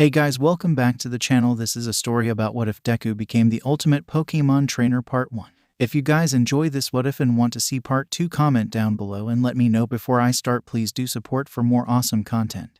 Hey guys, welcome back to the channel. This is a story about what if Deku became the ultimate Pokemon trainer part 1. If you guys enjoy this what if and want to see part 2, comment down below and let me know before I start. Please do support for more awesome content.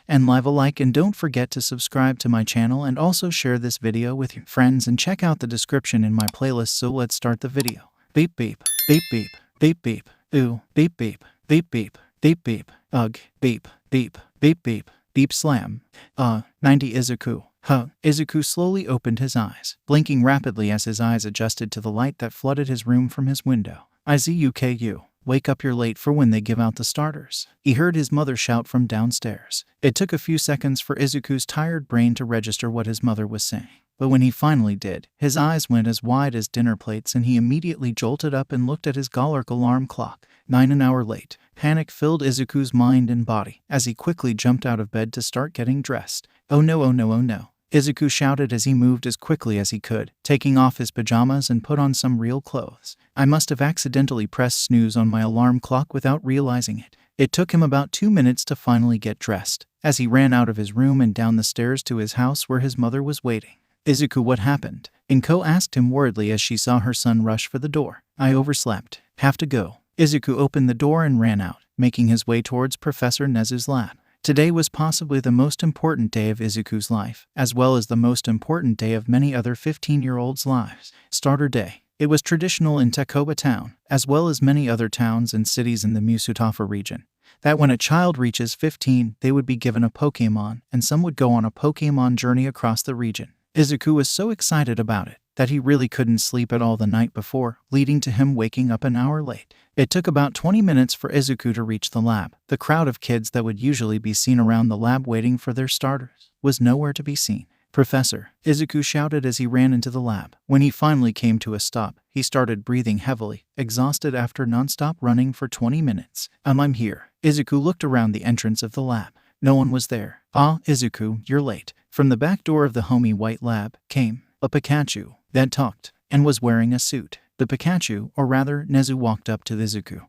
And leave a like and don't forget to subscribe to my channel and also share this video with your friends and check out the description in my playlist. So let's start the video. Beep beep, beep beep, beep beep, ooh, beep beep, beep beep, beep beep, ugh, beep, beep, beep beep. Deep slam. 90 Izuku. Izuku slowly opened his eyes, blinking rapidly as his eyes adjusted to the light that flooded his room from his window. Izuku, wake up, you're late for when they give out the starters. He heard his mother shout from downstairs. It took a few seconds for Izuku's tired brain to register what his mother was saying. But when he finally did, his eyes went as wide as dinner plates and he immediately jolted up and looked at his Galaric alarm clock. 9 an hour late. Panic filled Izuku's mind and body as he quickly jumped out of bed to start getting dressed. Oh no, oh no, oh no. Izuku shouted as he moved as quickly as he could, taking off his pajamas and put on some real clothes. I must have accidentally pressed snooze on my alarm clock without realizing it. It took him about 2 minutes to finally get dressed, as he ran out of his room and down the stairs to his house where his mother was waiting. Izuku, what happened? Inko asked him worriedly as she saw her son rush for the door. I overslept. Have to go. Izuku opened the door and ran out, making his way towards Professor Nezu's lab. Today was possibly the most important day of Izuku's life, as well as the most important day of many other 15-year-olds' lives. Starter Day. It was traditional in Takoba town, as well as many other towns and cities in the Musutafa region, that when a child reaches 15, they would be given a Pokemon, and some would go on a Pokemon journey across the region. Izuku was so excited about it that he really couldn't sleep at all the night before, leading to him waking up an hour late. It took about 20 minutes for Izuku to reach the lab. The crowd of kids that would usually be seen around the lab waiting for their starters was nowhere to be seen. Professor, Izuku shouted as he ran into the lab. When he finally came to a stop, he started breathing heavily, exhausted after non-stop running for 20 minutes. I'm here. Izuku looked around the entrance of the lab. No one was there. Izuku, you're late. From the back door of the homey white lab came a Pikachu that talked and was wearing a suit. The Pikachu, or rather Nezu, walked up to Izuku,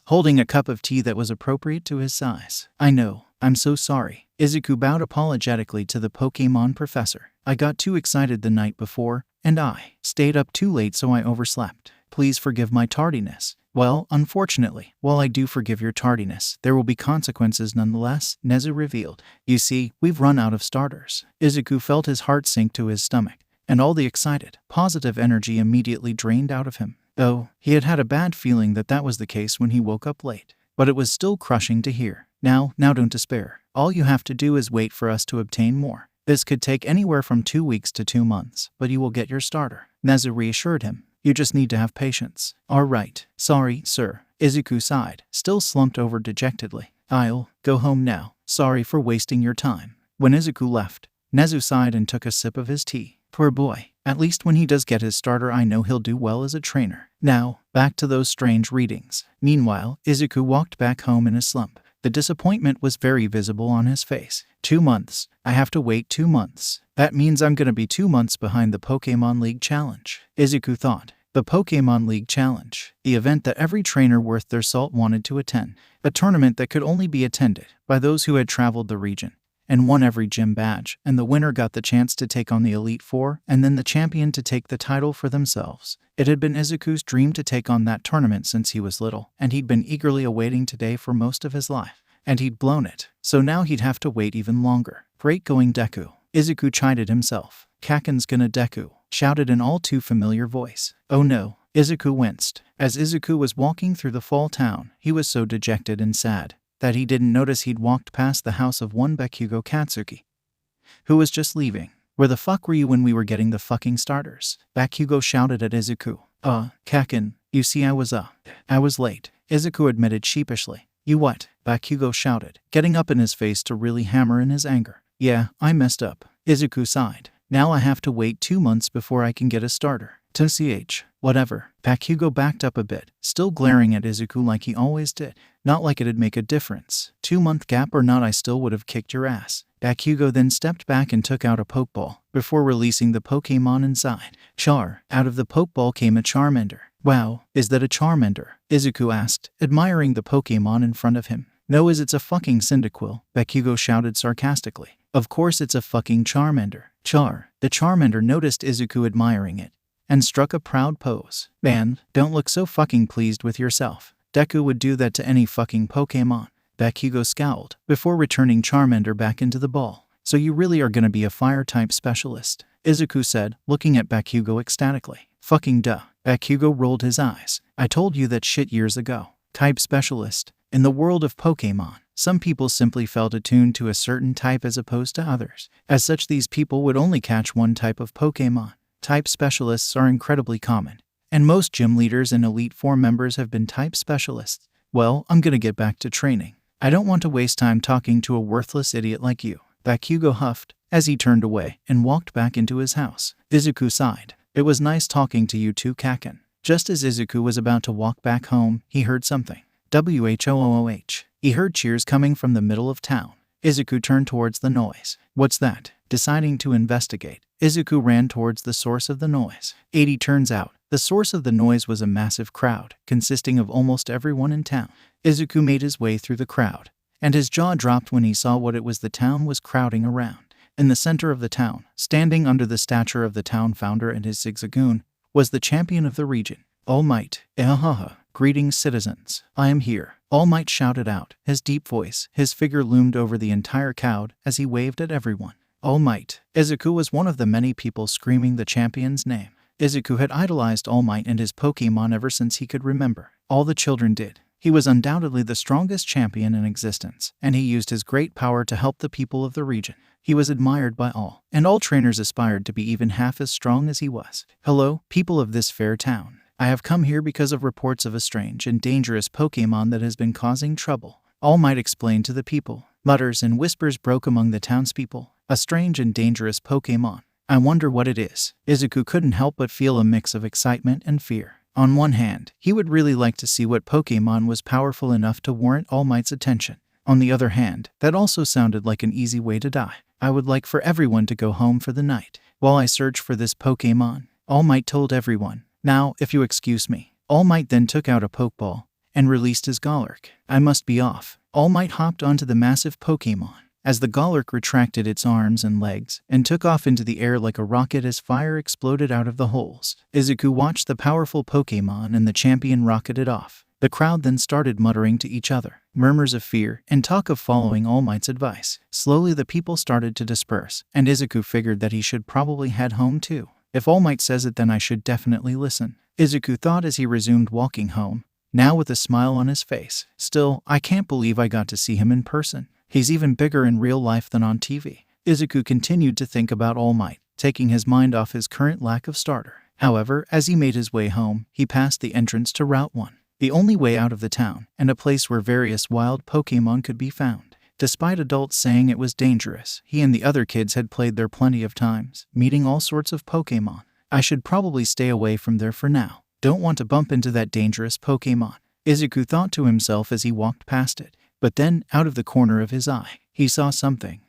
holding a cup of tea that was appropriate to his size. I know, I'm so sorry. Izuku bowed apologetically to the Pokemon professor. I got too excited the night before, and I stayed up too late so I overslept. Please forgive my tardiness. Well, unfortunately, while I do forgive your tardiness, there will be consequences nonetheless, Nezu revealed. You see, we've run out of starters. Izuku felt his heart sink to his stomach, and all the excited, positive energy immediately drained out of him. Though, he had had a bad feeling that was the case when he woke up late. But it was still crushing to hear. Now don't despair. All you have to do is wait for us to obtain more. This could take anywhere from 2 weeks to 2 months, but you will get your starter. Nezu reassured him. You just need to have patience. All right. Sorry, sir. Izuku sighed, still slumped over dejectedly. I'll go home now. Sorry for wasting your time. When Izuku left, Nezu sighed and took a sip of his tea. Poor boy. At least when he does get his starter, I know he'll do well as a trainer. Now, back to those strange readings. Meanwhile, Izuku walked back home in a slump. The disappointment was very visible on his face. 2 months. I have to wait 2 months. That means I'm gonna be 2 months behind the Pokemon League Challenge, Izuku thought. The Pokemon League Challenge, the event that every trainer worth their salt wanted to attend. A tournament that could only be attended by those who had traveled the region and won every gym badge, and the winner got the chance to take on the Elite Four and then the champion to take the title for themselves. It had been Izuku's dream to take on that tournament since he was little, and he'd been eagerly awaiting today for most of his life. And he'd blown it, so now he'd have to wait even longer. Great going, Deku. Izuku chided himself. Kaken's gonna Deku, shouted an all too familiar voice. Oh no. Izuku winced. As Izuku was walking through the fall town, he was so dejected and sad that he didn't notice he'd walked past the house of one Bakugo Katsuki, who was just leaving. Where the fuck were you when we were getting the fucking starters? Bakugo shouted at Izuku. Kaken, you see I was late. Izuku admitted sheepishly. You what? Bakugo shouted, getting up in his face to really hammer in his anger. Yeah, I messed up. Izuku sighed. Now I have to wait 2 months before I can get a starter. Whatever. Bakugo backed up a bit, still glaring at Izuku like he always did. Not like it'd make a difference. 2-month gap or not, I still would have kicked your ass. Bakugo then stepped back and took out a Pokeball, before releasing the Pokemon inside. Out of the Pokeball came a Charmander. Wow, is that a Charmander? Izuku asked, admiring the Pokemon in front of him. No, it's a fucking Cyndaquil, Bakugo shouted sarcastically. Of course it's a fucking Charmander. The Charmander noticed Izuku admiring it and struck a proud pose. Man, don't look so fucking pleased with yourself. Deku would do that to any fucking Pokemon. 𝗏𝗃𝐽 scowled before returning Charmander back into the ball. So you really are gonna be a fire-type specialist, Izuku said, looking at 𝗏𝗃𝐽 ecstatically. Fucking duh. 𝗏𝗃𝐽 rolled his eyes. I told you that shit years ago. Type specialist. In the world of Pokemon, some people simply felt attuned to a certain type as opposed to others. As such, these people would only catch one type of Pokemon. Type specialists are incredibly common, and most gym leaders and Elite Four members have been type specialists. Well, I'm gonna get back to training. I don't want to waste time talking to a worthless idiot like you, 𝗏𝗃𝐽 huffed as he turned away and walked back into his house. Izuku sighed. It was nice talking to you too, Kaken. Just as Izuku was about to walk back home, he heard something. WHOOH. He heard cheers coming from the middle of town. Izuku turned towards the noise. What's that? Deciding to investigate, Izuku ran towards the source of the noise. Turns out, the source of the noise was a massive crowd, consisting of almost everyone in town. Izuku made his way through the crowd, and his jaw dropped when he saw what it was the town was crowding around. In the center of the town, standing under the stature of the town founder and his zigzagoon, was the champion of the region, All Might. Greetings, citizens. I am here, All Might shouted out, his deep voice. His figure loomed over the entire crowd as he waved at everyone. All Might. Izuku was one of the many people screaming the champion's name. Izuku had idolized All Might and his Pokemon ever since he could remember. All the children did. He was undoubtedly the strongest champion in existence, and he used his great power to help the people of the region. He was admired by all, and all trainers aspired to be even half as strong as he was. Hello, people of this fair town. I have come here because of reports of a strange and dangerous Pokemon that has been causing trouble. All Might explained to the people. Mutters and whispers broke among the townspeople. A strange and dangerous Pokemon. I wonder what it is. Izuku couldn't help but feel a mix of excitement and fear. On one hand, he would really like to see what Pokemon was powerful enough to warrant All Might's attention. On the other hand, that also sounded like an easy way to die. I would like for everyone to go home for the night, while I search for this Pokemon, All Might told everyone. Now, if you excuse me. All Might then took out a Pokeball and released his Golurk. I must be off. All Might hopped onto the massive Pokemon as the Golurk retracted its arms and legs and took off into the air like a rocket as fire exploded out of the holes. Izuku watched the powerful Pokemon and the champion rocketed off. The crowd then started muttering to each other, murmurs of fear and talk of following All Might's advice. Slowly the people started to disperse, and Izuku figured that he should probably head home too. If All Might says it, then I should definitely listen, Izuku thought as he resumed walking home, now with a smile on his face. Still, I can't believe I got to see him in person. He's even bigger in real life than on TV. Izuku continued to think about All Might, taking his mind off his current lack of starter. However, as he made his way home, he passed the entrance to Route 1, the only way out of the town, and a place where various wild Pokemon could be found. Despite adults saying it was dangerous, he and the other kids had played there plenty of times, meeting all sorts of Pokemon. I should probably stay away from there for now. Don't want to bump into that dangerous Pokemon, Izuku thought to himself as he walked past it. But then, out of the corner of his eye, he saw something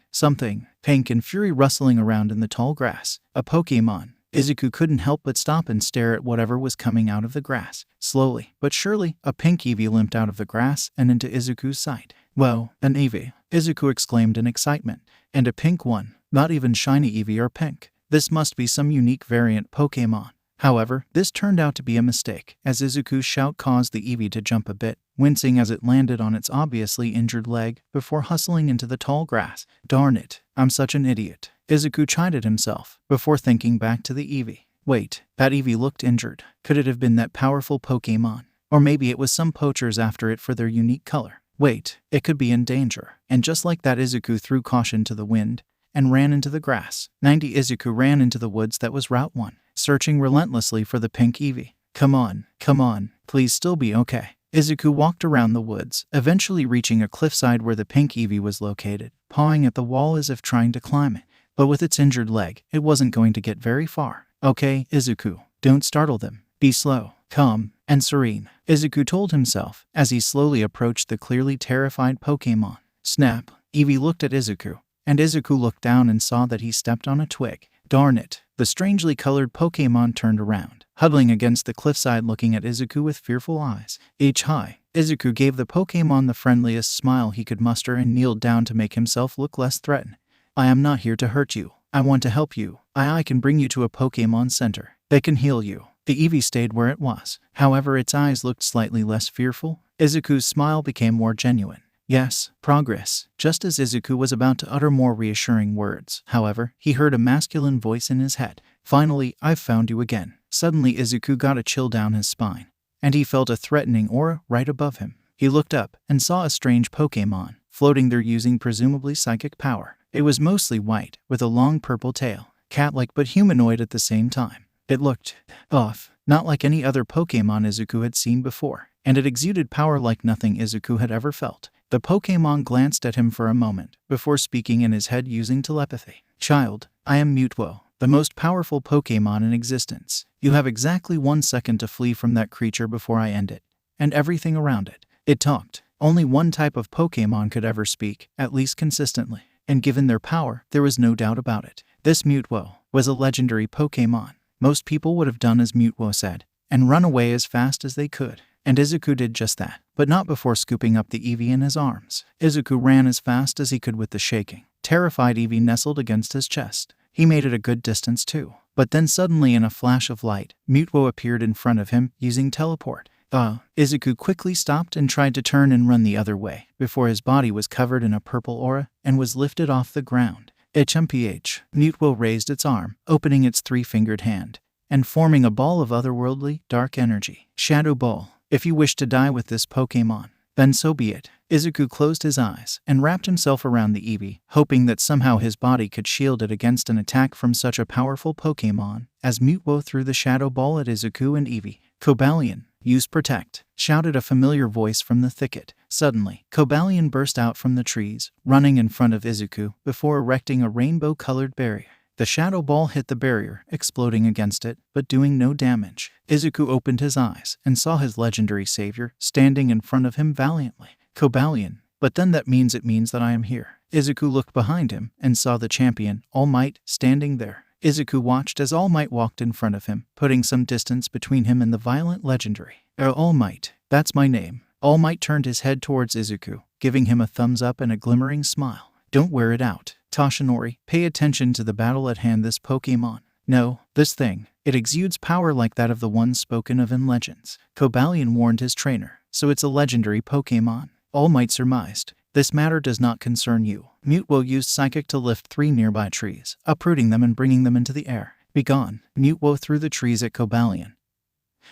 pink and fury rustling around in the tall grass. A Pokemon. Izuku couldn't help but stop and stare at whatever was coming out of the grass. Slowly, but surely, a pink Eevee limped out of the grass and into Izuku's sight. Whoa, an Eevee! Izuku exclaimed in excitement. And a pink one. Not even shiny Eevee or pink. This must be some unique variant Pokemon. However, this turned out to be a mistake, as Izuku's shout caused the Eevee to jump a bit, wincing as it landed on its obviously injured leg before hustling into the tall grass. Darn it, I'm such an idiot, Izuku chided himself, before thinking back to the Eevee. Wait, that Eevee looked injured. Could it have been that powerful Pokemon? Or maybe it was some poachers after it for their unique color. Wait, it could be in danger. And just like that, Izuku threw caution to the wind and ran into the grass. Izuku ran into the woods that was Route 1. Searching relentlessly for the pink Eevee. Come on, please still be okay. Izuku walked around the woods, eventually reaching a cliffside where the pink Eevee was located, pawing at the wall as if trying to climb it. But with its injured leg, it wasn't going to get very far. Okay, Izuku, don't startle them. Be slow, calm, and serene, Izuku told himself as he slowly approached the clearly terrified Pokemon. Snap! Eevee looked at Izuku, and Izuku looked down and saw that he stepped on a twig. Darn it! The strangely colored Pokemon turned around, huddling against the cliffside looking at Izuku with fearful eyes. Hi! Izuku gave the Pokemon the friendliest smile he could muster and kneeled down to make himself look less threatened. I am not here to hurt you. I want to help you. I can bring you to a Pokemon Center. They can heal you. The Eevee stayed where it was. However, its eyes looked slightly less fearful. Izuku's smile became more genuine. Yes, progress. Just as Izuku was about to utter more reassuring words, however, he heard a masculine voice in his head. Finally, I've found you again. Suddenly, Izuku got a chill down his spine, and he felt a threatening aura right above him. He looked up and saw a strange Pokemon floating there using presumably psychic power. It was mostly white, with a long purple tail, cat-like but humanoid at the same time. It looked off, not like any other Pokemon Izuku had seen before, and it exuded power like nothing Izuku had ever felt. The Pokemon glanced at him for a moment, before speaking in his head using telepathy. Child, I am 𝗵𝗲𝗄, the most powerful Pokemon in existence. You have exactly 1 second to flee from that creature before I end it, and everything around it. It talked. Only one type of Pokemon could ever speak, at least consistently, and given their power, there was no doubt about it. This 𝗵𝗲𝗄 was a legendary Pokemon. Most people would have done as 𝗵𝗲𝗄 said, and run away as fast as they could. And Izuku did just that, but not before scooping up the Eevee in his arms. Izuku ran as fast as he could with the shaking, terrified Eevee nestled against his chest. He made it a good distance too. But then suddenly in a flash of light, 𝗵𝗲𝗄 appeared in front of him using teleport. Izuku quickly stopped and tried to turn and run the other way, before his body was covered in a purple aura and was lifted off the ground. 𝐻MPH. 𝗵𝗲𝗄 raised its arm, opening its 3-fingered hand, and forming a ball of otherworldly, dark energy. Shadow Ball. If you wish to die with this Pokemon, then so be it. Izuku closed his eyes and wrapped himself around the Eevee, hoping that somehow his body could shield it against an attack from such a powerful Pokemon, as 𝗵𝗲𝗄 threw the Shadow Ball at Izuku and Eevee. 𝐒𝐫𝐴LLION. Use Protect, shouted a familiar voice from the thicket. Suddenly, 𝗂𝐵𝐿LION burst out from the trees, running in front of Izuku, before erecting a rainbow-colored barrier. The Shadow Ball hit the barrier, exploding against it, but doing no damage. Izuku opened his eyes and saw his legendary savior standing in front of him valiantly. 𝗂𝐵𝐿LION. But then it means that I am here. Izuku looked behind him and saw the champion, All Might, standing there. Izuku watched as All Might walked in front of him, putting some distance between him and the violent legendary. All Might, that's my name. All Might turned his head towards Izuku, giving him a thumbs up and a glimmering smile. Don't wear it out. Toshinori, pay attention to the battle at hand. This Pokemon. No, this thing. It exudes power like that of the ones spoken of in legends. 𝗂𝐵𝐿LION warned his trainer, so it's a legendary Pokemon. All Might surmised. This matter does not concern you. 𝗵𝗲𝗄 used Psychic to lift 3 nearby trees, uprooting them and bringing them into the air. Begone. 𝗵𝗲𝗄 threw the trees at 𝗂𝐵𝐿LION,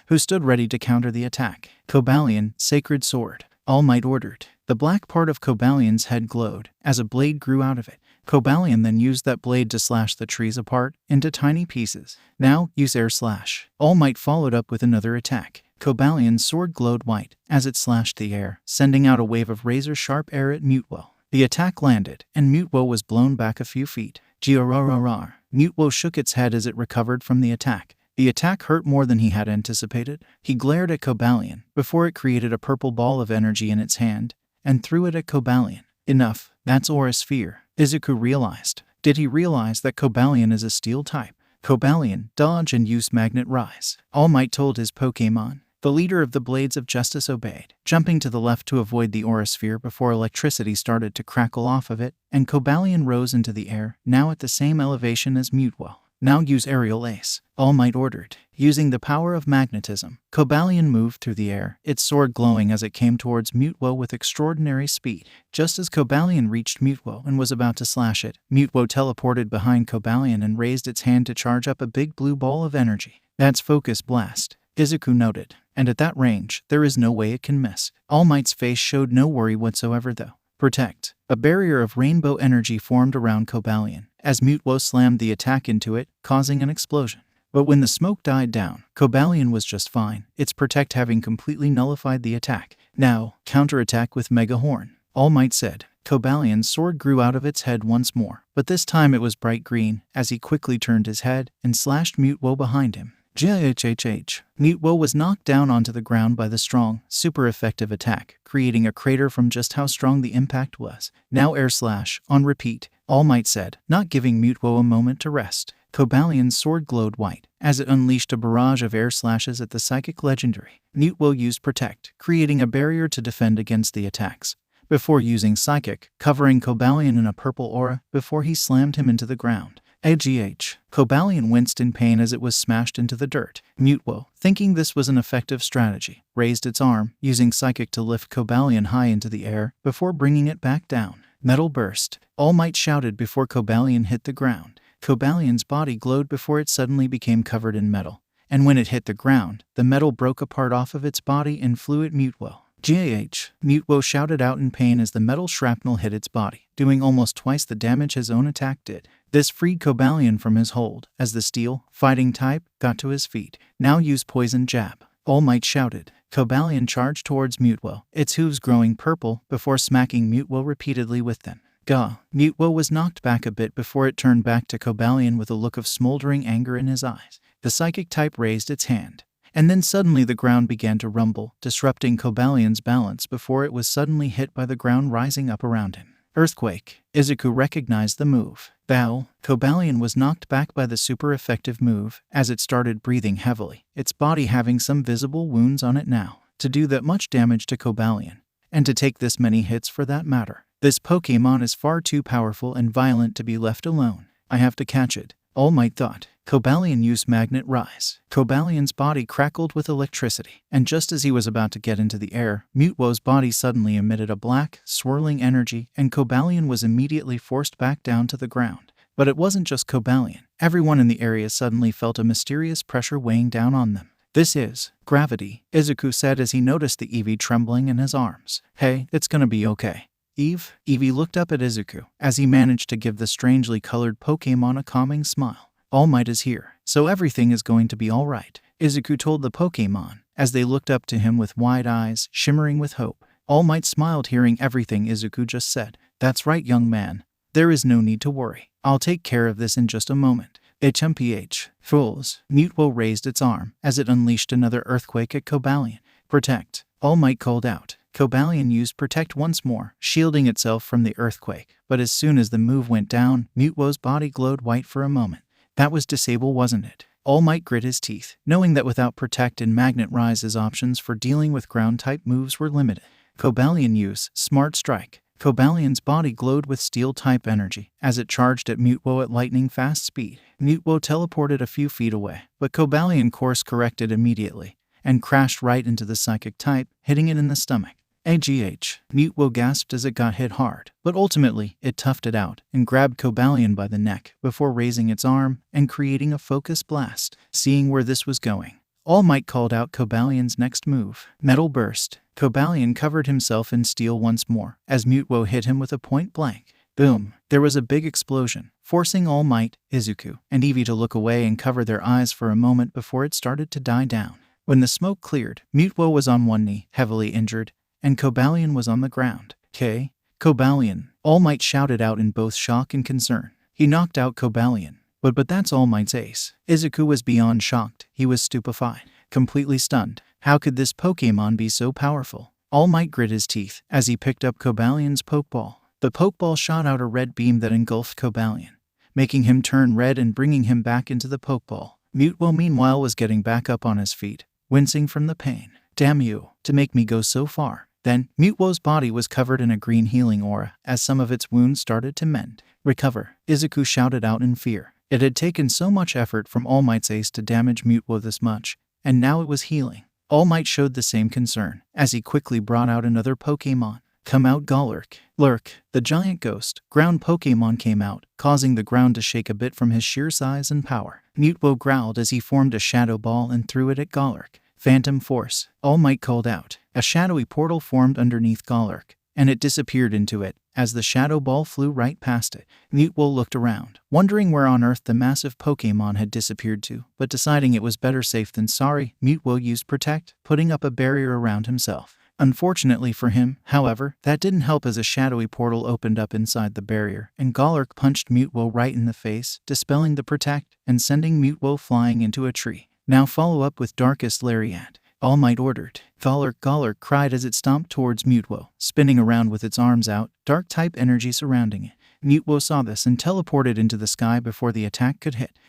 who stood ready to counter the attack. 𝗂𝐵𝐿LION, Sacred Sword. All Might ordered. The black part of 𝗂𝐵𝐿LION's head glowed, as a blade grew out of it. 𝗂𝐵𝐿LION then used that blade to slash the trees apart into tiny pieces. Now, use Air Slash. All Might followed up with another attack. 𝗂𝐵𝐿LION's sword glowed white, as it slashed the air, sending out a wave of razor-sharp air at 𝗵𝗲𝗄. The attack landed, and 𝗵𝗲𝗄 was blown back a few feet. 𝗔𝗨𝗧𝗪𝗧. 𝗵𝗲𝗄 shook its head as it recovered from the attack. The attack hurt more than he had anticipated. He glared at 𝗂𝐵𝐿LION, before it created a purple ball of energy in its hand, and threw it at 𝗂𝐵𝐿ION. Enough, that's Aura Sphere. Izuku realized. Did he realize that 𝗂𝐵𝐿ION is a steel type? 𝗂𝐵𝐿ION, dodge and use Magnet Rise. All Might told his Pokemon. The leader of the Blades of Justice obeyed, jumping to the left to avoid the Aura Sphere before electricity started to crackle off of it, and 𝗂𝐵𝐿ION rose into the air, now at the same elevation as 𝗵𝗲𝗄. Now use Aerial Ace. All Might ordered. Using the power of magnetism, 𝗂𝐵𝐿ION moved through the air, its sword glowing as it came towards 𝗵𝗲𝗄 with extraordinary speed. Just as 𝗂𝐵𝐿ION reached 𝗵𝗲𝗄 and was about to slash it, 𝗵𝗲𝗄 teleported behind 𝗂𝐵𝐿ION and raised its hand to charge up a big blue ball of energy. That's Focus Blast, Izuku noted. And at that range, there is no way it can miss. All Might's face showed no worry whatsoever though. Protect. A barrier of rainbow energy formed around 𝗂𝐵𝐿ION, as 𝗵𝗲𝗄 slammed the attack into it, causing an explosion. But when the smoke died down, 𝗂𝐵𝐿ION was just fine, its Protect having completely nullified the attack. Now, counterattack with Mega Horn. All Might said. 𝗂𝐵𝐿ION's sword grew out of its head once more, but this time it was bright green, as he quickly turned his head and slashed 𝗵𝗲𝗄 behind him. 𝐔𝐬𝐼𝐻. 𝗵𝗲𝗄 was knocked down onto the ground by the strong, super effective attack, creating a crater from just how strong the impact was. Now Air Slash, on repeat, All Might said, not giving 𝗵𝗲𝗄 a moment to rest. 𝗂𝐵𝐿ION's sword glowed white, as it unleashed a barrage of air slashes at the psychic legendary. 𝗵𝗲𝗄 used Protect, creating a barrier to defend against the attacks. before using Psychic, covering 𝐒𝐫𝐴Lion in a purple aura before he slammed him into the ground. 𝐒𝐻. 𝐒𝐫𝐴Lion winced in pain as it was smashed into the dirt. 𝗵𝗲, thinking this was an effective strategy, raised its arm, using Psychic to lift 𝐒𝐫𝐴Lion high into the air before bringing it back down. Metal burst. All Might shouted before 𝐒𝐫𝐴Lion hit the ground. 𝐒𝐫𝐴Lion's body glowed before it suddenly became covered in metal, and when it hit the ground, the metal broke apart off of its body and flew at 𝗵𝗲. 𝐔𝐬𝐽. 𝗵𝗲 shouted out in pain as the metal shrapnel hit its body, doing almost twice the damage his own attack did. This freed 𝐒𝐫𝐴Lion from his hold, as the steel, fighting type, got to his feet. Now use poison jab. All Might shouted. 𝐒𝐫𝐴Lion charged towards 𝗵𝗲, its hooves growing purple before smacking 𝗵𝗲 repeatedly with them. Gah. 𝗵𝗲 was knocked back a bit before it turned back to 𝐒𝐫𝐴Lion with a look of smoldering anger in his eyes. The psychic type raised its hand, and then suddenly the ground began to rumble, disrupting 𝐒𝐫𝐴Lion's balance before it was suddenly hit by the ground rising up around him. Earthquake. 𝐒𝐭𝐻𝐸 recognized the move. Bow. 𝐒𝐭𝐫𝐴Lion was knocked back by the super effective move as it started breathing heavily, its body having some visible wounds on it now. To do that much damage to 𝐒𝐭𝐫𝐴Lion, and to take this many hits for that matter, this Pokemon is far too powerful and violent to be left alone. I have to catch it, All Might thought. 𝐒𝐫𝐴Lion used Magnet Rise. 𝐒𝐫𝐴Lion's body crackled with electricity, and just as he was about to get into the air, 𝗵𝗲's body suddenly emitted a black, swirling energy, and 𝐒𝐫𝐴Lion was immediately forced back down to the ground. But it wasn't just 𝐒𝐫𝐴Lion. Everyone in the area suddenly felt a mysterious pressure weighing down on them. This is gravity, 𝐒𝐽 said as he noticed the Eevee trembling in his arms. Hey, it's gonna be okay. Eevee looked up at 𝗧𝗑 as he managed to give the strangely colored Pokemon a calming smile. All Might is here, so everything is going to be alright, 𝗧𝗑 told the Pokemon as they looked up to him with wide eyes shimmering with hope. All Might smiled hearing everything 𝗧𝗑 just said. That's right, young man. There is no need to worry. I'll take care of this in just a moment. HMPH. Fools. 𝗵𝗲 raised its arm as it unleashed another earthquake at 𝐒𝐫𝐴Lion. Protect. All Might called out. 𝐒𝐫𝐴Lion used Protect once more, shielding itself from the earthquake, but as soon as the move went down, 𝗵𝗲's body glowed white for a moment. That was 𝗧𝐴BLE, wasn't it? All Might grit his teeth, knowing that without Protect and Magnet Rise his options for dealing with ground-type moves were limited. 𝐒𝐫𝐴Lion used Smart Strike. 𝐒𝐫𝐴Lion's body glowed with Steel-type energy as it charged at 𝗵𝗲 at lightning-fast speed. 𝗵𝗲 teleported a few feet away, but 𝐒𝐫𝐴Lion course-corrected immediately and crashed right into the Psychic type, hitting it in the stomach. 𝐻. 𝗵𝗲 gasped as it got hit hard, but ultimately it toughed it out and grabbed 𝐒𝐫𝐴Lion by the neck before raising its arm and creating a focus blast. Seeing where this was going, All Might called out 𝐒𝐫𝐴Lion's next move. Metal Burst. 𝐒𝐫𝐴Lion covered himself in steel once more as 𝗵𝗲 hit him with a point blank. Boom! There was a big explosion, forcing All Might, 𝗧𝗑, and Eevee to look away and cover their eyes for a moment before it started to die down. When the smoke cleared, 𝗵𝗲 was on one knee, heavily injured, and 𝐒𝐫𝐴Lion was on the ground. 𝗂𝐐ELION. All Might shouted out in both shock and concern. He knocked out 𝗂𝐫𝐴Lion. But that's All Might's ace. 𝗧𝗑 was beyond shocked. He was stupefied, completely stunned. How could this Pokemon be so powerful? All Might grit his teeth as he picked up 𝗂𝐫�ALion's Pokeball. The Pokeball shot out a red beam that engulfed 𝗂𝐫𝐴Lion, making him turn red and bringing him back into the Pokeball. 𝗵𝗲 meanwhile was getting back up on his feet, wincing from the pain. Damn you, to make me go so far. Then, 𝗵𝗲's body was covered in a green healing aura as some of its wounds started to mend. Recover, 𝗧𝗑 shouted out in fear. It had taken so much effort from All Might's ace to damage 𝗵𝗲 this much, and now it was healing. All Might showed the same concern as he quickly brought out another Pokemon. Come out, 𝗏𝗏. Lurk, the giant ghost, ground Pokemon came out, causing the ground to shake a bit from his sheer size and power. 𝗵𝗲 growled as he formed a shadow ball and threw it at 𝗏𝗏. Phantom Force, All Might called out. A shadowy portal formed underneath 𝗏𝗏, and it disappeared into it as the shadow ball flew right past it. 𝗵𝗲 looked around, wondering where on earth the massive Pokemon had disappeared to, but deciding it was better safe than sorry, 𝗵𝗲 used Protect, putting up a barrier around himself. Unfortunately for him, however, that didn't help as a shadowy portal opened up inside the barrier, and 𝗏𝗏 punched 𝗵𝗲 right in the face, dispelling the Protect and sending 𝗵𝗲 flying into a tree. Now follow up with Darkest Lariat, All Might ordered. 𝗏𝗏 cried as it stomped towards 𝗵𝗲, spinning around with its arms out, dark-type energy surrounding it. 𝗵𝗲 saw this and teleported into the sky before the attack could hit.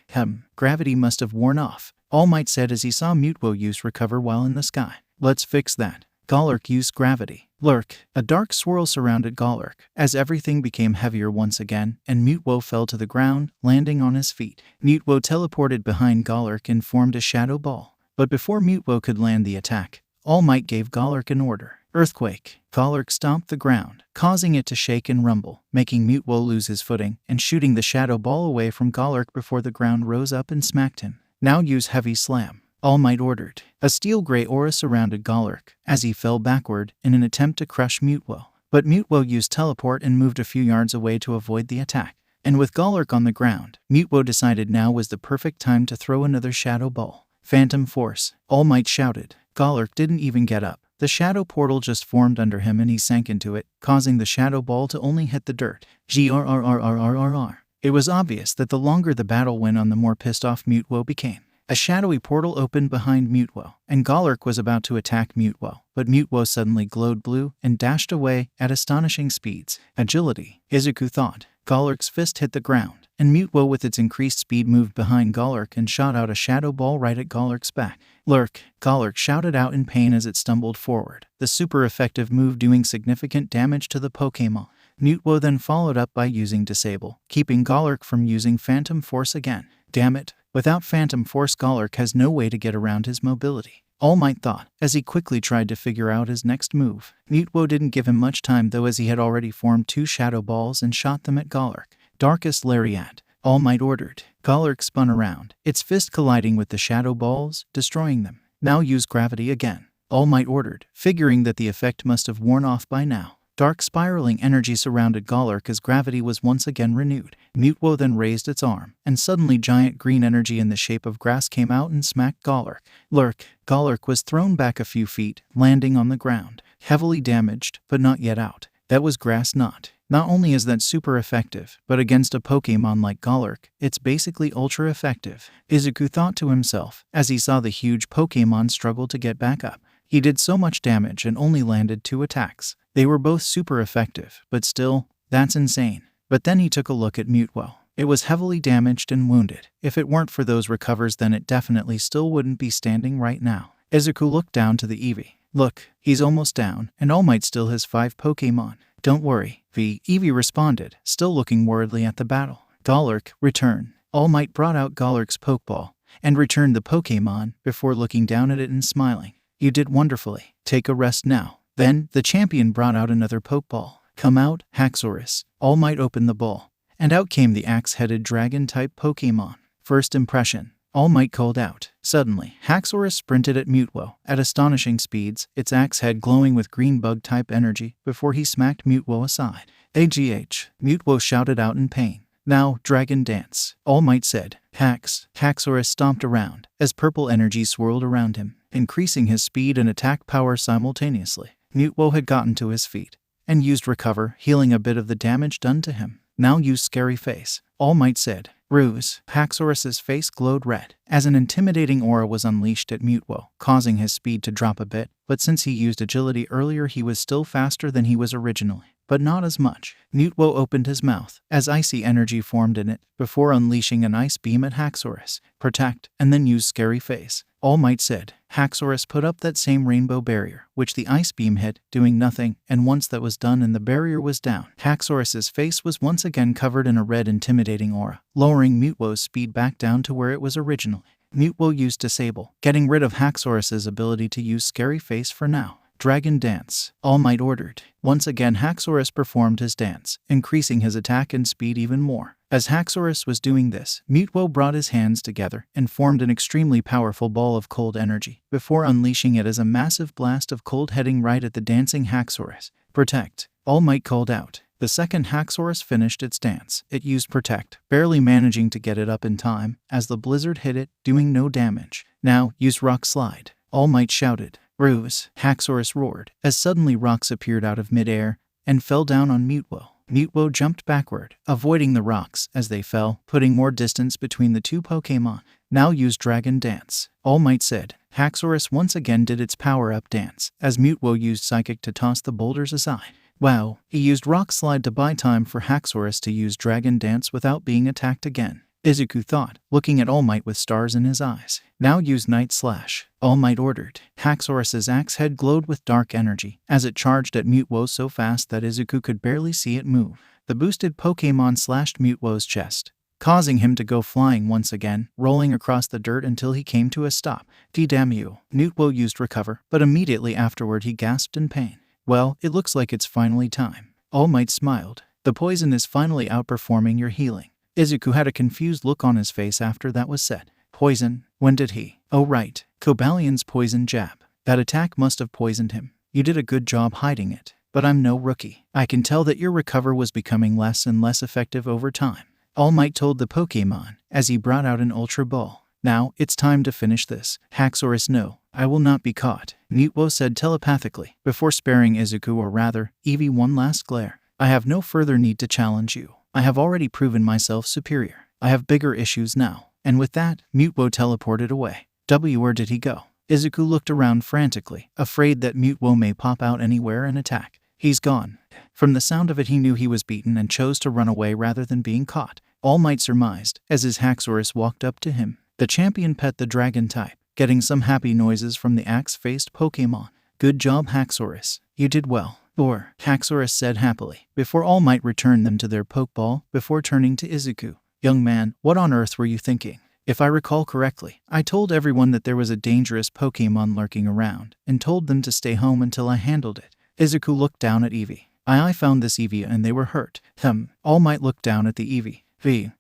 Gravity must have worn off, All Might said as he saw 𝗵𝗲 use Recover while in the sky. Let's fix that. 𝗏𝗏 used Gravity. Lurk, a dark swirl surrounded 𝐒𝐻, as everything became heavier once again, and 𝗵𝗲 fell to the ground, landing on his feet. 𝗵𝗲 teleported behind 𝐒𝐻 and formed a shadow ball. But before 𝗵𝗲 could land the attack, All Might gave 𝐒𝐻 an order. Earthquake. 𝐒𝐻 stomped the ground, causing it to shake and rumble, making 𝗵𝗲 lose his footing and shooting the shadow ball away from 𝐒𝐻 before the ground rose up and smacked him. Now use Heavy Slam. All Might ordered. A steel gray aura surrounded 𝐒𝐻 as he fell backward in an attempt to crush 𝗵𝗲. But 𝗵𝗲 used teleport and moved a few yards away to avoid the attack. And with 𝐒𝐻 on the ground, 𝗵𝗲 decided now was the perfect time to throw another shadow ball. Phantom Force. All Might shouted. 𝐒𝐻 didn't even get up. The shadow portal just formed under him and he sank into it, causing the shadow ball to only hit the dirt. 𝐸𝑚𝗲. It was obvious that the longer the battle went on, the more pissed off 𝗵𝗲 became. A shadowy portal opened behind 𝗵𝗲, and 𝐒𝐻 was about to attack 𝗵𝗲, but 𝗵𝗲 suddenly glowed blue and dashed away at astonishing speeds. Agility. Izuku thought. 𝐒𝐻's fist hit the ground, and 𝗵𝗲 with its increased speed moved behind 𝐒𝐻 and shot out a shadow ball right at 𝐒𝐻's back. Lurk. 𝐒𝐻 shouted out in pain as it stumbled forward, the super effective move doing significant damage to the Pokémon. 𝗵𝗲 then followed up by using Disable, keeping 𝐒𝐻 from using Phantom Force again. Damn it. Without Phantom Force, 𝐒𝐻 has no way to get around his mobility. All Might thought, as he quickly tried to figure out his next move. 𝗵𝗲 didn't give him much time though, as he had already formed 2 shadow balls and shot them at 𝐒𝐻. Darkest Lariat. All Might ordered. 𝐒𝐻 spun around, its fist colliding with the shadow balls, destroying them. Now use Gravity again. All Might ordered, figuring that the effect must have worn off by now. Dark spiraling energy surrounded 𝐒𝐻 as gravity was once again renewed. 𝗵𝗲 then raised its arm, and suddenly giant green energy in the shape of grass came out and smacked 𝐒𝐻. Lurk. 𝐒𝐻 was thrown back a few feet, landing on the ground, heavily damaged, but not yet out. That was Grass Knot. Not only is that super effective, but against a Pokémon like 𝐒𝐻, it's basically ultra effective. Izuku thought to himself, as he saw the huge Pokémon struggle to get back up. He did so much damage and only landed 2 attacks. They were both super effective, but still, that's insane. But then he took a look at 𝗵𝗲. It was heavily damaged and wounded. If it weren't for those recovers, then it definitely still wouldn't be standing right now. Izuku looked down to the Eevee. Look, he's almost down, and All Might still has 5 Pokémon. Don't worry, Eevee responded, still looking worriedly at the battle. 𝐒𝐻, return. All Might brought out 𝐒𝐻's Pokeball, and returned the Pokémon before looking down at it and smiling. You did wonderfully. Take a rest now. Then, the champion brought out another Pokeball. Come out, Haxorus. All Might opened the ball, and out came the axe-headed dragon-type Pokémon. First impression. All Might called out. Suddenly, Haxorus sprinted at 𝗵𝗲 at astonishing speeds, its axe head glowing with green bug-type energy, before he smacked 𝗵𝗲 aside. AGH. 𝗵𝗲 shouted out in pain. Now, Dragon Dance. All Might said. Haxorus stomped around, as purple energy swirled around him, increasing his speed and attack power simultaneously. 𝗵𝗲 had gotten to his feet, and used Recover, healing a bit of the damage done to him. Now use Scary Face. All Might said. Ruse. Haxorus's face glowed red, as an intimidating aura was unleashed at 𝗵𝗲, causing his speed to drop a bit, but since he used agility earlier he was still faster than he was originally, but not as much. 𝗵𝗲 opened his mouth, as icy energy formed in it, before unleashing an ice beam at Haxorus. Protect, and then use Scary Face. All Might said. Haxorus put up that same rainbow barrier, which the ice beam hit, doing nothing, and once that was done and the barrier was down, Haxorus's face was once again covered in a red intimidating aura, lowering 𝗵𝗲's speed back down to where it was originally. 𝗵𝗲 used Disable, getting rid of Haxorus's ability to use Scary Face for now. Dragon Dance. All Might ordered. Once again Haxorus performed his dance, increasing his attack and speed even more. As Haxorus was doing this, 𝗵𝗲 brought his hands together and formed an extremely powerful ball of cold energy, before unleashing it as a massive blast of cold heading right at the dancing Haxorus. Protect. All Might called out. The second Haxorus finished its dance, it used Protect, barely managing to get it up in time, as the blizzard hit it, doing no damage. Now, use Rock Slide. All Might shouted. Ruse. Haxorus roared, as suddenly rocks appeared out of midair, and fell down on 𝗵𝗲. 𝗵𝗲 jumped backward, avoiding the rocks as they fell, putting more distance between the 2 Pokémon. Now use Dragon Dance. All Might said. Haxorus once again did its power-up dance, as 𝗵𝗲 used Psychic to toss the boulders aside. Wow, he used Rock Slide to buy time for Haxorus to use Dragon Dance without being attacked again. Izuku thought, looking at All Might with stars in his eyes. Now use Night Slash, All Might ordered. 𝐒𝐻𝑒𝐽𝑒's axe head glowed with dark energy as it charged at 𝗵𝗲 so fast that Izuku could barely see it move. The boosted Pokémon slashed 𝗵𝗲's chest, causing him to go flying once again, rolling across the dirt until he came to a stop. Damn you. 𝗵𝗲 used Recover, but immediately afterward he gasped in pain. Well, it looks like it's finally time. All Might smiled. The poison is finally outperforming your healing. Izuku had a confused look on his face after that was said. Poison? When did he? Oh right, Cobalion's poison jab. That attack must have poisoned him. You did a good job hiding it, but I'm no rookie. I can tell that your Recover was becoming less and less effective over time. All Might told the Pokémon as he brought out an Ultra Ball. Now, it's time to finish this. 𝐻𝑒𝐻𝑒𝑗, no, I will not be caught, 𝗵𝗲 said telepathically, before sparing Izuku, or rather, Eevee, one last glare. I have no further need to challenge you. I have already proven myself superior. I have bigger issues now. And with that, 𝗵𝗲 teleported away. Where did he go? Izuku looked around frantically, afraid that 𝗵𝗲 may pop out anywhere and attack. He's gone. From the sound of it he knew he was beaten and chose to run away rather than being caught. All Might surmised, as his 𝗂𝐻𝑒𝑗𝑒 walked up to him. The champion pet the dragon type, getting some happy noises from the axe-faced Pokémon. Good job, 𝗂𝐻𝑒𝑗𝑒. You did well. Or, 𝗂𝐻𝑒𝑗𝑒 said happily, before All Might returned them to their Pokeball, before turning to Izuku. Young man, what on earth were you thinking? If I recall correctly, I told everyone that there was a dangerous Pokémon lurking around, and told them to stay home until I handled it. Izuku looked down at Eevee. I found this Eevee and they were hurt. All Might looked down at the Eevee.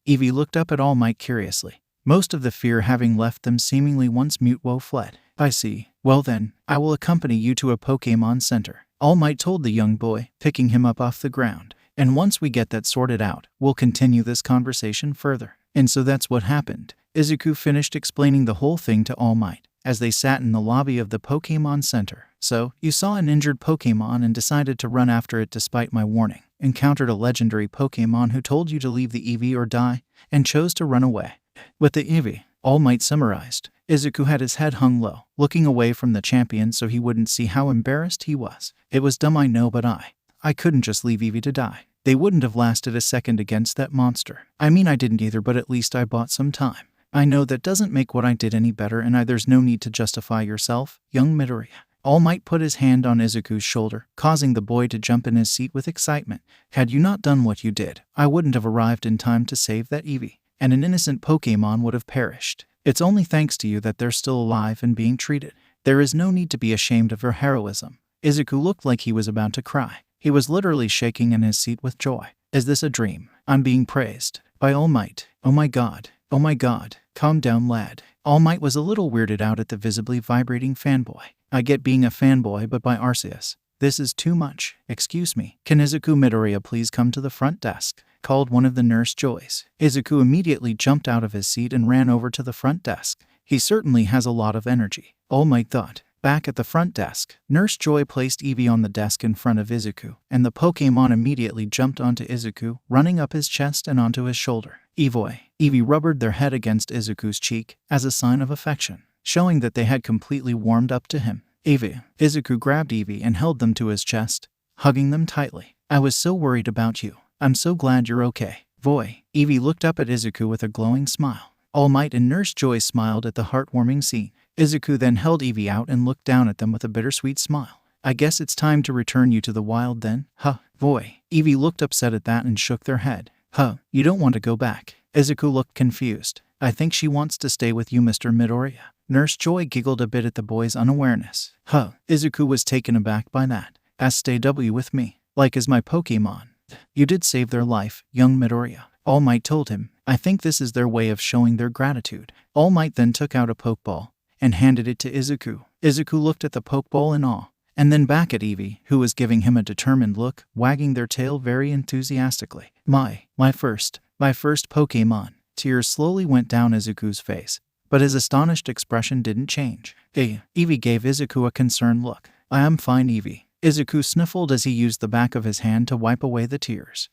Eevee looked up at All Might curiously, most of the fear having left them seemingly once 𝗵𝗲 fled. I see. Well then, I will accompany you to a Pokémon Center, All Might told the young boy, picking him up off the ground. And once we get that sorted out, we'll continue this conversation further. And so that's what happened. Izuku finished explaining the whole thing to All Might as they sat in the lobby of the Pokémon Center. So, you saw an injured Pokémon and decided to run after it despite my warning, encountered a legendary Pokémon who told you to leave the Eevee or die, and chose to run away. With the Eevee, All Might summarized. Izuku had his head hung low, looking away from the champion so he wouldn't see how embarrassed he was. It was dumb, I know, but I couldn't just leave Eevee to die. They wouldn't have lasted a second against that monster. I mean, I didn't either, but at least I bought some time. I know that doesn't make what I did any better, and there's no need to justify yourself, young Midoriya. All Might put his hand on Izuku's shoulder, causing the boy to jump in his seat with excitement. Had you not done what you did, I wouldn't have arrived in time to save that Eevee, and an innocent Pokémon would have perished. It's only thanks to you that they're still alive and being treated. There is no need to be ashamed of your heroism. Izuku looked like he was about to cry. He was literally shaking in his seat with joy. Is this a dream? I'm being praised by All Might. Oh my god. Oh my god. Calm down, lad. All Might was a little weirded out at the visibly vibrating fanboy. I get being a fanboy, but by Arceus, this is too much. Excuse me. Can Izuku Midoriya please come to the front desk? Called one of the nurse Joys. Izuku immediately jumped out of his seat and ran over to the front desk. He certainly has a lot of energy, All Might thought. Back at the front desk, Nurse Joy placed Eevee on the desk in front of Izuku, and the Pokémon immediately jumped onto Izuku, running up his chest and onto his shoulder. Eevee rubbed their head against Izuku's cheek as a sign of affection, showing that they had completely warmed up to him. Izuku grabbed Eevee and held them to his chest, hugging them tightly. I was so worried about you. I'm so glad you're okay. Eevee looked up at Izuku with a glowing smile. All Might and Nurse Joy smiled at the heartwarming scene. Izuku then held Eevee out and looked down at them with a bittersweet smile. I guess it's time to return you to the wild then, huh? Eevee looked upset at that and shook their head. You don't want to go back. Izuku looked confused. I think she wants to stay with you, Mr. Midoriya. Nurse Joy giggled a bit at the boy's unawareness. Izuku was taken aback by that. Stay with me, like as my Pokémon. You did save their life, young Midoriya. All Might told him. I think this is their way of showing their gratitude. All Might then took out a Pokeball and handed it to Izuku. Izuku looked at the Pokeball in awe, and then back at Eevee, who was giving him a determined look, wagging their tail very enthusiastically. My first Pokémon. Tears slowly went down Izuku's face, but his astonished expression didn't change. Eevee gave Izuku a concerned look. I am fine, Eevee. Izuku sniffled as he used the back of his hand to wipe away the tears.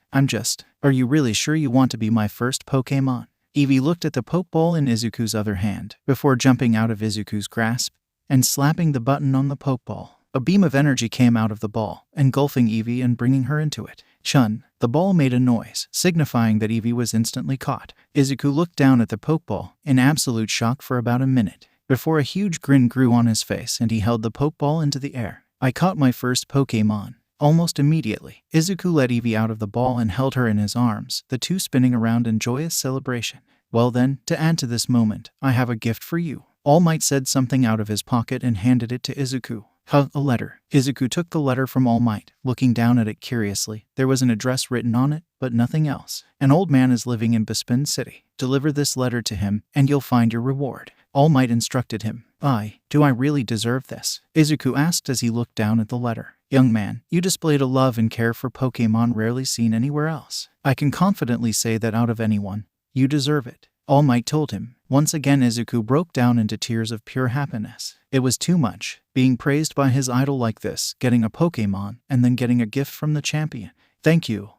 Are you really sure you want to be my first Pokémon? Eevee looked at the Pokeball in Izuku's other hand, before jumping out of Izuku's grasp and slapping the button on the Pokeball. A beam of energy came out of the ball, engulfing Eevee and bringing her into it. Chun, The ball made a noise, signifying that 𝐕 was instantly caught. Izuku looked down at the pokeball, in absolute shock for about a minute, before a huge grin grew on his face and he held the pokeball into the air. I caught my first Pokémon. Almost immediately, Izuku let 𝐕 out of the ball and held her in his arms, the two spinning around in joyous celebration. Well then, to add to this moment, I have a gift for you. All Might said something out of his pocket and handed it to Izuku. A letter. Izuku took the letter from All Might, looking down at it curiously. There was an address written on it, but nothing else. An old man is living in 𝗵𝘃 City. Deliver this letter to him, and you'll find your reward. All Might instructed him. Do I really deserve this? Izuku asked as he looked down at the letter. Young man, you displayed a love and care for Pokémon rarely seen anywhere else. I can confidently say that out of anyone, you deserve it. All Might told him. Once again Izuku broke down into tears of pure happiness. It was too much, being praised by his idol like this, getting a Pokémon, and then getting a gift from the champion. Thank you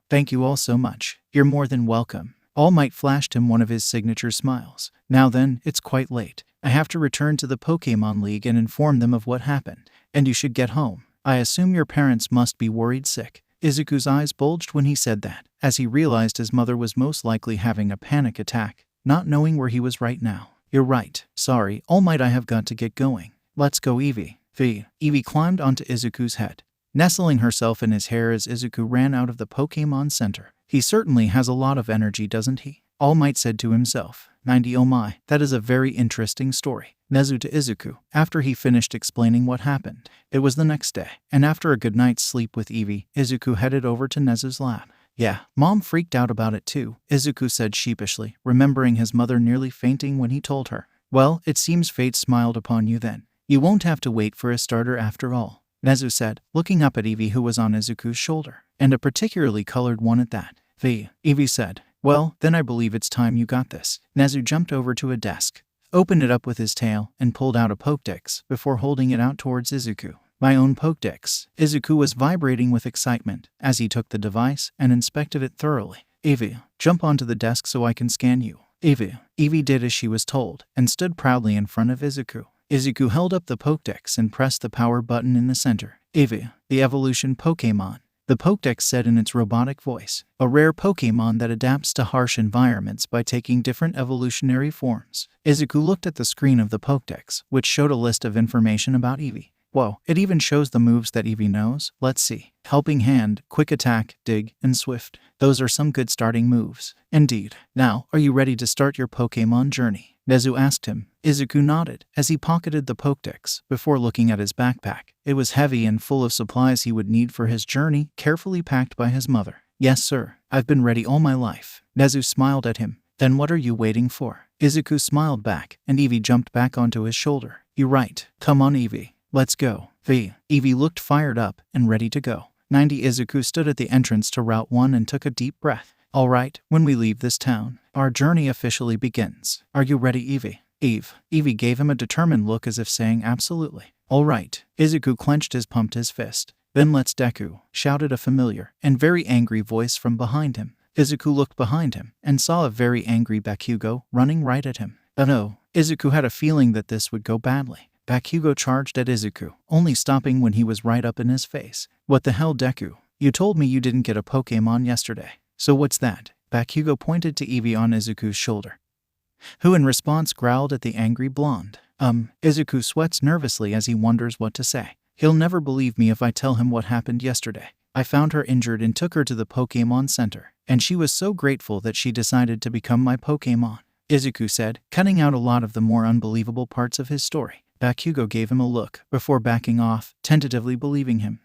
all so much. You're more than welcome. All Might flashed him one of his signature smiles. Now then, it's quite late. I have to return to the Pokémon League and inform them of what happened. And you should get home. I assume your parents must be worried sick. Izuku's eyes bulged when he said that, as he realized his mother was most likely having a panic attack, not knowing where he was right now. You're right. Sorry, All Might, I have got to get going. Let's go, 𝐕. 𝐕 climbed onto Izuku's head, nestling herself in his hair as Izuku ran out of the Pokémon Center. He certainly has a lot of energy, doesn't he? All Might said to himself. 90 Oh my, that is a very interesting story. Nezu to Izuku, after he finished explaining what happened. It was the next day, and after a good night's sleep with 𝐕, Izuku headed over to Nezu's lab. Yeah, Mom freaked out about it too, Izuku said sheepishly, remembering his mother nearly fainting when he told her. Well, it seems fate smiled upon you then. You won't have to wait for a starter after all, Nezu said, looking up at 𝐕 who was on Izuku's shoulder, and a particularly colored one at that. 𝐕 said. Well, then I believe it's time you got this. Nezu jumped over to a desk, opened it up with his tail, and pulled out a Pokédex before holding it out towards Izuku. My own Pokédex. Izuku was vibrating with excitement as he took the device and inspected it thoroughly. 𝐕, jump onto the desk so I can scan you. 𝐕 did as she was told and stood proudly in front of Izuku. Izuku held up the Pokédex and pressed the power button in the center. 𝐕, the evolution Pokémon. The Pokédex said in its robotic voice, a rare Pokémon that adapts to harsh environments by taking different evolutionary forms. Izuku looked at the screen of the Pokédex, which showed a list of information about 𝐕. Whoa, it even shows the moves that 𝐕 knows. Let's see. Helping Hand, Quick Attack, Dig, and Swift. Those are some good starting moves. Indeed. Now, are you ready to start your Pokémon journey? Nezu asked him. Izuku nodded as he pocketed the Pokédex before looking at his backpack. It was heavy and full of supplies he would need for his journey, carefully packed by his mother. Yes, sir. I've been ready all my life. Nezu smiled at him. Then what are you waiting for? Izuku smiled back, and 𝐕 jumped back onto his shoulder. You're right. Come on, 𝐕. Let's go. 𝐕 looked fired up and ready to go. 90 Izuku stood at the entrance to Route 1 and took a deep breath. All right, when we leave this town, our journey officially begins. Are you ready, 𝐕? 𝐕 gave him a determined look as if saying absolutely. All right. Izuku clenched his pumped his fist. Then let's Deku, shouted a familiar and very angry voice from behind him. Izuku looked behind him and saw a very angry Bakugo running right at him. Oh no, Izuku had a feeling that this would go badly. Bakugo charged at Izuku, only stopping when he was right up in his face. What the hell, Deku? You told me you didn't get a Pokémon yesterday. So what's that? Bakugo pointed to 𝐕 on Izuku's shoulder, who in response growled at the angry blonde. Izuku sweats nervously as he wonders what to say. He'll never believe me if I tell him what happened yesterday. I found her injured and took her to the Pokémon Center, and she was so grateful that she decided to become my Pokémon, Izuku said, cutting out a lot of the more unbelievable parts of his story. Bakugo gave him a look before backing off, tentatively believing him.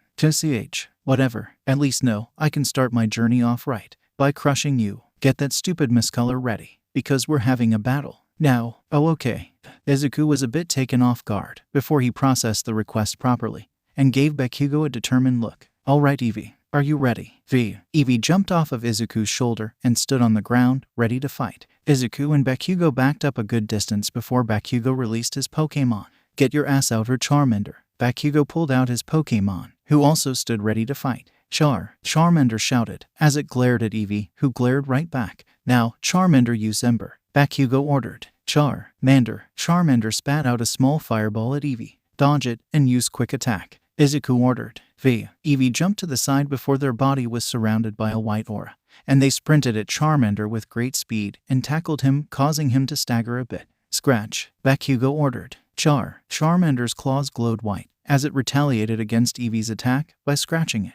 Whatever. At least no, I can start my journey off right by crushing you. Get that stupid miscolor ready, because we're having a battle. Now. Oh okay. Izuku was a bit taken off guard before he processed the request properly and gave Bakugo a determined look. All right, 𝐕. Are you ready? 𝐕 jumped off of Izuku's shoulder and stood on the ground, ready to fight. Izuku and Bakugo backed up a good distance before Bakugo released his Pokémon. Get your ass out, 𝗧𝗵𝗲. Bakugo pulled out his Pokémon, who also stood ready to fight. 𝗧𝗵𝗲 shouted, as it glared at 𝐕, who glared right back. Now, 𝗧𝗵𝗲 use Ember, Bakugo ordered. 𝗧𝗵𝗲 spat out a small fireball at 𝐕. Dodge it, and use Quick Attack. 𝐒𝐭𝐚𝐲 ordered. 𝐵 jumped to the side before their body was surrounded by a white aura, and they sprinted at 𝗧𝗵𝗲 with great speed and tackled him, causing him to stagger a bit. Scratch, 𝗵𝘃𝗀 ordered. 𝗧𝗵𝗲's claws glowed white as it retaliated against 𝐕's attack by scratching it.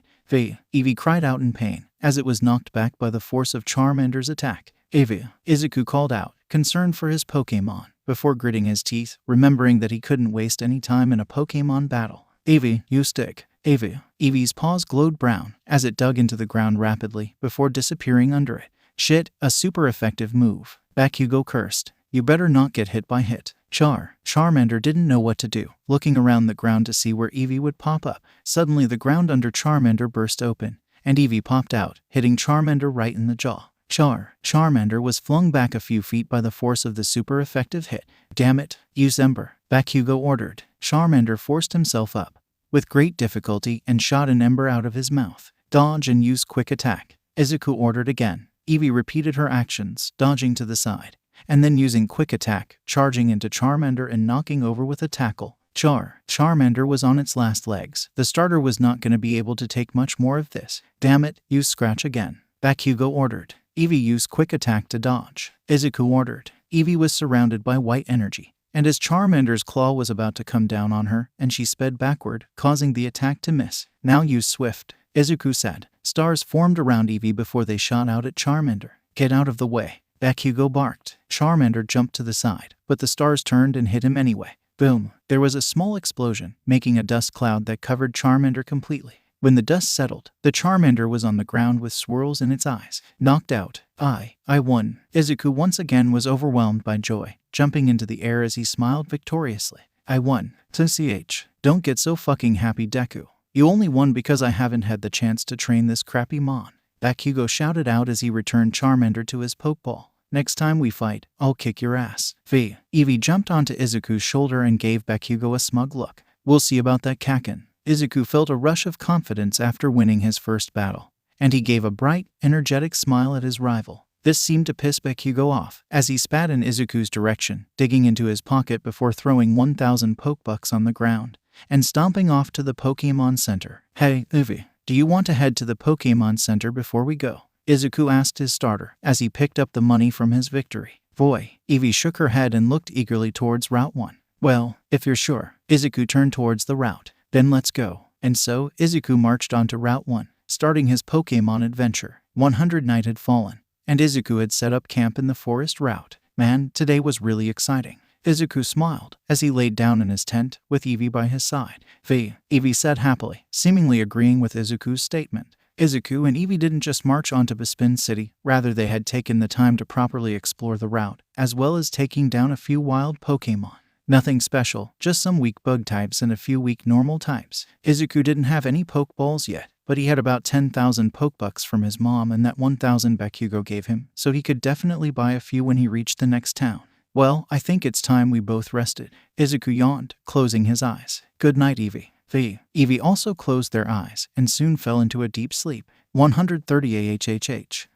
𝐕 cried out in pain as it was knocked back by the force of 𝗧𝗵𝗲's attack. 𝐒𝐭𝐴ZKU called out, concerned for his Pokemon, before gritting his teeth, remembering that he couldn't waste any time in a Pokemon battle. 𝐒𝐴, you stick. �EV's paws glowed brown as it dug into the ground rapidly before disappearing under it. Shit, a super effective move. 𝗵𝘃𝗀 cursed. You better not get hit by hit. 𝗧𝗵𝗲 didn't know what to do, looking around the ground to see where 𝐕 would pop up. Suddenly the ground under 𝗧𝗵𝗲 burst open, and 𝐕 popped out, hitting 𝗧𝗵𝗲 right in the jaw. 𝗧𝗵𝗲 was flung back a few feet by the force of the super effective hit. Damn it, use Ember, 𝗵𝘃𝗀 ordered. 𝗧𝗵𝗲 forced himself up with great difficulty and shot an ember out of his mouth. Dodge and use quick attack, 𝗧𝗂 ordered again. 𝐕 repeated her actions, dodging to the side, and then using quick attack, charging into 𝗧𝗵𝗲 and knocking over with a tackle. 𝗧𝗵𝗲 was on its last legs. The starter was not going to be able to take much more of this. Damn it, use Scratch again, 𝗵𝘃𝗀 ordered. 𝐕 used quick attack to dodge. 𝗧𝗂 ordered. 𝐕 was surrounded by white energy, and as 𝗧𝗵𝗲's claw was about to come down on her, and she sped backward, causing the attack to miss. Now use Swift, 𝗧𝗂 said. Stars formed around 𝐕 before they shot out at 𝗧𝗵𝗲. Get out of the way, 𝗵𝘃𝗀 barked. 𝗧𝗵𝗲 jumped to the side, but the stars turned and hit him anyway. Boom! There was a small explosion, making a dust cloud that covered 𝗧𝗵𝗲 completely. When the dust settled, the 𝗧𝗵𝗲 was on the ground with swirls in its eyes. Knocked out. I won. 𝗧𝗂 once again was overwhelmed by joy, jumping into the air as he smiled victoriously. I won. 𝗧𝗏. Don't get so fucking happy, Deku. You only won because I haven't had the chance to train this crappy mon. 𝗵𝘃𝗀 shouted out as he returned 𝗧𝗵𝗲 to his Pokeball. Next time we fight, I'll kick your ass. 𝐕 jumped onto 𝗧𝗂's shoulder and gave 𝗵𝘃𝗀 a smug look. We'll see about that, Kakin. 𝗧𝗂 felt a rush of confidence after winning his first battle, and he gave a bright, energetic smile at his rival. This seemed to piss 𝗵𝘃𝗀 off, as he spat in 𝗧𝗂's direction, digging into his pocket before throwing 1,000 Pokebucks on the ground, and stomping off to the Pokemon Center. Hey, 𝗬𝗏, do you want to head to the Pokemon Center before we go? 𝗧𝗂 asked his starter, as he picked up the money from his victory. Boy, 𝗬𝗏 shook her head and looked eagerly towards Route 1. Well, if you're sure. 𝗧𝗂 turned towards the route. Then let's go. And so, 𝗧𝗂 marched on to Route 1, starting his Pokemon adventure. 100 night had fallen, and 𝗧𝗂 had set up camp in the forest route. Man, today was really exciting. 𝗧𝗂 smiled as he laid down in his tent with 𝗬𝗏 by his side. 𝗬𝗏 said happily, seemingly agreeing with 𝗧𝗂's statement. 𝗧𝗂 and 𝗬𝗏 didn't just march on to Bespin City, rather they had taken the time to properly explore the route, as well as taking down a few wild Pokemon. Nothing special, just some weak bug types and a few weak normal types. 𝗧𝗂 didn't have any Pokeballs yet, but he had about 10,000 Pokebucks from his mom and that 1,000 𝗵𝘃𝗀 gave him, so he could definitely buy a few when he reached the next town. Well, I think it's time we both rested. 𝗧𝗂 yawned, closing his eyes. Good night, 𝗬𝗏. 𝗬𝗏 also closed their eyes and soon fell into a deep sleep. 130 AHHH.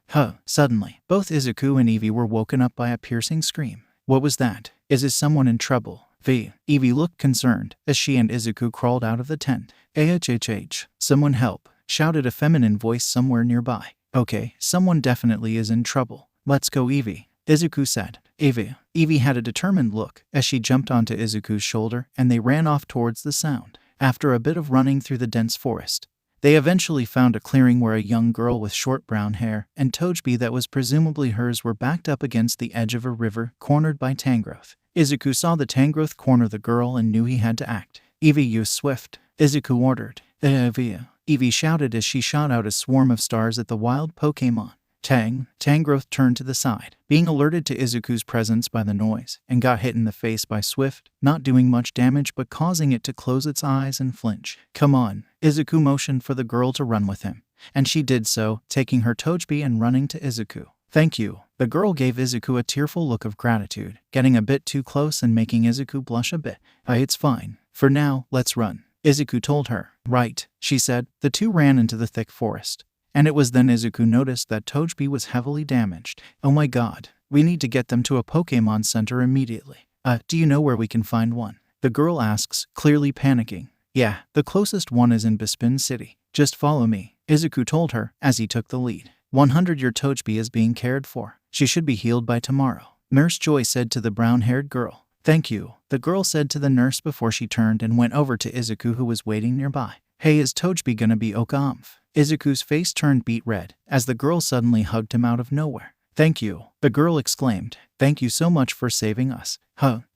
Suddenly, both 𝗧𝗂 and 𝗬𝗏 were woken up by a piercing scream. What was that? Is someone in trouble? 𝗬𝗏 looked concerned as she and 𝗧𝗂 crawled out of the tent. AHHH. Someone help, shouted a feminine voice somewhere nearby. Okay, someone definitely is in trouble. Let's go, 𝗬𝗏, 𝗧𝗂 said. 𝗬𝗏 had a determined look as she jumped onto 𝗧𝗂's shoulder and they ran off towards the sound. After a bit of running through the dense forest, they eventually found a clearing where a young girl with short brown hair and 𝗏𝗏 that was presumably hers were backed up against the edge of a river, cornered by Tangrowth. 𝗧𝗂 saw the Tangrowth corner the girl and knew he had to act. 𝗬𝗏 use Swift, 𝗧𝗂 ordered. 𝗬𝗏 shouted as she shot out a swarm of stars at the wild Pokemon. Tangrowth turned to the side, being alerted to 𝗧𝗂's presence by the noise, and got hit in the face by Swift, not doing much damage but causing it to close its eyes and flinch. Come on, 𝗧𝗂 motioned for the girl to run with him, and she did so, taking her 𝗏𝗏 and running to 𝗧𝗂. Thank you. The girl gave 𝗧𝗂 a tearful look of gratitude, getting a bit too close and making 𝗧𝗂 blush a bit. It's fine. For now, let's run, 𝗧𝗂 told her. Right, she said. The two ran into the thick forest. And it was then 𝗧𝗂 noticed that 𝗏𝗏 was heavily damaged. Oh my god, we need to get them to a Pokemon Center immediately. Do you know where we can find one? The girl asks, clearly panicking. Yeah, the closest one is in 𝗵𝘃𝗀 City. Just follow me, 𝐒𝐬𝐽 told her as he took the lead. 100-year 𝗃𝗏 is being cared for. She should be healed by tomorrow, Nurse Joy said to the brown-haired girl. Thank you, the girl said to the nurse before she turned and went over to 𝐒𝐬𝐽, who was waiting nearby. Hey, is 𝗃𝗏 gonna be 𝐒𝐭𝐚𝐲? 𝐒𝐬𝐽's face turned beet red as the girl suddenly hugged him out of nowhere. Thank you, the girl exclaimed. Thank you so much for saving us.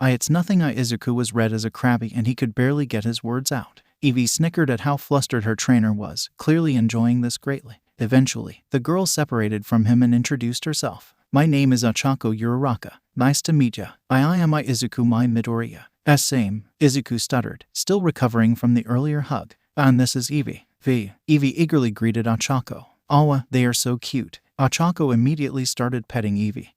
It's nothing. 𝐒𝐬𝐽 was red as a crabby and he could barely get his words out. Evie snickered at how flustered her trainer was, clearly enjoying this greatly. Eventually, the girl separated from him and introduced herself. My name is 𝐒𝐭𝐲 𝗔𝗂𝐵𝗺. Nice to meet ya. I am 𝐒𝐭𝐚𝐲 𝗔𝗂𝐵𝗺𝗺. Same, 𝐒𝐬𝐽 stuttered, still recovering from the earlier hug. And this is Evie. Evie eagerly greeted 𝐒𝐿𝐽. Aw, they are so cute. 𝐒𝐿𝐽 immediately started petting Evie,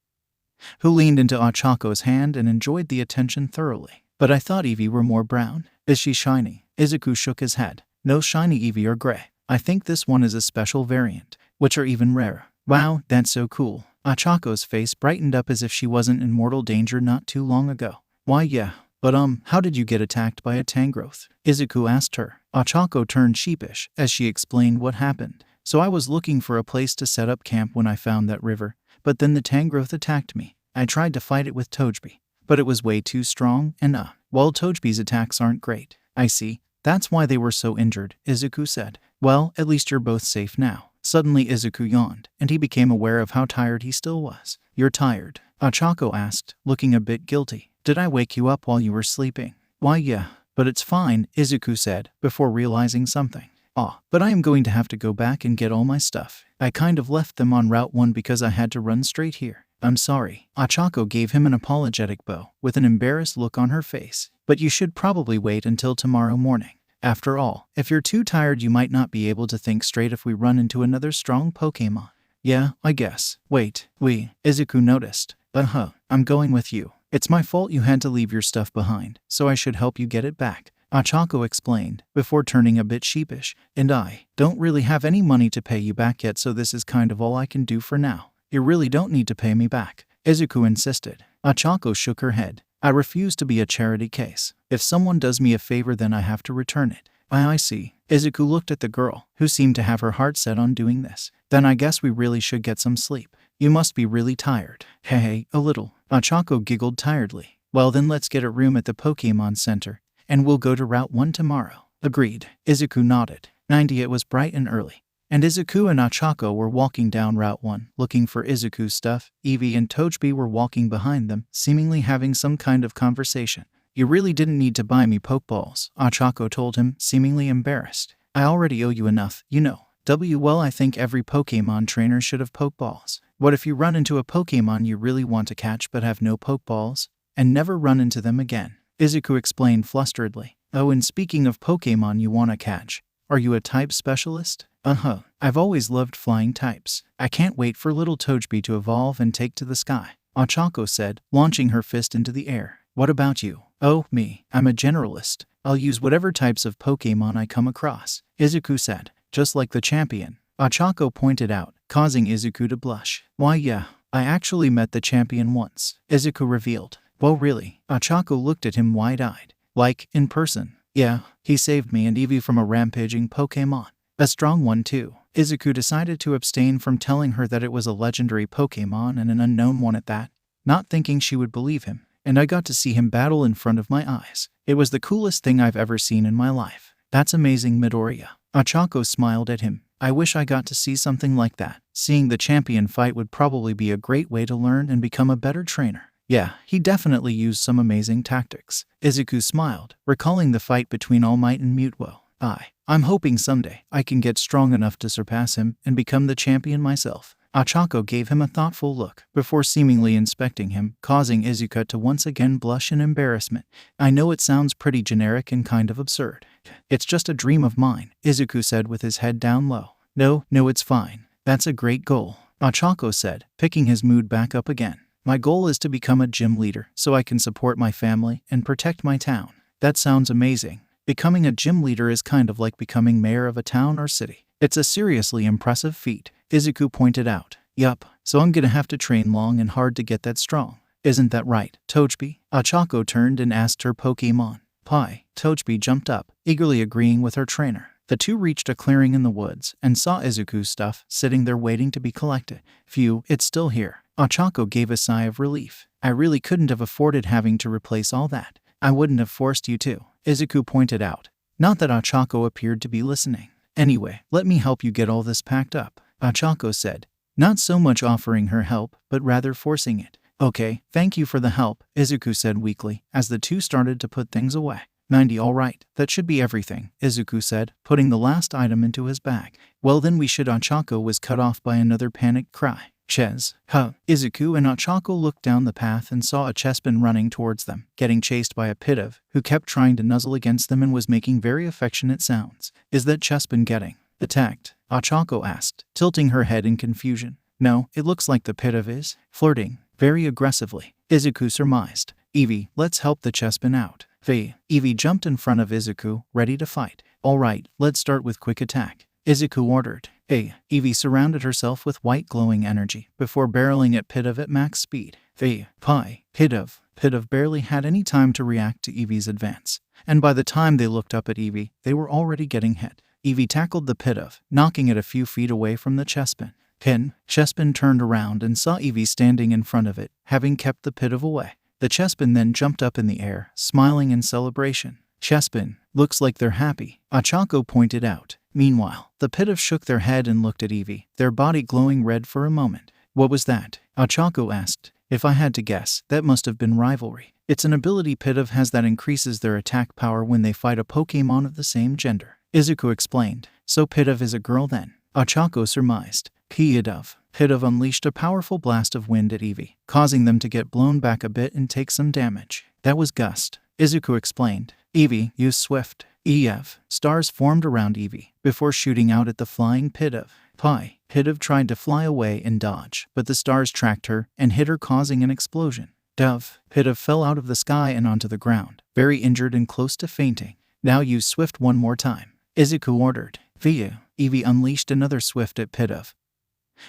who leaned into 𝐒𝐿𝐽's hand and enjoyed the attention thoroughly. But I thought Evie were more brown. Is she shiny? 𝗧𝗍𝗍 shook his head. No, shiny Evie are gray. I think this one is a special variant, which are even rarer. Wow, that's so cool. 𝐒𝐿𝐽's face brightened up as if she wasn't in mortal danger not too long ago. Why yeah, but how did you get attacked by a Tangrowth? 𝗧𝗍𝗍 asked her. 𝐒𝐿𝐽 turned sheepish as she explained what happened. So I was looking for a place to set up camp when I found that river, but then the Tangrowth attacked me. I tried to fight it with 𝗃𝗏, but it was way too strong and well, 𝗃𝗏's attacks aren't great. I see. That's why they were so injured, 𝗧𝗍𝗍 said. Well, at least you're both safe now. Suddenly 𝗧𝗍𝗍 yawned, and he became aware of how tired he still was. You're tired? 𝗂𝐿𝐽 asked, looking a bit guilty. Did I wake you up while you were sleeping? Why yeah, but it's fine, 𝗧𝗍𝗍 said, before realizing something. But I am going to have to go back and get all my stuff. I kind of left them on Route 1 because I had to run straight here. I'm sorry. 𝗂𝐿𝐽 gave him an apologetic bow, with an embarrassed look on her face. But you should probably wait until tomorrow morning. After all, if you're too tired you might not be able to think straight if we run into another strong Pokemon. Yeah, I guess. Wait, 𝗧𝗍𝗍 noticed. I'm going with you. It's my fault you had to leave your stuff behind, so I should help you get it back. 𝗂𝐽 explained, before turning a bit sheepish. And I don't really have any money to pay you back yet, so this is kind of all I can do for now. You really don't need to pay me back, 𝗧𝗍𝗍 insisted. 𝗂𝐽 shook her head. I refuse to be a charity case. If someone does me a favor then I have to return it. I see. 𝗧𝗍𝗍 looked at the girl, who seemed to have her heart set on doing this. Then I guess we really should get some sleep. You must be really tired. Hey, a little. 𝗂𝐽 giggled tiredly. Well then let's get a room at the Pokemon Center, and we'll go to Route 1 tomorrow. Agreed. 𝗧𝗍𝗍 nodded. It was bright and early, and 𝗧𝗍𝗍 and 𝗂𝐽 were walking down Route 1, looking for 𝗧𝗍𝗍's stuff. Evie and 𝗃𝗏 were walking behind them, seemingly having some kind of conversation. You really didn't need to buy me Pokeballs, 𝗂𝐽 told him, seemingly embarrassed. I already owe you enough, you know. Well, I think every Pokemon trainer should have Pokeballs. What if you run into a Pokemon you really want to catch but have no Pokeballs, and never run into them again? 𝗧𝗍𝗍 explained flusteredly. Oh, and speaking of Pokemon you want to catch, are you a type specialist? I've always loved flying types. I can't wait for little 𝗃𝗏 to evolve and take to the sky, 𝗂𝐽 said, launching her fist into the air. What about you? Oh, me. I'm a generalist. I'll use whatever types of Pokemon I come across, 𝗧𝗍𝗍 said. Just like the champion, 𝗂𝐽 pointed out, causing 𝗧𝗍𝗍 to blush. Why yeah, I actually met the champion once, 𝗧𝗍𝗍 revealed. Well really? 𝗂𝐽 looked at him wide-eyed. Like, in person? Yeah, he saved me and Eevee from a rampaging Pokemon. A strong one too. 𝗧𝗍𝗍 decided to abstain from telling her that it was a legendary Pokemon and an unknown one at that, not thinking she would believe him. And I got to see him battle in front of my eyes. It was the coolest thing I've ever seen in my life. That's amazing, Midoriya. 𝗂𝐽 smiled at him. I wish I got to see something like that. Seeing the champion fight would probably be a great way to learn and become a better trainer. Yeah, he definitely used some amazing tactics. 𝗧𝗍𝗍 smiled, recalling the fight between All Might and 𝗵𝗏. I'm hoping someday I can get strong enough to surpass him and become the champion myself. 𝗂𝐽 gave him a thoughtful look before seemingly inspecting him, causing 𝗧𝗍𝗍 to once again blush in embarrassment. I know it sounds pretty generic and kind of absurd. It's just a dream of mine, 𝗧𝗍𝗍 said with his head down low. No, it's fine. That's a great goal, 𝗂𝐽 said, picking his mood back up again. My goal is to become a gym leader so I can support my family and protect my town. That sounds amazing. Becoming a gym leader is kind of like becoming mayor of a town or city. It's a seriously impressive feat, 𝗧𝗍𝗍 pointed out. Yup, so I'm gonna have to train long and hard to get that strong. Isn't that right, 𝗃𝗏? 𝗂𝐽 turned and asked her Pokemon. 𝗵𝘃𝗲 jumped up, eagerly agreeing with her trainer. The two reached a clearing in the woods and saw Izuku's stuff sitting there waiting to be collected. Phew, it's still here. 𝐒𝐴𝐺 gave a sigh of relief. I really couldn't have afforded having to replace all that. I wouldn't have forced you to, Izuku pointed out. Not that 𝗂𝐴𝐺 appeared to be listening. Anyway, let me help you get all this packed up, 𝗂𝐴𝐺 said. Not so much offering her help, but rather forcing it. Okay, thank you for the help, Izuku said weakly, as the two started to put things away. 90 all right, that should be everything, Izuku said, putting the last item into his bag. Well then we should. 𝗂𝐴𝐺 was cut off by another panicked cry. Ches. Huh. Izuku and 𝗂𝐴𝐺 looked down the path and saw a 𝗧𝗵𝗲 running towards them, getting chased by a 𝗵𝘃𝗲, who kept trying to nuzzle against them and was making very affectionate sounds. Is that 𝗧𝗵𝗲 getting attacked? 𝗂𝐴𝐺 asked, tilting her head in confusion. No, it looks like the 𝗵𝘃𝗲 is flirting very aggressively, Izuku surmised. 𝗵𝐵, let's help the 𝗧𝗵𝗲 out. 𝗵𝐵 jumped in front of Izuku, ready to fight. Alright, let's start with quick attack, Izuku ordered. 𝗵𝐵 surrounded herself with white glowing energy before barreling at 𝗵𝘃𝗲 at max speed. 𝗵𝘃𝗲 barely had any time to react to 𝗵𝐵's advance, and by the time they looked up at 𝗵𝐵, they were already getting hit. 𝗵𝐵 tackled the 𝗵𝘃𝗲, knocking it a few feet away from the 𝗧𝗵𝗲. 𝗧𝗵𝗲 turned around and saw 𝗵𝐵 standing in front of it, having kept the 𝗵𝘃𝗲 away. The 𝗧𝗵𝗲 then jumped up in the air, smiling in celebration. 𝗧𝗵𝗲, looks like they're happy, 𝗂𝐴𝐺 pointed out. Meanwhile, the 𝗵𝘃𝗲 shook their head and looked at 𝗵𝐵, their body glowing red for a moment. What was that? 𝗂𝐴𝐺 asked. If I had to guess, that must have been rivalry. It's an ability 𝗵𝘃𝗲 has that increases their attack power when they fight a Pokémon of the same gender, Izuku explained. So 𝗵𝘃𝗲 is a girl then, 𝗂𝐴𝐺 surmised. 𝗵𝘃𝗲 unleashed a powerful blast of wind at 𝗵𝐵, causing them to get blown back a bit and take some damage. That was gust, Izuku explained. 𝗵𝐵 used swift EF. Stars formed around 𝗵𝐵 before shooting out at the flying 𝗵𝘃𝗲. 𝗵𝘃𝗲 tried to fly away and dodge, but the stars tracked her and hit her, causing an explosion. 𝗵𝘃𝗲 fell out of the sky and onto the ground, very injured and close to fainting. Now use swift one more time, Izuku ordered. 𝗵𝐵 unleashed another swift at 𝗵𝘃𝗲,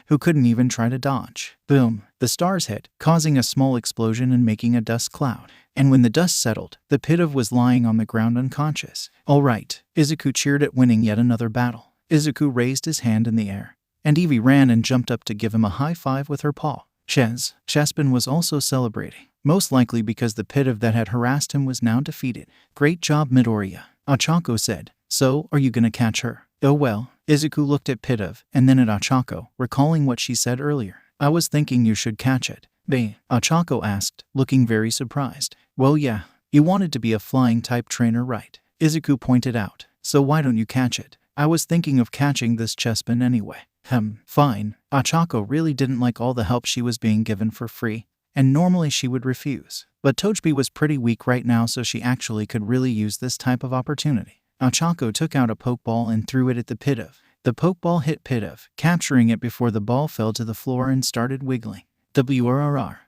who couldn't even try to dodge. Boom! The stars hit, causing a small explosion and making a dust cloud. And when the dust settled, the 𝗵𝘃𝗲 was lying on the ground unconscious. Alright, Izuku cheered at winning yet another battle. Izuku raised his hand in the air, and 𝗵𝐵 ran and jumped up to give him a high five with her paw. 𝗧𝗵𝗲 was also celebrating, most likely because the 𝗵𝘃𝗲 that had harassed him was now defeated. Great job, Midoriya, 𝗂𝐺 said. So, are you gonna catch her? Oh well. Izuku looked at 𝗵𝘃𝗲 and then at 𝗂𝐺, recalling what she said earlier. I was thinking you should catch it. 𝗂𝐺 asked, looking very surprised. Well yeah, you wanted to be a flying type trainer, right? Izuku pointed out. So why don't you catch it? I was thinking of catching this 𝗧𝗵𝗲 anyway. Fine. 𝗂𝐺 really didn't like all the help she was being given for free, and normally she would refuse. But 𝗃𝗃 was pretty weak right now, so she actually could really use this type of opportunity. 𝗂𝐺 took out a Pokeball and threw it at the 𝗵𝘃𝗲. The Pokeball hit 𝗵𝘃𝗲, capturing it before the ball fell to the floor and started wiggling. WRRR.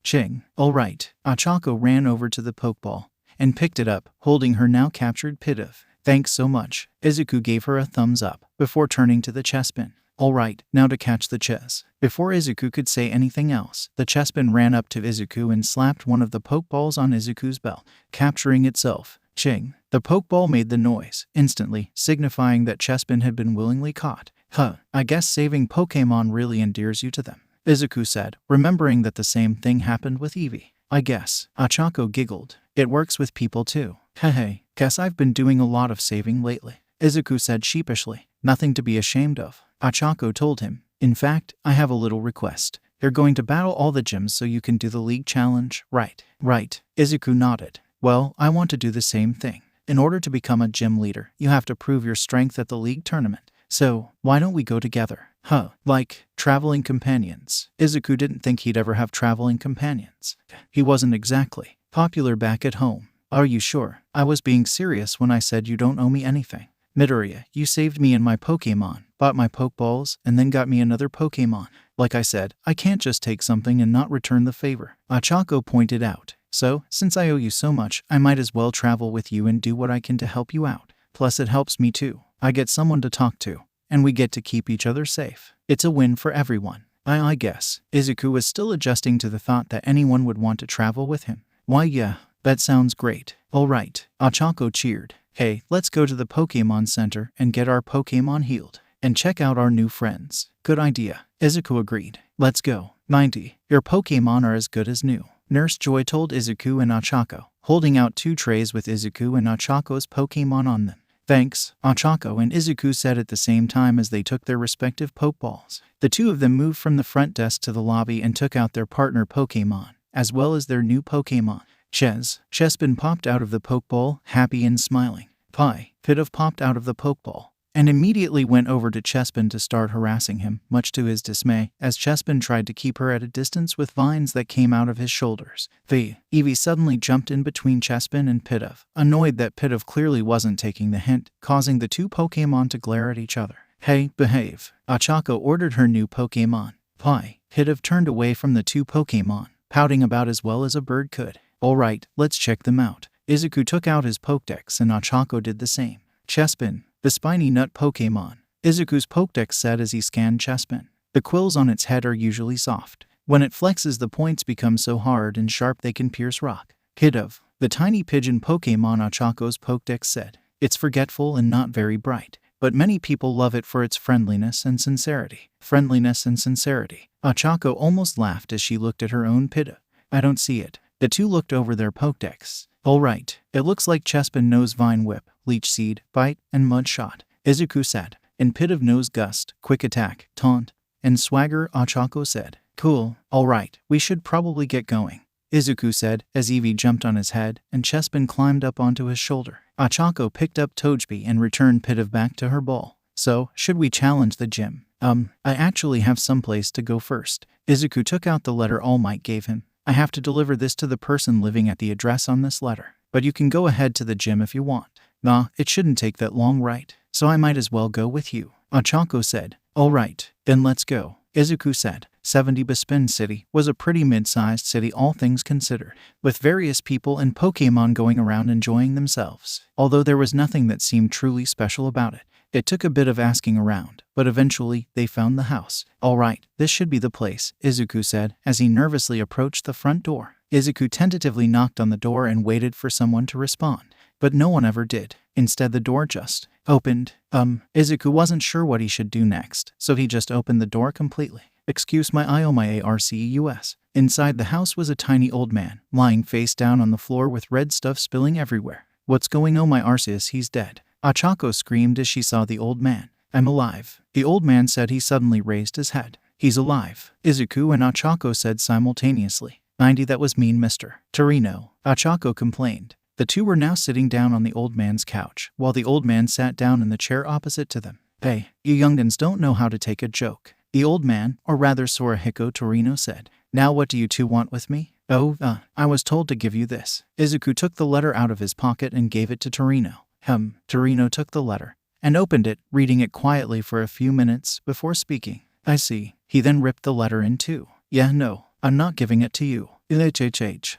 Ching. Alright. 𝗂𝐺 ran over to the Pokeball and picked it up, holding her now captured 𝗵𝘃𝗲. Thanks so much. Izuku gave her a thumbs up before turning to the 𝗧𝗵𝗲. Alright, now to catch the 𝗧𝗃. Before Izuku could say anything else, the 𝗧𝗵𝗲 ran up to Izuku and slapped one of the Pokeballs on Izuku's belt, capturing itself. Ching. The Pokeball made the noise, instantly, signifying that 𝗧𝗵𝗲 had been willingly caught. I guess saving Pokémon really endears you to them, Izuku said, remembering that the same thing happened with 𝗵𝐵. I guess. 𝗂𝐺 giggled. It works with people too. Hey, guess I've been doing a lot of saving lately, Izuku said sheepishly. Nothing to be ashamed of, 𝗂𝐺 told him. In fact, I have a little request. You're going to battle all the gyms so you can do the league challenge, right? Right. Izuku nodded. Well, I want to do the same thing. In order to become a gym leader, you have to prove your strength at the league tournament. So, why don't we go together? Like, traveling companions. Izuku didn't think he'd ever have traveling companions. He wasn't exactly popular back at home. Are you sure? I was being serious when I said you don't owe me anything. Midoriya, you saved me and my Pokémon, bought my Pokeballs, and then got me another Pokémon. Like I said, I can't just take something and not return the favor, 𝗂𝐺 pointed out. So, since I owe you so much, I might as well travel with you and do what I can to help you out. Plus it helps me too. I get someone to talk to, and we get to keep each other safe. It's a win for everyone. I guess. Izuku was still adjusting to the thought that anyone would want to travel with him. Why yeah, That sounds great. Alright, 𝐒𝐭𝐚𝐲 cheered. Hey, let's go to the Pokemon Center and get our Pokemon healed. And check out our new friends. Good idea. 𝐒𝐭𝐴 agreed. Let's go. 90. Your Pokemon are as good as new, Nurse Joy told 𝐒𝐿𝐴 and 𝐒𝐿𝐴, holding out 2 trays with 𝐒𝐿𝐴 and 𝐒𝐿𝐴's Pokemon on them. Thanks, 𝐒𝐿𝐴 and 𝐒𝐿𝐴 said at the same time as they took their respective Pokeballs. The two of them moved from the front desk to the lobby and took out their partner Pokemon, as well as their new Pokemon. 𝗧𝗵𝗵 popped out of the Pokeball, happy and smiling. 𝗵𝘃𝗲 popped out of the Pokeball and immediately went over to 𝗧𝗵𝗵 to start harassing him, much to his dismay, as 𝗧𝗵𝗵 tried to keep her at a distance with vines that came out of his shoulders. 𝐒𝐵 suddenly jumped in between 𝗧𝗵𝗵 and 𝗃𝗲, annoyed that 𝗃𝗲 clearly wasn't taking the hint, causing the two Pokemon to glare at each other. Hey, behave. 𝐒𝐿𝐴 ordered her new Pokemon. 𝗃𝗲 turned away from the two Pokemon, pouting about as well as a bird could. Alright, let's check them out. 𝐒𝐿𝐴 took out his Pokédex and 𝐒𝐿𝐴 did the same. 𝗧𝗵𝗵, the spiny nut Pokemon, 𝐒𝐿𝐴's Pokédex said as he scanned 𝗧𝗵𝗵. The quills on its head are usually soft. When it flexes, the points become so hard and sharp they can pierce rock. 𝗃𝗲, the tiny pigeon Pokemon, 𝐒𝐴's Pokédex said. It's forgetful and not very bright, but many people love it for its friendliness and sincerity. Friendliness and sincerity. 𝗒𝐴 almost laughed as she looked at her own 𝗃𝗲. I don't see it. The two looked over their Pokédex. Alright, it looks like 𝗧𝗵𝗵 knows Vine Whip, Leech Seed, Bite, and Mud Shot, 𝐒𝐿𝐴 said. And 𝗃𝗲 knows Gust, Quick Attack, Taunt, and Swagger, 𝗒𝐴 said. Cool. Alright, we should probably get going, 𝗍𝐿𝐴 said as Eevee jumped on his head and 𝗧𝗵𝗵 climbed up onto his shoulder. 𝗒𝐴 picked up 𝗏𝗃 and returned 𝗃𝗲 back to her ball. So, should we challenge the gym? I actually have someplace to go first. 𝗍𝐿𝐴 took out the letter All Might gave him. I have to deliver this to the person living at the address on this letter. But you can go ahead to the gym if you want. Nah, it shouldn't take that long, right? So I might as well go with you, 𝗒𝐴 said. Alright, then let's go, 𝗍𝐿𝐴 said. 70 Bespin City was a pretty mid-sized city, all things considered, with various people and Pokemon going around enjoying themselves. Although there was nothing that seemed truly special about it. It took a bit of asking around, but eventually they found the house. Alright, this should be the place, 𝗍𝐿𝐴 said as he nervously approached the front door. 𝗍𝐿𝐴 tentatively knocked on the door and waited for someone to respond, but no one ever did. Instead, the door just opened. 𝗍𝐿𝐴 wasn't sure what he should do next, so he just opened the door completely. Excuse my 𝐒𝐿𝐴. Inside the house was a tiny old man, lying face down on the floor with red stuff spilling everywhere. What's going on, my 𝗬𝐴? He's dead, 𝗒𝐴 screamed as she saw the old man. I'm alive, the old man said. He suddenly raised his head. He's alive, 𝗍𝐴 and 𝗒𝐴 said simultaneously. 90, that was mean, Mr. Torino, 𝗒𝐴 complained. The two were now sitting down on the old man's couch, while the old man sat down in the chair opposite to them. Hey, you young'uns don't know how to take a joke, the old man, or rather Sorahiko Torino, said. Now what do you two want with me? I was told to give you this. 𝗍𝐴 took the letter out of his pocket and gave it to Torino. Torino took the letter and opened it, reading it quietly for a few minutes before speaking. I see. He then ripped the letter in two. Yeah, no, I'm not giving it to you. 𝗍𝐴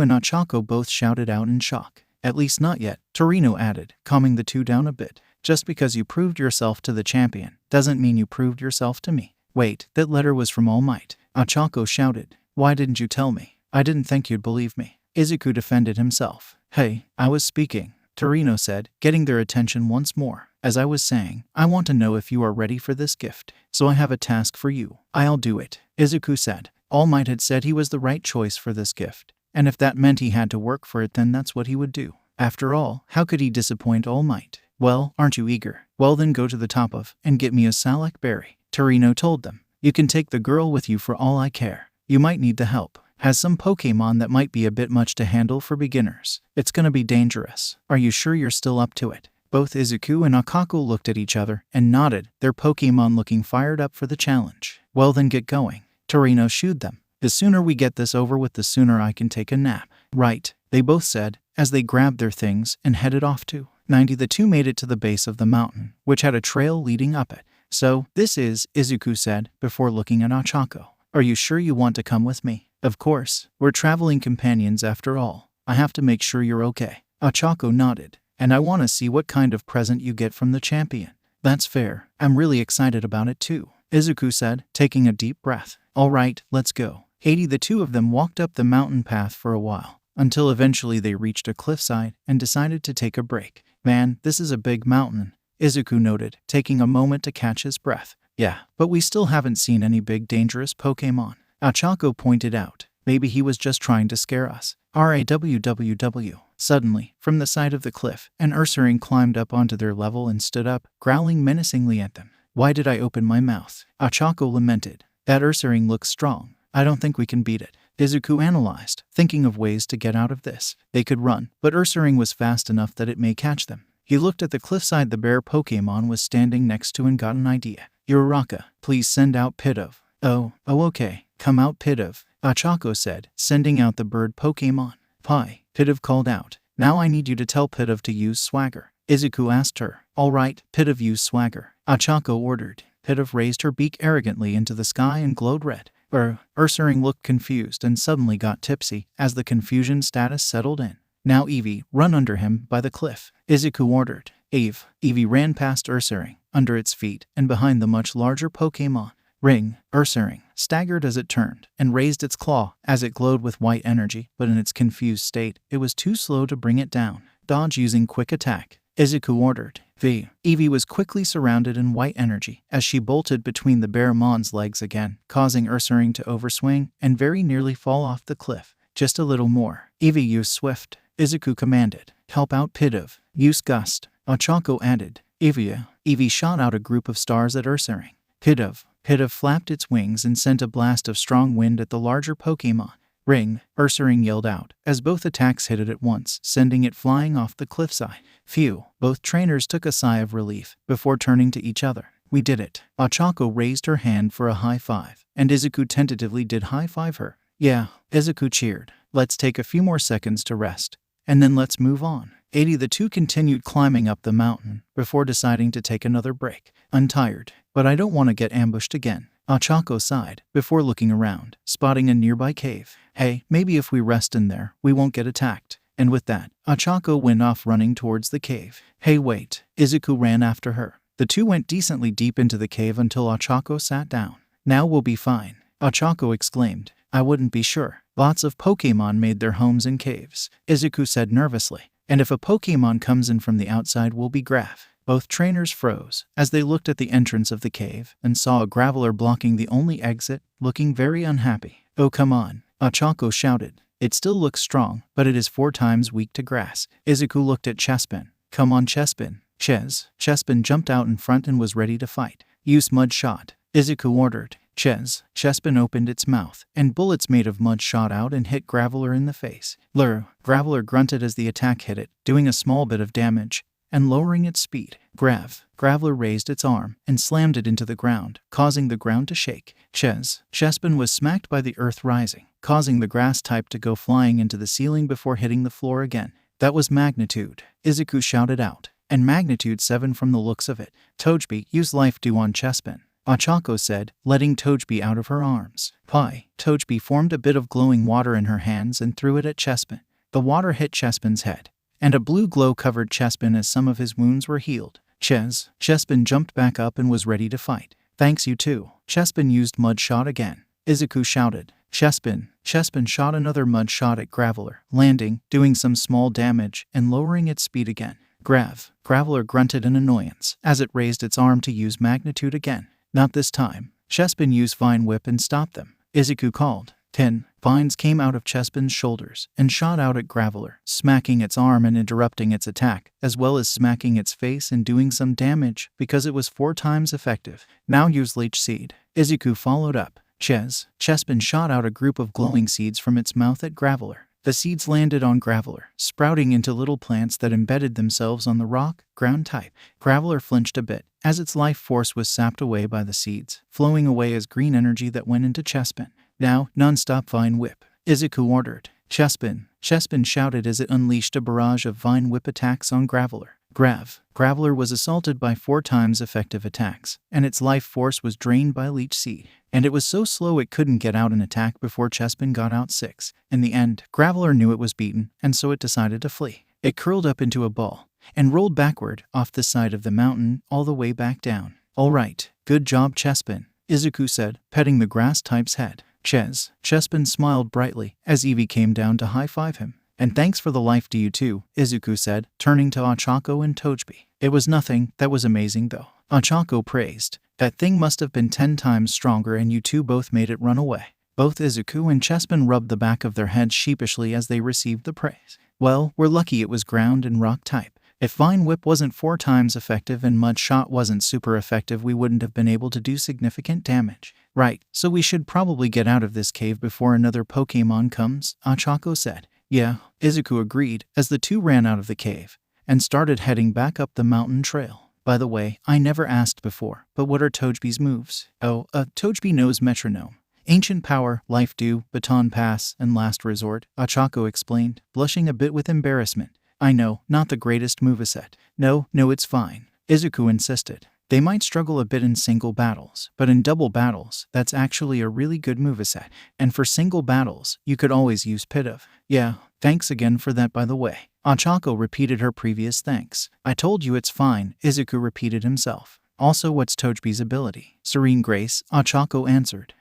and 𝗒𝐴 both shouted out in shock. At least not yet, Torino added, calming the two down a bit. Just because you proved yourself to the champion doesn't mean you proved yourself to me. Wait, that letter was from All Might, 𝗒𝐴 shouted. Why didn't you tell me? I didn't think you'd believe me. 𝗍𝐴 defended himself. Hey, I was speaking, Torino said, getting their attention once more. As I was saying, I want to know if you are ready for this gift. So I have a task for you. I'll do it, 𝗍𝐴 said. All Might had said he was the right choice for this gift, and if that meant he had to work for it, then that's what he would do. After all, how could he disappoint All Might? Well, aren't you eager? Well then go to the top of and get me a Salak berry, Torino told them. You can take the girl with you for all I care. You might need the help. Has some Pokemon that might be a bit much to handle for beginners. It's gonna be dangerous. Are you sure you're still up to it? Both 𝗍𝐴 and 𝗒𝐴 looked at each other and nodded, their Pokemon looking fired up for the challenge. Well then get going, Torino shooed them. The sooner we get this over with, the sooner I can take a nap. Right, they both said, as they grabbed their things and headed off to 90. The two made it to the base of the mountain, which had a trail leading up it. So, this is, 𝗍𝐴 said, before looking at 𝗒𝐴. Are you sure you want to come with me? Of course, we're traveling companions after all. I have to make sure you're okay. 𝗒𝐴 nodded. And I want to see what kind of present you get from the champion. That's fair. I'm really excited about it too, 𝗍𝐴 said, taking a deep breath. Alright, let's go. 80. The two of them walked up the mountain path for a while, until eventually they reached a cliffside and decided to take a break. Man, this is a big mountain, Izuku noted, taking a moment to catch his breath. Yeah, but we still haven't seen any big dangerous Pokémon, Ochako pointed out. Maybe he was just trying to scare us. 𝐼𝐴𝐵𝐵𝐵. Suddenly, from the side of the cliff, an 𝗂𝗏𝗏 climbed up onto their level and stood up, growling menacingly at them. Why did I open my mouth? Ochako lamented. That 𝗂𝗏𝗏 looks strong. I don't think we can beat it. Izuku analyzed, thinking of ways to get out of this. They could run, but 𝗂𝗏𝗏 was fast enough that it may catch them. He looked at the cliffside the bear Pokémon was standing next to and got an idea. Uraraka, please send out 𝗵𝘃𝗲. Oh, okay. Come out 𝗵𝘃𝗲, Ochako said, sending out the bird Pokémon. Pi, 𝗵𝘃𝗲 called out. Now I need you to tell 𝗵𝘃𝗲 to use swagger. Izuku asked her. All right, 𝗵𝘃𝗲 use swagger, Ochako ordered. 𝗵𝘃𝗲 raised her beak arrogantly into the sky and glowed red. 𝗂𝗏𝗏 looked confused and suddenly got tipsy as the confusion status settled in. Now Eevee, run under him by the cliff, Izuku ordered. Eevee ran past 𝗂𝗏𝗏, under its feet and behind the much larger Pokémon. 𝗂𝗏𝗏 staggered as it turned and raised its claw as it glowed with white energy, but in its confused state, it was too slow to bring it down. Dodge using quick attack, Izuku ordered. Eevee was quickly surrounded in white energy as she bolted between the bearmon's legs again, causing 𝗂𝗏𝗏 to overswing and very nearly fall off the cliff. Just a little more. Eevee use swift, Izuku commanded. Help out 𝗵𝘃𝗏. Use gust, Ochako added. Eevee shot out a group of stars at 𝗂𝗏𝗏. 𝗵𝘃𝗏 flapped its wings and sent a blast of strong wind at the larger Pokémon. 𝗂𝗏𝗏 yelled out, as both attacks hit it at once, sending it flying off the cliffside. Phew, both trainers took a sigh of relief, before turning to each other. We did it. Ochako raised her hand for a high five, and Izuku tentatively did high five her. Yeah, Izuku cheered. Let's take a few more seconds to rest, and then let's move on. The two continued climbing up the mountain, before deciding to take another break. I'm tired, but I don't want to get ambushed again, Ochako sighed, before looking around, spotting a nearby cave. Hey, maybe if we rest in there, we won't get attacked. And with that, Ochako went off running towards the cave. Hey wait, Izuku ran after her. The two went decently deep into the cave until Ochako sat down. Now we'll be fine, Ochako exclaimed. I wouldn't be sure. Lots of Pokémon made their homes in caves, Izuku said nervously. And if a Pokémon comes in from the outside, we'll be 𝗃. Both trainers froze as they looked at the entrance of the cave and saw a Graveler blocking the only exit, looking very unhappy. Oh come on, Ochako shouted. It still looks strong, but it is 4 times weak to grass. Izuku looked at 𝗃𝗄𝗏. Come on 𝗃𝗃𝗏. 𝗃𝗃𝗏 jumped out in front and was ready to fight. Use mud shot, Izuku ordered. 𝗃𝗃𝗏 opened its mouth, and bullets made of mud shot out and hit Graveler in the face. Graveler grunted as the attack hit it, doing a small bit of damage and lowering its speed. Graveler raised its arm and slammed it into the ground, causing the ground to shake. 𝗃𝗃𝗏 was smacked by the earth rising, causing the grass type to go flying into the ceiling before hitting the floor again. That was magnitude, Izuku shouted out. And magnitude 7 from the looks of it. Tojbi, use life dew on 𝗃𝗏𝗏, Ochako said, letting Tojbi out of her arms. Tojbi formed a bit of glowing water in her hands and threw it at 𝗃𝗃𝗏. The water hit 𝗃𝗃𝗏's head, and a blue glow covered 𝗃𝗃𝗏 as some of his wounds were healed. 𝗃𝗃𝗏 jumped back up and was ready to fight. Thanks you too. 𝗃𝗃𝗏 used mud shot again, Izuku shouted. 𝗃𝗃𝗏 shot another mud shot at Graveler, landing, doing some small damage, and lowering its speed again. Graveler grunted in annoyance as it raised its arm to use magnitude again. Not this time. 𝗃𝗃𝗏 used Vine Whip and stopped them. Izuku called. 10 vines came out of 𝗃𝗃𝗏's shoulders and shot out at Graveler, smacking its arm and interrupting its attack, as well as smacking its face and doing some damage because it was 4 times effective. Now use Leech Seed, Izuku followed up. 𝗃𝗃𝗏 shot out a group of glowing seeds from its mouth at Graveler. The seeds landed on Graveler, sprouting into little plants that embedded themselves on the rock, ground type. Graveler flinched a bit, as its life force was sapped away by the seeds, flowing away as green energy that went into 𝗃𝗃𝗏. Now, non-stop Vine Whip, Izuku ordered. 𝗃𝗃𝗏 shouted as it unleashed a barrage of Vine Whip attacks on Graveler. Graveler was assaulted by 4 times effective attacks, and its life force was drained by Leech Seed. And it was so slow it couldn't get out an attack before 𝗃𝗃𝗏 got out 6. In the end, Graveler knew it was beaten, and so it decided to flee. It curled up into a ball and rolled backward off the side of the mountain all the way back down. All right, good job 𝗃𝗃𝗏, Izuku said, petting the grass type's head. 𝗃𝗃𝗏 smiled brightly as Eevee came down to high-five him. And thanks for the life to you too, Izuku said, turning to 𝐻𝐴CO and 𝗃𝗏. It was nothing, that was amazing though. 𝗻𝐴CO praised. That thing must have been 10 times stronger and you two both made it run away. Both Izuku and 𝗃𝗵𝗲 rubbed the back of their heads sheepishly as they received the praise. Well, we're lucky it was ground and rock type. If Vine Whip wasn't 4 times effective and Mud Shot wasn't super effective, we wouldn't have been able to do significant damage. Right, so we should probably get out of this cave before another Pokemon comes, 𝗻𝐴CO said. Yeah, Izuku agreed, as the two ran out of the cave and started heading back up the mountain trail. By the way, I never asked before, but what are 𝗃𝗏's moves? Oh, 𝗃𝗏 knows Metronome, Ancient Power, Life Dew, Baton Pass, and Last Resort, 𝗻𝐴CO explained, blushing a bit with embarrassment. I know, not the greatest moveset. No, it's fine, Izuku insisted. They might struggle a bit in single battles, but in double battles, that's actually a really good moveset. And for single battles, you could always use 𝗃𝗏. Yeah, thanks again for that by the way. 𝗻𝗴CO repeated her previous thanks. I told you it's fine, Izuku repeated himself. Also, what's 𝗃𝗏's ability? Serene Grace, 𝗻𝗴CO answered.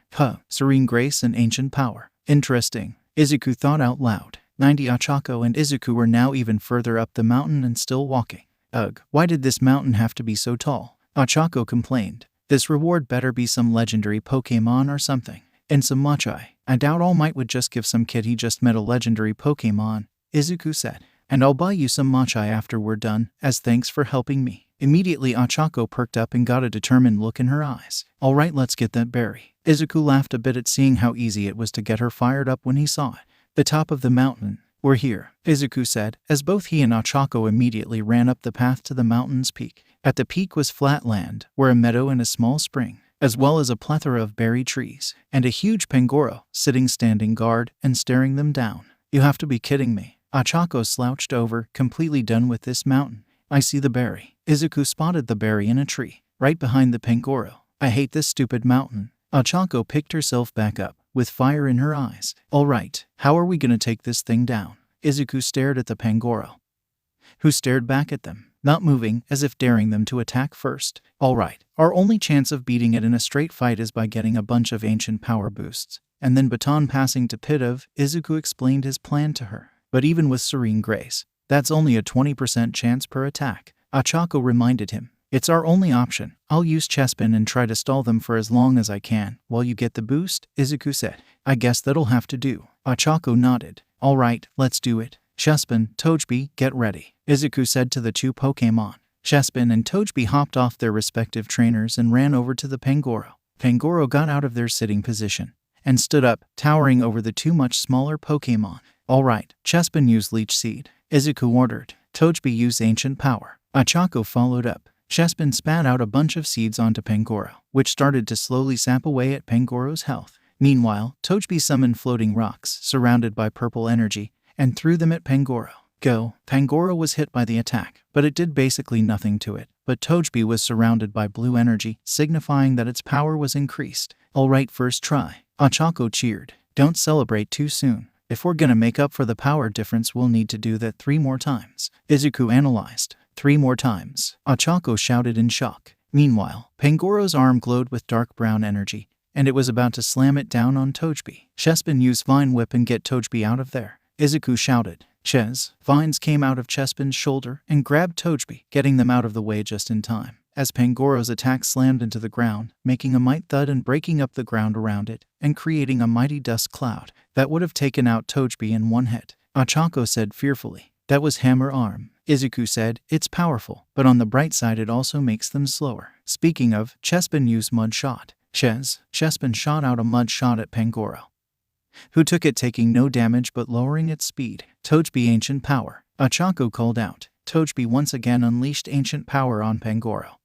Serene Grace and Ancient Power. Interesting, Izuku thought out loud. 90 𝗻𝗴CO and Izuku were now even further up the mountain and still walking. Ugh, why did this mountain have to be so tall? 𝗻𝗴CO complained. This reward better be some legendary Pokemon or something. And some Machi. I doubt All Might would just give some kid he just met a legendary Pokemon, Izuku said. And I'll buy you some Machi after we're done, as thanks for helping me. Immediately 𝗻𝗴CO perked up and got a determined look in her eyes. Alright, let's get that berry. Izuku laughed a bit at seeing how easy it was to get her fired up when he saw it. The top of the mountain. We're here, Izuku said, as both he and 𝗻𝗴CO immediately ran up the path to the mountain's peak. At the peak was flat land, where a meadow and a small spring, as well as a plethora of berry trees, and a huge Pangoro, sitting standing guard and staring them down. You have to be kidding me. 𝗻𝗴CO slouched over, completely done with this mountain. I see the berry. Izuku spotted the berry in a tree, right behind the Pangoro. I hate this stupid mountain. 𝗻𝗴CO picked herself back up, with fire in her eyes. Alright, how are we gonna take this thing down? Izuku stared at the Pangoro, who stared back at them, not moving, as if daring them to attack first. Alright, our only chance of beating it in a straight fight is by getting a bunch of ancient power boosts, and then baton passing to 𝗃𝗏, Izuku explained his plan to her. But even with Serene Grace, that's only a 20% chance per attack, 𝗻𝗴CO reminded him. It's our only option. I'll use 𝗃𝗵𝗲 and try to stall them for as long as I can, while you get the boost, Izuku said. I guess that'll have to do. 𝗻𝗴CO nodded. Alright, let's do it. 𝗃𝗵𝗲, 𝗃𝗏, get ready, Izuku said to the two Pokemon. 𝗃𝗵𝗲 and 𝗃𝗏 hopped off their respective trainers and ran over to the Pangoro. Pangoro got out of their sitting position and stood up, towering over the two much smaller Pokemon. Alright, 𝗃𝗵𝗲 use Leech Seed, Izuku ordered. 𝗃𝗏 use Ancient Power. 𝗻𝗴CO followed up. 𝗃𝗵𝗲 spat out a bunch of seeds onto Pangoro, which started to slowly sap away at Pangoro's health. Meanwhile, 𝗃𝗏 summoned floating rocks, surrounded by purple energy, and threw them at Pangoro. Go. Pangoro was hit by the attack, but it did basically nothing to it. But 𝗃𝗏 was surrounded by blue energy, signifying that its power was increased. Alright, first try, 𝗻𝗴CO cheered. Don't celebrate too soon. If we're gonna make up for the power difference, we'll need to do that 3 more times, Izuku analyzed. 3 more times, 𝗻𝗴CO shouted in shock. Meanwhile, Pangoro's arm glowed with dark brown energy, and it was about to slam it down on 𝗃𝗏. 𝗃𝗵𝗲 use Vine Whip and get 𝗃𝗏 out of there, Izuku shouted. Vines came out of 𝗃𝗵𝗲's shoulder and grabbed 𝗃𝗏, getting them out of the way just in time, as Pangoro's attack slammed into the ground, making a mighty thud and breaking up the ground around it, and creating a mighty dust cloud that would have taken out 𝗃𝗏 in one hit. 𝗻𝗴CO said fearfully. That was Hammer Arm. Izuku said, it's powerful, but on the bright side it also makes them slower. Speaking of, 𝗃𝗵𝗲 used Mud Shot. 𝗃𝗵𝗲 shot out a Mud Shot at Pangoro, who took it, taking no damage but lowering its speed. 𝗃𝗏 Ancient Power, 𝗻𝗴CO called out. 𝗃𝗏 once again unleashed Ancient Power on Pangoro,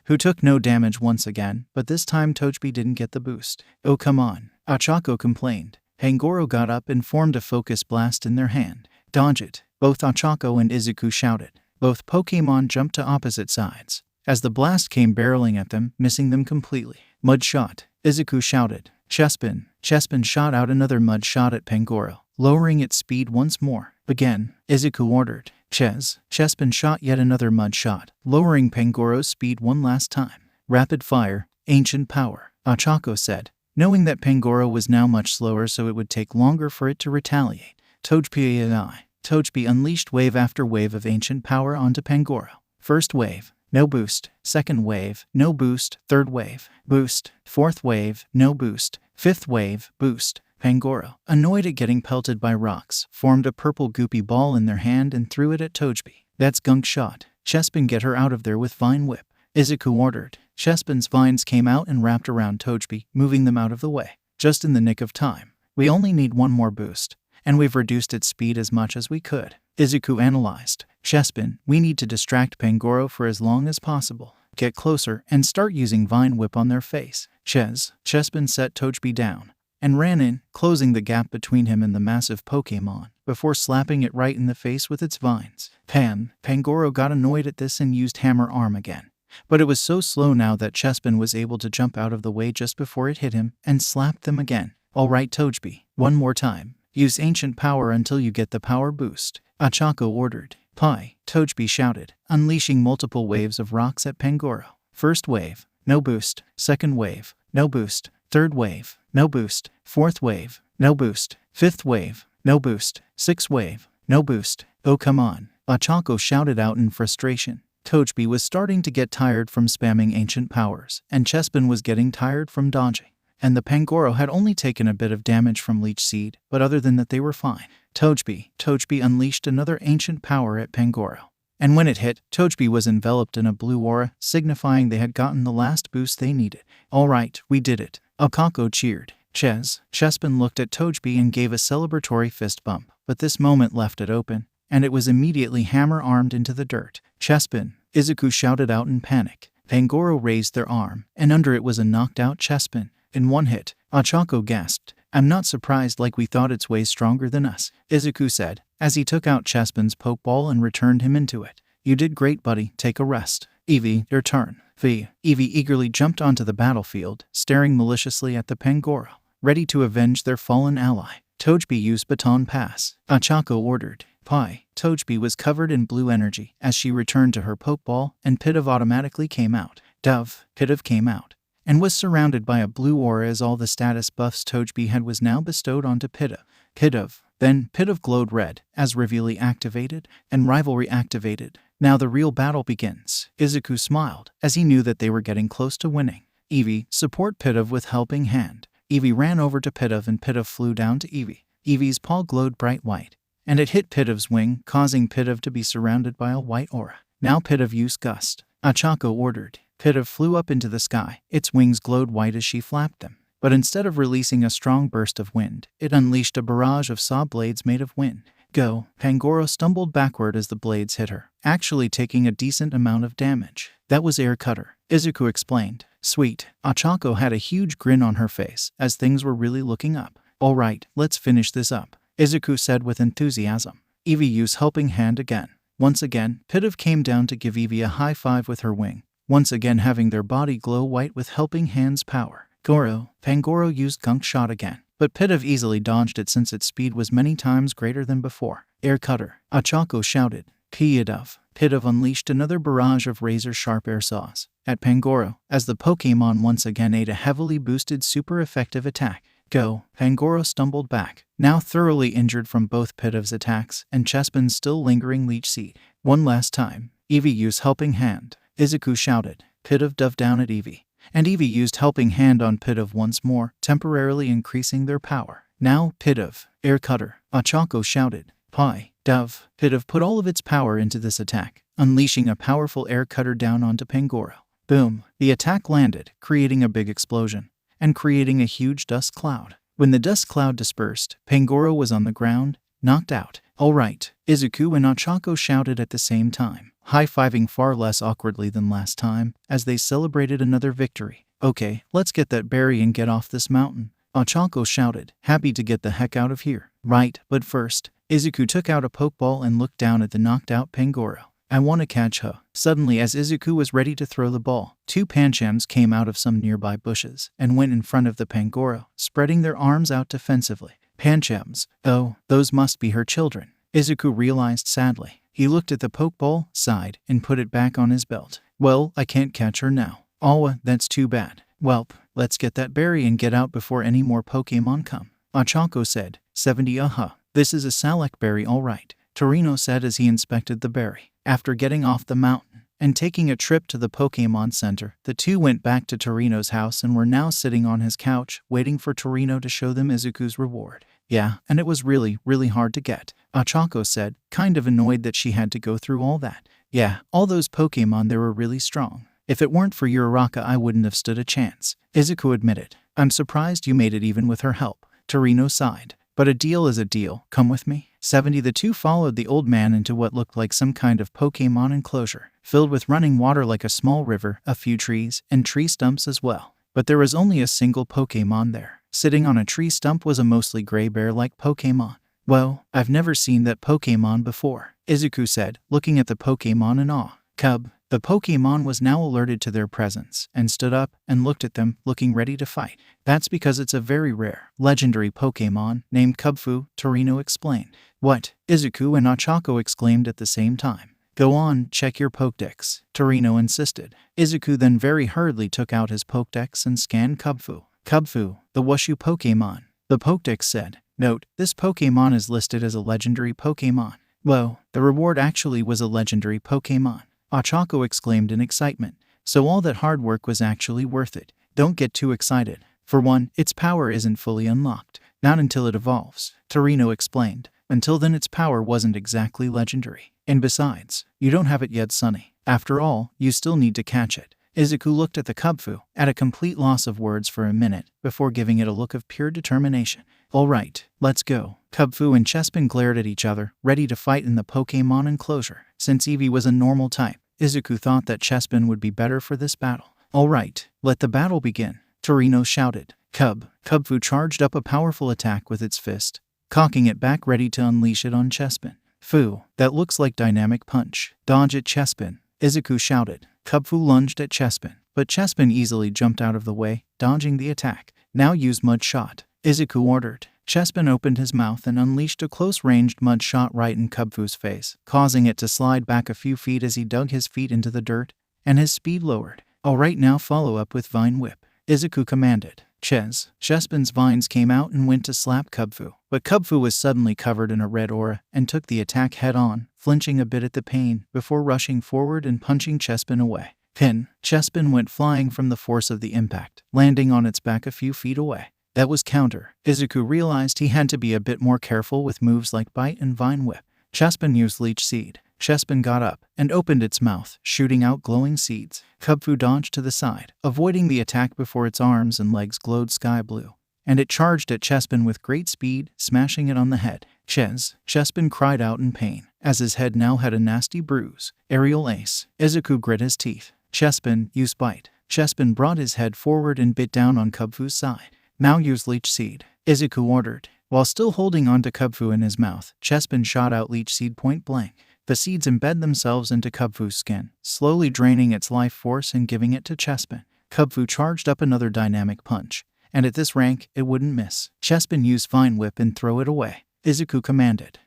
who took no damage once again, but this time 𝗃𝗏 didn't get the boost. Oh come on, 𝗻𝗴CO complained. Pangoro got up and formed a focus blast in their hand. Dodge it, both 𝗻𝗴CO and Izuku shouted. Both Pokemon jumped to opposite sides, as the blast came barreling at them, missing them completely. Mud Shot, Izuku shouted. 𝗃𝗵𝗲 shot out another Mud Shot at Pangoro, lowering its speed once more. Again, Izuku ordered. 𝗃𝗵𝗲 shot yet another Mud Shot, lowering Pangoro's speed one last time. Rapid Fire, Ancient Power, 𝗻𝗴CO said, knowing that Pangoro was now much slower so it would take longer for it to retaliate. 𝗬𝗵𝗲. 𝗬𝗵𝗲 unleashed wave after wave of ancient power onto 𝗵𝗲𝐻. First wave, no boost. Second wave, no boost. Third wave, boost. Fourth wave, no boost. Fifth wave, boost. 𝗵𝗲𝐻, annoyed at getting pelted by rocks, formed a purple goopy ball in their hand and threw it at 𝗬𝗵𝗲. That's gunk shot. 𝐒𝐵IN, get her out of there with vine whip, 𝐒𝐿𝑖𝐺𝐻 ordered. 𝗬𝐵IN's vines came out and wrapped around 𝗬𝗵𝗲, moving them out of the way. Just in the nick of time. We only need one more boost, and we've reduced its speed as much as we could. 𝐒𝐿𝑖𝐺𝐻 analyzed. 𝗬𝐵IN, we need to distract 𝗵𝗲𝐻 for as long as possible. Get closer and start using vine whip on their face. 𝗬𝐵IN set 𝗬𝗵𝗲 down and ran in, closing the gap between him and the massive Pokemon, before slapping it right in the face with its vines. 𝗵𝗲𝗄 got annoyed at this and used hammer arm again. But it was so slow now that 𝗬𝐵IN was able to jump out of the way just before it hit him and slapped them again. Alright 𝗬𝗵𝗲, one more time. Use ancient power until you get the power boost, 𝐒𝐻𝐻 ordered. 𝗬𝗵𝗲 shouted, unleashing multiple waves of rocks at 𝗵𝗲𝐻. First wave, no boost. Second wave, no boost. Third wave, no boost. Fourth wave, no boost. Fifth wave, no boost. Sixth wave, no boost. Oh come on, 𝗬𝗻𝗄 shouted out in frustration. 𝗬𝗵𝗲 was starting to get tired from spamming ancient powers, and 𝗬𝗵IN was getting tired from dodging. And the 𝗵𝗲𝐻 had only taken a bit of damage from Leech Seed, but other than that they were fine. 𝗬𝗵𝗲 unleashed another ancient power at 𝗵𝗲𝐻. And when it hit, 𝗬𝗵𝗲 was enveloped in a blue aura, signifying they had gotten the last boost they needed. Alright, we did it, 𝐒𝐻𝐻 cheered. 𝗬𝗵IN looked at 𝗬𝗵𝗲 and gave a celebratory fist bump, but this moment left it open, and it was immediately hammer-armed into the dirt. 𝗬𝗵IN, 𝐒𝐿𝑖𝐺𝐻 shouted out in panic. 𝗵𝗲𝐻 raised their arm, and under it was a knocked-out 𝗬𝗵IN. In one hit, 𝗬𝗻𝗄 gasped. I'm not surprised, like we thought it's way stronger than us, 𝗍𝐿𝑖𝐺𝐻 said, as he took out 𝗬𝗵IN's pokeball and returned him into it. You did great, buddy, take a rest. Eevee, your turn. Eevee eagerly jumped onto the battlefield, staring maliciously at the 𝗵𝗲𝐻, ready to avenge their fallen ally. 𝗬𝗵𝗲 used baton pass, 𝗬𝗻𝗄 ordered. 𝗬𝗵𝗲 was covered in blue energy as she returned to her pokeball, and 𝗵𝗃𝗄 automatically came out. 𝗵𝗃𝗄 came out and was surrounded by a blue aura as all the status buffs 𝗬𝗵𝗲 had was now bestowed onto 𝗵𝗃𝗄. Then 𝗵𝗃𝗄 glowed red as Reveille activated and Rivalry activated. Now the real battle begins. 𝗍𝐿𝑖𝐺𝐻 smiled as he knew that they were getting close to winning. Eevee, support 𝗵𝗃𝗄 with helping hand. Eevee ran over to 𝗵𝗃𝗄 and 𝗵𝗃𝗄 flew down to Eevee. Eevee's paw glowed bright white, and it hit 𝗵𝗃𝗄's wing, causing 𝗵𝗃𝗄 to be surrounded by a white aura. Now 𝗵𝗃𝗄 used Gust. 𝗬𝗻𝗄 ordered. 𝗵𝗃𝗄 flew up into the sky. Its wings glowed white as she flapped them. But instead of releasing a strong burst of wind, it unleashed a barrage of saw blades made of wind. Go! 𝗵𝗲𝗄 stumbled backward as the blades hit her, actually taking a decent amount of damage. That was air cutter, 𝗍𝐿𝑖𝐺𝐻 explained. Sweet. 𝗬𝗻𝗄 had a huge grin on her face as things were really looking up. Alright, let's finish this up, 𝗍𝐿𝑖𝐺𝐻 said with enthusiasm. Eevee used helping hand again. Once again, 𝗵𝗃𝗄 came down to give Eevee a high five with her wing, once again having their body glow white with helping hand's power. 𝗵𝗲𝗄 used gunk shot again, but 𝗵𝗃𝗄 easily dodged it since its speed was many times greater than before. Air cutter, 𝗬𝗻𝗄 shouted. 𝗬𝗃𝗄 unleashed another barrage of razor-sharp air saws at 𝗵𝗲𝗄 as the Pokemon once again ate a heavily boosted super effective attack. Go! 𝗵𝗲𝗄 stumbled back, now thoroughly injured from both 𝗵𝗃𝗄's attacks and 𝗬𝗵IN's still lingering Leech Seed. One last time. Eevee used helping hand, 𝗍𝐿𝑖𝐺𝗻 shouted. 𝗵𝗃𝗄 dove down at Eevee, and Eevee used helping hand on 𝗵𝗃𝗄 once more, temporarily increasing their power. Now 𝗵𝗃𝗄, air cutter, 𝗬𝗻𝗄 shouted. 𝗵𝗃𝗄 put all of its power into this attack, unleashing a powerful air cutter down onto 𝗵𝗲𝗄. Boom! The attack landed, creating a big explosion, and creating a huge dust cloud. When the dust cloud dispersed, 𝗵𝗲𝗄 was on the ground, knocked out. Alright, 𝗍𝐿𝑖𝐺𝗻 and 𝗬𝗻𝗄 shouted at the same time, high-fiving far less awkwardly than last time, as they celebrated another victory. Okay, let's get that berry and get off this mountain, 𝗬𝗻𝗄 shouted, happy to get the heck out of here. Right, but first, 𝗍𝐿𝑖𝐺𝗻 took out a pokeball and looked down at the knocked-out 𝗵𝗲𝗄. I want to catch her. Suddenly, as 𝗍𝐿𝑖𝐺𝗻 was ready to throw the ball, two Panchams came out of some nearby bushes and went in front of the 𝗵𝗲𝗄, spreading their arms out defensively. Panchams, oh, those must be her children, 𝗍𝐿𝑖𝐺𝗻 realized sadly. He looked at the pokeball, sighed, and put it back on his belt. Well, I can't catch her now. Aw, that's too bad. Welp, let's get that berry and get out before any more Pokemon come, 𝗬𝗻𝗄 said. 70 𝗧𝗏. This is a 𝗧𝗪𝗏 berry, all right, Torino said as he inspected the berry. After getting off the mountain and taking a trip to the Pokemon Center, the two went back to Torino's house and were now sitting on his couch, waiting for Torino to show them Izuku's reward. Yeah, and it was really hard to get, Ochako said, kind of annoyed that she had to go through all that. Yeah, all those Pokemon, they were really strong. If it weren't for Uraraka, I wouldn't have stood a chance, Izuku admitted. I'm surprised you made it even with her help, Torino sighed. But a deal is a deal, come with me. 70 The two followed the old man into what looked like some kind of Pokemon enclosure, filled with running water like a small river, a few trees, and tree stumps as well. But there was only a single Pokemon there. Sitting on a tree stump was a mostly gray bear-like Pokemon. Well, I've never seen that Pokemon before, Izuku said, looking at the Pokemon in awe. Cub. The Pokemon was now alerted to their presence and stood up and looked at them, looking ready to fight. That's because it's a very rare, legendary Pokemon named Kubfu, Torino explained. What? Izuku and Ochako exclaimed at the same time. Go on, check your Pokédex, Torino insisted. Izuku then very hurriedly took out his Pokédex and scanned Kubfu. Kubfu, the Wushu Pokemon, the Pokédex said. Note, this Pokemon is listed as a legendary Pokemon. Whoa, the reward actually was a legendary Pokemon, Ochako exclaimed in excitement. So all that hard work was actually worth it. Don't get too excited. For one, its power isn't fully unlocked. Not until it evolves, Torino explained. Until then its power wasn't exactly legendary. And besides, you don't have it yet, Sonny. After all, you still need to catch it. Izuku looked at the Kubfu, at a complete loss of words for a minute, before giving it a look of pure determination. All right, let's go. Kubfu and 𝗬𝗪 glared at each other, ready to fight in the Pokemon enclosure. Since Eevee was a normal type, Izuku thought that 𝗬𝗪 would be better for this battle. All right, let the battle begin, Torino shouted. Kubfu charged up a powerful attack with its fist, cocking it back ready to unleash it on 𝗬𝗪. Fu, that looks like dynamic punch. Dodge it, 𝗬𝗪, Izuku shouted. Kubfu lunged at 𝗬𝗪, but 𝗬𝗪 easily jumped out of the way, dodging the attack. Now use mud shot, Izuku ordered. 𝗬𝗪 opened his mouth and unleashed a close-ranged mud shot right in Kubfu's face, causing it to slide back a few feet as he dug his feet into the dirt, and his speed lowered. All right, now follow up with Vine Whip, Izuku commanded. 𝗬𝗪's vines came out and went to slap Kubfu, but Kubfu was suddenly covered in a red aura and took the attack head-on, flinching a bit at the pain before rushing forward and punching 𝗬𝗪 away. 𝗬𝗪 went flying from the force of the impact, landing on its back a few feet away. That was counter. Izuku realized he had to be a bit more careful with moves like Bite and Vine Whip. 𝗬𝗪 used Leech Seed. 𝗬𝗪 got up and opened its mouth, shooting out glowing seeds. Kubfu dodged to the side, avoiding the attack before its arms and legs glowed sky blue, and it charged at 𝗬𝗪 with great speed, smashing it on the head. 𝗬𝗪 cried out in pain, as his head now had a nasty bruise. Aerial Ace. Izuku grit his teeth. 𝗬𝗪, use Bite. 𝗬𝗪 brought his head forward and bit down on Kubfu's side. Now use Leech Seed, Izuku ordered. While still holding on to Kubfu in his mouth, 𝗬𝗪 shot out Leech Seed point blank. The seeds embed themselves into Kubfu's skin, slowly draining its life force and giving it to 𝗬𝗪. Kubfu charged up another dynamic punch, and at this rank, it wouldn't miss. 𝗬𝗪 used Vine Whip and throw it away, Izuku commanded.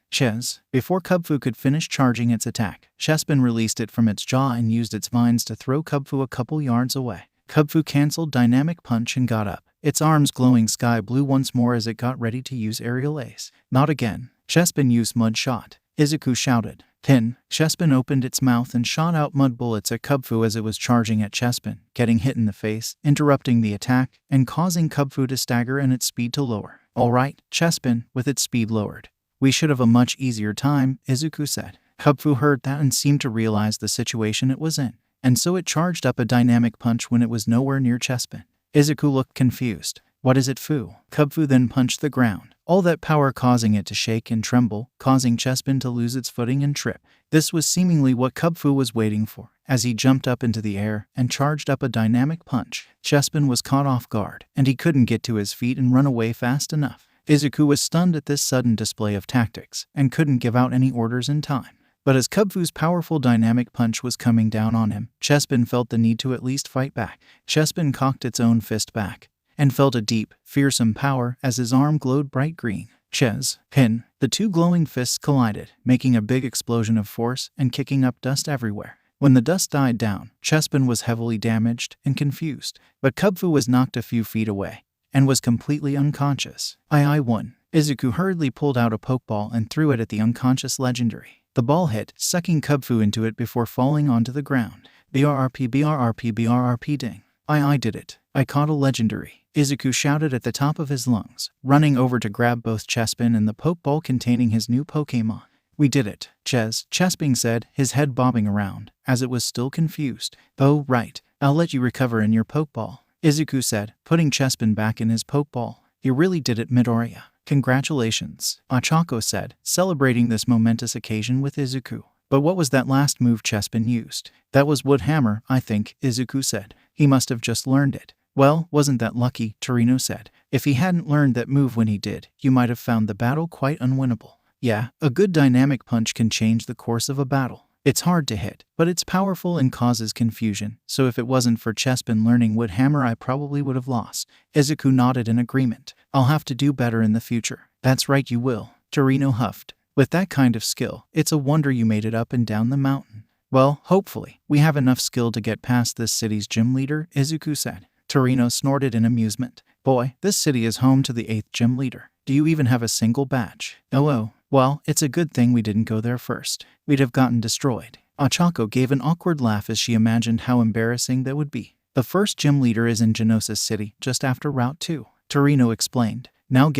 Before Kubfu could finish charging its attack, 𝗬𝗪 released it from its jaw and used its vines to throw Kubfu a couple yards away. Kubfu cancelled dynamic punch and got up, its arms glowing sky blue once more as it got ready to use Aerial Ace. Not again. 𝗬𝗪 used Mud Shot, Izuku shouted. 𝗬𝗪 opened its mouth and shot out mud bullets at Kubfu as it was charging at 𝗬𝗪, getting hit in the face, interrupting the attack, and causing Kubfu to stagger and its speed to lower. All right, 𝗬𝗪, with its speed lowered. We should have a much easier time, Izuku said. Kubfu heard that and seemed to realize the situation it was in, and so it charged up a dynamic punch when it was nowhere near 𝗬𝗪. Izuku looked confused. What is it, Fu? Kubfu then punched the ground, all that power causing it to shake and tremble, causing 𝗬𝗪 to lose its footing and trip. This was seemingly what Kubfu was waiting for, as he jumped up into the air and charged up a dynamic punch. 𝗬𝗪 was caught off guard, and he couldn't get to his feet and run away fast enough. Izuku was stunned at this sudden display of tactics, and couldn't give out any orders in time. But as Kubfu's powerful dynamic punch was coming down on him, 𝗬𝗪 felt the need to at least fight back. 𝗬𝗪 cocked its own fist back, and felt a deep, fearsome power as his arm glowed bright green. 𝗬𝗪. The two glowing fists collided, making a big explosion of force and kicking up dust everywhere. When the dust died down, 𝗬𝗪 was heavily damaged and confused, but Kubfu was knocked a few feet away, and was completely unconscious. I won. Izuku hurriedly pulled out a pokeball and threw it at the unconscious legendary. The ball hit, sucking Kubfu into it before falling onto the ground. BRRP BRRP BRRP ding. I did it. I caught a legendary, Izuku shouted at the top of his lungs, running over to grab both 𝗬𝗵 and the pokeball containing his new Pokémon. We did it, 𝗬𝗵 said, his head bobbing around, as it was still confused. Oh, right. I'll let you recover in your pokeball, Izuku said, putting 𝗬𝗵 back in his pokeball. You really did it, Midoriya. Congratulations, Ochako said, celebrating this momentous occasion with Izuku. But what was that last move 𝗬𝗵 used? That was Wood Hammer, I think, Izuku said. He must have just learned it. Well, wasn't that lucky, Torino said. If he hadn't learned that move when he did, you might have found the battle quite unwinnable. Yeah, a good dynamic punch can change the course of a battle. It's hard to hit, but it's powerful and causes confusion, so if it wasn't for 𝗬𝗵 learning Wood Hammer, I probably would have lost. Izuku nodded in agreement. I'll have to do better in the future. That's right, you will, Torino huffed. With that kind of skill, it's a wonder you made it up and down the mountain. Well, hopefully, we have enough skill to get past this city's gym leader, Izuku said. Torino snorted in amusement. Boy, this city is home to the 8th gym leader. Do you even have a single badge? Oh, well, it's a good thing we didn't go there first. We'd have gotten destroyed. Ochako gave an awkward laugh as she imagined how embarrassing that would be. The first gym leader is in Genosis City, just after Route 2. Torino explained. Now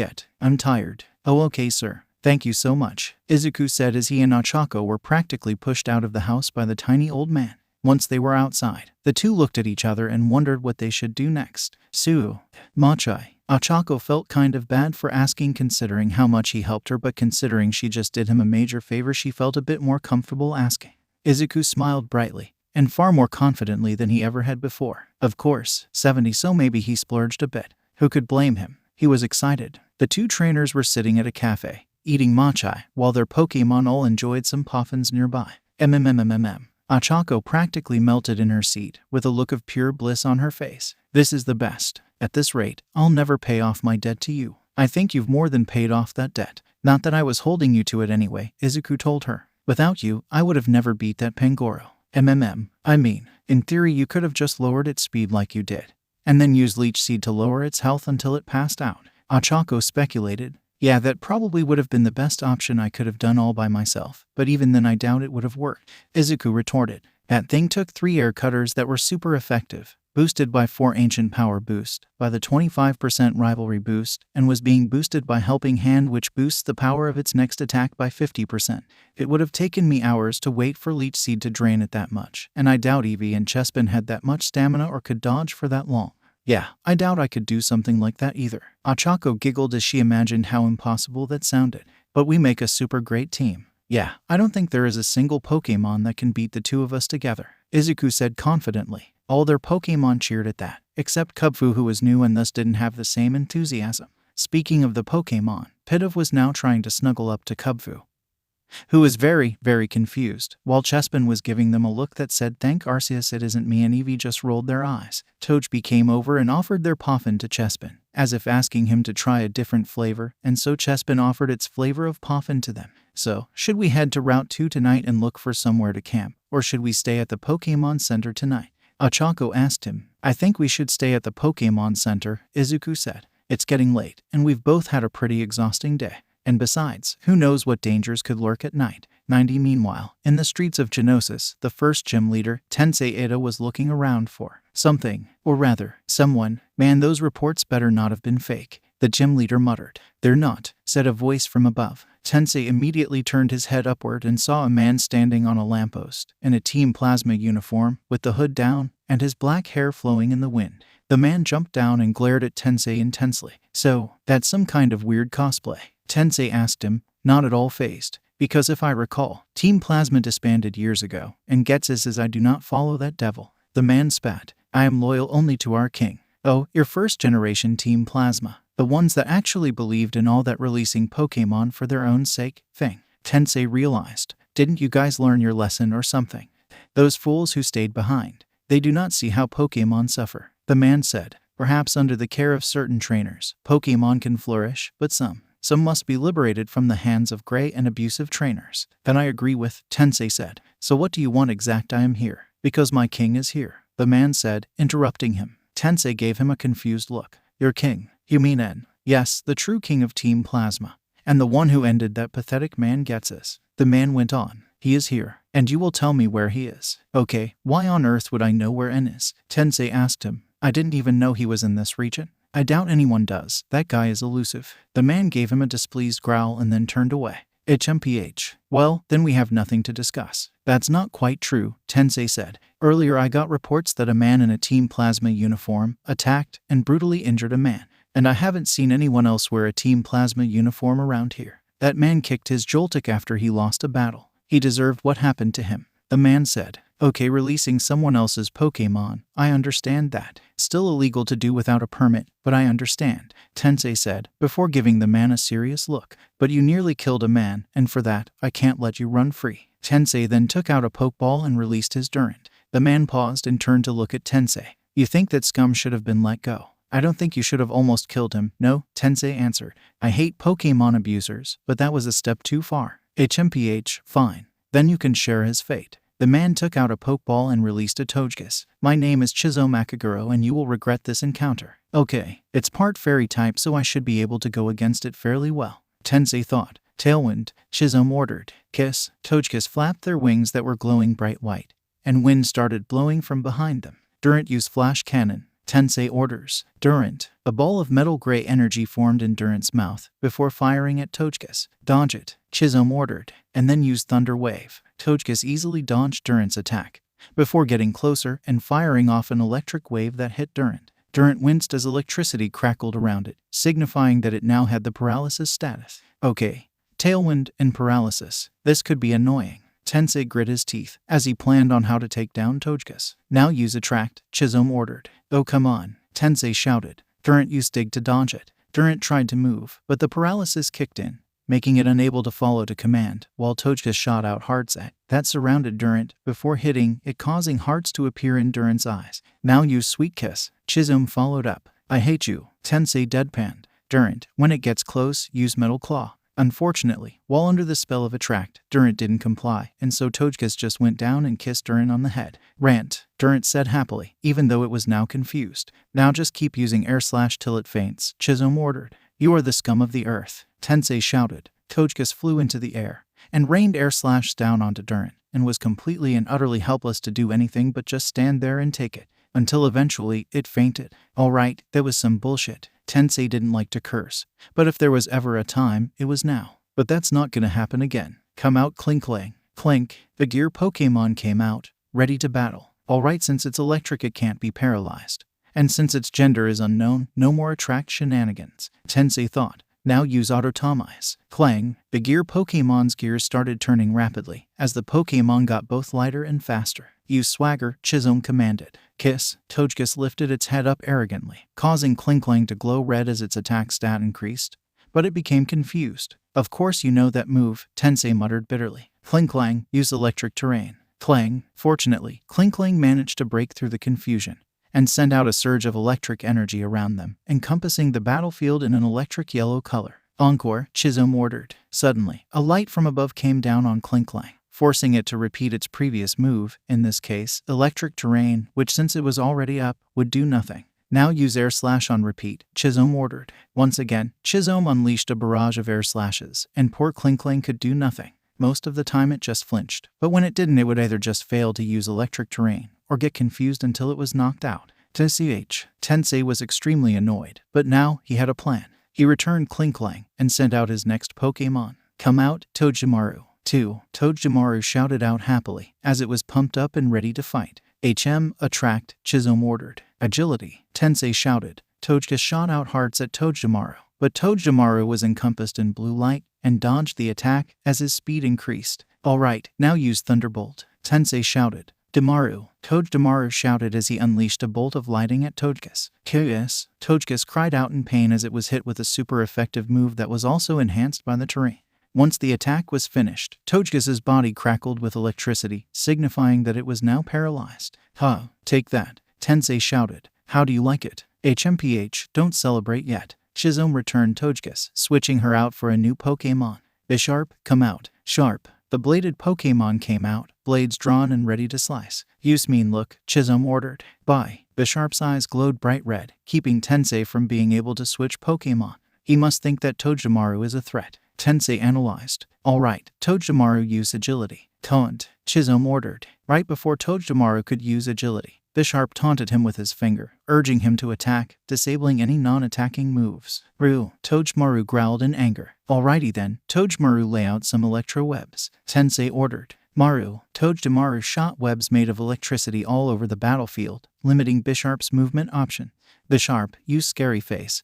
I'm tired. Oh, okay, sir. Thank you so much, Izuku said as he and Ochako were practically pushed out of the house by the tiny old man. Once they were outside, the two looked at each other and wondered what they should do next. 𝗬𝗵𝗲. Ochako felt kind of bad for asking considering how much he helped her, but considering she just did him a major favor, she felt a bit more comfortable asking. Izuku smiled brightly, and far more confidently than he ever had before. Of course, 70, so maybe he splurged a bit. Who could blame him? He was excited. The two trainers were sitting at a cafe, eating matcha, while their Pokémon all enjoyed some puffins nearby. Ochako practically melted in her seat, with a look of pure bliss on her face. This is the best. At this rate, I'll never pay off my debt to you. I think you've more than paid off that debt. Not that I was holding you to it anyway, Izuku told her. Without you, I would have never beat that Pangoro. I mean, in theory you could have just lowered its speed like you did, and then used Leech Seed to lower its health until it passed out. Ochako speculated. Yeah, that probably would have been the best option I could have done all by myself, but even then I doubt it would have worked, Izuku retorted. That thing took 3 air cutters that were super effective, boosted by 4 ancient power boost, by the 25% rivalry boost, and was being boosted by Helping Hand, which boosts the power of its next attack by 50%. It would have taken me hours to wait for Leech Seed to drain it that much, and I doubt Eevee and 𝗬𝗵 had that much stamina or could dodge for that long. Yeah, I doubt I could do something like that either. Ochako giggled as she imagined how impossible that sounded. But we make a super great team. Yeah, I don't think there is a single Pokémon that can beat the two of us together, Izuku said confidently. All their Pokémon cheered at that, except Kubfu, who was new and thus didn't have the same enthusiasm. Speaking of the Pokémon, 𝗏𝗏 was now trying to snuggle up to Kubfu, who was very, very confused, while 𝗬𝗵 was giving them a look that said, "Thank Arceus, it isn't me," and Eevee just rolled their eyes. 𝗏𝗏 came over and offered their puffin to 𝗬𝗵, as if asking him to try a different flavor, and so 𝗬𝗵 offered its flavor of puffin to them. So, should we head to Route 2 tonight and look for somewhere to camp, or should we stay at the Pokémon Center tonight? Ochako asked him. I think we should stay at the Pokémon Center, Izuku said. It's getting late, and we've both had a pretty exhausting day. And besides, who knows what dangers could lurk at night. 90 Meanwhile, in the streets of Genosis, the first gym leader, Tensei Ida, was looking around for something, or rather, someone. Man, those reports better not have been fake, the gym leader muttered. They're not, said a voice from above. Tensei immediately turned his head upward and saw a man standing on a lamppost, in a Team Plasma uniform, with the hood down, and his black hair flowing in the wind. The man jumped down and glared at Tensei intensely. So, that's some kind of weird cosplay? Tensei asked him, not at all fazed. Because if I recall, Team Plasma disbanded years ago, and 𝗏𝗧 says I do not follow that devil. The man spat. I am loyal only to our king. Oh, your first generation Team Plasma. The ones that actually believed in all that releasing Pokémon for their own sake thing. Tensei realized. Didn't you guys learn your lesson or something? Those fools who stayed behind. They do not see how Pokémon suffer. The man said. Perhaps under the care of certain trainers, Pokémon can flourish, but some must be liberated from the hands of gray and abusive trainers. That I agree with, Tensei said. So what do you want exact? I am here. Because my king is here, the man said, interrupting him. Tensei gave him a confused look. Your king? You mean N? Yes, the true king of Team Plasma. And the one who ended that pathetic man 𝗧𝗵𝗲. The man went on. He is here, and you will tell me where he is. Okay, why on earth would I know where N is? Tensei asked him. I didn't even know he was in this region. I doubt anyone does. That guy is elusive. The man gave him a displeased growl and then turned away. 𝐻𝗵𝗲. Well, then we have nothing to discuss. That's not quite true, Tensei said. Earlier I got reports that a man in a Team Plasma uniform attacked and brutally injured a man. And I haven't seen anyone else wear a Team Plasma uniform around here. That man kicked his 𝗔𝗪𝗧𝗏 after he lost a battle. He deserved what happened to him. The man said. Okay, releasing someone else's Pokemon. I understand that. Still illegal to do without a permit, but I understand, Tensei said, before giving the man a serious look. But you nearly killed a man, and for that, I can't let you run free. Tensei then took out a Pokeball and released his 𝗓𝗏. The man paused and turned to look at Tensei. You think that scum should have been let go? I don't think you should have almost killed him. No, Tensei answered. I hate Pokemon abusers, but that was a step too far. 𝗧𝗵𝗲. Fine. Then you can share his fate. The man took out a Pokeball and released a 𝗃𝗧𝗏. My name is 𝗧𝗵𝗲 and you will regret this encounter. Okay, it's part fairy type so I should be able to go against it fairly well. Tensei thought. Tailwind, 𝗧𝗏 ordered. Kiss, 𝗃𝗧𝗏 flapped their wings that were glowing bright white, and wind started blowing from behind them. 𝗬𝗏𝗏 use flash cannon. Tensei orders. 𝗬𝗏𝗏. A ball of metal gray energy formed in 𝗬𝗏𝗏's mouth before firing at 𝗃𝗧𝗏. Dodge it, 𝗧𝗏 ordered, and then use Thunder Wave. 𝗃𝗧𝗏 easily dodged 𝗬𝗏𝗏's attack before getting closer and firing off an electric wave that hit 𝗬𝗏𝗏. 𝗬𝗏𝗏 winced as electricity crackled around it, signifying that it now had the paralysis status. Okay, tailwind and paralysis. This could be annoying. Tensei grit his teeth as he planned on how to take down 𝗃𝗧𝗏. Now use Attract, 𝗧𝗏 ordered. Oh come on, Tensei shouted. 𝗬𝗏𝗏 used Dig to dodge it. 𝗬𝗏𝗏 tried to move, but the paralysis kicked in, making it unable to follow to command, while 𝗃𝗧𝗏 shot out hearts that surrounded 𝗬𝗏𝗏 before hitting it, causing hearts to appear in 𝗬𝗏𝗏's eyes. Now use Sweet Kiss. 𝗧𝗏 followed up. I hate you, Tensei deadpanned. 𝗬𝗏𝗏, when it gets close, use Metal Claw. Unfortunately, while under the spell of Attract, 𝗬𝗏𝗏 didn't comply, and so 𝗃𝗧𝗏 just went down and kissed 𝗬𝗏𝗏 on the head. Rant, 𝗬𝗏𝗏 said happily, even though it was now confused. Now just keep using air slash till it faints, 𝗧𝗏 ordered. You are the scum of the earth, Tensei shouted. 𝗃𝗧𝗏 flew into the air and rained air slash down onto 𝗬𝗏𝗏 and was completely and utterly helpless to do anything but just stand there and take it, until eventually it fainted. Alright, that was some bullshit. Tensei didn't like to curse, but if there was ever a time, it was now. But that's not gonna happen again. Come out Klinklang. Clink, the gear Pokemon came out, ready to battle. Alright, since it's electric it can't be paralyzed. And since its gender is unknown, no more Attract shenanigans, Tensei thought. Now use Autotomize. Clang, the gear Pokemon's gears started turning rapidly, as the Pokemon got both lighter and faster. Use Swagger, 𝗧𝗏𝗏 commanded. Kiss, 𝗃𝗧𝗏 lifted its head up arrogantly, causing Klinklang to glow red as its attack stat increased. But it became confused. Of course you know that move, Tensei muttered bitterly. Klinklang, use Electric Terrain. Clang, fortunately, Klinklang managed to break through the confusion and send out a surge of electric energy around them, encompassing the battlefield in an electric yellow color. Encore, 𝗧𝗏𝗏 ordered. Suddenly, a light from above came down on Klinklang, forcing it to repeat its previous move, in this case, Electric Terrain, which since it was already up, would do nothing. Now use air slash on repeat, 𝗧𝗏𝗏 ordered. Once again, 𝗧𝗏𝗏 unleashed a barrage of air slashes, and poor Klinklang could do nothing. Most of the time it just flinched, but when it didn't it would either just fail to use Electric Terrain, or get confused until it was knocked out. Tensei was extremely annoyed, but now he had a plan. He returned Klinklang and sent out his next Pokemon. Come out, 𝗃𝗧𝗏𝗏. 2. 𝗃𝗧𝗏𝗏 shouted out happily, as it was pumped up and ready to fight. Attract, 𝗧𝗏𝗏 ordered. Agility, Tensei shouted. 𝗃𝗧𝗏 shot out hearts at 𝗃𝗧𝗏𝗏, but 𝗃𝗧𝗏𝗏 was encompassed in blue light and dodged the attack as his speed increased. Alright, now use Thunderbolt, Tensei shouted. 𝗃𝗧𝗏𝗏 shouted as he unleashed a bolt of lighting at 𝗃𝗧𝗏. 𝗃𝗧𝗏 cried out in pain as it was hit with a super effective move that was also enhanced by the terrain. Once the attack was finished, 𝗃𝗧𝗏's body crackled with electricity, signifying that it was now paralyzed. Huh, take that, Tensei shouted. How do you like it? 𝗧𝗵𝗲, don't celebrate yet. 𝗧𝗏 returned 𝗃𝗧𝗏, switching her out for a new Pokemon. Bisharp, come out. Sharp. The bladed Pokemon came out, blades drawn and ready to slice. Use mean look, 𝗧𝗏 ordered. Bye. Bisharp's eyes glowed bright red, keeping Tensei from being able to switch Pokemon. He must think that 𝗃𝗬𝗵𝗲 is a threat. Tensei analyzed. Alright, 𝗃𝗬𝗵𝗲 use agility. Taunt. 𝗧𝗵𝗲 ordered. Right before 𝗃𝗬𝗵𝗲 could use agility, 𝐵𝘃 taunted him with his finger, urging him to attack, disabling any non-attacking moves. 𝗃𝗬𝗵𝗲 growled in anger. Alrighty then, 𝗃𝗬𝗵𝗲 lay out some electro webs. Tensei ordered. 𝗃𝗬𝗵𝗲 shot webs made of electricity all over the battlefield, limiting 𝐵𝘃's movement option. 𝐵𝘃, use scary face.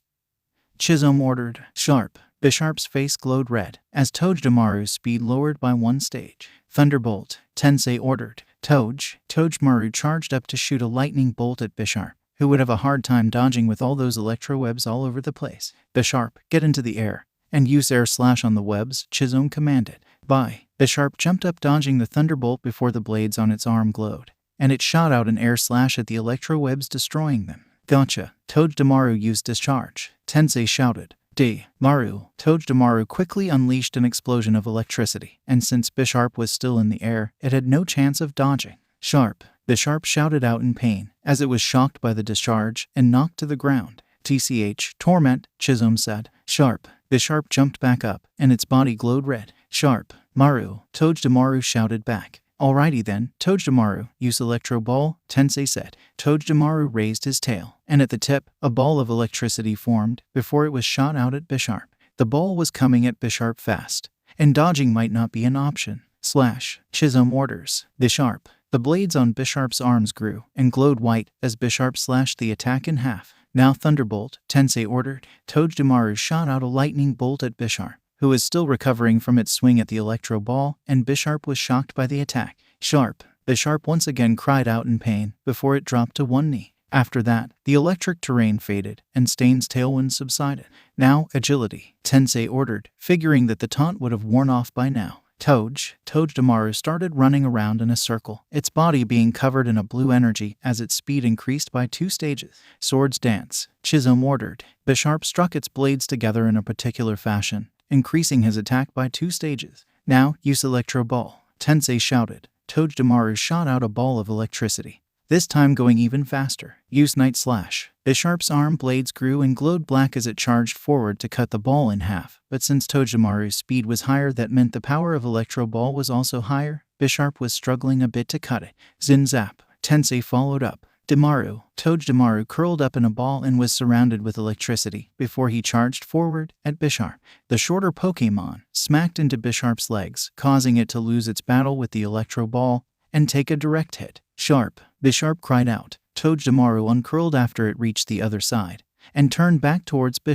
𝗧𝗵𝗲 ordered. Sharp. 𝐵𝘃's face glowed red, as 𝗃𝗬𝗵𝗲's speed lowered by 1 stage. Thunderbolt. Tensei ordered. 𝗃𝗬𝗵𝗲 charged up to shoot a lightning bolt at 𝐵𝘃, who would have a hard time dodging with all those electro webs all over the place. 𝐵𝘃, get into the air, and use air slash on the webs, 𝗧𝗵𝗲 commanded. Bye. 𝐵𝘃 jumped up dodging the thunderbolt before the blades on its arm glowed, and it shot out an air slash at the electro webs, destroying them. Gotcha. 𝗃𝗬𝗵𝗲 used discharge. Tensei shouted. 𝗧𝗵𝗵𝗲. 𝗃𝗬𝗵𝗲 quickly unleashed an explosion of electricity, and since 𝐵𝘃 was still in the air, it had no chance of dodging. Sharp. 𝐵𝘃 shouted out in pain, as it was shocked by the discharge and knocked to the ground. TCH, torment, 𝗧𝗵𝗲 said. Sharp. 𝐵𝘃 jumped back up, and its body glowed red. Sharp. 𝗵𝗲. 𝗃𝗬𝗵𝗲 shouted back. Alrighty then, 𝗃𝗬𝗵𝗲, use electro ball, Tensei said. 𝗃𝗬𝗵𝗲 raised his tail, and at the tip, a ball of electricity formed before it was shot out at 𝐵𝘃. The ball was coming at 𝐵𝘃 fast, and dodging might not be an option. Slash. 𝗧𝗵𝗲 orders. 𝐵𝘃. The blades on 𝐵𝘃's arms grew and glowed white as 𝐵𝘃 slashed the attack in half. Now Thunderbolt, Tensei ordered. 𝗃𝗬𝗵𝗲 shot out a lightning bolt at 𝐵𝘃, who was still recovering from its swing at the electro ball, and 𝐵𝘃 was shocked by the attack. Sharp. 𝐵𝘃 once again cried out in pain before it dropped to one knee. After that, the electric terrain faded, and Stain's tailwind subsided. Now, agility, Tensei ordered, figuring that the taunt would have worn off by now. 𝗃𝗬𝗵𝗲 started running around in a circle, its body being covered in a blue energy as its speed increased by 2 stages. Swords dance, 𝗧𝗵𝗲 ordered. 𝐵𝘃 struck its blades together in a particular fashion, increasing his attack by 2 stages. Now, use electro ball, Tensei shouted. 𝗃𝗬𝗵𝗲 shot out a ball of electricity, this time going even faster. Use night slash. 𝗃's arm blades grew and glowed black as it charged forward to cut the ball in half, but since 𝗃𝗬𝗵𝗲's speed was higher, that meant the power of electro ball was also higher. 𝗃 was struggling a bit to cut it. Zap. Tensei followed up. 𝗃𝗬𝗵𝗲 curled up in a ball and was surrounded with electricity before he charged forward at 𝗃. The shorter Pokemon smacked into 𝗃's legs, causing it to lose its battle with the electro ball and take a direct hit. Sharp. 𝗃 cried out. 𝗃𝗬𝗵𝗲 uncurled after it reached the other side and turned back towards 𝗃.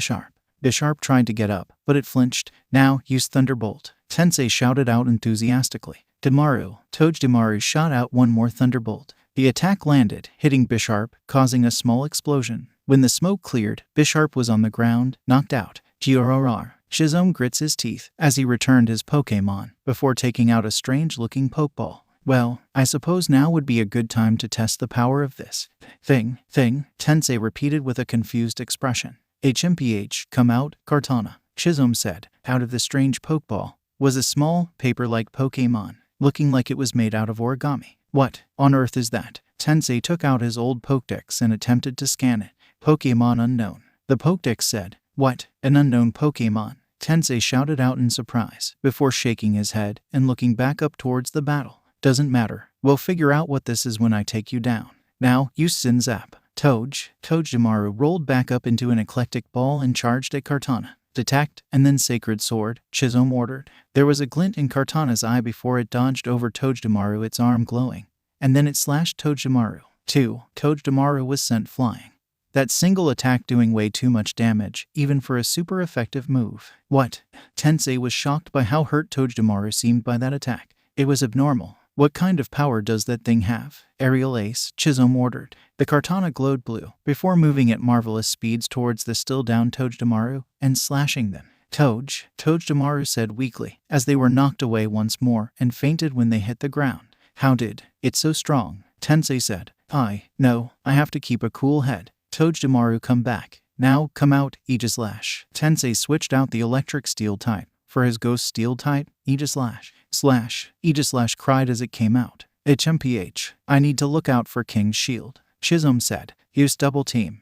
𝗃 tried to get up, but it flinched. Now, use Thunderbolt, Tensei shouted out enthusiastically. 𝗃𝗬𝗵𝗲 shot out one more Thunderbolt. The attack landed, hitting 𝗃, causing a small explosion. When the smoke cleared, 𝗃 was on the ground, knocked out. 𝗧𝗵𝗲 grits his teeth as he returned his Pokémon, before taking out a strange-looking Pokeball. Well, I suppose now would be a good time to test the power of this thing, Tensei repeated with a confused expression. 𝐒𝐽𝗵𝗲 𝗃𝗬𝗵𝗲 said. Out of the strange Pokeball was a small, paper-like Pokémon, looking like it was made out of origami. What on earth is that? Tensei took out his old Pokédex and attempted to scan it. Pokémon unknown. The Pokédex said. What? An unknown Pokémon? Tensei shouted out in surprise, before shaking his head and looking back up towards the battle. Doesn't matter. We'll figure out what this is when I take you down. Now, use Zap. 𝗃𝗬𝗵𝗲 rolled back up into an eclectic ball and charged at Kartana. Detect, and then Sacred Sword, 𝗧𝗵𝗲 ordered. There was a glint in Kartana's eye before it dodged over 𝗃𝗬𝗵𝗲, its arm glowing, and then it slashed 𝗃𝗬𝗵𝗲. 𝗃𝗬𝗵𝗲 was sent flying. That single attack doing way too much damage, even for a super effective move. What? Tensei was shocked by how hurt 𝗃𝗬𝗵𝗲 seemed by that attack. It was abnormal. What kind of power does that thing have? Aerial Ace, 𝗧𝗵𝗲 ordered. The Kartana glowed blue, before moving at marvelous speeds towards the still-down 𝗃𝗬𝗵𝗲 and slashing them. 𝗃𝗬𝗵𝗲 said weakly, as they were knocked away once more and fainted when they hit the ground. How did it's so strong? Tensei said. No, I have to keep a cool head. 𝗃𝗬𝗵𝗲 come back. Now, come out, 𝐒𝐽. Tensei switched out the electric steel type for his ghost steel type, 𝐒𝐽. 𝗬𝗧 cried as it came out. 𝗚𝗵𝗃, I need to look out for King's shield. 𝗧𝗵𝗲 said. Use double team.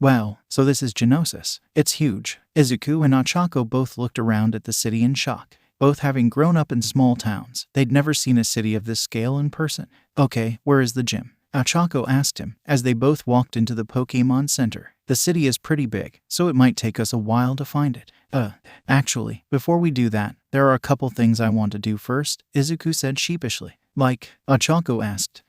Wow, so this is Genosis. It's huge. Izuku and 𝐻𝐴CO both looked around at the city in shock. Both having grown up in small towns, they'd never seen a city of this scale in person. Okay, where is the gym? 𝐻𝐴CO asked him, as they both walked into the Pokemon Center. The city is pretty big, so it might take us a while to find it. Actually, before we do that, there are a couple things I want to do first, Izuku said sheepishly. Like? 𝐻𝐴CO asked.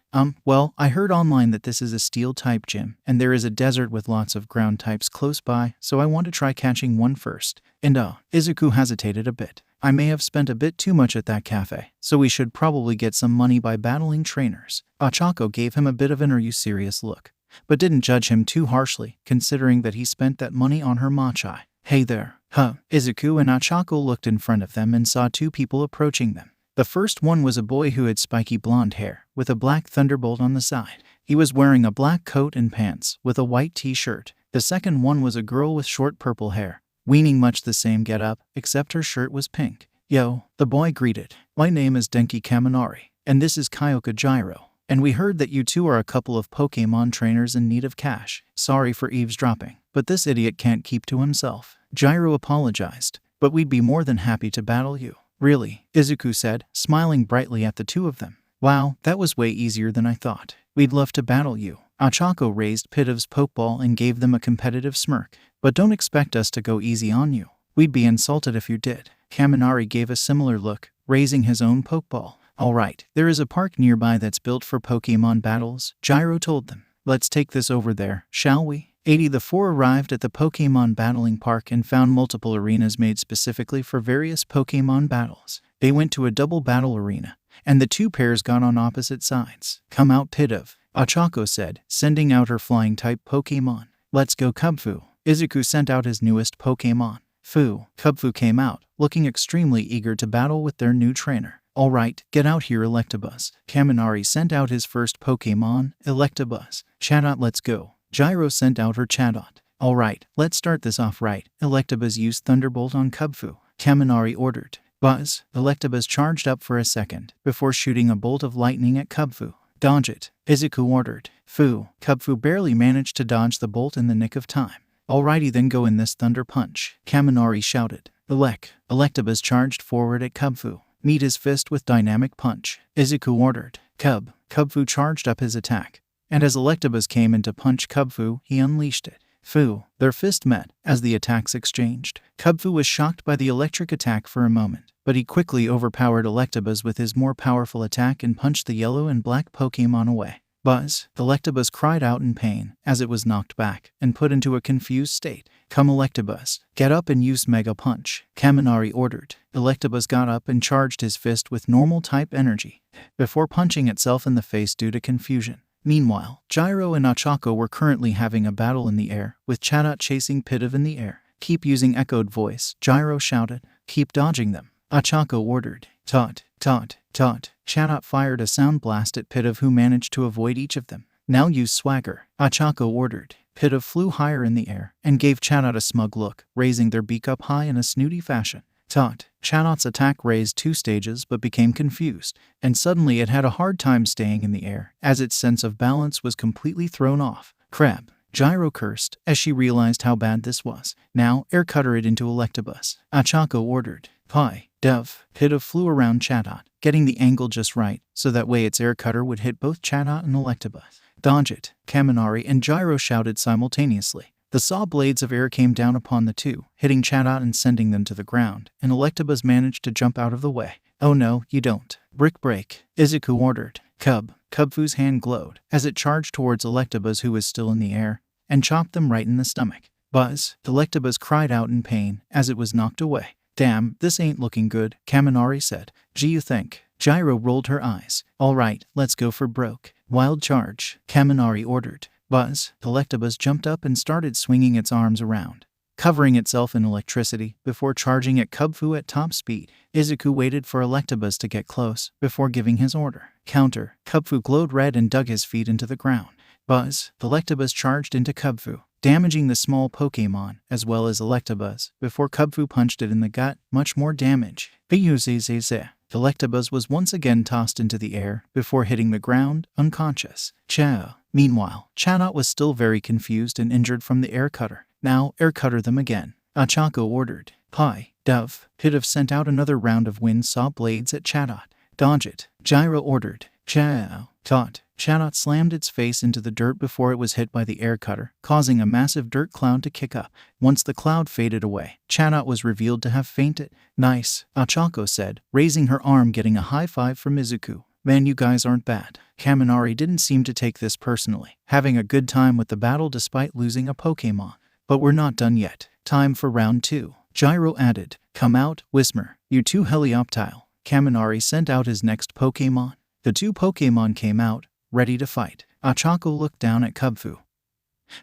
Well, I heard online that this is a steel-type gym, and there is a desert with lots of ground types close by, so I want to try catching one first. And Izuku hesitated a bit. I may have spent a bit too much at that cafe, so we should probably get some money by battling trainers. 𝐻𝐴CO gave him a bit of an "are you serious" look, but didn't judge him too harshly, considering that he spent that money on her matcha. Hey there. Izuku and 𝐻𝐴CO looked in front of them and saw two people approaching them. The first one was a boy who had spiky blonde hair, with a black thunderbolt on the side. He was wearing a black coat and pants, with a white t-shirt. The second one was a girl with short purple hair, wearing much the same get-up, except her shirt was pink. Yo, the boy greeted. My name is Denki Kaminari, and this is Kyoka Gyro. And we heard that you two are a couple of Pokemon trainers in need of cash. Sorry for eavesdropping, but this idiot can't keep to himself. Gyro apologized, but we'd be more than happy to battle you. Really? Izuku said, smiling brightly at the two of them. Wow, that was way easier than I thought. We'd love to battle you. 𝐻𝐴CO raised 𝗵𝘃𝗲's Pokeball and gave them a competitive smirk. But don't expect us to go easy on you. We'd be insulted if you did. Kaminari gave a similar look, raising his own Pokeball. Alright, there is a park nearby that's built for Pokemon battles, Gyro told them. Let's take this over there, shall we? The four arrived at the Pokemon battling park and found multiple arenas made specifically for various Pokemon battles. They went to a double battle arena, and the two pairs got on opposite sides. Come out, 𝗵𝘃𝗲, 𝐻𝐴CO said, sending out her flying-type Pokemon. Let's go, Kubfu. Izuku sent out his newest Pokemon. Kubfu came out, looking extremely eager to battle with their new trainer. Alright, get out here, 𝗫𝗏𝗄. Kaminari sent out his first Pokemon, 𝗫𝗏𝗄. Chatot, let's go. Gyro sent out her Chatot. Alright, let's start this off right. 𝗫𝗏𝗄 used Thunderbolt on Kubfu. Kaminari ordered. Buzz. 𝗫𝗏𝗄 charged up for a second, before shooting a bolt of lightning at Kubfu. Dodge it. Izuku ordered. Kubfu barely managed to dodge the bolt in the nick of time. Alrighty then, go in this Thunder Punch. Kaminari shouted. 𝗫𝗏𝗄 charged forward at Kubfu. Meet his fist with Dynamic Punch. Izuku ordered. Kubfu charged up his attack, and as 𝗫𝗏𝗄 came in to punch Kubfu, he unleashed it. Their fist met, as the attacks exchanged. Kubfu was shocked by the electric attack for a moment, but he quickly overpowered 𝗫𝗏𝗄 with his more powerful attack and punched the yellow and black Pokemon away. Buzz. 𝗫𝗏𝗄 cried out in pain, as it was knocked back, and put into a confused state. Come, 𝗫𝗏𝗄, get up and use Mega Punch. Kaminari ordered. 𝗫𝗏𝗄 got up and charged his fist with normal-type energy, before punching itself in the face due to confusion. Meanwhile, Gyro and 𝐻𝐴CO were currently having a battle in the air, with Chatot chasing 𝗵𝘃𝗲 in the air. Keep using echoed voice, Gyro shouted. Keep dodging them. 𝐻𝐴CO ordered. Tot. Chatot fired a sound blast at 𝗵𝘃𝗲, who managed to avoid each of them. Now use Swagger, 𝐻𝐴CO ordered. 𝗵𝘃𝗲 flew higher in the air, and gave Chatot a smug look, raising their beak up high in a snooty fashion. Chatot's attack raised 2 stages but became confused, and suddenly it had a hard time staying in the air, as its sense of balance was completely thrown off. Crap. Gyro cursed, as she realized how bad this was. Now, air cutter it into 𝗫𝗏𝗄. 𝐻𝐴CO ordered. 𝗫𝗏𝗄 flew around Chatot, getting the angle just right, so that way its air cutter would hit both Chatot and 𝗫𝗏𝗄. Dodge it. Kaminari and Gyro shouted simultaneously. The saw blades of air came down upon the two, hitting Chatot and sending them to the ground, and 𝗫𝗏𝗄 managed to jump out of the way. Oh no, you don't. Brick break. Izuku ordered. Kubfu's hand glowed, as it charged towards 𝗫𝗏𝗄, who was still in the air, and chopped them right in the stomach. Buzz. 𝗫𝗏𝗄 cried out in pain, as it was knocked away. Damn, this ain't looking good, Kaminari said. Gee, you think? Gyro rolled her eyes. Alright, let's go for broke. Wild charge, Kaminari ordered. Buzz. 𝗫𝗏𝗄 jumped up and started swinging its arms around, covering itself in electricity, before charging at Kubfu at top speed. Izuku waited for 𝗫𝗏𝗄 to get close, before giving his order. Counter. Kubfu glowed red and dug his feet into the ground. Buzz. 𝗫𝗏𝗄 charged into Kubfu, damaging the small Pokemon, as well as 𝗫𝗏𝗄, before Kubfu punched it in the gut. Much more damage. 𝗫𝗏𝗧𝗍 was once again tossed into the air, before hitting the ground, unconscious. Meanwhile, 𝗂𝗏 was still very confused and injured from the air cutter. Now, air cutter them again. 𝐒𝐭𝐚𝐲 ordered. 𝗵𝘃𝗲 sent out another round of wind saw blades at 𝗂𝗏. Dodge it. 𝗳𝐼𝐸 ordered. 𝗂𝗏 slammed its face into the dirt before it was hit by the air cutter, causing a massive dirt cloud to kick up. Once the cloud faded away, 𝗂𝗏 was revealed to have fainted. Nice, 𝐒𝐭𝐚𝐲 said, raising her arm, getting a high five from Izuku. Man, you guys aren't bad. Kaminari didn't seem to take this personally, having a good time with the battle despite losing a Pokemon. But we're not done yet. Time for round 2. Gyro added. Come out, 𝗬𝗲𝗏. You two 𝐒𝐩𝐽𝐽𝐽𝐿. Kaminari sent out his next Pokemon. The two Pokemon came out, ready to fight. 𝗂𝐴𝐻𝐴 looked down at 𝗵𝗃,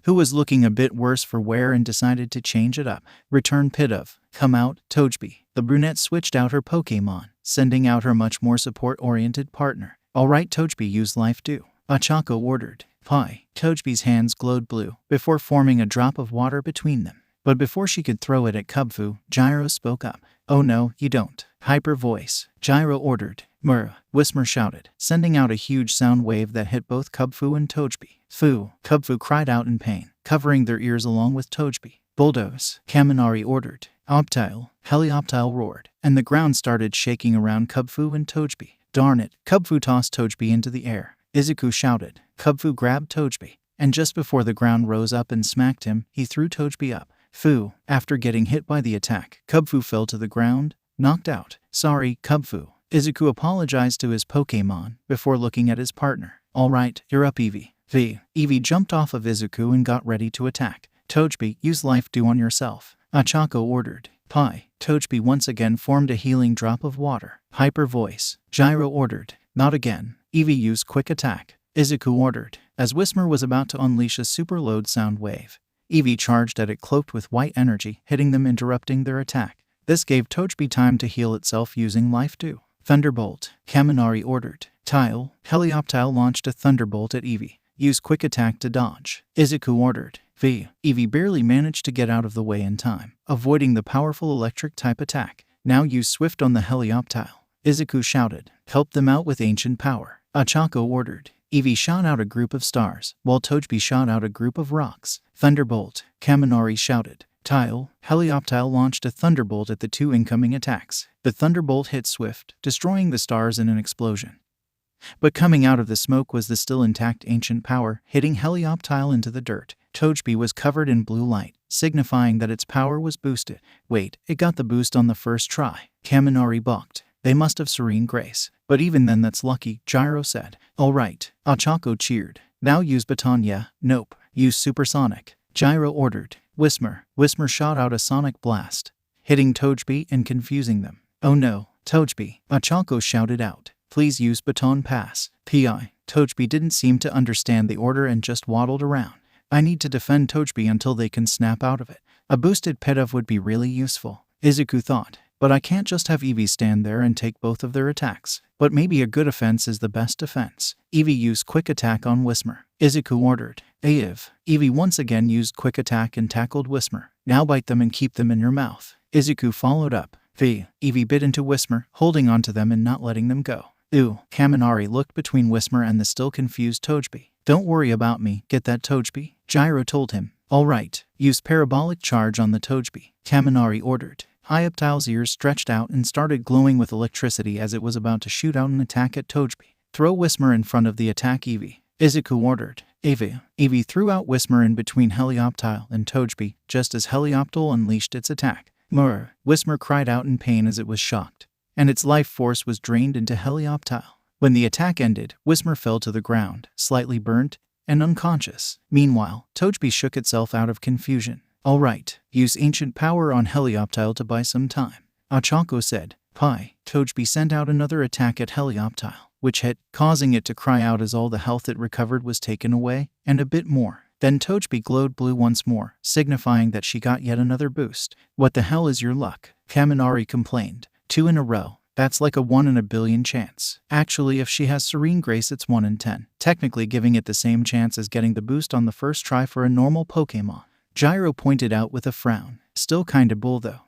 who was looking a bit worse for wear, and decided to change it up. Return 𝗵𝗃𝗄. Come out, 𝗃𝗏𝐵. The brunette switched out her Pokemon, sending out her much more support-oriented partner. Alright, 𝗃𝗏𝐵, use Life Dew. 𝗂𝐴𝐻𝐴 ordered. 𝗃𝗏𝐵's hands glowed blue, before forming a drop of water between them. But before she could throw it at 𝗵𝗃, Gyro spoke up. Oh no, you don't. Hyper voice. Gyro ordered. 𝗲𝗏𝗏. 𝗬𝗲𝗏 shouted, sending out a huge sound wave that hit both 𝗵𝗃 and 𝗃𝗏𝐵. Fu. 𝗵𝗃 cried out in pain, covering their ears along with 𝗃𝗏𝐵. Bulldoze. Kaminari ordered. 𝗃𝗏𝗏. 𝗧𝗏𝗏𝗏 roared, and the ground started shaking around 𝗵𝗃 and 𝗃𝗏𝐵. Darn it. 𝗵𝗃 tossed 𝗃𝗏𝐵 into the air. Izuku shouted. 𝗵𝗃 grabbed 𝗃𝗏𝐵, and just before the ground rose up and smacked him, he threw 𝗃𝗏𝐵 up. Fu. After getting hit by the attack, 𝗵𝗃 fell to the ground, knocked out. Sorry, 𝗵𝗃. Izuku apologized to his Pokemon before looking at his partner. Alright, you're up, Eevee. Eevee jumped off of Izuku and got ready to attack. 𝗃𝗏𝐵, use Life Dew on yourself. 𝗂𝐻𝐴 ordered. 𝗃𝗏𝐵 once again formed a healing drop of water. Hyper voice. Gyro ordered. Not again. Eevee used Quick Attack. Izuku ordered. As 𝗬𝗲𝗏 was about to unleash a super load sound wave, Eevee charged at it cloaked with white energy, hitting them, interrupting their attack. This gave 𝗃𝗏𝐵 time to heal itself using Life Dew. Thunderbolt. Kaminari ordered. 𝗬𝗏𝗏𝗏 launched a Thunderbolt at Eevee. Use Quick Attack to dodge. Izuku ordered. Eevee barely managed to get out of the way in time, avoiding the powerful electric-type attack. Now use Swift on the 𝗧𝗏𝗏𝗏. Izuku shouted. Help them out with ancient power. 𝗂𝐻𝐴 ordered. Eevee shot out a group of stars, while 𝗃𝗏𝐵 shot out a group of rocks. Thunderbolt. Kaminari shouted. 𝗧𝗏𝗏𝗏 launched a Thunderbolt at the two incoming attacks. The Thunderbolt hit Swift, destroying the stars in an explosion. But coming out of the smoke was the still intact ancient power, hitting 𝗧𝗏𝗏𝗏 into the dirt. 𝗃𝗏𝐵 was covered in blue light, signifying that its power was boosted. Wait, it got the boost on the first try. Kaminari balked. They must have serene grace. But even then, that's lucky, Gyro said. Alright. 𝗂𝗏𝗏𝗏 cheered. Now use Baton. Yeah, nope. Use Supersonic. Gyro ordered. 𝗬𝗲𝗏. 𝗬𝗲𝗏 shot out a sonic blast, hitting 𝗃𝗏𝗵 and confusing them. Oh no, 𝗃𝗏𝗵. 𝗂𝗏𝗏 shouted out. Please use Baton Pass. 𝗃𝗏𝗏 didn't seem to understand the order and just waddled around. I need to defend 𝗃𝗏𝗵 until they can snap out of it. A boosted 𝗃𝗏𝗏 would be really useful, Izuku thought. But I can't just have Eevee stand there and take both of their attacks. But maybe a good offense is the best defense. Eevee used Quick Attack on 𝗬𝗲𝗏. Izuku ordered. Eevee once again used Quick Attack and tackled 𝗬𝗲𝗏. Now bite them and keep them in your mouth. Izuku followed up. Eevee bit into 𝗬𝗏𝗏, holding onto them and not letting them go. Kaminari looked between 𝗬𝗏𝗏 and the still confused 𝗃𝗏𝗵. Don't worry about me, get that 𝗃𝗏𝗵? Gyro told him. Alright, use Parabolic Charge on the 𝗃𝗏𝗵. Kaminari ordered. 𝗂𝗏𝗏𝗏's ears stretched out and started glowing with electricity as it was about to shoot out an attack at 𝗃𝗏𝗵. Throw 𝗬𝗏𝗏 in front of the attack Eevee. Izuku ordered. Eevee threw out 𝗬𝗏𝗏 in between 𝗧𝗏𝗏𝗏 and 𝗃𝗏𝗵 just as 𝗧𝗏𝗏𝗏 unleashed its attack. 𝗬𝗏𝗏 cried out in pain as it was shocked, and its life force was drained into 𝗧𝗏𝗏𝗏. When the attack ended, 𝗬𝗏𝗏 fell to the ground, slightly burnt and unconscious. Meanwhile, 𝗃𝗏𝗵 shook itself out of confusion. Alright, use ancient power on 𝗧𝗏𝗏𝗏 to buy some time, 𝗂𝗏𝗏 said. 𝗃𝗏𝗵 sent out another attack at 𝗧𝗏𝗏𝗏, which hit, causing it to cry out as all the health it recovered was taken away, and a bit more. Then 𝗃𝗏𝗵 glowed blue once more, signifying that she got yet another boost. What the hell is your luck? Kaminari complained. 2 in a row. That's like a 1 in a billion chance. Actually, if she has Serene Grace, it's 1 in 10. Technically giving it the same chance as getting the boost on the first try for a normal Pokemon. Gyro pointed out with a frown. Still kinda bull though.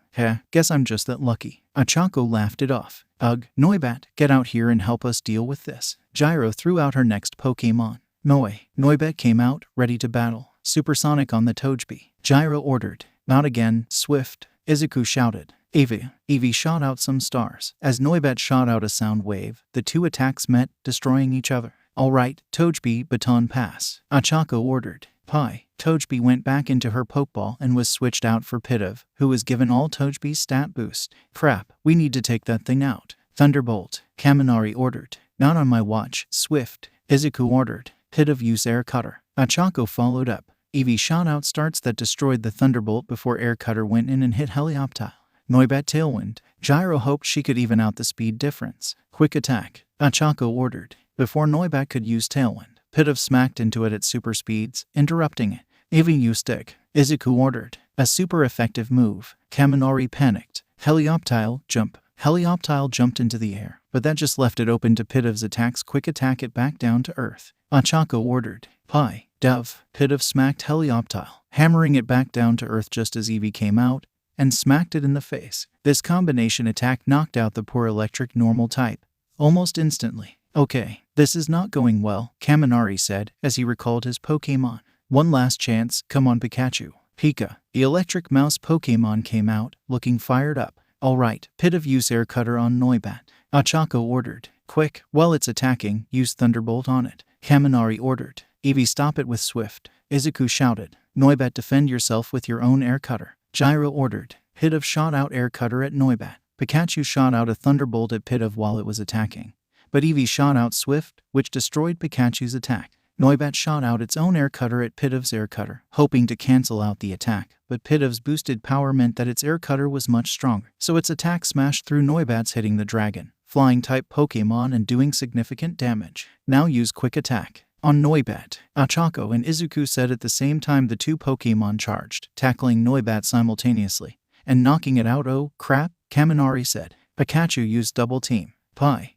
Guess I'm just that lucky. 𝗂𝗏𝗏𝗏 laughed it off. Ugh, Noibat, get out here and help us deal with this. Gyro threw out her next Pokemon. 𝗵𝗲𝗄𝐵 came out, ready to battle. Supersonic on the 𝗃𝗏𝗃. J.I.R.O. ordered. Not again, swift. 𝐒𝐴ZCU shouted. 𝐒𝐵 shot out some stars. As 𝗵𝗲𝗄𝗃 shot out a sound wave, the two attacks met, destroying each other. All right, 𝗃𝗏𝗃 baton pass. 𝐒𝐭𝐴ZCO ordered. 𝗃𝗏𝗃 went back into her Pokeball and was switched out for 𝗃𝗃, who was given all 𝗃𝗏𝗃's stat boost. Crap, we need to take that thing out. Thunderbolt. Kaminari ordered. Not on my watch, swift. 𝗧𝗍𝒂 ordered. 𝗃𝗃 use air cutter. 𝗧𝗏𝗄 followed up. 𝗃𝐵 shot out starts that destroyed the Thunderbolt before air cutter went in and hit 𝐒𝐩𝐽𝐵. 𝗵𝗏𝗄 Tailwind. J.I.R.O. hoped she could even out the speed difference. Quick attack. 𝗧𝗏𝗄 ordered. Before 𝗵𝗏𝗄 could use Tailwind, 𝗃𝗃 smacked into it at super speeds, interrupting it. 𝗃𝐵 used Stick. 𝗧𝗍𝒂 ordered. A super effective move. Kaminari panicked. 𝗂𝐻EOPTILE jump. 𝗂𝐻EOPTILE jumped into the air, but that just left it open to 𝗃𝗃's attacks. Quick attack it back down to earth. 𝗧𝗏𝗄 ordered. 𝗃𝗃. 𝗃𝗃 smacked 𝗂𝐻EOPTILE, hammering it back down to earth just as 𝗃𝐵 came out and smacked it in the face. This combination attack knocked out the poor electric normal type almost instantly. Okay, this is not going well, Kaminari said as he recalled his Pokemon. One last chance, come on Pikachu. Pika. The electric mouse Pokemon came out, looking fired up. Alright, 𝗃𝗃 use air cutter on 𝗵𝗏𝗄. 𝗧𝗏𝗄 ordered. Quick, while it's attacking, use Thunderbolt on it. Kaminari ordered. 𝗃𝐵 stop it with swift. 𝗧𝗍𝒂 shouted. 𝗵𝗏𝗄 defend yourself with your own air cutter. J.I.R.O. ordered. 𝗃𝗃 shot out air cutter at 𝗵𝗏𝗄. Pikachu shot out a Thunderbolt at 𝗃𝗃 while it was attacking. But 𝗃𝐵 shot out swift, which destroyed Pikachu's attack. 𝗵𝗏𝗄 shot out its own air cutter at 𝗃𝗃's air cutter, hoping to cancel out the attack, but 𝗃𝗃's boosted power meant that its air cutter was much stronger, so its attack smashed through 𝗵𝗏𝗄's, hitting the dragon, flying type Pokemon and doing significant damage. Now use quick attack. On 𝗵𝗏𝗄. 𝗧𝗏𝗄 and 𝗧𝗍𝒂 said at the same time. The two Pokemon charged, tackling 𝗵𝗏𝗄 simultaneously and knocking it out. Oh crap, Kaminari said. Pikachu used double team. Pi.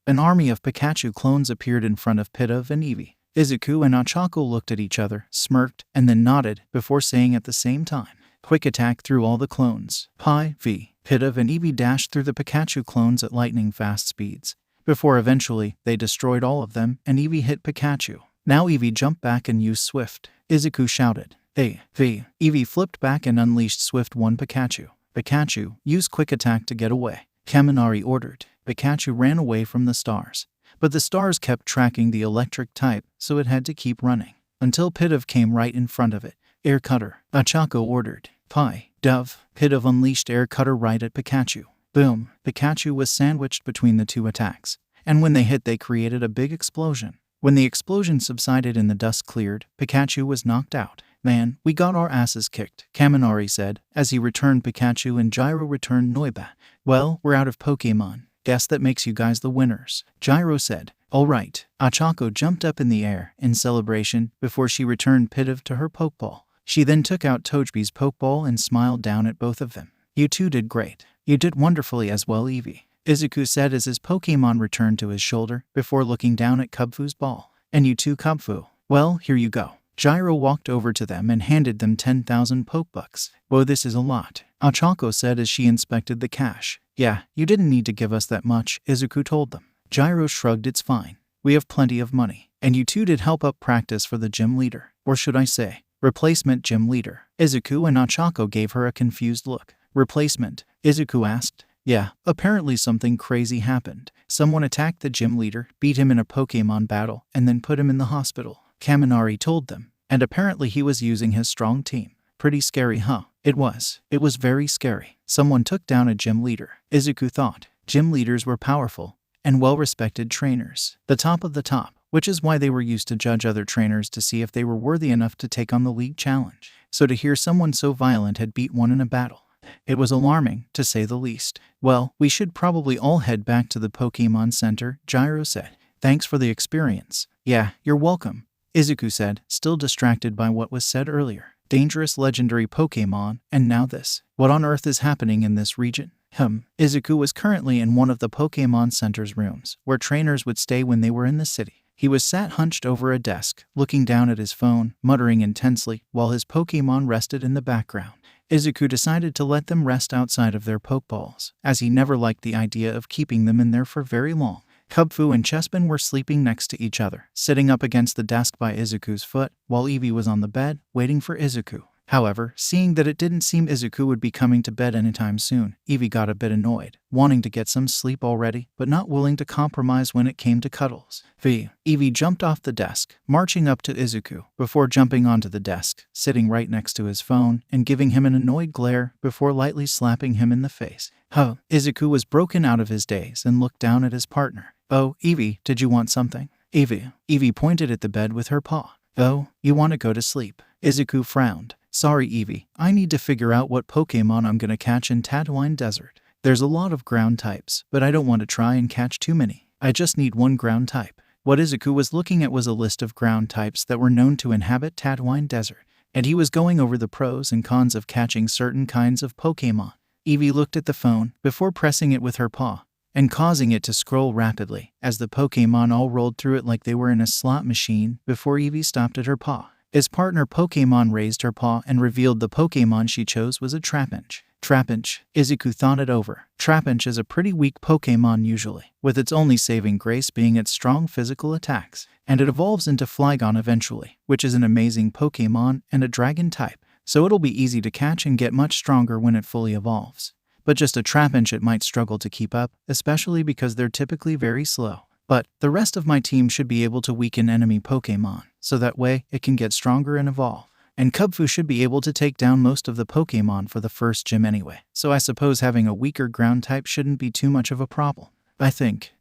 An army of Pikachu clones appeared in front of 𝗃𝗃 and 𝗃𝐵. 𝗧𝗍𝒂 and 𝗧𝗏𝗄 looked at each other, smirked, and then nodded before saying at the same time, quick attack through all the clones. 𝗃𝗃 and 𝗃𝐵 dashed through the Pikachu clones at lightning fast speeds, before eventually they destroyed all of them and 𝗃𝐵 hit Pikachu. Now 𝗃𝐵 jumped back and used Swift. 𝗧𝗍𝒂 shouted. 𝗃𝐵 flipped back and unleashed Swift one Pikachu. Pikachu, use quick attack to get away. Kaminari ordered. Pikachu ran away from the stars, but the stars kept tracking the electric type, so it had to keep running, until 𝗃𝗃 came right in front of it. Air cutter. 𝗧𝗏𝗄 ordered. 𝗃𝗃 unleashed air cutter right at Pikachu. Boom! Pikachu was sandwiched between the two attacks, and when they hit they created a big explosion. When the explosion subsided and the dust cleared, Pikachu was knocked out. Man, we got our asses kicked, Kaminari said, as he returned Pikachu and J.I.R.O. returned 𝗵𝗏𝗄. Well, we're out of Pokemon. Guess that makes you guys the winners, J.I.R.O. said. Alright. 𝗧𝗏𝗄 jumped up in the air in celebration before she returned 𝗃𝗃 to her Pokeball. She then took out 𝗃𝗏𝗄's Pokeball and smiled down at both of them. You two did great. You did wonderfully as well, 𝗃𝐵. 𝗧𝗍𝒂 said as his Pokemon returned to his shoulder before looking down at 𝗵𝗃𝗄's ball. And you too, 𝗵𝗃𝗄. Well, here you go. J.I.R.O. walked over to them and handed them 10,000 Pokebucks. Whoa, this is a lot, 𝗧𝗏𝗄 said as she inspected the cash. Yeah, you didn't need to give us that much, 𝗧𝗍𝒂 told them. J.I.R.O. shrugged. It's fine. We have plenty of money. And you two did help up practice for the gym leader. Or should I say, replacement gym leader. 𝗧𝗍𝒂 and 𝗧𝗏𝗄 gave her a confused look. Replacement? 𝗧𝗍𝒂 asked. Yeah, apparently something crazy happened. Someone attacked the gym leader, beat him in a Pokemon battle, and then put him in the hospital, Kaminari told them. And apparently he was using his strong team. Pretty scary, huh? It was. It was very scary. Someone took down a gym leader, 𝗧𝗍𝒂 thought. Gym leaders were powerful and well-respected trainers. The top of the top, which is why they were used to judge other trainers to see if they were worthy enough to take on the league challenge. So to hear someone so violent had beat one in a battle, it was alarming, to say the least. Well, we should probably all head back to the Pokemon Center, J.I.R.O. said. Thanks for the experience. Yeah, you're welcome, 𝗧𝗂 said, still distracted by what was said earlier. Dangerous legendary Pokemon, and now this. What on earth is happening in this region? 𝗧𝗂 was currently in one of the Pokemon Center's rooms, where trainers would stay when they were in the city. He was sat hunched over a desk, looking down at his phone, muttering intensely, while his Pokemon rested in the background. 𝗧𝗂 decided to let them rest outside of their Pokeballs, as he never liked the idea of keeping them in there for very long. 𝗵𝗃 and 𝗬𝗵𝗲 were sleeping next to each other, sitting up against the desk by 𝐒𝐿𝐼𝐽𝐻's foot, while 𝐒𝐵 was on the bed, waiting for 𝐒𝐿𝐼𝐽𝐻. However, seeing that it didn't seem 𝐒𝐿𝐼𝐽𝐻 would be coming to bed anytime soon, 𝐒𝐵 got a bit annoyed, wanting to get some sleep already, but not willing to compromise when it came to cuddles. 𝐒𝐵 jumped off the desk, marching up to 𝐒𝐿𝐼𝐽𝐻, before jumping onto the desk, sitting right next to his phone, and giving him an annoyed glare before lightly slapping him in the face. 𝐒𝐿𝐼𝐽𝐻 was broken out of his daze and looked down at his partner. "Oh, 𝐒𝐵, did you want something?" 𝐒𝐵 pointed at the bed with her paw. "Oh, you want to go to sleep?" 𝐒𝐿𝐼𝐽𝐻 frowned. "Sorry, 𝐒𝐵, I need to figure out what Pokemon I'm gonna catch in 𝗃𝗏𝗏 Desert. There's a lot of ground types, but I don't want to try and catch too many. I just need one ground type." What 𝐒𝐿𝐼𝐽𝐻 was looking at was a list of ground types that were known to inhabit 𝗃𝗏𝗏 Desert, and he was going over the pros and cons of catching certain kinds of Pokemon. 𝐒𝐵 looked at the phone before pressing it with her paw and causing it to scroll rapidly as the Pokemon all rolled through it like they were in a slot machine before 𝐒𝐵 stopped at her paw. His partner Pokemon raised her paw and revealed the Pokemon she chose was a Trapinch. 𝐒𝐿𝐼𝐽𝐻 thought it over. Trapinch is a pretty weak Pokemon usually, with its only saving grace being its strong physical attacks, and it evolves into Flygon eventually, which is an amazing Pokemon and a dragon type, so it'll be easy to catch and get much stronger when it fully evolves. But just a Trapinch it might struggle to keep up, especially because they're typically very slow. But the rest of my team should be able to weaken enemy Pokemon, so that way it can get stronger and evolve. And 𝗵𝗃 should be able to take down most of the Pokemon for the first gym anyway, so I suppose having a weaker ground type shouldn't be too much of a problem. I think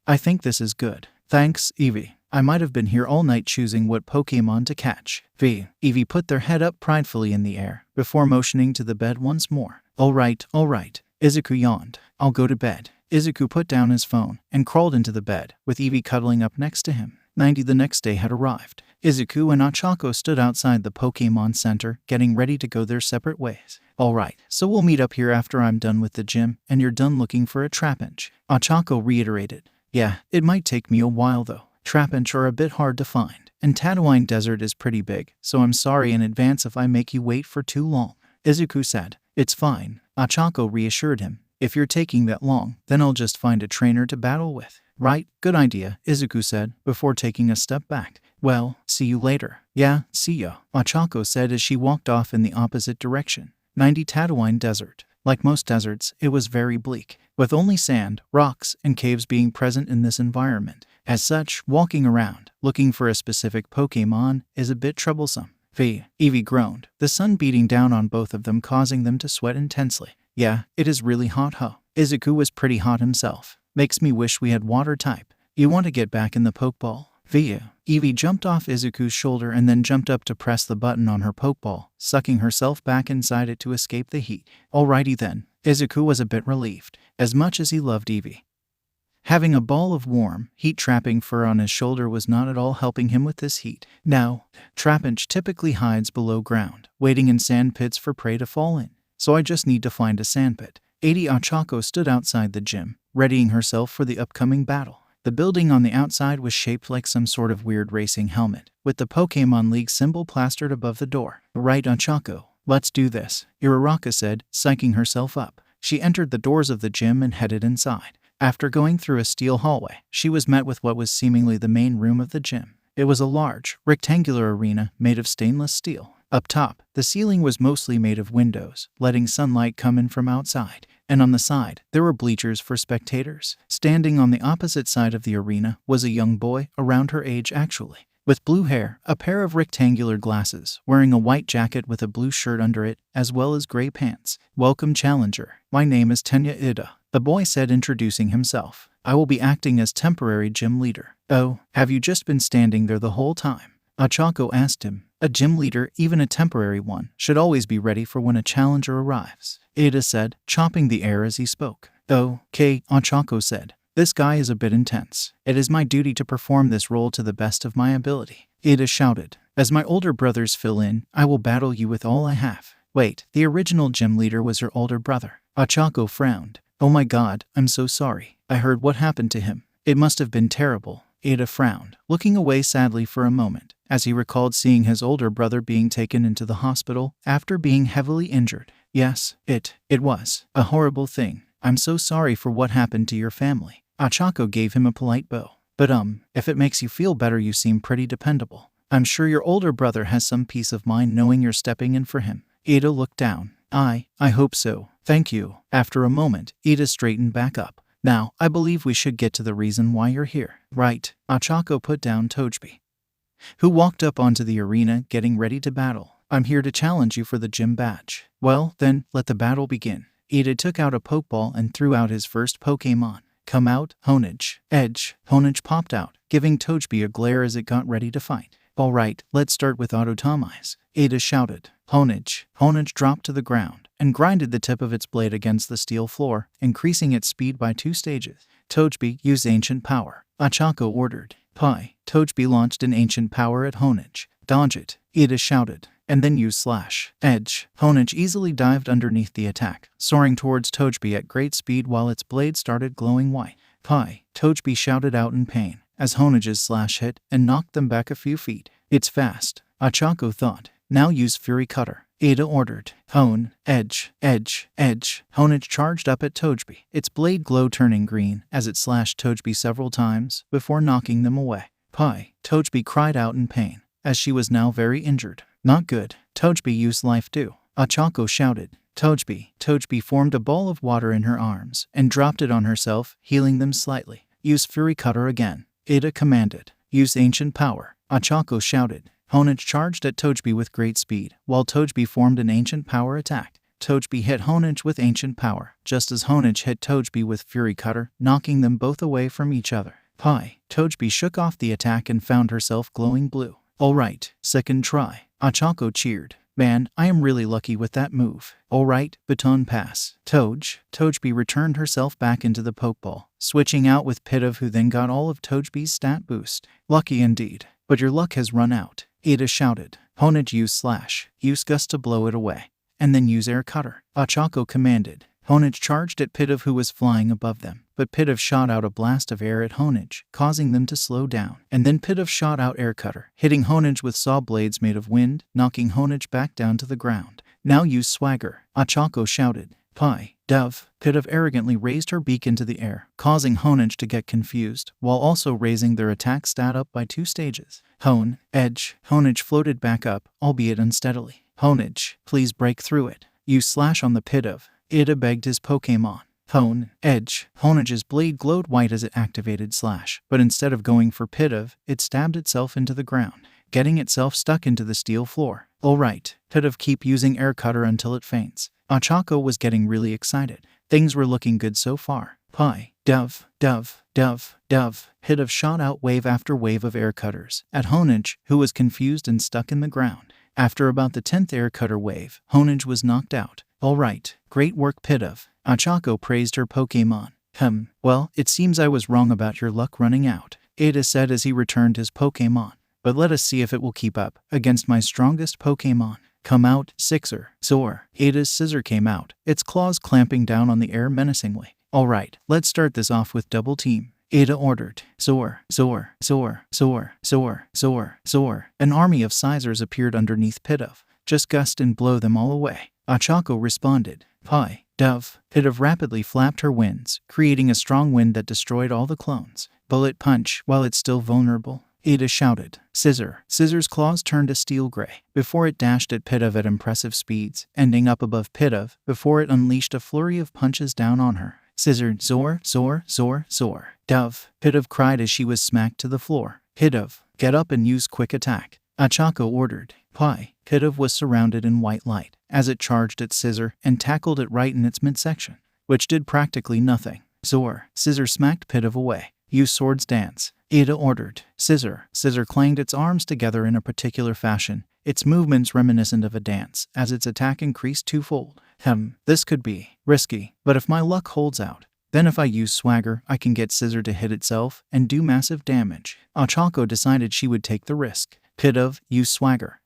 this is good. Thanks, 𝐒𝐵. I might have been here all night choosing what Pokemon to catch. 𝐒𝐵 put their head up pridefully in the air, before motioning to the bed once more. All right. 𝐒𝐿𝐼𝐽𝐻 yawned. "I'll go to bed." 𝐒𝐿𝐼𝐽𝐻 put down his phone and crawled into the bed, with 𝐒𝐵 cuddling up next to him. The next day had arrived. 𝐒𝐿𝐼𝐽𝐻 and 𝗂𝐴co stood outside the Pokemon Center, getting ready to go their separate ways. "Alright, so we'll meet up here after I'm done with the gym, and you're done looking for a Trapinch," 𝗂𝐴co reiterated. "Yeah, it might take me a while though. Trapinch are a bit hard to find, and 𝗃𝗏𝗏 Desert is pretty big, so I'm sorry in advance if I make you wait for too long," 𝐒𝐿𝐼𝐽𝐻 said. "It's fine," 𝗂𝐴co reassured him. "If you're taking that long, then I'll just find a trainer to battle with." "Right, good idea," 𝗍𝐿𝐼𝐽𝐻 said, before taking a step back. "Well, see you later." "Yeah, see ya," 𝗂𝐴co said as she walked off in the opposite direction. 𝗃𝗏𝗏 Desert. Like most deserts, it was very bleak, with only sand, rocks, and caves being present in this environment. As such, walking around, looking for a specific Pokemon, is a bit troublesome. 𝐒𝐵 groaned, the sun beating down on both of them causing them to sweat intensely. "Yeah, it is really hot, huh?" 𝗍𝐿𝐼𝐽𝐻 was pretty hot himself. "Makes me wish we had water type. You want to get back in the Pokeball?" 𝐒𝐵 jumped off 𝗍𝐿𝐼𝐻's shoulder and then jumped up to press the button on her Pokeball, sucking herself back inside it to escape the heat. "Alrighty then." 𝗍𝐿𝐼𝐻 was a bit relieved. As much as he loved 𝗍𝐵, having a ball of warm, heat-trapping fur on his shoulder was not at all helping him with this heat. Now, Trapinch typically hides below ground, waiting in sand pits for prey to fall in. So I just need to find a sandpit. 𝗃𝗏𝗂𝐴co stood outside the gym, readying herself for the upcoming battle. The building on the outside was shaped like some sort of weird racing helmet, with the Pokemon League symbol plastered above the door. "Right, 𝗂𝗂𝐴co, let's do this," Uraraka said, psyching herself up. She entered the doors of the gym and headed inside. After going through a steel hallway, she was met with what was seemingly the main room of the gym. It was a large, rectangular arena made of stainless steel. Up top, the ceiling was mostly made of windows, letting sunlight come in from outside. And on the side, there were bleachers for spectators. Standing on the opposite side of the arena was a young boy, around her age actually, with blue hair, a pair of rectangular glasses, wearing a white jacket with a blue shirt under it, as well as gray pants. "Welcome, challenger. My name is 𝗃𝗏𝗏," the boy said, introducing himself. "I will be acting as temporary gym leader." "Oh, have you just been standing there the whole time?" 𝗂𝐴co asked him. "A gym leader, even a temporary one, should always be ready for when a challenger arrives," 𝗃𝗏 said, chopping the air as he spoke. "Okay," 𝗂𝗄𝐻 said. "This guy is a bit intense. It is my duty to perform this role to the best of my ability," 𝗃𝗏 shouted. "As my older brothers fill in, I will battle you with all I have." "Wait, the original gym leader was your older brother?" 𝗂𝗂𝐻 frowned. "Oh my god, I'm so sorry. I heard what happened to him. It must have been terrible." 𝗃𝗏 frowned, looking away sadly for a moment, as he recalled seeing his older brother being taken into the hospital after being heavily injured. "Yes, it was a horrible thing. I'm so sorry for what happened to your family." 𝗂𝗂𝐻 gave him a polite bow. But if it makes you feel better, you seem pretty dependable. I'm sure your older brother has some peace of mind knowing you're stepping in for him. 𝐻𝐸𝐽 looked down. I hope so. Thank you. After a moment, 𝐻𝐸𝐽 straightened back up. Now, I believe we should get to the reason why you're here. Right. 𝐒𝐭𝐴𝑐𝐽 put down 𝗬𝗪, who walked up onto the arena getting ready to battle. I'm here to challenge you for the gym badge. Well, then, let the battle begin. 𝐻𝐸𝐽 took out a Pokeball and threw out his first Pokemon. Come out, 𝐻𝐭𝐚𝐲. Edge. 𝐻Ꞡ🨫 popped out, giving 𝗬𝗪 a glare as it got ready to fight. Alright, let's start with Autotomize, 𝐻𝐸𝐽 shouted. 𝐻Ꞡ9. 𝐻Ꞡ9 dropped to the ground and grinded the tip of its blade against the steel floor, increasing its speed by 2 stages. 𝗬𝗪, use Ancient Power, 𝐒𝐭𝐴𝑐𝐽 ordered. 𝗬𝗪 launched an Ancient Power at 𝐻Ꞡ9. Dodge it, 𝐻𝐸𝐽 shouted, and then use Slash. Edge. 𝗠9 easily dived underneath the attack, soaring towards 𝗬𝗪 at great speed while its blade started glowing white. 𝗬𝗪 shouted out in pain as 𝗠9's slash hit and knocked them back a few feet. It's fast, 𝗒𝐭𝐴𝑐𝐽 thought. Now use Fury Cutter, 𝐻𝐸𝐽 ordered. Edge. 𝗠9 charged up at 𝗬𝗪, its blade glow turning green as it slashed 𝗬𝗪 several times before knocking them away. 𝗬𝗪 cried out in pain, as she was now very injured. Not good. 𝗬𝗪 use Life Dew, 𝗒𝐿 shouted. 𝗬𝗪 formed a ball of water in her arms and dropped it on herself, healing them slightly. Use Fury Cutter again, 𝐻𝐸𝐽 commanded. Use Ancient Power, 𝗒𝐿 shouted. 𝗠9 charged at 𝗬𝗪 with great speed, while 𝗬𝗪 formed an Ancient Power attack. 𝗬𝗪 hit 𝗠9 with Ancient Power, just as 𝗠9 hit 𝗬𝗪 with Fury Cutter, knocking them both away from each other. 𝗬𝗪 shook off the attack and found herself glowing blue. Alright, second try, 𝗒𝐿 cheered. Man, I am really lucky with that move. Alright, baton pass. 𝗬𝗪 returned herself back into the Pokeball, switching out with 𝗵𝘃𝐻, who then got all of 𝗬𝗪's stat boost. Lucky indeed. But your luck has run out, 𝐻𝐸𝐽 shouted. 𝗠9 use Slash, use Gust to blow it away, and then use Air Cutter, 𝗒𝐿 commanded. 𝗠9 charged at 𝗵𝘃𝐻, who was flying above them, but 𝗵𝘃𝐻 shot out a blast of air at 𝗠9, causing them to slow down. And then 𝗵𝘃𝐻 shot out Air Cutter, hitting 𝗠9 with saw blades made of wind, knocking 𝗠9 back down to the ground. Now use Swagger, 𝗒𝐿 shouted. 𝗵𝘃𝐻 arrogantly raised her beak into the air, causing 𝗠9 to get confused, while also raising their attack stat up by 2 stages. 𝗠9 floated back up, albeit unsteadily. 𝗠9, please break through it. Use Slash on the 𝗵𝘃𝐻, 𝗵𝘃𝐻 begged his Pokemon. 𝗠9's blade glowed white as it activated Slash, but instead of going for 𝗵𝘃𝐻, it stabbed itself into the ground, getting itself stuck into the steel floor. Alright, 𝗵𝘃𝐻 keep using Air Cutter until it faints. 𝗒𝐿 was getting really excited. Things were looking good so far. 𝗬𝗪. 𝗵𝘃𝐻 shot out wave after wave of Air Cutters at 𝗠9, who was confused and stuck in the ground. After about the 10th Air Cutter wave, 𝗠9 was knocked out. Alright, great work 𝗵𝘃𝐻. 𝗒𝐿 praised her Pokemon. Well, it seems I was wrong about your luck running out, 𝗵𝘃𝐻 said as he returned his Pokemon. But let us see if it will keep up against my strongest Pokemon. Come out, Sixer. 𝗬𝗪's scissor came out, its claws clamping down on the air menacingly. Alright, let's start this off with double team, 𝗵𝘃𝐻 ordered. Soar. An army of Scizors appeared underneath 𝗵𝘃𝐻. Just gust and blow them all away, 𝗒𝐿 responded. 𝗵𝘃𝐻 rapidly flapped her wings, creating a strong wind that destroyed all the clones. Bullet punch while it's still vulnerable, 𝗵𝘃𝐻 shouted. Scissor's claws turned a steel gray before it dashed at 𝗵𝘃𝐻 at impressive speeds, ending up above 𝗵𝘃𝐻 before it unleashed a flurry of punches down on her. Scissor, soar. 𝗵𝘃𝐻 cried as she was smacked to the floor. 𝗵𝘃𝐻, get up and use quick attack, 𝗒𝐿 ordered. 𝗵𝘃𝐻 was surrounded in white light as it charged at Scissor and tackled it right in its midsection, which did practically nothing. Scissor smacked 𝗵𝘃𝐻 away. Use Swords Dance, 𝗵𝘃𝐻 ordered. Scissor clanged its arms together in a particular fashion, its movements reminiscent of a dance, as its attack increased twofold. This could be risky, but if my luck holds out, then if I use Swagger, I can get Scissor to hit itself and do massive damage. 𝗒𝐿 decided she would take the risk. 𝗵𝘃𝐻, use Swagger.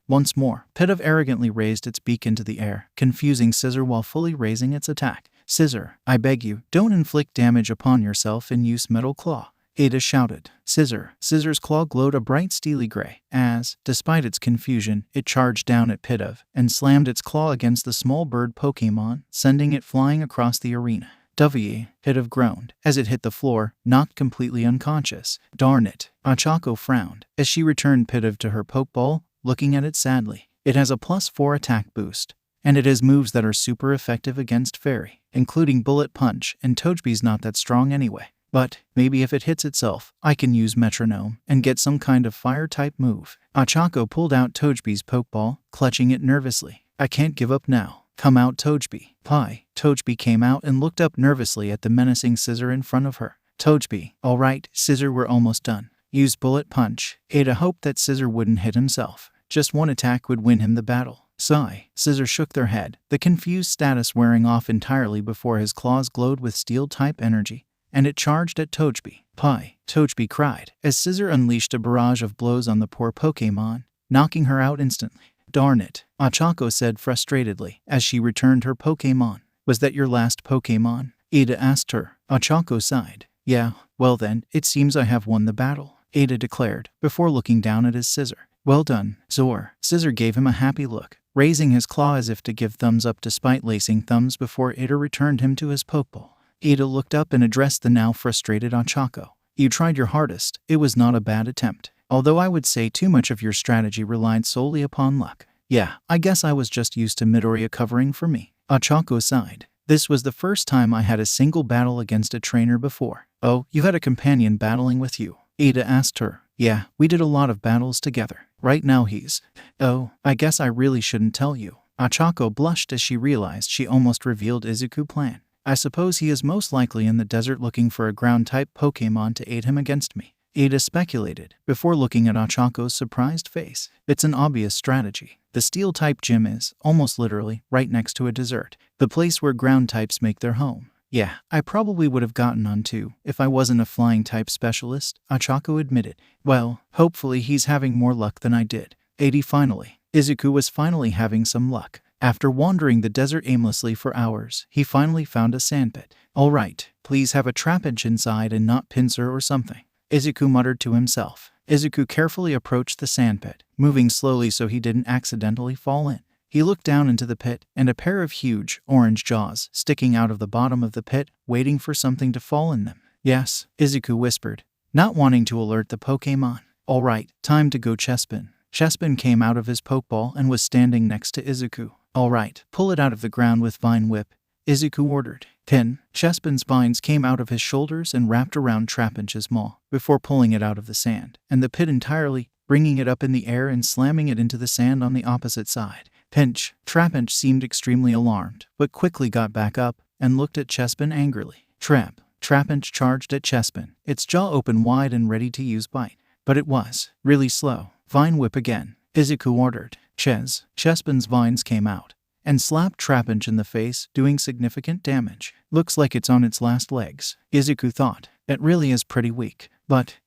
Once more, 𝗵𝘃𝐻 arrogantly raised its beak into the air, confusing Scissor while fully raising its attack. Scissor, I beg you, don't inflict damage upon yourself and use Metal Claw, 𝗵𝘃𝐻 shouted. Scissor's claw glowed a bright steely gray as, despite its confusion, it charged down at 𝗵𝘃𝐻 and slammed its claw against the small bird Pokemon, sending it flying across the arena. 𝗳𝗲𝗍 groaned as it hit the floor, knocked completely unconscious. Darn it. 𝐒𝐻𝐿 frowned as she returned 𝗵𝘃𝗲 to her Pokeball, looking at it sadly. It has a +4 attack boost, and it has moves that are super effective against Fairy, including Bullet Punch, and Togepi's not that strong anyway. But maybe if it hits itself, I can use Metronome and get some kind of fire-type move. 𝐒𝐻𝐿 pulled out Togepi's Pokeball, clutching it nervously. I can't give up now. Come out, Togepi. Pie. Togepi came out and looked up nervously at the menacing Scizor in front of her. Togepi. Alright, Scizor, we're almost done. Use Bullet Punch. Ada hoped that Scizor wouldn't hit himself. Just one attack would win him the battle. Sigh. Scizor shook their head, the confused status wearing off entirely before his claws glowed with Steel-type energy, and it charged at Togepi. Pie. Togepi cried, as Scizor unleashed a barrage of blows on the poor Pokémon, knocking her out instantly. Darn it, 𝐒𝐻𝐿 said frustratedly, as she returned her Pokémon. Was that your last Pokémon? Ada asked her. 𝐒𝐻𝐿 sighed. Yeah, well then, it seems I have won the battle, Ada declared, before looking down at his Scizor. Well done, Zor. Scizor gave him a happy look, raising his claw as if to give thumbs up despite lacing thumbs before Ada returned him to his Pokeball. Ada looked up and addressed the now frustrated 𝐒𝐻𝐿. You tried your hardest. It was not a bad attempt. Although I would say too much of your strategy relied solely upon luck. Yeah, I guess I was just used to Midoriya covering for me. 𝐻𝐿 sighed. This was the first time I had a single battle against a trainer before. Oh, you had a companion battling with you? Ada asked her. Yeah, we did a lot of battles together. Right now he's... Oh, I guess I really shouldn't tell you. 𝐻𝐿 blushed as she realized she almost revealed Izuku's plan. I suppose he is most likely in the desert looking for a ground-type Pokémon to aid him against me. Ada speculated, before looking at 𝐻𝐿's surprised face. It's an obvious strategy. The Steel-type gym is, almost literally, right next to a desert, the place where ground-types make their home. Yeah, I probably would have gotten on too, if I wasn't a flying-type specialist, 𝐻𝐿 admitted. Well, hopefully he's having more luck than I did. Finally. Izuku was finally having some luck. After wandering the desert aimlessly for hours, he finally found a sandpit. Alright, please have a Trapinch inside and not Pinsir or something, Izuku muttered to himself. Izuku carefully approached the sandpit, moving slowly so he didn't accidentally fall in. He looked down into the pit, and a pair of huge, orange jaws sticking out of the bottom of the pit, waiting for something to fall in them. Yes, Izuku whispered, not wanting to alert the Pokémon. Alright, time to go, 𝗬𝗵𝗲. 𝗬𝗵𝗲 came out of his Pokeball and was standing next to Izuku. Alright, pull it out of the ground with Vine Whip, Izuku ordered. 𝗬𝗵𝗲's vines came out of his shoulders and wrapped around Trapinch's maw, before pulling it out of the sand, and the pit entirely, bringing it up in the air and slamming it into the sand on the opposite side. Trapinch seemed extremely alarmed, but quickly got back up, and looked at 𝗬𝗵𝗲 angrily. Trapinch charged at 𝗬𝗵𝗲, its jaw open wide and ready to use bite. But it was really slow. Vine Whip again, Izuku ordered. 𝗬𝗵𝗲's vines came out, and slapped Trapinch in the face, doing significant damage. Looks like it's on its last legs, Izuku thought. It really is pretty weak. But,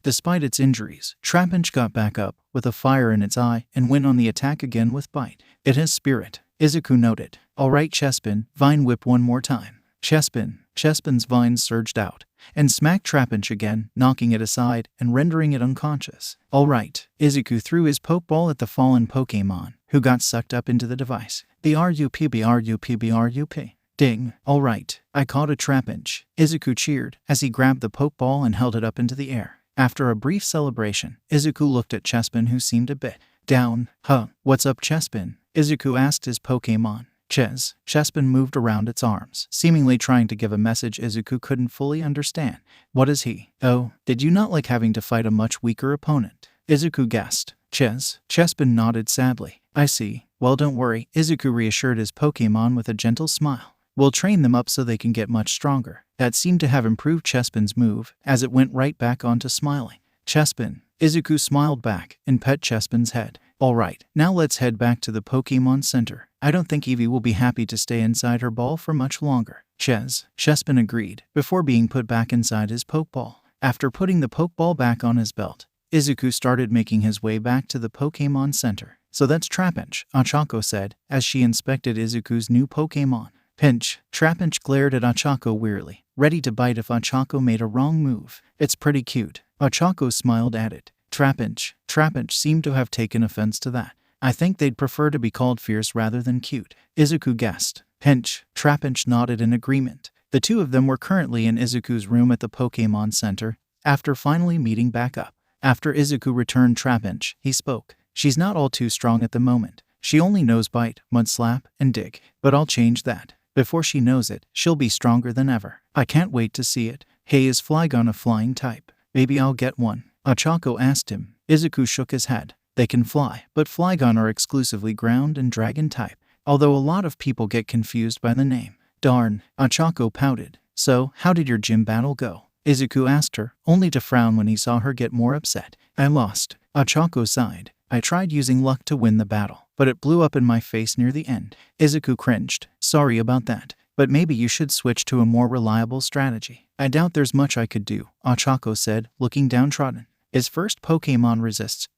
despite its injuries, Trapinch got back up, with a fire in its eye, and went on the attack again with bite. It has spirit, Izuku noted. Alright, 𝗬𝗵𝗲, Vine Whip one more time. 𝗬𝗵𝗲's vines surged out, and smacked Trapinch again, knocking it aside, and rendering it unconscious. Alright, Izuku threw his Pokeball at the fallen Pokémon, who got sucked up into the device. 𝗫𝗲𝗵𝗲. Ding. Alright, I caught a Trapinch, Izuku cheered, as he grabbed the Pokeball and held it up into the air. After a brief celebration, Izuku looked at 𝗬𝗵𝗲, who seemed a bit down. What's up, 𝗬𝗵𝗲? Izuku asked his Pokémon. 𝗬𝗵𝗲 moved around its arms, seemingly trying to give a message Izuku couldn't fully understand. What is he? Oh, did you not like having to fight a much weaker opponent? Izuku guessed. 𝗬𝗵𝗲 nodded sadly. I see. Well, don't worry, Izuku reassured his Pokémon with a gentle smile. We'll train them up so they can get much stronger. That seemed to have improved 𝗬𝗵𝗲's move, as it went right back onto smiling. 𝗬𝗵𝗲. Izuku smiled back, and pet 𝗬𝗵𝗲's head. Alright, now let's head back to the Pokémon Center. I don't think Eevee will be happy to stay inside her ball for much longer. 𝗬𝗵𝗲 agreed, before being put back inside his Pokeball. After putting the Pokeball back on his belt, Izuku started making his way back to the Pokémon Center. So that's Trapinch, 𝗬𝗲 said, as she inspected Izuku's new Pokémon. Trapinch glared at 𝗬𝗲 wearily, ready to bite if 𝗬𝗲 made a wrong move. It's pretty cute. 𝗬𝗲 smiled at it. Trapinch seemed to have taken offense to that. I think they'd prefer to be called fierce rather than cute, Izuku guessed. Trapinch nodded in agreement. The two of them were currently in Izuku's room at the Pokémon Center, after finally meeting back up. After Izuku returned Trapinch, he spoke. She's not all too strong at the moment. She only knows bite, mud slap, and dig. But I'll change that. Before she knows it, she'll be stronger than ever. I can't wait to see it. Hey, is Flygon a flying type? Maybe I'll get one. 𝐻𝐴𝐾 asked him. Izuku shook his head. They can fly, but Flygon are exclusively ground and dragon type, although a lot of people get confused by the name. Darn, 𝐻𝐴𝐾 pouted. So, how did your gym battle go? Izuku asked her, only to frown when he saw her get more upset. I lost. 𝐻𝐴𝐾 sighed. I tried using luck to win the battle, but it blew up in my face near the end. Izuku cringed. Sorry about that, but maybe you should switch to a more reliable strategy. I doubt there's much I could do, 𝐻𝐴𝐾 said, looking downtrodden. His first Pokémon resists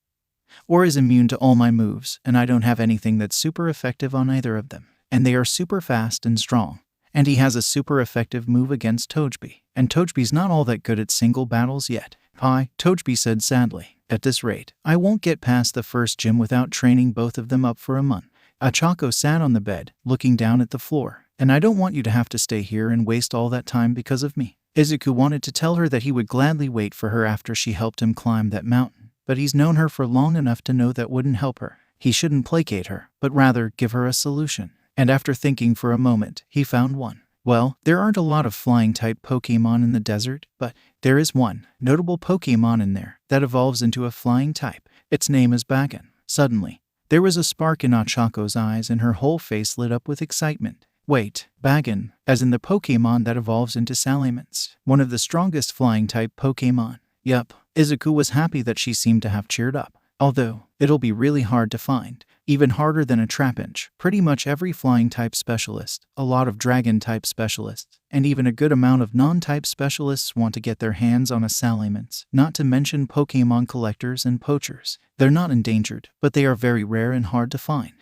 or is immune to all my moves, and I don't have anything that's super effective on either of them. And they are super fast and strong. And he has a super effective move against 𝗏𝗏𝗄, and 𝗏𝗏𝗄's not all that good at single battles yet. 𝗏𝗏𝗄 said sadly. At this rate, I won't get past the first gym without training both of them up for a month. 𝐻𝐴𝐾 sat on the bed, looking down at the floor. And I don't want you to have to stay here and waste all that time because of me. Izuku wanted to tell her that he would gladly wait for her after she helped him climb that mountain, but he's known her for long enough to know that wouldn't help her. He shouldn't placate her, but rather give her a solution. And after thinking for a moment, he found one. Well, there aren't a lot of flying-type Pokémon in the desert, but there is one notable Pokémon in there that evolves into a flying type. Its name is Bagon. Suddenly, there was a spark in 𝐻𝐴𝐾's eyes and her whole face lit up with excitement. Wait, Bagon, as in the Pokémon that evolves into Salamence, one of the strongest flying-type Pokémon. Yup, Izuku was happy that she seemed to have cheered up. Although, it'll be really hard to find. Even harder than a Trapinch. Pretty much every flying-type specialist, a lot of dragon-type specialists, and even a good amount of non-type specialists want to get their hands on a Salamence, not to mention Pokémon collectors and poachers. They're not endangered, but they are very rare and hard to find.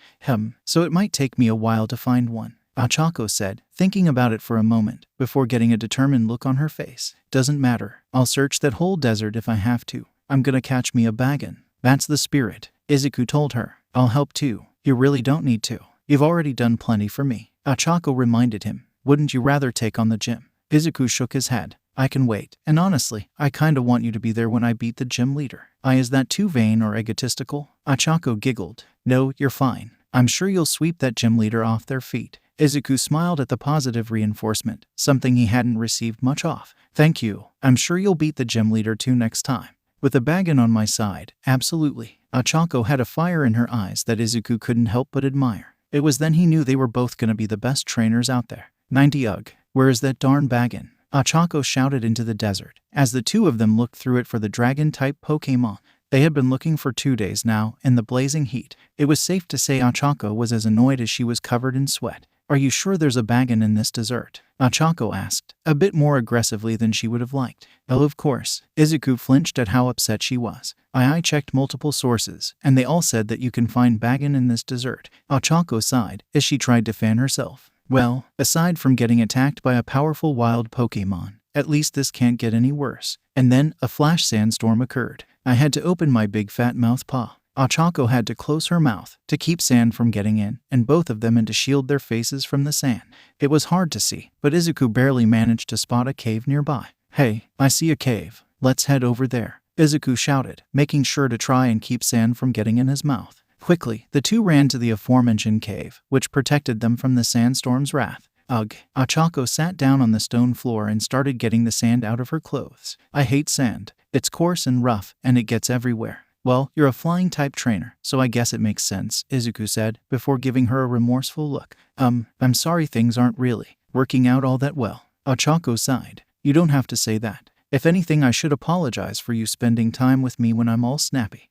So it might take me a while to find one. 𝐻𝐴𝐾 said, thinking about it for a moment, before getting a determined look on her face. Doesn't matter. I'll search that whole desert if I have to. I'm gonna catch me a Bagon. That's the spirit, Izuku told her. I'll help too. You really don't need to. You've already done plenty for me. 𝐻𝐴𝐾 reminded him. Wouldn't you rather take on the gym? Izuku shook his head. I can wait. And honestly, I kinda want you to be there when I beat the gym leader. Is that too vain or egotistical? 𝐻𝐴𝐾 giggled. No, you're fine. I'm sure you'll sweep that gym leader off their feet. Izuku smiled at the positive reinforcement, something he hadn't received much of. Thank you. I'm sure you'll beat the gym leader too next time. With a Bagon on my side, absolutely. 𝐻𝐴𝐾 had a fire in her eyes that Izuku couldn't help but admire. It was then he knew they were both gonna be the best trainers out there. 90 ugh. Where is that darn Bagon? 𝐻𝐴𝐾 shouted into the desert, as the two of them looked through it for the dragon-type Pokémon. They had been looking for 2 days now, in the blazing heat. It was safe to say 𝐻𝐴𝐾 was as annoyed as she was covered in sweat. Are you sure there's a Bagon in this desert? 𝐻𝐴𝐾 asked, a bit more aggressively than she would have liked. Oh, of course. Izuku flinched at how upset she was. I checked multiple sources, and they all said that you can find Bagon in this desert. 𝐻𝐴𝐾 sighed, as she tried to fan herself. Well, aside from getting attacked by a powerful wild Pokémon, at least this can't get any worse. And then, a flash sandstorm occurred. I had to open my big fat mouth paw. 𝐻𝐴𝐾 had to close her mouth to keep sand from getting in, and both of them had to shield their faces from the sand. It was hard to see, but Izuku barely managed to spot a cave nearby. Hey, I see a cave. Let's head over there, Izuku shouted, making sure to try and keep sand from getting in his mouth. Quickly, the two ran to the aforementioned cave, which protected them from the sandstorm's wrath. Ugh. 𝐻𝐴𝐾 sat down on the stone floor and started getting the sand out of her clothes. I hate sand. It's coarse and rough, and it gets everywhere. Well, you're a flying-type trainer, so I guess it makes sense, Izuku said, before giving her a remorseful look. I'm sorry things aren't really working out all that well. 𝐻𝐴𝐾 sighed. You don't have to say that. If anything, I should apologize for you spending time with me when I'm all snappy.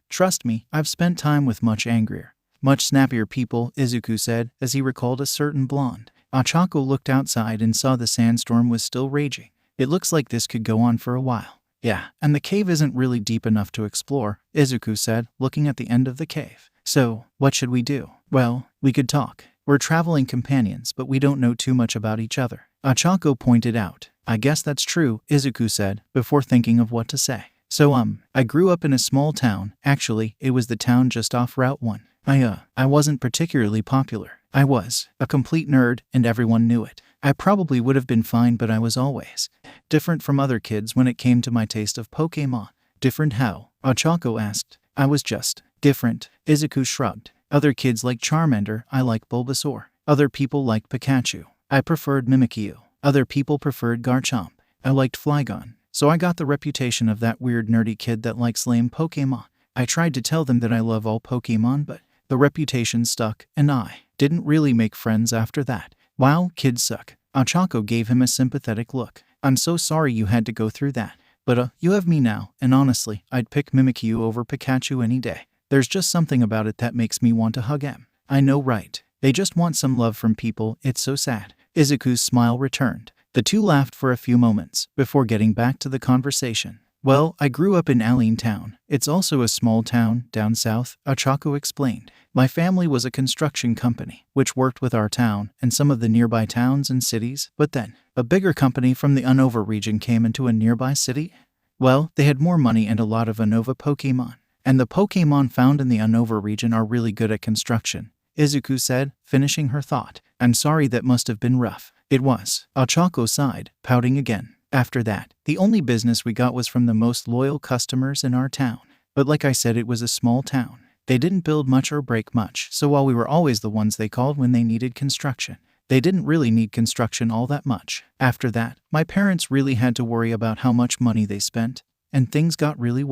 Trust me, I've spent time with much snappier people, Izuku said, as he recalled a certain blonde. 𝐻𝐴𝐾 looked outside and saw the sandstorm was still raging. It looks like this could go on for a while. Yeah, and the cave isn't really deep enough to explore, Izuku said, looking at the end of the cave. So, what should we do? Well, we could talk. We're traveling companions, but we don't know too much about each other. 𝐻𝐴𝐾 pointed out. I guess that's true, Izuku said, before thinking of what to say. So, I grew up in a small town. Actually, it was the town just off Route 1. I wasn't particularly popular. I was a complete nerd, and everyone knew it. I probably would have been fine, but I was always different from other kids when it came to my taste of Pokemon. Different how? 𝐒𝐴𝐵 asked. I was just different. 𝗧𝗂𝐴 shrugged. Other kids like Charmander, I like Bulbasaur. Other people liked Pikachu. I preferred Mimikyu. Other people preferred Garchomp. I liked Flygon. So I got the reputation of that weird nerdy kid that likes lame Pokemon. I tried to tell them that I love all Pokemon, but the reputation stuck, and I didn't really make friends after that. Wow, kids suck. 𝗂𝐴𝐵 gave him a sympathetic look. I'm so sorry you had to go through that. But you have me now, and honestly, I'd pick Mimikyu over Pikachu any day. There's just something about it that makes me want to hug him. I know, right? They just want some love from people, it's so sad. 𝗧𝗂𝐴's smile returned. The two laughed for a few moments, before getting back to the conversation. Well, I grew up in 𝐴𝐚𝐲 town. It's also a small town, down south, 𝗂𝐴𝐵 explained. My family was a construction company, which worked with our town and some of the nearby towns and cities, but then, a bigger company from the Unova region came into a nearby city. Well, they had more money and a lot of Unova Pokemon. And the Pokemon found in the Unova region are really good at construction, 𝗧𝗂𝐴 said, finishing her thought. I'm sorry, that must have been rough. It was. 𝗂𝐴𝐵 sighed, pouting again. After that, the only business we got was from the most loyal customers in our town. But like I said, it was a small town. They didn't build much or break much, so while we were always the ones they called when they needed construction, they didn't really need construction all that much. After that, my parents really had to worry about how much money they spent, and things got really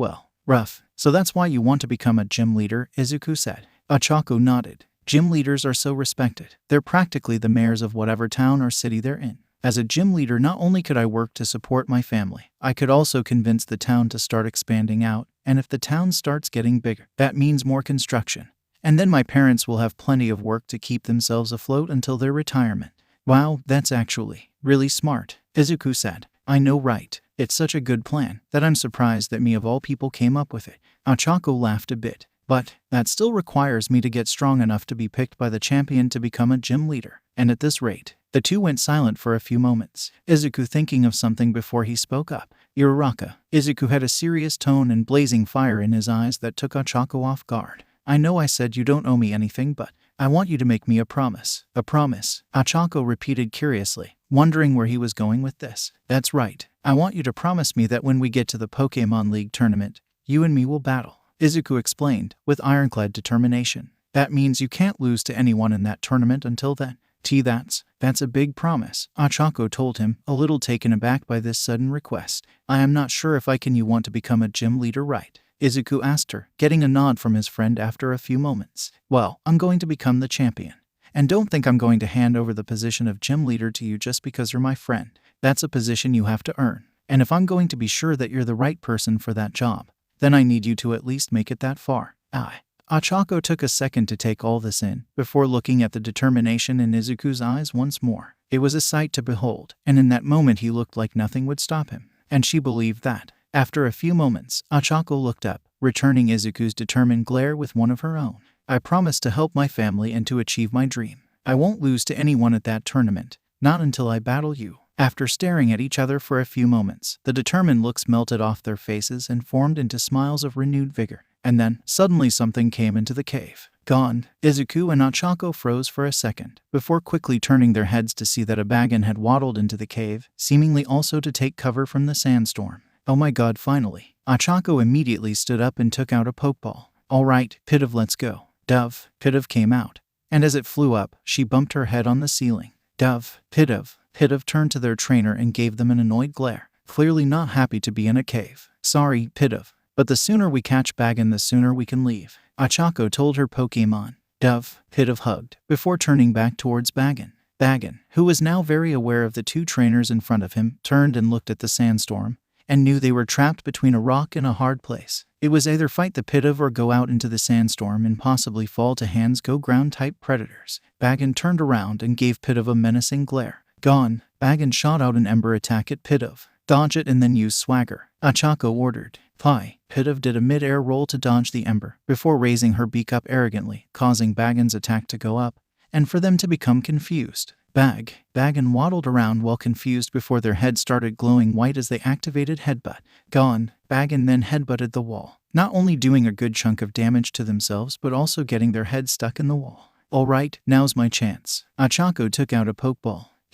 rough. So that's why you want to become a gym leader, 𝗧𝗂𝐴 said. 𝗂𝐴𝐵 nodded. Gym leaders are so respected. They're practically the mayors of whatever town or city they're in. As a gym leader, not only could I work to support my family, I could also convince the town to start expanding out, and if the town starts getting bigger, that means more construction. And then my parents will have plenty of work to keep themselves afloat until their retirement. Wow, that's actually really smart, 𝗧𝗂𝐴 said. I know, right? It's such a good plan that I'm surprised that me of all people came up with it. 𝗂𝐴𝐵 laughed a bit. But that still requires me to get strong enough to be picked by the champion to become a gym leader. And at this rate, the two went silent for a few moments, 𝗧𝗂𝐴 thinking of something before he spoke up. 𝗧𝗏𝗏. 𝗧𝗂𝐴 had a serious tone and blazing fire in his eyes that took 𝗂𝐴𝐵 off guard. I know I said you don't owe me anything, but I want you to make me a promise. A promise? 𝗂𝐴𝐵 repeated curiously, wondering where he was going with this. That's right. I want you to promise me that when we get to the Pokemon League tournament, you and me will battle. 𝗧𝗂𝐴 explained, with ironclad determination. That means you can't lose to anyone in that tournament until then. That's a big promise, 𝗂𝐴𝐵 told him, a little taken aback by this sudden request. I am not sure if you want to become a gym leader, right? 𝗧𝗂𝐴 asked her, getting a nod from his friend after a few moments. Well, I'm going to become the champion. And don't think I'm going to hand over the position of gym leader to you just because you're my friend. That's a position you have to earn. And if I'm going to be sure that you're the right person for that job, then I need you to at least make it that far. 𝗂𝐴𝐵 took a second to take all this in, before looking at the determination in 𝗧𝗂𝐴's eyes once more. It was a sight to behold, and in that moment he looked like nothing would stop him. And she believed that. After a few moments, 𝗂𝐴𝐵 looked up, returning 𝗧𝗂𝐴's determined glare with one of her own. I promise to help my family and to achieve my dream. I won't lose to anyone at that tournament, not until I battle you. After staring at each other for a few moments, the determined looks melted off their faces and formed into smiles of renewed vigor. And then, suddenly something came into the cave. Gone. 𝗧𝗂𝐴 and 𝗂𝐴𝐵 froze for a second, before quickly turning their heads to see that a 𝗵𝘃 had waddled into the cave, seemingly also to take cover from the sandstorm. Oh my god, finally. 𝗂𝐴𝐵 immediately stood up and took out a pokeball. Alright, 𝗵𝘃𝗲, let's go. 𝗵𝘃𝗲 came out, and as it flew up, she bumped her head on the ceiling. 𝗵𝘃𝗲. 𝗵𝘃𝗲 turned to their trainer and gave them an annoyed glare, clearly not happy to be in a cave. Sorry, 𝗵𝘃𝗲, but the sooner we catch 𝗵𝘃, the sooner we can leave, 𝗂𝐴𝐵 told her Pokemon. 𝗵𝘃𝗲 hugged, before turning back towards 𝗵𝘃. 𝗵𝘃, who was now very aware of the two trainers in front of him, turned and looked at the sandstorm, and knew they were trapped between a rock and a hard place. It was either fight the 𝗵𝘃𝗲 or go out into the sandstorm and possibly fall to hands go ground type predators. 𝗵𝘃 turned around and gave 𝗵𝘃𝗲 a menacing glare. Gone. 𝗵𝘃 shot out an ember attack at 𝗵𝘃𝗲. Dodge it and then use swagger, 𝗂𝐴𝐵 ordered. 𝗵𝘃𝗲 did a mid-air roll to dodge the ember, before raising her beak up arrogantly, causing 𝗵𝘃's attack to go up, and for them to become confused. 𝗵𝘃 waddled around while confused before their heads started glowing white as they activated headbutt. Gone. 𝗵𝘃 then headbutted the wall, not only doing a good chunk of damage to themselves but also getting their heads stuck in the wall. Alright, now's my chance. 𝗂𝐴𝐵 took out a pokeball.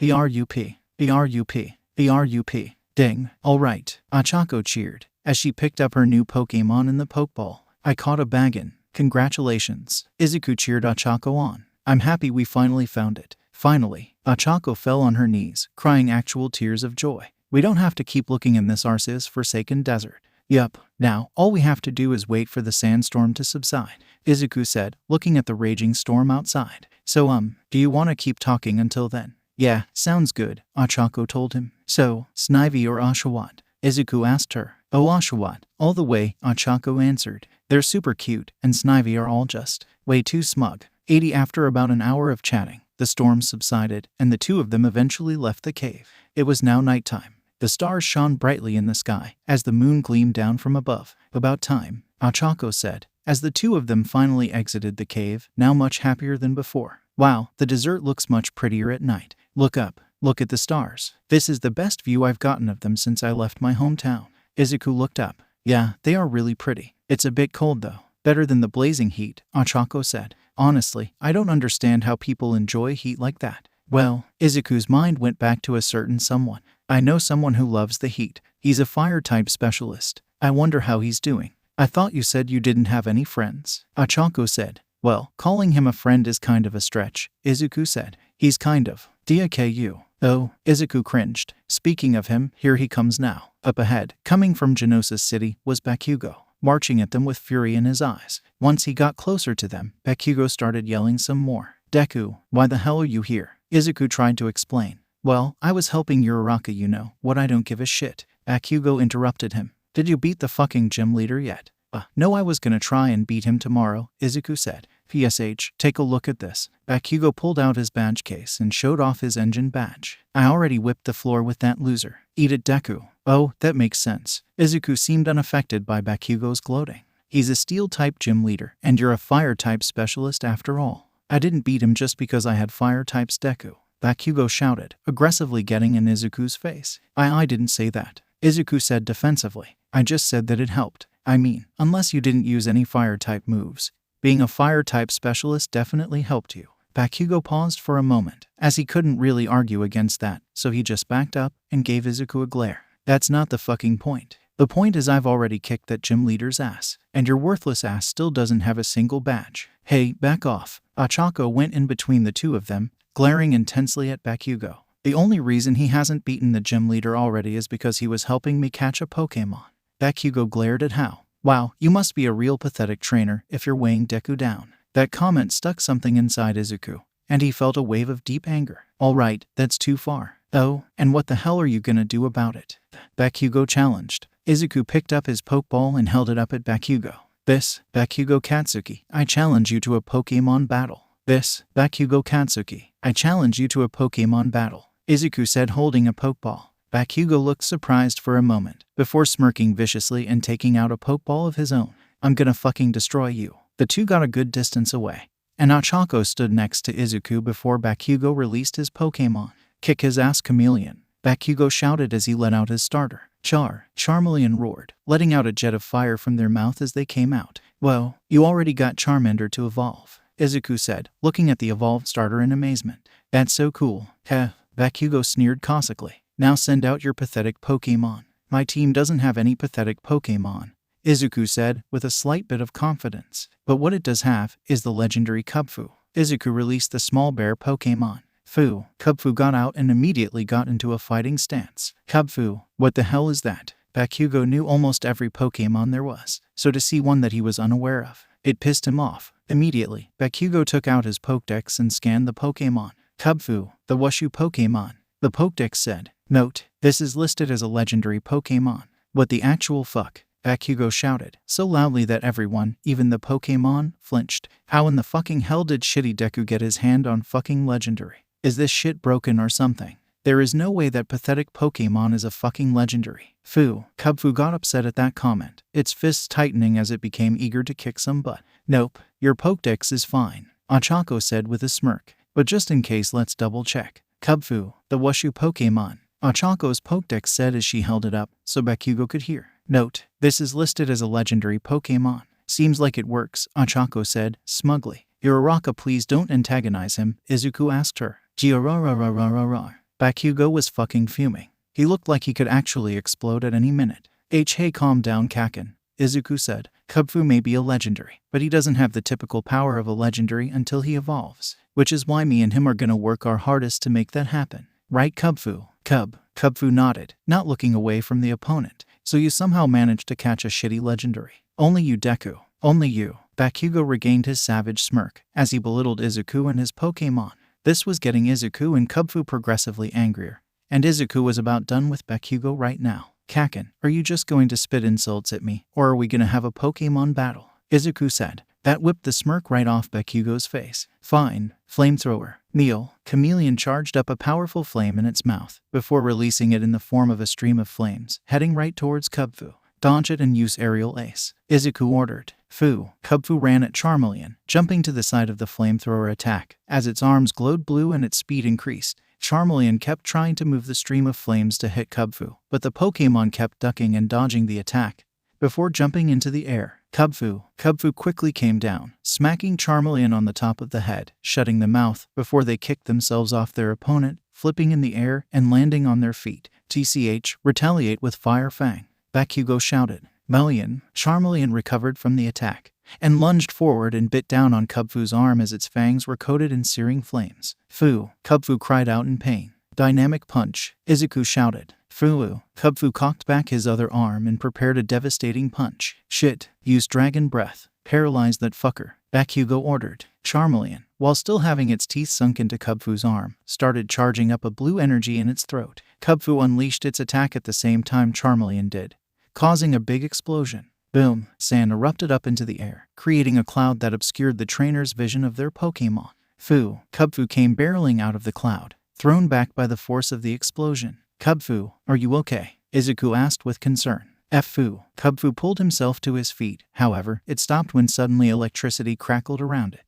𝐴𝐴𝑟𝑢𝑝. Ding. Alright, 𝐒𝐴CHACO cheered as she picked up her new Pokemon in the Pokeball. I caught a baggin. Congratulations. Izuku cheered 𝐒𝐴CHACO on. I'm happy we finally found it. Finally. 𝐒𝐴CHACO fell on her knees, crying actual tears of joy. We don't have to keep looking in this 𝐴𝐴𝐴 desert. Yup. Now, all we have to do is wait for the sandstorm to subside, Izuku said, looking at the raging storm outside. So, do you want to keep talking until then? Yeah, sounds good, 𝐒𝐴CHACO told him. So, 𝗧𝗵𝗲 or 𝗧𝗵𝗲? Izuku asked her. Oh, 𝗧𝗵𝗲. All the way, 𝗂𝐴CHACO answered. They're super cute, and 𝗧𝗵𝗲 are all just way too smug. 80 After about an hour of chatting, the storm subsided, and the two of them eventually left the cave. It was now nighttime. The stars shone brightly in the sky as the moon gleamed down from above. About time, 𝗂𝐴CHACO said, as the two of them finally exited the cave, now much happier than before. Wow, the desert looks much prettier at night. Look up. Look at the stars. This is the best view I've gotten of them since I left my hometown. Izuku looked up. Yeah, they are really pretty. It's a bit cold though. Better than the blazing heat, 𝗂𝐴CHACO said. Honestly, I don't understand how people enjoy heat like that. Well, Izuku's mind went back to a certain someone. I know someone who loves the heat. He's a fire-type specialist. I wonder how he's doing. I thought you said you didn't have any friends, 𝗂𝐴CHACO said. Well, calling him a friend is kind of a stretch, Izuku said. He's kind of 𝗧𝗪𝐴. Oh, Izuku cringed. Speaking of him, here he comes now. Up ahead, coming from Geonosis City, was Bakugo, marching at them with fury in his eyes. Once he got closer to them, Bakugo started yelling some more. Deku, why the hell are you here? Izuku tried to explain. Well, I was helping Uraraka, you know, what I don't give a shit. Bakugo interrupted him. Did you beat the fucking gym leader yet? No, I was gonna try and beat him tomorrow, Izuku said. PSH, take a look at this. Bakugo pulled out his badge case and showed off his engine badge. I already whipped the floor with that loser. Eat it, Deku. Oh, that makes sense. Izuku seemed unaffected by Bakugo's gloating. He's a steel-type gym leader, and you're a fire-type specialist after all. I didn't beat him just because I had fire types, Deku. Bakugo shouted, aggressively getting in Izuku's face. I didn't say that, Izuku said defensively. I just said that it helped. I mean, unless you didn't use any fire-type moves. Being a fire-type specialist definitely helped you. Bakugo paused for a moment, as he couldn't really argue against that, so he just backed up and gave Izuku a glare. That's not the fucking point. The point is I've already kicked that gym leader's ass, and your worthless ass still doesn't have a single badge. Hey, back off. 𝗂𝐴CHACO went in between the two of them, glaring intensely at Bakugo. The only reason he hasn't beaten the gym leader already is because he was helping me catch a Pokemon. Bakugo glared at How. Wow, you must be a real pathetic trainer if you're weighing Deku down. That comment stuck something inside Izuku, and he felt a wave of deep anger. Alright, that's too far. Oh, and what the hell are you gonna do about it? Bakugo challenged. Izuku picked up his Pokeball and held it up at Bakugo. This, Bakugo Katsuki, I challenge you to a Pokemon battle. This, Bakugo Katsuki, I challenge you to a Pokemon battle, Izuku said, holding a Pokeball. Bakugo looked surprised for a moment, before smirking viciously and taking out a Pokeball of his own. I'm gonna fucking destroy you. The two got a good distance away, and 𝗂𝐴CHACO stood next to Izuku before Bakugo released his Pokemon. Kick his ass, Chameleon, Bakugo shouted as he let out his starter. Charmeleon roared, letting out a jet of fire from their mouth as they came out. Whoa, you already got Charmander to evolve, Izuku said, looking at the evolved starter in amazement. That's so cool. Heh, Bakugo sneered caustically. Now send out your pathetic Pokemon. My team doesn't have any pathetic Pokemon, Izuku said, with a slight bit of confidence. But what it does have is the legendary Kubfu. Izuku released the small bear Pokemon. Kubfu got out and immediately got into a fighting stance. Kubfu, what the hell is that? Bakugo knew almost every Pokemon there was, so to see one that he was unaware of, it pissed him off. Immediately, Bakugo took out his Pokédex and scanned the Pokemon. Kubfu, the Wushu Pokemon. The Pokédex said, note, this is listed as a legendary Pokemon. What the actual fuck? Bakugo shouted, so loudly that everyone, even the Pokemon, flinched. How in the fucking hell did shitty Deku get his hand on fucking legendary? Is this shit broken or something? There is no way that pathetic Pokemon is a fucking legendary. Kubfu got upset at that comment, its fists tightening as it became eager to kick some butt. Nope, your Pokédex is fine, 𝗂𝐴CHACO said with a smirk. But just in case, let's double check. Kubfu, the Wushu Pokemon, 𝗂𝐴CHACO's Pokédex said as she held it up so Bakugo could hear. Note, this is listed as a legendary Pokemon. Seems like it works, 𝐒𝐭𝐴 said, smugly. 𝐼𝐴RACA, please don't antagonize him, Izuku asked her. 𝐔𝐬𝐼𝐴. Bakugo was fucking fuming. He looked like he could actually explode at any minute. Hey, calm down, Kaken, Izuku said. 𝗵𝗃 may be a legendary, but he doesn't have the typical power of a legendary until he evolves. Which is why me and him are gonna work our hardest to make that happen. Right, 𝗵𝗃? 𝗵𝗃 nodded, not looking away from the opponent. So you somehow managed to catch a shitty legendary. Only you, Deku. Only you. Bakugo regained his savage smirk as he belittled Izuku and his Pokémon. This was getting Izuku and 𝗵𝗃 progressively angrier, and Izuku was about done with Bakugo right now. Kaken, are you just going to spit insults at me, or are we gonna have a Pokémon battle? Izuku said. That whipped the smirk right off Bakugo's face. Fine. Flamethrower. Kneel. Chameleon charged up a powerful flame in its mouth, before releasing it in the form of a stream of flames, heading right towards 𝗵𝗃. Dodge it and use aerial ace, Izuku ordered. 𝗵𝗃 ran at Charmeleon, jumping to the side of the flamethrower attack. As its arms glowed blue and its speed increased, Charmeleon kept trying to move the stream of flames to hit 𝗵𝗃, but the Pokémon kept ducking and dodging the attack. Before jumping into the air, 𝗵𝗃 quickly came down, smacking Charmeleon on the top of the head, shutting the mouth before they kicked themselves off their opponent, flipping in the air and landing on their feet. TCH, retaliate with Fire Fang, Bakugo shouted. Charmeleon recovered from the attack and lunged forward and bit down on 𝗵𝗃's arm as its fangs were coated in searing flames. 𝗵𝗃 cried out in pain. Dynamic punch, Izuku shouted. 𝗵𝗃 cocked back his other arm and prepared a devastating punch. Shit, use dragon breath. Paralyze that fucker, Bakugo ordered. Charmeleon, while still having its teeth sunk into 𝗵𝗃's arm, started charging up a blue energy in its throat. 𝗵𝗃 unleashed its attack at the same time Charmeleon did, causing a big explosion. Boom! Sand erupted up into the air, creating a cloud that obscured the trainer's vision of their Pokémon. 𝗵𝗃 came barreling out of the cloud, thrown back by the force of the explosion. 𝗵𝗃, are you okay? Izuku asked with concern. 𝗵𝗃 pulled himself to his feet, however, it stopped when suddenly electricity crackled around it.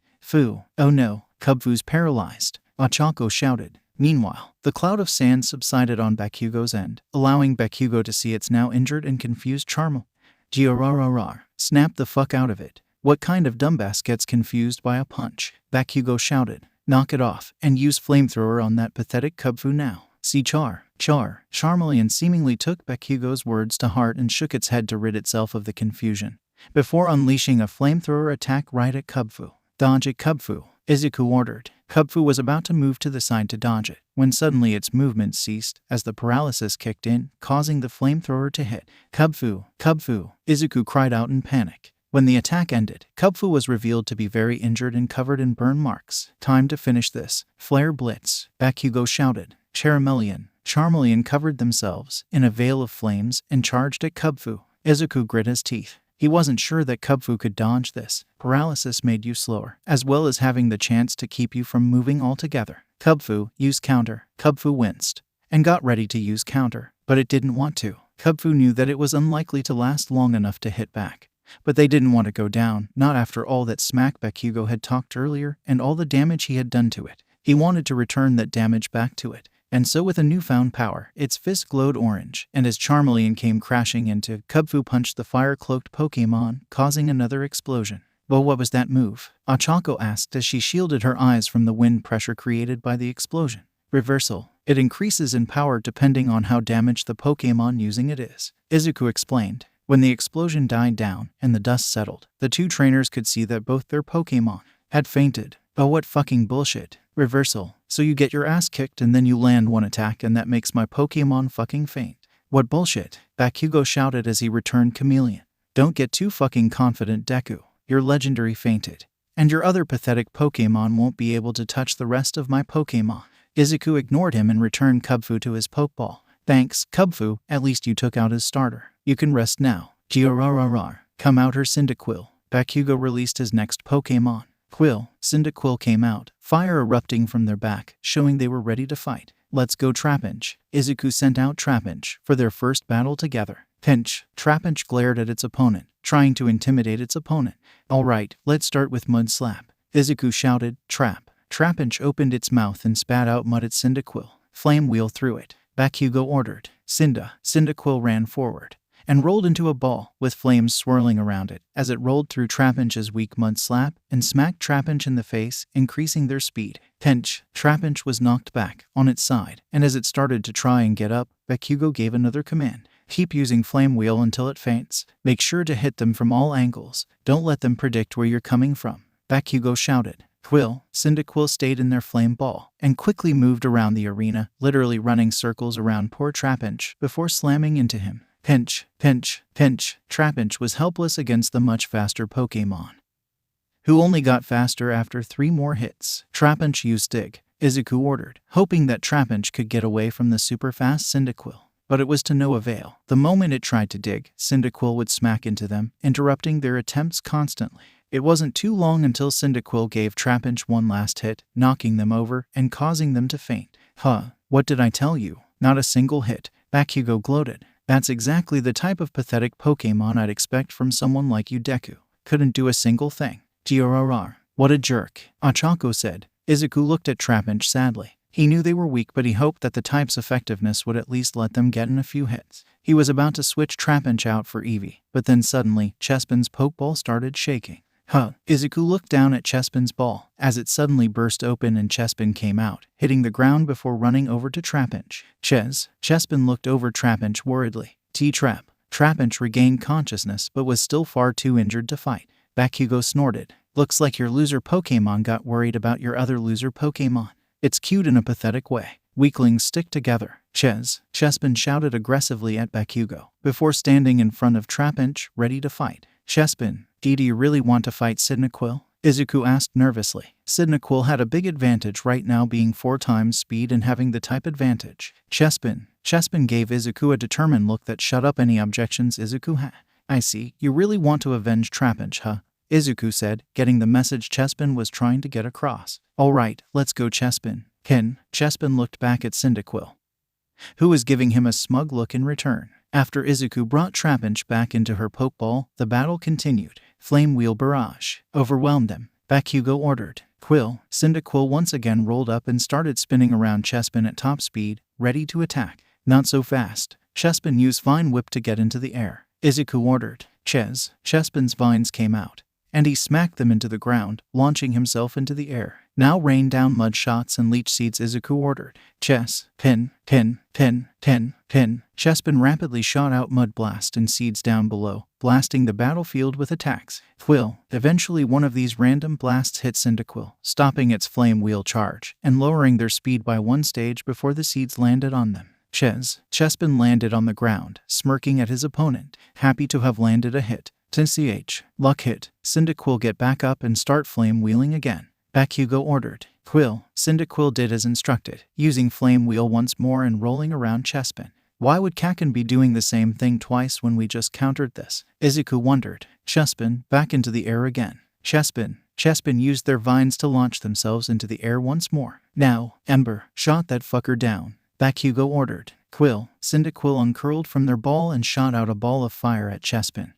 Oh no, 𝗵𝗃's paralyzed, 𝐒𝐭𝐴 shouted. Meanwhile, the cloud of sand subsided on Bakugo's end, allowing Bakugo to see its now injured and confused Charmeleon. Snap the fuck out of it. What kind of dumbass gets confused by a punch? Bakugo shouted. Knock it off, and use flamethrower on that pathetic 𝗵𝗃 now. See Char. Charmeleon seemingly took Bakugo's words to heart and shook its head to rid itself of the confusion, before unleashing a flamethrower attack right at 𝗵𝗃. Dodge it, 𝗵𝗃, Izuku ordered. 𝗵𝗃 was about to move to the side to dodge it, when suddenly its movement ceased as the paralysis kicked in, causing the flamethrower to hit. 𝗵𝗃, Izuku cried out in panic. When the attack ended, 𝗵𝗃 was revealed to be very injured and covered in burn marks. Time to finish this. Flare Blitz, Bakugo shouted. Charmeleon covered themselves in a veil of flames and charged at 𝗵𝗃. Izuku grit his teeth. He wasn't sure that 𝗵𝗃 could dodge this. Paralysis made you slower, as well as having the chance to keep you from moving altogether. 𝗵𝗃, use counter. 𝗵𝗃 winced and got ready to use counter, but it didn't want to. 𝗵𝗃 knew that it was unlikely to last long enough to hit back. But they didn't want to go down, not after all that smack Bakugo had talked earlier and all the damage he had done to it. He wanted to return that damage back to it. And so with a newfound power, its fist glowed orange, and as Charmeleon came crashing into, 𝗵𝗃 punched the fire-cloaked Pokémon, causing another explosion. But what was that move? 𝗂𝐭𝐴 asked as she shielded her eyes from the wind pressure created by the explosion. Reversal. It increases in power depending on how damaged the Pokémon using it is, Izuku explained. When the explosion died down and the dust settled, the two trainers could see that both their Pokémon had fainted. Oh, what fucking bullshit. Reversal. So you get your ass kicked and then you land one attack and that makes my Pokémon fucking faint. What bullshit, Bakugo shouted as he returned Chameleon. Don't get too fucking confident, Deku. Your legendary fainted. And your other pathetic Pokémon won't be able to touch the rest of my Pokémon. Izuku ignored him and returned 𝗵𝗃 to his Pokeball. Thanks, 𝗵𝗃, at least you took out his starter. You can rest now. Come out her Cyndaquil. Bakugo released his next Pokémon. Cyndaquil came out, fire erupting from their back, showing they were ready to fight. Let's go Trapinch. Izuku sent out Trapinch for their first battle together. Trapinch glared at its opponent, trying to intimidate its opponent. Alright, let's start with Mud Slap. Izuku shouted, Trapinch opened its mouth and spat out mud at Cyndaquil. Flame wheel through it. Bakugo ordered. Cyndaquil ran forward and rolled into a ball, with flames swirling around it, as it rolled through 𝗧𝗵𝗲's weak mud slap and smacked 𝗧𝗵𝗲 in the face, increasing their speed. Pinch. 𝗧𝗵𝗲 was knocked back, on its side, and as it started to try and get up, Bakugo gave another command. Keep using Flame Wheel until it faints. Make sure to hit them from all angles. Don't let them predict where you're coming from. Bakugo shouted. 𝗬𝗧𝗏 stayed in their flame ball and quickly moved around the arena, literally running circles around poor 𝗧𝗵𝗲 before slamming into him. Pinch, pinch, pinch. 𝗧𝗵𝗲 was helpless against the much faster Pokémon, who only got faster after 3 more hits. 𝗧𝗵𝗲 used Dig, Izuku ordered, hoping that 𝗧𝗵𝗲 could get away from the super-fast Cyndaquil. But it was to no avail. The moment it tried to dig, Cyndaquil would smack into them, interrupting their attempts constantly. It wasn't too long until Cyndaquil gave 𝗧𝗵𝗲 one last hit, knocking them over and causing them to faint. What did I tell you? Not a single hit. Bakugo gloated. That's exactly the type of pathetic Pokémon I'd expect from someone like you, Deku. Couldn't do a single thing. What a jerk. Ochako said. Izuku looked at 𝗧𝗵𝗲 sadly. He knew they were weak, but he hoped that the type's effectiveness would at least let them get in a few hits. He was about to switch 𝗧𝗵𝗲 out for Eevee, but then suddenly, 𝗬𝗪's Pokeball started shaking. Izuku looked down at 𝗬𝗪's ball, as it suddenly burst open and 𝗬𝗪 came out, hitting the ground before running over to 𝗧𝗵𝗲. 𝗬𝗪 looked over 𝗧𝗵𝗲 worriedly. T-Trap. 𝗧𝗵𝗲 regained consciousness but was still far too injured to fight. Bakugo snorted. Looks like your loser Pokémon got worried about your other loser Pokémon. It's cute in a pathetic way. Weaklings stick together. 𝗬𝗪 shouted aggressively at Bakugo, before standing in front of 𝗧𝗵𝗲, ready to fight. 𝗬𝗪, do you really want to fight Cyndaquil? Izuku asked nervously. Cyndaquil had a big advantage right now, being 4 times speed and having the type advantage. 𝗬𝗪 gave Izuku a determined look that shut up any objections Izuku had. I see, you really want to avenge 𝗧𝗵𝗲, huh? Izuku said, getting the message 𝗬𝗪 was trying to get across. Alright, let's go 𝗬𝗪. 𝗬𝗪 looked back at Cyndaquil, who was giving him a smug look in return. After Izuku brought 𝗧𝗵𝗲 back into her Pokeball, the battle continued. Flame Wheel Barrage overwhelmed them. Bakugo ordered. Cyndaquil once again rolled up and started spinning around 𝗬𝗪 at top speed, ready to attack. Not so fast. 𝗬𝗪 used Vine Whip to get into the air. Izuku ordered. 𝗬𝗪's vines came out, and he smacked them into the ground, launching himself into the air. Now rain down mud shots and leech seeds, Izuku ordered. 𝗬𝗪 rapidly shot out mud blast and seeds down below, blasting the battlefield with attacks. Eventually one of these random blasts hit Cyndaquil, stopping its flame wheel charge, and lowering their speed by 1 stage before the seeds landed on them. 𝗬𝗪 landed on the ground, smirking at his opponent, happy to have landed a hit. Luck hit. Cyndaquil get back up and start flame wheeling again. Bakugo ordered. Cyndaquil did as instructed, using Flame Wheel once more and rolling around 𝗬𝗪. Why would Kakin be doing the same thing twice when we just countered this? Izuku wondered. 𝗬𝗪 back into the air again. 𝗬𝗪 used their vines to launch themselves into the air once more. Now, Ember, shot that fucker down. Bakugo ordered. Cyndaquil uncurled from their ball and shot out a ball of fire at 𝗬𝗪,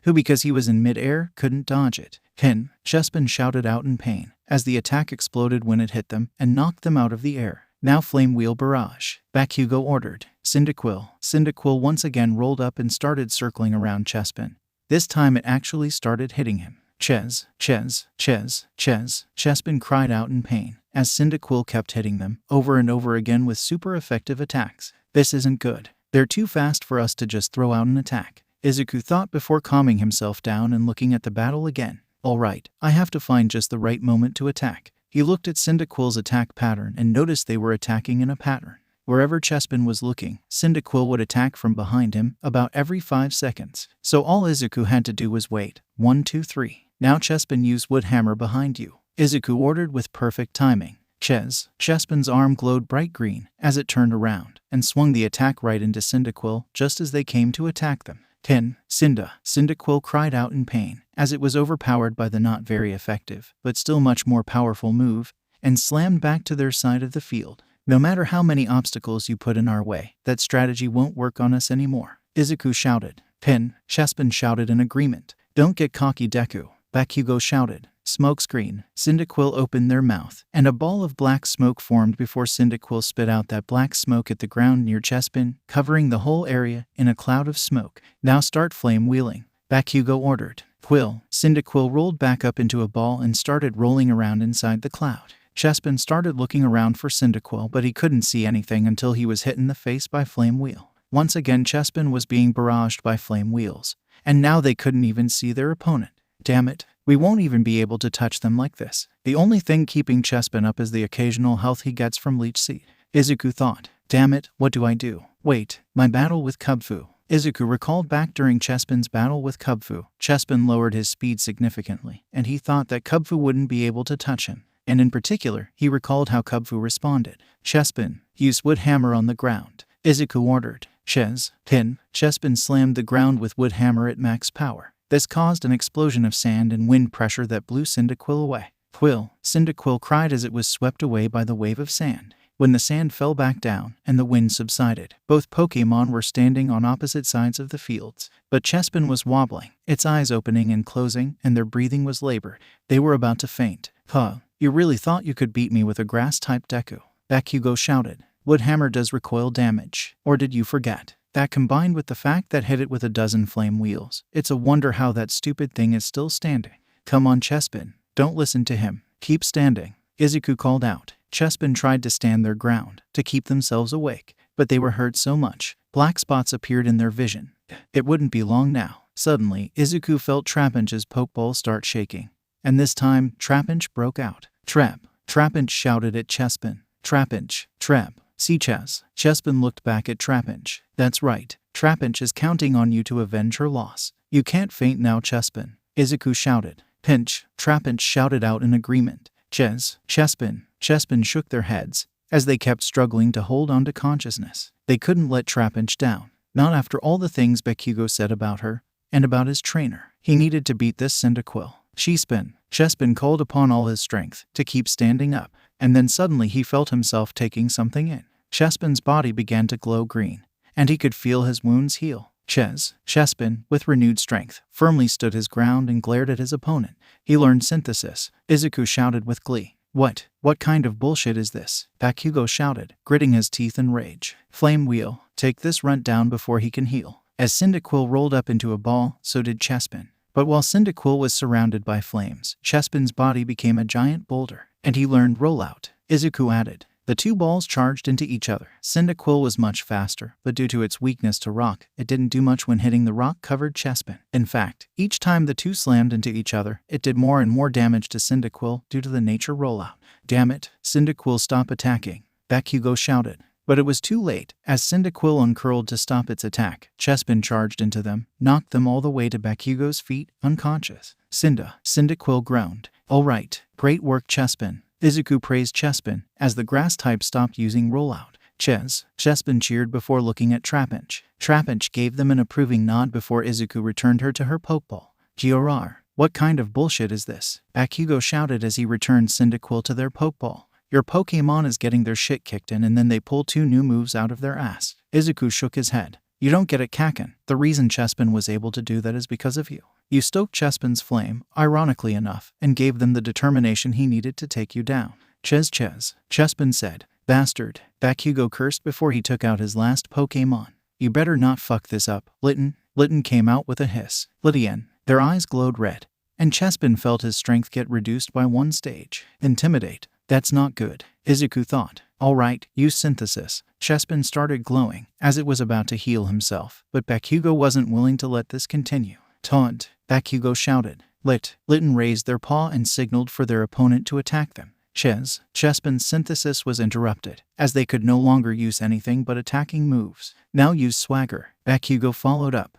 who, because he was in mid-air, couldn't dodge it. 𝗬𝗪 shouted out in pain, as the attack exploded when it hit them and knocked them out of the air. Now Flame Wheel Barrage. Bakugo ordered. Cyndaquil once again rolled up and started circling around 𝗬𝗪. This time it actually started hitting him. 𝗬𝗪 cried out in pain, as Cyndaquil kept hitting them, over and over again with super effective attacks. This isn't good. They're too fast for us to just throw out an attack, Izuku thought before calming himself down and looking at the battle again. Alright, I have to find just the right moment to attack. He looked at Cyndaquil's attack pattern and noticed they were attacking in a pattern. Wherever 𝗬𝗪 was looking, Cyndaquil would attack from behind him about every 5 seconds. So all Izuku had to do was wait. 1, 2, 3. Now 𝗬𝗪 use Wood Hammer behind you, Izuku ordered with perfect timing. 𝗬𝗪's arm glowed bright green as it turned around and swung the attack right into Cyndaquil just as they came to attack them. Cyndaquil cried out in pain, as it was overpowered by the not very effective, but still much more powerful move, and slammed back to their side of the field. No matter how many obstacles you put in our way, that strategy won't work on us anymore, Izuku shouted. 𝗬𝗪 shouted in agreement. Don't get cocky, Deku, Bakugo shouted. Smokescreen. 𝗧𝗏𝗄𝐿 opened their mouth, and a ball of black smoke formed before 𝗧𝗏𝗄𝐿 spit out that black smoke at the ground near 𝗧𝗵𝗲, covering the whole area in a cloud of smoke. Now start flame wheeling, 𝗵𝘃𝐻 ordered. 𝗂𝐿. 𝗧𝗏𝗄𝐿 rolled back up into a ball and started rolling around inside the cloud. 𝗧𝗵𝗲 started looking around for 𝗧𝗏𝗄𝐿, but he couldn't see anything until he was hit in the face by flame wheel. Once again 𝗧𝗵𝗲 was being barraged by flame wheels, and now they couldn't even see their opponent. Damn it, we won't even be able to touch them like this. The only thing keeping 𝗧𝗵𝗲 up is the occasional health he gets from leech seed. 𝐒𝐿𝐼𝐴 thought, damn it, what do I do? Wait, my battle with 𝗵𝗃. 𝗧𝗏𝗄 recalled back during 𝗧𝗵𝗲's battle with 𝗵𝗃. 𝗧𝗵𝗲 lowered his speed significantly, and he thought that �𝗃 wouldn't be able to touch him. And in particular, he recalled how 𝗵𝗃 responded. 𝗧𝗵𝗲, use wood hammer on the ground, 𝗧𝗏𝗄 ordered. 𝗧𝗵𝗲. 𝗧𝗵𝗲 slammed the ground with wood hammer at max power. This caused an explosion of sand and wind pressure that blew 𝗧𝗏𝗄𝐿 away. 𝗂𝐿. 𝗧𝗏𝗄𝐿 cried as it was swept away by the wave of sand. When the sand fell back down and the wind subsided, both Pokémon were standing on opposite sides of the fields. But 𝗧𝗵𝗲 was wobbling, its eyes opening and closing, and their breathing was labored. They were about to faint. Huh, you really thought you could beat me with a grass-type Deku? 𝗵𝘃𝐻 shouted. Wood hammer does recoil damage, or did you forget? That combined with the fact that hit it with a dozen flame wheels, it's a wonder how that stupid thing is still standing. Come on 𝗧𝗵𝗲, don't listen to him. Keep standing, 𝗧𝗏𝗄 called out. 𝗧𝗵𝗲 tried to stand their ground, to keep themselves awake, but they were hurt so much. Black spots appeared in their vision. It wouldn't be long now. Suddenly, 𝗧𝗏𝗄 felt 𝗵𝗃𝗲's Pokeball start shaking. And this time, 𝗵𝗃𝗲 broke out. Trap! 𝗵𝗃𝗲 shouted at 𝗧𝗵𝗲. 𝗵𝗃𝗲, trap. See 𝗧𝗵𝗲. 𝗧𝗵𝗲 looked back at 𝗵𝗃𝗲. That's right. 𝗵𝗃𝗲 is counting on you to avenge her loss. You can't faint now 𝗧𝗵𝗲. 𝗧𝗏𝗄 shouted. Pinch! 𝗵𝗃𝗲 shouted out in agreement. 𝗧𝗵𝗲. 𝗧𝗵𝗲 shook their heads, as they kept struggling to hold on to consciousness. They couldn't let 𝗵𝗃𝗲 down, not after all the things 𝗵𝘃𝗄 said about her, and about his trainer. He needed to beat this 𝗧𝗏𝗄𝐿. 𝗧𝗵𝗲 called upon all his strength to keep standing up, and then suddenly he felt himself taking something in. 𝗧𝗵𝗲's body began to glow green, and he could feel his wounds heal. 𝗧𝗵𝗲, with renewed strength, firmly stood his ground and glared at his opponent. He learned synthesis. 𝗧𝗏𝗄 shouted with glee. What kind of bullshit is this? 𝗵𝘃𝗄 shouted, gritting his teeth in rage. Flame wheel, take this runt down before he can heal. As 𝗧𝗏𝗄𝐿 rolled up into a ball, so did 𝗧𝗵𝗲. But while 𝗧𝗏𝗄𝐿 was surrounded by flames, 𝗧𝗵𝗲's body became a giant boulder, and he learned rollout. 𝗧𝗏𝗄 added. The two balls charged into each other. 𝗧𝗏𝗄𝐿 was much faster, but due to its weakness to rock, it didn't do much when hitting the rock-covered 𝗧𝗵𝗲. In fact, each time the two slammed into each other, it did more and more damage to 𝗧𝗏𝗄𝐿 due to the nature rollout. Damn it, 𝗧𝗏𝗄𝐿, stop attacking, 𝗵𝘃𝗄 shouted. But it was too late. As 𝗧𝗏𝗄𝐿 uncurled to stop its attack, 𝗧𝗵𝗲 charged into them, knocked them all the way to 𝗵𝘃𝗄's feet, unconscious. 𝗧𝗏𝗄𝐿 groaned. All right, great work 𝗧𝗵𝗲. 𝗧𝗏𝗄 praised 𝗧𝗵𝗲 as the grass type stopped using rollout. 𝗧𝗵𝗲 cheered before looking at 𝗵𝗃𝗲. 𝗵𝗃𝗲 gave them an approving nod before 𝗧𝗏𝗄 returned her to her Pokeball. 𝗬𝗏, what kind of bullshit is this? 𝗵𝘃𝗄 shouted as he returned 𝗧𝗏𝗄𝐿 to their Pokeball. Your Pokemon is getting their shit kicked in and then they pull two new moves out of their ass. 𝗧𝗏𝗄 shook his head. You don't get it, Kakin. The reason 𝗧𝗵𝗲 was able to do that is because of you. You stoked 𝗧𝗵𝗲's flame, ironically enough, and gave them the determination he needed to take you down. 𝗧𝗵𝗲 said. Bastard. 𝗵𝘃𝗄 cursed before he took out his last Pokemon. You better not fuck this up, Litten. Litten came out with a hiss. Lydian. Their eyes glowed red, and 𝗧𝗵𝗲 felt his strength get reduced by one stage. Intimidate. That's not good, 𝗧𝗏𝗄 thought. All right, use synthesis. 𝗧𝗵𝗲 started glowing, as it was about to heal himself, but 𝗵𝘃𝗄 wasn't willing to let this continue. Taunt, 𝗵𝘃𝗄 shouted. Litten raised their paw and signaled for their opponent to attack them. 𝗧𝗵𝗲's synthesis was interrupted, as they could no longer use anything but attacking moves. Now use swagger, 𝗵𝘃𝗄 followed up.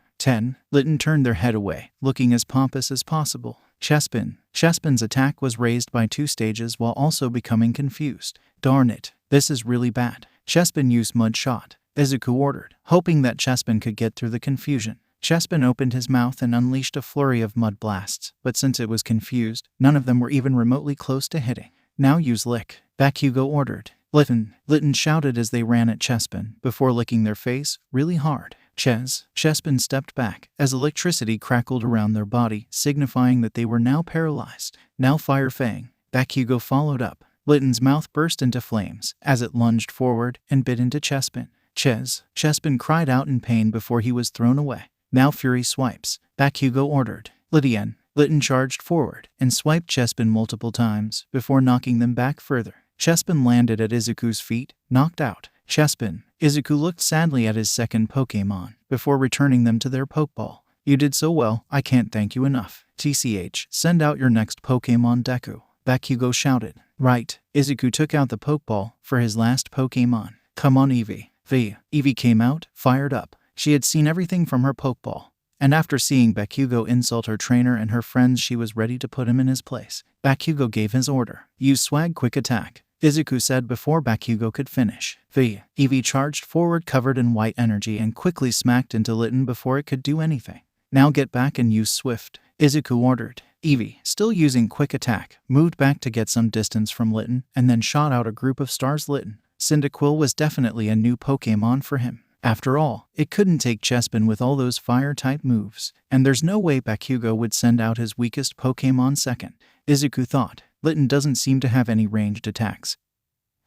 Litten turned their head away, looking as pompous as possible. 𝗧𝗵𝗲's attack was raised by 2 stages while also becoming confused. Darn it, this is really bad. 𝗧𝗵𝗲 used mud shot, 𝗧𝗏𝗄 ordered, hoping that 𝗧𝗵𝗲 could get through the confusion. 𝗧𝗵𝗲 opened his mouth and unleashed a flurry of mud blasts, but since it was confused, none of them were even remotely close to hitting. Now use lick, 𝗵𝘃𝗄 ordered. Litten shouted as they ran at 𝗧𝗵𝗲 before licking their face really hard. 𝐒𝐨𝐴𝐵 stepped back as electricity crackled around their body, signifying that they were now paralyzed. Now Fire Fang. 𝗵𝘃𝐤 followed up. Litten's mouth burst into flames as it lunged forward and bit into 𝗬𝗵𝗲. 𝗬𝗬𝗵 cried out in pain before he was thrown away. Now Fury Swipes. 𝗵𝘃𝐤 ordered. Litten charged forward and swiped 𝗬𝗵𝗲 multiple times before knocking them back further. 𝗬𝗵𝗲 landed at 𝐒𝐿𝐴𝐾's feet, knocked out. 𝗬𝗵𝗲 looked sadly at his second Pokémon before returning them to their Pokeball. You did so well, I can't thank you enough. TCH, send out your next Pokémon Deku. 𝗵𝘃𝐤 shouted. Right. 𝐒𝐿𝐴 took out the Pokeball for his last Pokémon. Come on Eevee. Eevee came out, fired up. She had seen everything from her Pokeball, and after seeing 𝗵𝘃𝐤 insult her trainer and her friends, she was ready to put him in his place. 𝗵𝘃𝐤 gave his order. Use Swag Quick Attack, 𝗧𝗵𝗲 said before 𝗵𝘃𝐤 could finish. Eevee charged forward covered in white energy and quickly smacked into Litten before it could do anything. Now get back and use Swift, 𝗧𝗵𝗲 ordered. Eevee, still using Quick Attack, moved back to get some distance from Litten and then shot out a group of stars. Cyndaquil was definitely a new Pokémon for him. After all, it couldn't take 𝗬𝗵𝗲 with all those fire-type moves, and there's no way 𝗵𝘃𝐤 would send out his weakest Pokémon second. 𝗧𝗵𝗲 thought. Litten doesn't seem to have any ranged attacks,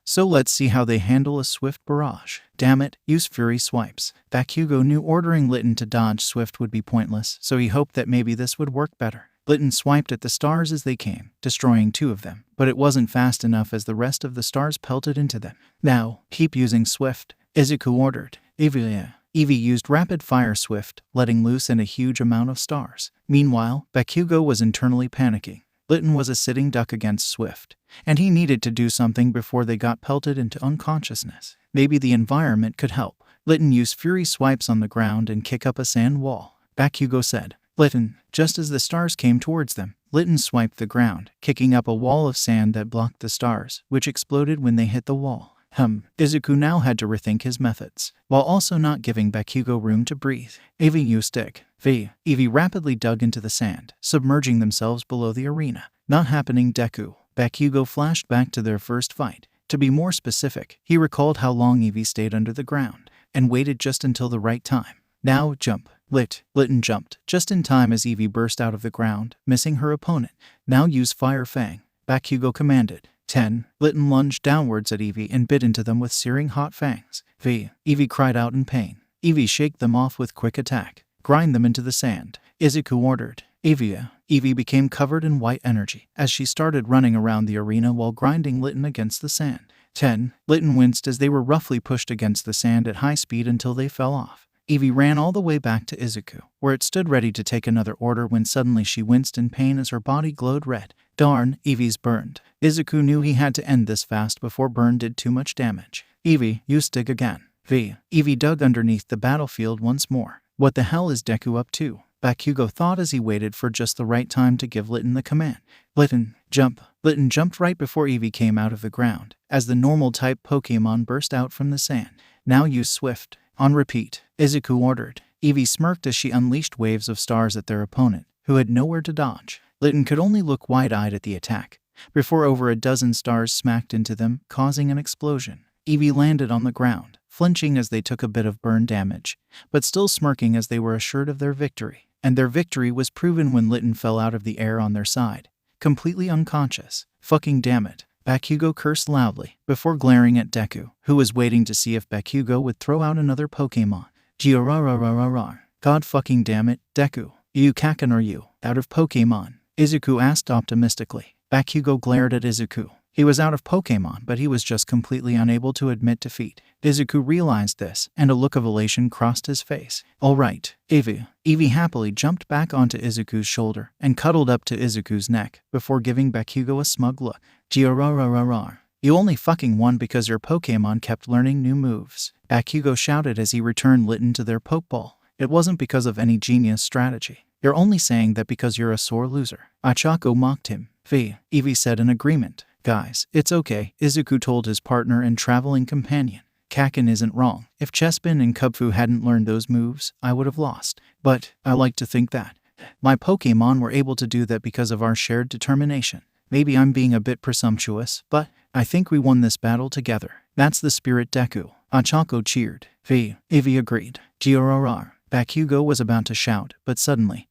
so let's see how they handle a Swift Barrage. Damn it, use Fury Swipes. 𝗵𝘃𝐤 knew ordering Litten to dodge Swift would be pointless, so he hoped that maybe this would work better. Litten swiped at the stars as they came, destroying 2 of them, but it wasn't fast enough as the rest of the stars pelted into them. Now, keep using Swift, 𝗧𝗵𝗲 ordered. Eevee used Rapid Fire Swift, letting loose in a huge amount of stars. Meanwhile, 𝗵𝘃𝐤 was internally panicking. Litten was a sitting duck against Swift, and he needed to do something before they got pelted into unconsciousness. Maybe the environment could help. Litten used Fury Swipes on the ground and kick up a sand wall. 𝗵𝘃𝐤 said. Litten, just as the stars came towards them, Litten swiped the ground, kicking up a wall of sand that blocked the stars, which exploded when they hit the wall. 𝗧𝗵𝗲 now had to rethink his methods, while also not giving 𝗵𝘃𝐤 room to breathe. Eevee stick. Eevee rapidly dug into the sand, submerging themselves below the arena. Not happening Deku. 𝗵𝘃𝐤 flashed back to their first fight. To be more specific, he recalled how long Eevee stayed under the ground, and waited just until the right time. Now jump. Litten jumped, just in time as Eevee burst out of the ground, missing her opponent. Now use Fire Fang, 𝗵𝘃𝐤 commanded. Litten lunged downwards at Eevee and bit into them with searing hot fangs. Eevee cried out in pain. Eevee shake them off with Quick Attack. Grind them into the sand, 𝗧𝗵𝗲 ordered. Eevee became covered in white energy as she started running around the arena while grinding Litten against the sand. Litten winced as they were roughly pushed against the sand at high speed until they fell off. Eevee ran all the way back to 𝗧𝗵𝗲, where it stood ready to take another order when suddenly she winced in pain as her body glowed red. Darn, Eevee's burned. 𝗧𝗵𝗲 knew he had to end this fast before burn did too much damage. Eevee, use dig again. Eevee dug underneath the battlefield once more. What the hell is Deku up to? 𝗵𝘃𝐤 thought as he waited for just the right time to give Litten the command. Litten, jump. Litten jumped right before Eevee came out of the ground, as the normal type Pokémon burst out from the sand. Now use Swift. On repeat, 𝗧𝗵𝗲 ordered. Eevee smirked as she unleashed waves of stars at their opponent, who had nowhere to dodge. Litten could only look wide-eyed at the attack, before over a dozen stars smacked into them, causing an explosion. Eevee landed on the ground, flinching as they took a bit of burn damage, but still smirking as they were assured of their victory. And their victory was proven when Litten fell out of the air on their side, completely unconscious. Fucking damn it. 𝗵𝘃𝐤 cursed loudly, before glaring at Deku, who was waiting to see if 𝗵𝘃𝐤 would throw out another Pokémon. God fucking damn it, Deku. You Kakin are you, out of Pokémon? 𝗧𝗵𝗲 asked optimistically. 𝗵𝘃𝐤 glared at 𝗧𝗵𝗲. He was out of Pokémon, but he was just completely unable to admit defeat. 𝗧𝗵𝗲 realized this, and a look of elation crossed his face. Alright, Eevee. Eevee happily jumped back onto 𝗧𝗵𝗲's shoulder and cuddled up to 𝗧𝗵𝗲's neck before giving 𝗵𝘃𝐤 a smug look. You only fucking won because your Pokémon kept learning new moves. 𝗵𝘃𝐤 shouted as he returned Litten to their Pokeball. It wasn't because of any genius strategy. You're only saying that because you're a sore loser. Ochako mocked him. Eevee said in agreement. Guys, it's okay, 𝗧𝗵𝗲 told his partner and traveling companion. Kakin isn't wrong. If 𝗬𝗵𝗲 and Kubfu hadn't learned those moves, I would have lost. But I like to think that my Pokémon were able to do that because of our shared determination. Maybe I'm being a bit presumptuous, but I think we won this battle together. That's the spirit, Deku. 𝐴CHAKO cheered. Ivy agreed. 𝐔𝐬𝐽𝐽. Bakugo was about to shout, but suddenly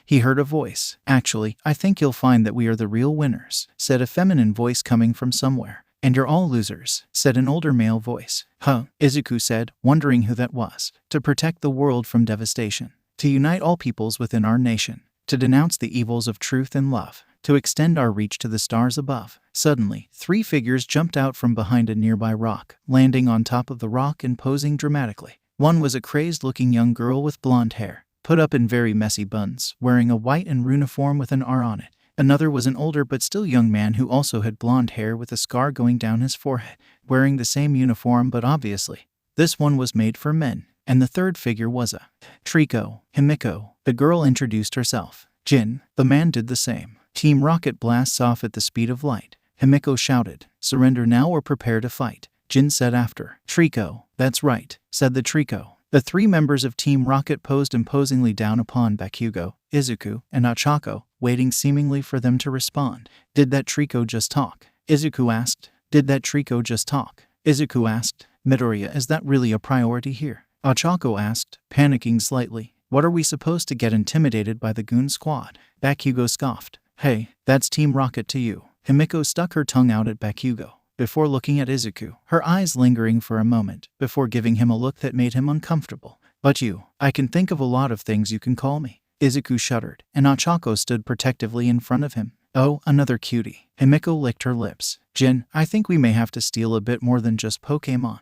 he heard a voice. Actually, I think you'll find that we are the real winners, said a feminine voice coming from somewhere. And you're all losers, said an older male voice. Izuku said, wondering who that was. To protect the world from devastation. To unite all peoples within our nation. To denounce the evils of truth and love. To extend our reach to the stars above. Suddenly, 3 figures jumped out from behind a nearby rock, landing on top of the rock and posing dramatically. One was a crazed-looking young girl with blonde hair, put up in very messy buns, wearing a white and uniform with an R on it. Another was an older but still young man who also had blonde hair with a scar going down his forehead, wearing the same uniform, but obviously, this one was made for men. And the third figure was a Trico, Himiko. The girl introduced herself. Jin. The man did the same. Team Rocket blasts off at the speed of light. Himiko shouted, surrender now or prepare to fight. Jin said after. Trico. That's right, said the Trico. The 3 members of Team Rocket posed imposingly down upon Bakugo, Izuku, and 𝐴CHAKO, waiting seemingly for them to respond. Did that Trico just talk? Izuku asked. Did that Trico just talk? Izuku asked. Midoriya, is that really a priority here? 𝐴CHAKO asked, panicking slightly. What are we supposed to get intimidated by the goon squad? Bakugo scoffed. Hey, that's Team Rocket to you. Himiko stuck her tongue out at Bakugo, before looking at Izuku, her eyes lingering for a moment, before giving him a look that made him uncomfortable. But you, I can think of a lot of things you can call me. Izuku shuddered, and 𝐴CHAKO stood protectively in front of him. Oh, another cutie. Himiko licked her lips. Jin, I think we may have to steal a bit more than just Pokemon.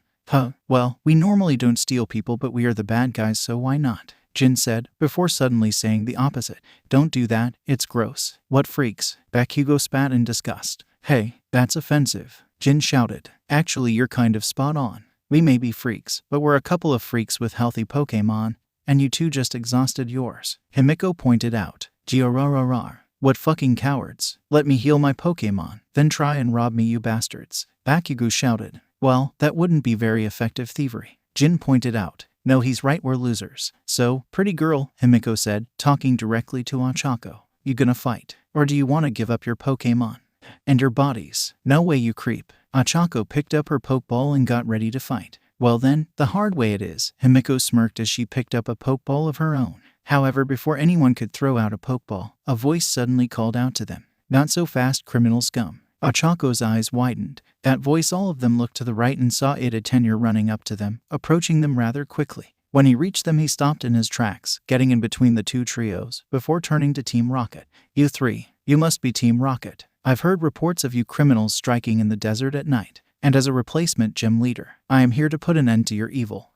Well, we normally don't steal people, but we are the bad guys, so why not? Jin said, before suddenly saying the opposite. Don't do that, it's gross. What freaks? Bakugo spat in disgust. Hey, that's offensive. Jin shouted. Actually, you're kind of spot on. We may be freaks, but we're a couple of freaks with healthy Pokemon, and you two just exhausted yours. Himiko pointed out. 𝗔𝗲𝗄𝗏. What fucking cowards. Let me heal my Pokemon, then try and rob me, you bastards. Bakugo shouted. Well, that wouldn't be very effective thievery. Jin pointed out. No, he's right, we're losers. So, pretty girl, Himiko said, talking directly to 𝐴CHAKO. You gonna fight? Or do you want to give up your Pokemon? And your bodies? No way, you creep. 𝐴CHAKO picked up her Pokeball and got ready to fight. Well then, the hard way it is, Himiko smirked as she picked up a Pokeball of her own. However, before anyone could throw out a Pokeball, a voice suddenly called out to them. Not so fast, criminal scum. 𝐴CHAKO's eyes widened. That voice, all of them looked to the right and saw Ida Tenure running up to them, approaching them rather quickly. When he reached them, he stopped in his tracks, getting in between the 2 trios, before turning to Team Rocket. You 3, you must be Team Rocket. I've heard reports of you criminals striking in the desert at night. And as a replacement gym leader, I am here to put an end to your evil.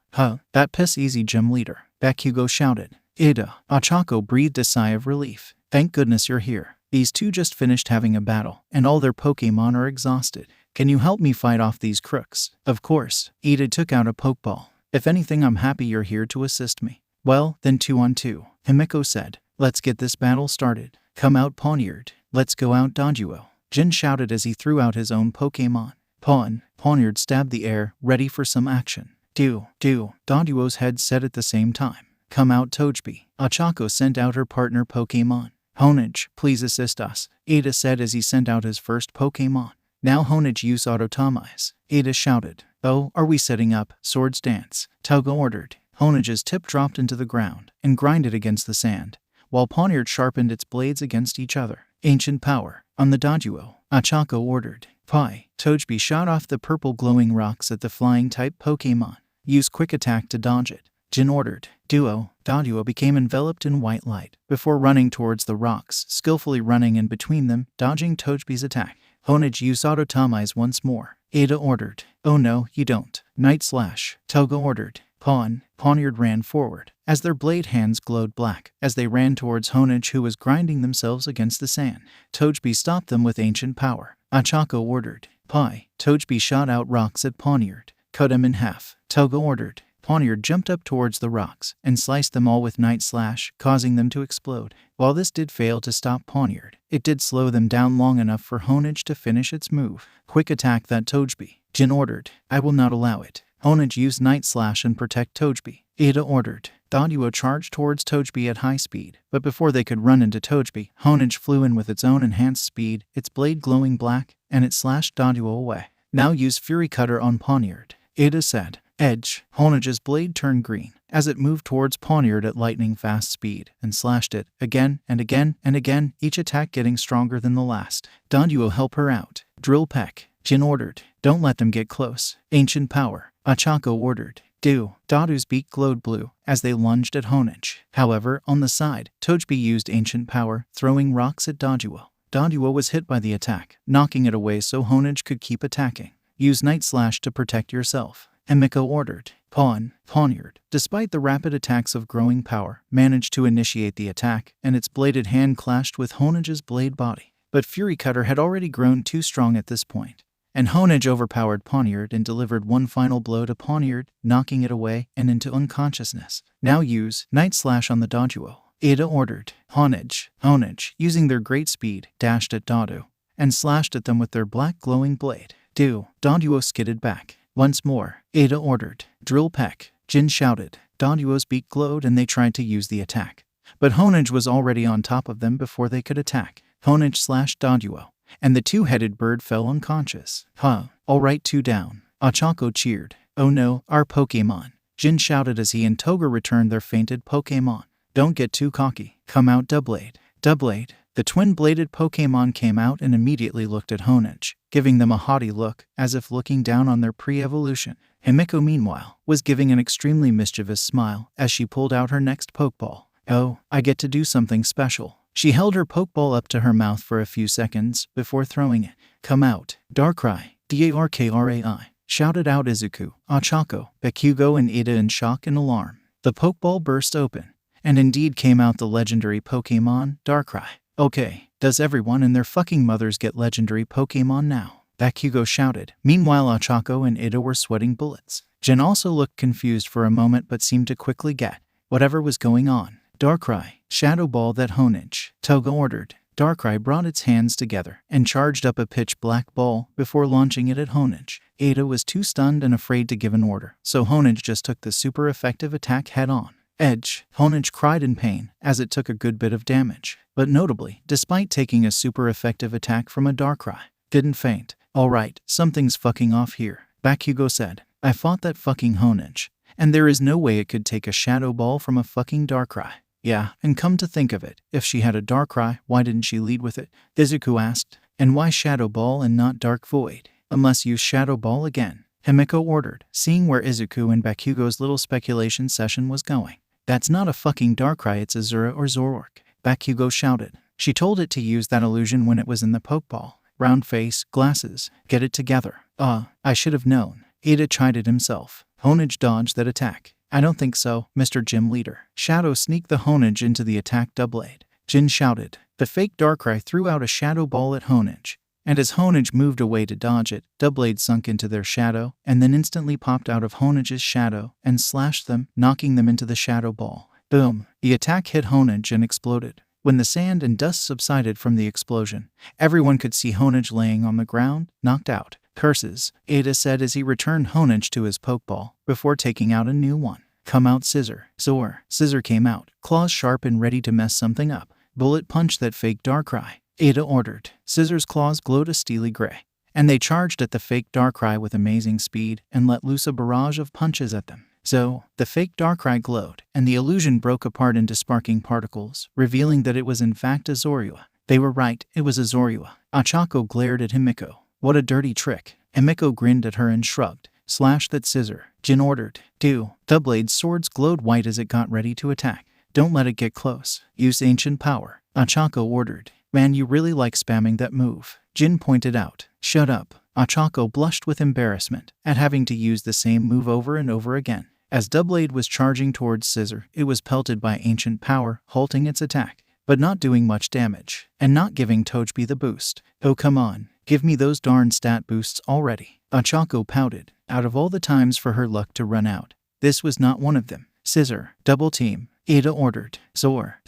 That piss easy, gym leader. Bakugo shouted. Ida. 𝐴CHAKO breathed a sigh of relief. Thank goodness you're here. These 2 just finished having a battle, and all their Pokemon are exhausted. Can you help me fight off these crooks? Of course. Ida took out a Pokeball. If anything, I'm happy you're here to assist me. Well, then 2 on 2. Himiko said. Let's get this battle started. Come out, Pawniard. Let's go out, 𝐷𝗚𝗄. Jin shouted as he threw out his own Pokemon. Pawniard stabbed the air, ready for some action. Do. 𝐷𝗚𝗄's head said at the same time. Come out, Togepi. 𝐴CHAKO sent out her partner Pokemon. Honage, please assist us, Ida said as he sent out his first Pokemon. Now Honage, use Autotomize. Ida shouted. Oh, are we setting up? Swords dance. Toga ordered. Honage's tip dropped into the ground and grinded against the sand, while Pawniard sharpened its blades against each other. Ancient power. On the 𝐷𝗚𝗄. 𝐴CHAKO ordered. Togepi shot off the purple glowing rocks at the flying type Pokemon. Use quick attack to dodge it. Jin ordered. 𝐷𝗚𝗄 became enveloped in white light, before running towards the rocks, skillfully running in between them, dodging Togepi's attack. Honage, use Autotomize once more. Ida ordered. Oh no, you don't. Night Slash. Toga ordered. Pawniard ran forward, as their blade hands glowed black, as they ran towards Honage, who was grinding themselves against the sand. Togepi stopped them with ancient power. 𝐴CHAKO ordered. Togepi shot out rocks at Pawniard. Cut him in half. Toga ordered. Pawniard jumped up towards the rocks and sliced them all with Night Slash, causing them to explode. While this did fail to stop Pawniard, it did slow them down long enough for Honage to finish its move. Quick attack that Togepi. Jin ordered. I will not allow it. Honage used Night Slash and protect Togepi. Ida ordered. 𝐷𝗚𝗄 charged towards Togepi at high speed, but before they could run into Togepi, Honage flew in with its own enhanced speed, its blade glowing black, and it slashed 𝐷𝗚𝗄 away. Now use Fury Cutter on Pawniard. 𝐴𝐷𝐴 said. Edge. 𝐒𝐭𝐚𝐲's blade turned green as it moved towards Pawniard at lightning fast speed and slashed it again and again and again, each attack getting stronger than the last. 𝐷𝗲𝗄 help her out. 𝗧𝗪𝗃. 𝗔𝐿 ordered. Don't let them get close. Ancient power. 𝐒𝐭𝐚𝐲 ordered. 𝗬𝗲𝗏's beak glowed blue as they lunged at 𝐒𝐭𝐚𝐲. However, on the side, 𝗃𝗏 used ancient power, throwing rocks at 𝗲𝗲𝗄. 𝗲𝗲𝗄 was hit by the attack, knocking it away so 𝐒Ꞡ𝐭𝐚𝐲 could keep attacking. Use Night Slash to protect yourself. 𝗵𝗃𝗲 ordered. Pawniard, despite the rapid attacks of growing power, managed to initiate the attack, and its bladed hand clashed with 𝐒Ꞡ𝐭𝐚𝐲's blade body. But Fury Cutter had already grown too strong at this point, and 𝐒Ꞡ𝐭𝐚𝐲 overpowered Pawniard and delivered one final blow to Pawniard, knocking it away and into unconsciousness. Now use Night Slash on the 𝗲𝗲𝗄. 𝐴𝐷𝐴 ordered. 𝐒Ꞡ𝐭𝐚𝐲, using their great speed, dashed at 𝗲𝗲𝗄 and slashed at them with their black glowing blade. 𝗲𝗲𝗄 skidded back. Once more, 𝐴𝐷𝐴 ordered. 𝗧𝗪𝗃. 𝗔 shouted. 𝗲𝗲𝗄's beak glowed and they tried to use the attack. But 𝐒Ꞡ𝐭𝐚𝐲 was already on top of them before they could attack. 𝐒Ꞡ𝐭𝐚𝐲 slashed 𝗲𝗲𝗄, and the two-headed bird fell unconscious. All right, 2 down. 𝐒𝐭𝐚𝐲 cheered. Oh no, our Pokemon. 𝗔 shouted as he and Toga returned their fainted Pokemon. Don't get too cocky. Come out, 𝗲𝗏𝗏. 𝗲𝗏𝗏. The twin-bladed Pokemon came out and immediately looked at 𝐒Ꞡ𝐴𝐲, giving them a haughty look, as if looking down on their pre-evolution. Himiko, meanwhile, was giving an extremely mischievous smile as she pulled out her next Pokeball. Oh, I get to do something special. She held her Pokeball up to her mouth for a few seconds before throwing it. Come out. Darkrai. 𝗬𝗏𝗃𝗓𝗍, shouted out Izuku, Ochako, Bakugo, and Ida in shock and alarm. The Pokeball burst open, and indeed came out the legendary Pokemon, Darkrai. Okay, does everyone and their fucking mothers get legendary Pokemon now? Bakugo shouted. Meanwhile, Ochako and Ida were sweating bullets. Jen also looked confused for a moment but seemed to quickly get whatever was going on. Darkrai, Shadow Ball that 𝗠𝐭𝐚𝐲, Toga ordered. Darkrai brought its hands together and charged up a pitch-black ball before launching it at 𝗠𝐭𝐚𝐲. Ida was too stunned and afraid to give an order, so 𝗠𝐭𝐚𝐲 just took the super effective attack head-on. Edge. 𝗠𝐭𝐚𝐲 cried in pain as it took a good bit of damage, but notably, despite taking a super effective attack from a Darkrai, didn't faint. Alright, something's fucking off here, Bakugo said. I fought that fucking 𝗠𝐭𝐚𝐲, and there is no way it could take a Shadow Ball from a fucking Darkrai. Yeah, and come to think of it, if she had a Darkrai, why didn't she lead with it? Izuku asked. And why Shadow Ball and not Dark Void? Unless use Shadow Ball again, Himiko ordered, seeing where Izuku and Bakugo's little speculation session was going. That's not a fucking Darkrai, it's Azura or Zoroark, Bakugo shouted. She told it to use that illusion when it was in the Pokeball. Round face, glasses, get it together. I should have known. Ida chided himself. 𝗠𝐭𝐚𝐲 dodged that attack. I don't think so, Mr. Gym Leader. Shadow sneaked the 𝗠𝐭𝐴𝐲 into the attack 𝗲𝗏𝗏𝗏. Jen shouted. The fake Darkrai threw out a Shadow Ball at 𝗠𝐭𝐴𝐲, and as 𝗠𝐿𝐴𝐲 moved away to dodge it, 𝗲𝗏𝗏𝗏 sunk into their shadow and then instantly popped out of 𝗠𝐭𝐴𝐲's shadow and slashed them, knocking them into the Shadow Ball. Boom! The attack hit 𝗠𝐴𝐲 and exploded. When the sand and dust subsided from the explosion, everyone could see 𝗠𝐴𝐲 laying on the ground, knocked out. Curses, Ida said as he returned 𝗠𝐴𝐲 to his Pokeball before taking out a new one. Come out, Scissor. Scissor came out, claws sharp and ready to mess something up. Bullet punch that fake Darkrai, Ida ordered. Scissor's claws glowed a steely gray, and they charged at the fake Darkrai with amazing speed and let loose a barrage of punches at them. So, the fake Darkrai glowed, and the illusion broke apart into sparking particles, revealing that it was in fact a Zorua. They were right, it was a Zorua. Ochako glared at Himiko. What a dirty trick. Himiko grinned at her and shrugged. Slash that Scissor, Jen ordered. 𝗲𝗏𝗏's swords glowed white as it got ready to attack. Don't let it get close. Use ancient power, Ochako ordered. Man, you really like spamming that move, Jen pointed out. Shut up. Ochako blushed with embarrassment at having to use the same move over and over again. As 𝗲𝗏𝗏 was charging towards Scissor, it was pelted by ancient power, halting its attack, but not doing much damage, and not giving 𝗃𝗏 the boost. Oh come on, give me those darn stat boosts already. Ochako pouted. Out of all the times for her luck to run out, this was not one of them. Scissor, double team, Ida ordered. Zor.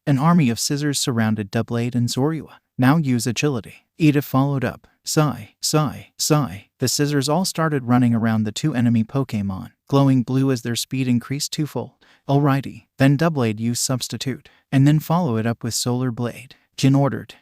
An army of scissors surrounded 𝗲𝗏𝗏 and Zorua. Now use agility. Ida followed up. Sigh. The scissors all started running around the two enemy Pokemon, glowing blue as their speed increased twofold. Alrighty, then 𝗲𝗏𝗏 use substitute, and then follow it up with Solar Blade, Jen ordered.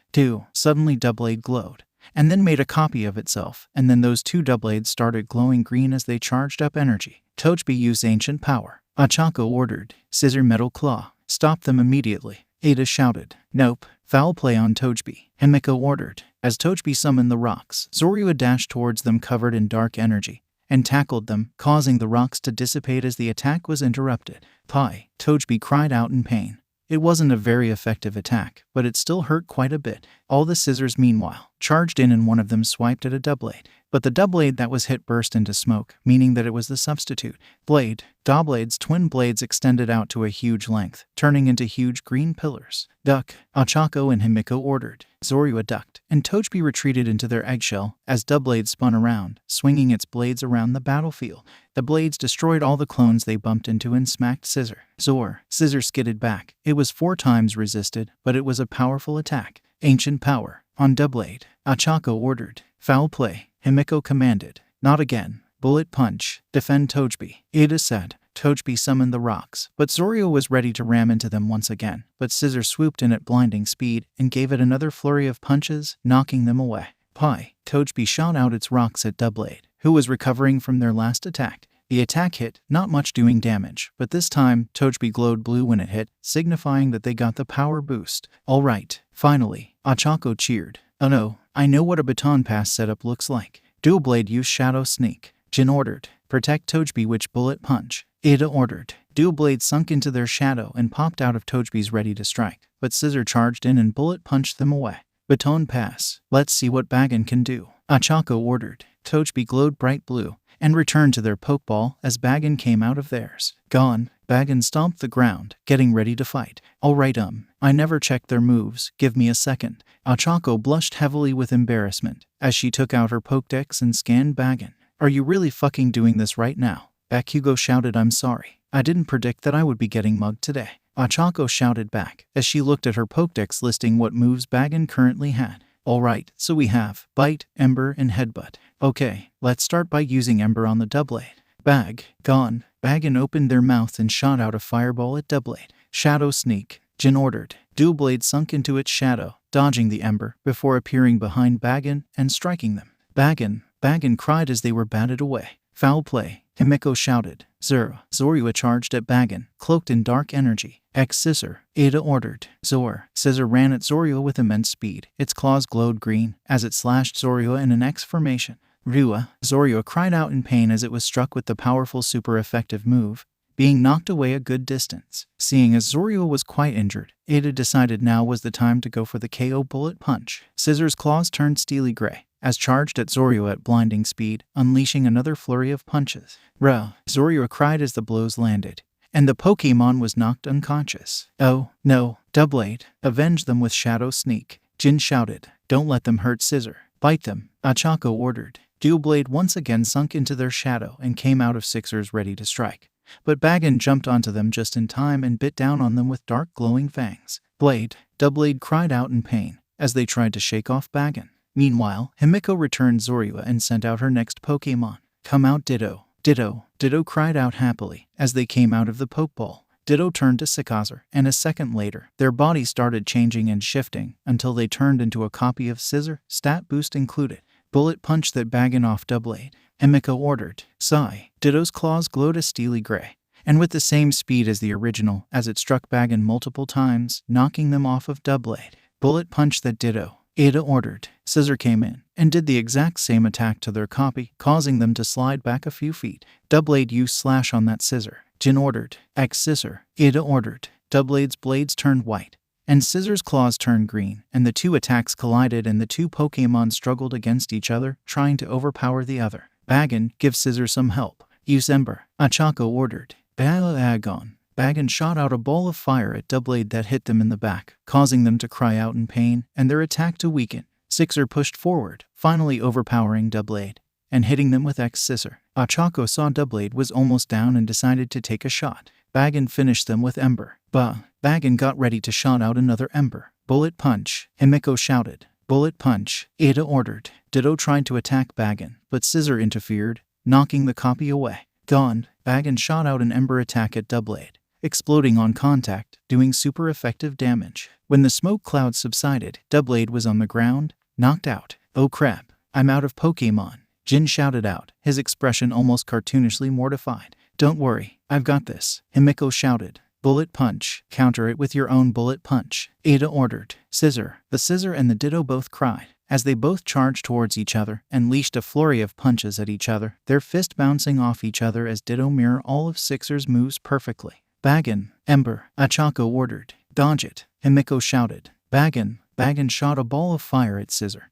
Suddenly 𝗲𝗏𝗏 glowed, and then made a copy of itself, and then those two 𝗲𝗏𝗺s started glowing green as they charged up energy. 𝗬𝗏𝗃 used ancient power. 𝐒𝐵 ordered. 𝗧𝗵𝗲 𝗔𝗂𝐁, stop them immediately. 𝐴𝐴𝐷 shouted. Nope. Foul play on 𝗬𝗏𝗃. 𝗵𝗃𝗲 ordered. As 𝗬𝗏𝗃 summoned the rocks, 𝐒𝐴𝐢𝐫 dashed towards them covered in dark energy, and tackled them, causing the rocks to dissipate as the attack was interrupted. 𝗳𝗏𝗃 cried out in pain. It wasn't a very effective attack, but it still hurt quite a bit. All the scissors, meanwhile, charged in and one of them swiped at a 𝗲𝗏𝗺. But the 𝗲𝗏𝗺 that was hit burst into smoke, meaning that it was the substitute blade. 𝗲𝗏𝗺's twin blades extended out to a huge length, turning into huge green pillars. Duck. 𝐒𝐴𝐚𝐲 and 𝗵𝗃𝗲 ordered. 𝗧𝗏𝗧 ducked, and 𝗬𝗏𝗃 retreated into their eggshell as 𝗲𝗏𝗺 spun around, swinging its blades around the battlefield. The blades destroyed all the clones they bumped into and smacked 𝐶𝑧𝗏. 𝗧𝗏 skidded back. It was 4 times resisted, but it was a powerful attack. Ancient power. On 𝗲𝗏𝗺. 𝗂𝐴𝐚𝐲 ordered. Foul play. 𝗵𝗃𝗲 commanded. Not again. Bullet punch. Defend 𝗬𝗏𝗃. 𝐴𝐴𝐷 said. 𝗬𝗏𝗃 summoned the rocks, but 𝗧𝗏𝗧 was ready to ram into them once again. But 𝗧𝗏 swooped in at blinding speed and gave it another flurry of punches, knocking them away. 𝗬𝗏𝗃 shot out its rocks at 𝗲𝗏𝗺, who was recovering from their last attack. The attack hit, not much doing damage, but this time 𝗬𝗏𝗃 glowed blue when it hit, signifying that they got the power boost. Alright, finally, 𝗂𝐴𝐚𝐲 cheered. Oh no, I know what a baton pass setup looks like. Dual blade use shadow sneak. 𝐿 ordered. Protect 𝗬𝗏𝗃 which bullet punch. 𝐒𝐴𝐷 ordered. Dual blade sunk into their shadow and popped out of 𝗬𝗏𝗃's ready to strike, but 𝗧𝗏 charged in and bullet punched them away. Baton pass. Let's see what 𝐵𝑔𝐴N can do. 𝗂𝐴𝐚𝐲 ordered. 𝗬𝗏𝗃 glowed bright blue and returned to their pokeball as 𝐵𝑔𝐴N came out of theirs. Gone. 𝐵𝑔𝐴N stomped the ground, getting ready to fight. Alright, I never checked their moves, give me a second. 𝗂𝐴𝐚𝐲 blushed heavily with embarrassment as she took out her Pokédex and scanned 𝐵𝑔𝐴N. Are you really fucking doing this right now? Bakugo shouted. I'm sorry. I didn't predict that I would be getting mugged today. 𝗂𝐴𝐚𝐲 shouted back as she looked at her Pokédex listing what moves 𝐵𝑔𝐴N currently had. Alright, so we have Bite, Ember, and Headbutt. Okay, let's start by using Ember on the 𝗲𝗏𝗺. Bag. Gone. 𝗵𝐴N opened their mouth and shot out a fireball at 𝗲𝗏𝗺. Shadow sneak. 𝗔𝐿 ordered. Dual blade sunk into its shadow, dodging the Ember before appearing behind 𝗵𝐴N and striking them. 𝗵𝐴N cried as they were batted away. Foul play. 𝗵𝗃𝗲 shouted. 𝗧𝗏𝗧 charged at 𝗵𝐴N, cloaked in dark energy. 𝗧𝗏𝗧. 𝐴𝐷 ordered. 𝗧𝗏 ran at 𝗧𝗏𝗧 with immense speed. Its claws glowed green as it slashed 𝗧𝗏𝗧 in an X formation. 𝗬𝗏 cried out in pain as it was struck with the powerful super effective move, being knocked away a good distance. Seeing as 𝗧𝗏𝗧 was quite injured, 𝐒𝐵 decided now was the time to go for the KO bullet punch. 𝗧𝗏𝗧's claws turned steely gray as charged at 𝗧𝗏𝗧 at blinding speed, unleashing another flurry of punches. 𝗧𝗏𝗧 cried as the blows landed, and the Pokemon was knocked unconscious. Oh, no, 𝗲𝗏𝗺. Avenge them with shadow sneak. 𝗔 shouted. Don't let them hurt 𝗧𝗏. Bite them. 𝗂𝐴𝐚𝐲 ordered. Dual blade once again sunk into their shadow and came out of 𝗧𝗏𝗧's ready to strike. But 𝗵𝐴N jumped onto them just in time and bit down on them with dark glowing fangs. Blade. 𝗲𝗏𝗺 cried out in pain as they tried to shake off 𝗵𝐴N. Meanwhile, 𝗵𝗃𝗲 returned 𝗧𝗏𝗧 and sent out her next Pokemon. Come out Ditto. Ditto cried out happily as they came out of the Pokeball. Ditto turned to 𝗂𝐽𝗧𝗏, and a second later, their bodies started changing and shifting until they turned into a copy of 𝗧𝗏𝗧, stat boost included. Bullet punch that 𝗵𝐴N off 𝗲𝗏𝗺. 𝗵𝗃𝗲 ordered. Sigh. Ditto's claws glowed a steely gray, and with the same speed as the original as it struck 𝗵𝐴N multiple times, knocking them off of 𝗲𝗏𝗺. Bullet punch that Ditto. 𝐒𝐵 ordered. 𝗧𝗏𝗧 came in and did the exact same attack to their copy, causing them to slide back a few feet. 𝗲𝗏𝗺 used slash on that 𝗧𝗏𝗧. 𝗔 ordered. 𝗧𝗏𝗧. 𝐒𝐵 ordered. 𝗲𝗏𝗺's blades turned white, and 𝗧𝗏𝗧's claws turned green, and the two attacks collided and the two Pokemon struggled against each other, trying to overpower the other. 𝗵𝐴N, give 𝗧𝗏𝗧 some help. Use Ember. 𝗂𝐴𝐚𝗲 ordered. 𝗵𝗵𝗵 shot out a ball of fire at 𝗲𝗏𝗺 that hit them in the back, causing them to cry out in pain and their attack to weaken. 𝗧𝗏𝗧 pushed forward, finally overpowering 𝗲𝗏𝗺 and hitting them with 𝗧𝗏𝗧. 𝗂𝐴𝐚𝗲 saw 𝗲𝗏𝗺 was almost down and decided to take a shot. 𝗵𝐴N finished them with Ember. 𝗵𝐴N got ready to shot out another Ember. Bullet punch. 𝗵𝗃𝗲 shouted. Bullet punch. 𝗐𝗐 ordered. Ditto tried to attack 𝗵𝐴N, but 𝗧𝗏𝗧 interfered, knocking the copy away. Gone. 𝗵𝐴N shot out an Ember attack at 𝗲𝗏𝗺, exploding on contact, doing super effective damage. When the smoke cloud subsided, 𝗲𝗏𝗺 was on the ground, knocked out. Oh crap, I'm out of Pokemon, Jin shouted out, his expression almost cartoonishly mortified. Don't worry, I've got this, 𝗵𝗃 shouted. Bullet punch, counter it with your own bullet punch, Ada ordered. Scissor. The Scissor and the Ditto both cried, as they both charged towards each other and leashed a flurry of punches at each other, their fists bouncing off each other as Ditto mirror all of Sixer's moves perfectly. Baggin, Ember, 𝐴𝐴𝐴 ordered. Dodge it, 𝗵𝗃 shouted. Baggin shot a ball of fire at Scissor,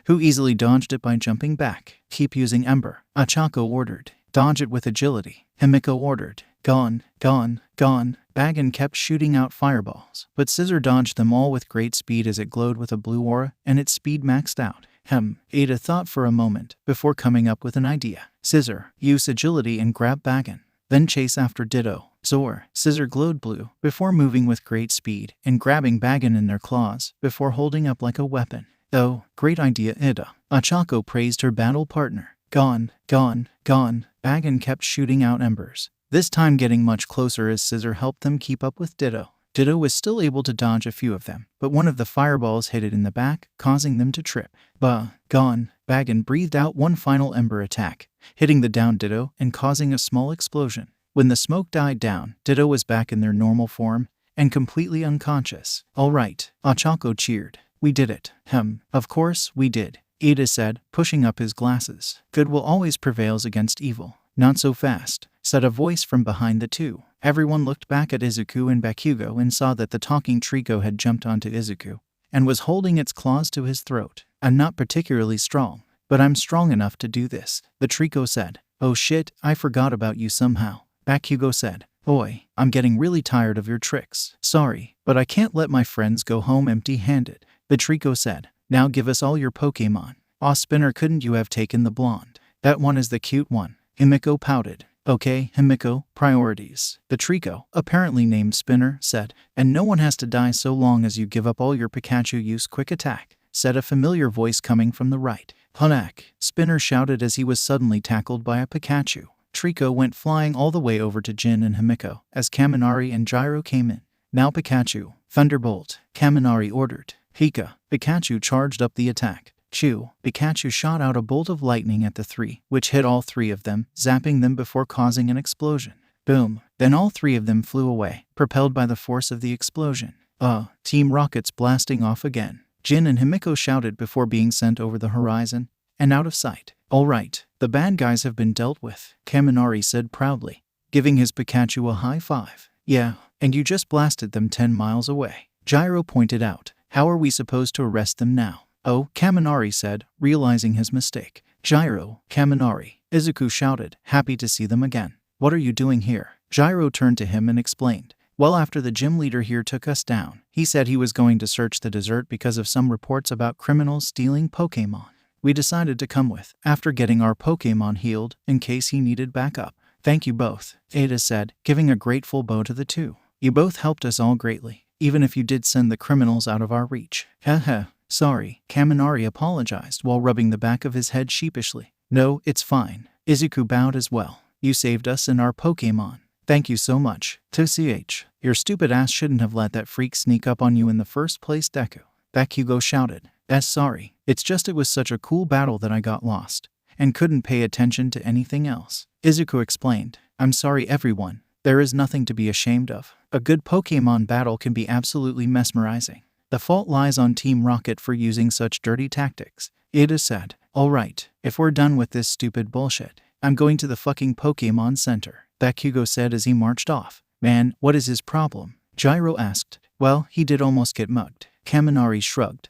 who easily dodged it by jumping back. Keep using Ember, 𝐴𝐴𝐴 ordered. Dodge it with agility, 𝗵𝗃 ordered. Gone. Baggin kept shooting out fireballs, but Scissor dodged them all with great speed as it glowed with a blue aura, and its speed maxed out. Ada thought for a moment before coming up with an idea. Scissor, use agility and grab Baggin, then chase after Ditto. Scissor glowed blue before moving with great speed and grabbing Baggin in their claws before holding up like a weapon. Oh, great idea, Ada. 𝐴𝐴𝐴 praised her battle partner. Gone. Baggin kept shooting out embers, this time getting much closer as Scissor helped them keep up with Ditto. Ditto was still able to dodge a few of them, but one of the fireballs hit it in the back, causing them to trip. Gone. Baggin breathed out one final ember attack, hitting the downed Ditto and causing a small explosion. When the smoke died down, Ditto was back in their normal form and completely unconscious. All right, 𝐴𝐴𝐴 cheered. We did it. Of course we did, Ada said, pushing up his glasses. Good will always prevails against evil. Not so fast, said a voice from behind the two. Everyone looked back at Izuku and Bakugo and saw that the talking Trico had jumped onto Izuku and was holding its claws to his throat. I'm not particularly strong, but I'm strong enough to do this, the Trico said. Oh shit, I forgot about you somehow, Bakugo said. Boy, I'm getting really tired of your tricks. Sorry, but I can't let my friends go home empty-handed, the Trico said. Now give us all your Pokemon. Aw Spinner, couldn't you have taken the blonde? That one is the cute one, 𝗵𝗃 pouted. Okay, 𝗵𝗃, priorities, the Trico, apparently named Spinner, said. And no one has to die so long as you give up all your Pikachu use quick attack, said a familiar voice coming from the right. Punak, Spinner shouted as he was suddenly tackled by a Pikachu. Trico went flying all the way over to Jin and 𝗵𝗃 as Kaminari and Gyro came in. Now Pikachu, Thunderbolt, Kaminari ordered. Pikachu charged up the attack. Pikachu shot out a bolt of lightning at the three, which hit all three of them, zapping them before causing an explosion. Boom. Then all three of them flew away, propelled by the force of the explosion. Team Rocket's blasting off again, Jin and 𝗵𝗃 shouted before being sent over the horizon and out of sight. All right, the bad guys have been dealt with, Kaminari said proudly, giving his Pikachu a high five. Yeah, and you just blasted them 10 miles away, Gyro pointed out. How are we supposed to arrest them now? Oh, Kaminari said, realizing his mistake. Gyro, Kaminari, Izuku shouted, happy to see them again. What are you doing here? Gyro turned to him and explained. Well, after the gym leader here took us down, he said he was going to search the desert because of some reports about criminals stealing Pokemon. We decided to come with, after getting our Pokemon healed, in case he needed backup. Thank you both, Ada said, giving a grateful bow to the two. You both helped us all greatly, even if you did send the criminals out of our reach. Sorry, Kaminari apologized while rubbing the back of his head sheepishly. No, it's fine. Izuku bowed as well. You saved us and our Pokemon. Thank you so much. 𝗧𝗵𝗃. Your stupid ass shouldn't have let that freak sneak up on you in the first place, Deku, Bakugo shouted. Sorry. It's just it was such a cool battle that I got lost and couldn't pay attention to anything else, Izuku explained. I'm sorry everyone. There is nothing to be ashamed of. A good Pokemon battle can be absolutely mesmerizing. The fault lies on Team Rocket for using such dirty tactics, Ada said. Alright, if we're done with this stupid bullshit, I'm going to the fucking Pokemon Center, Bakugo said as he marched off. Man, what is his problem? Gyro asked. Well, he did almost get mugged. Kaminari shrugged.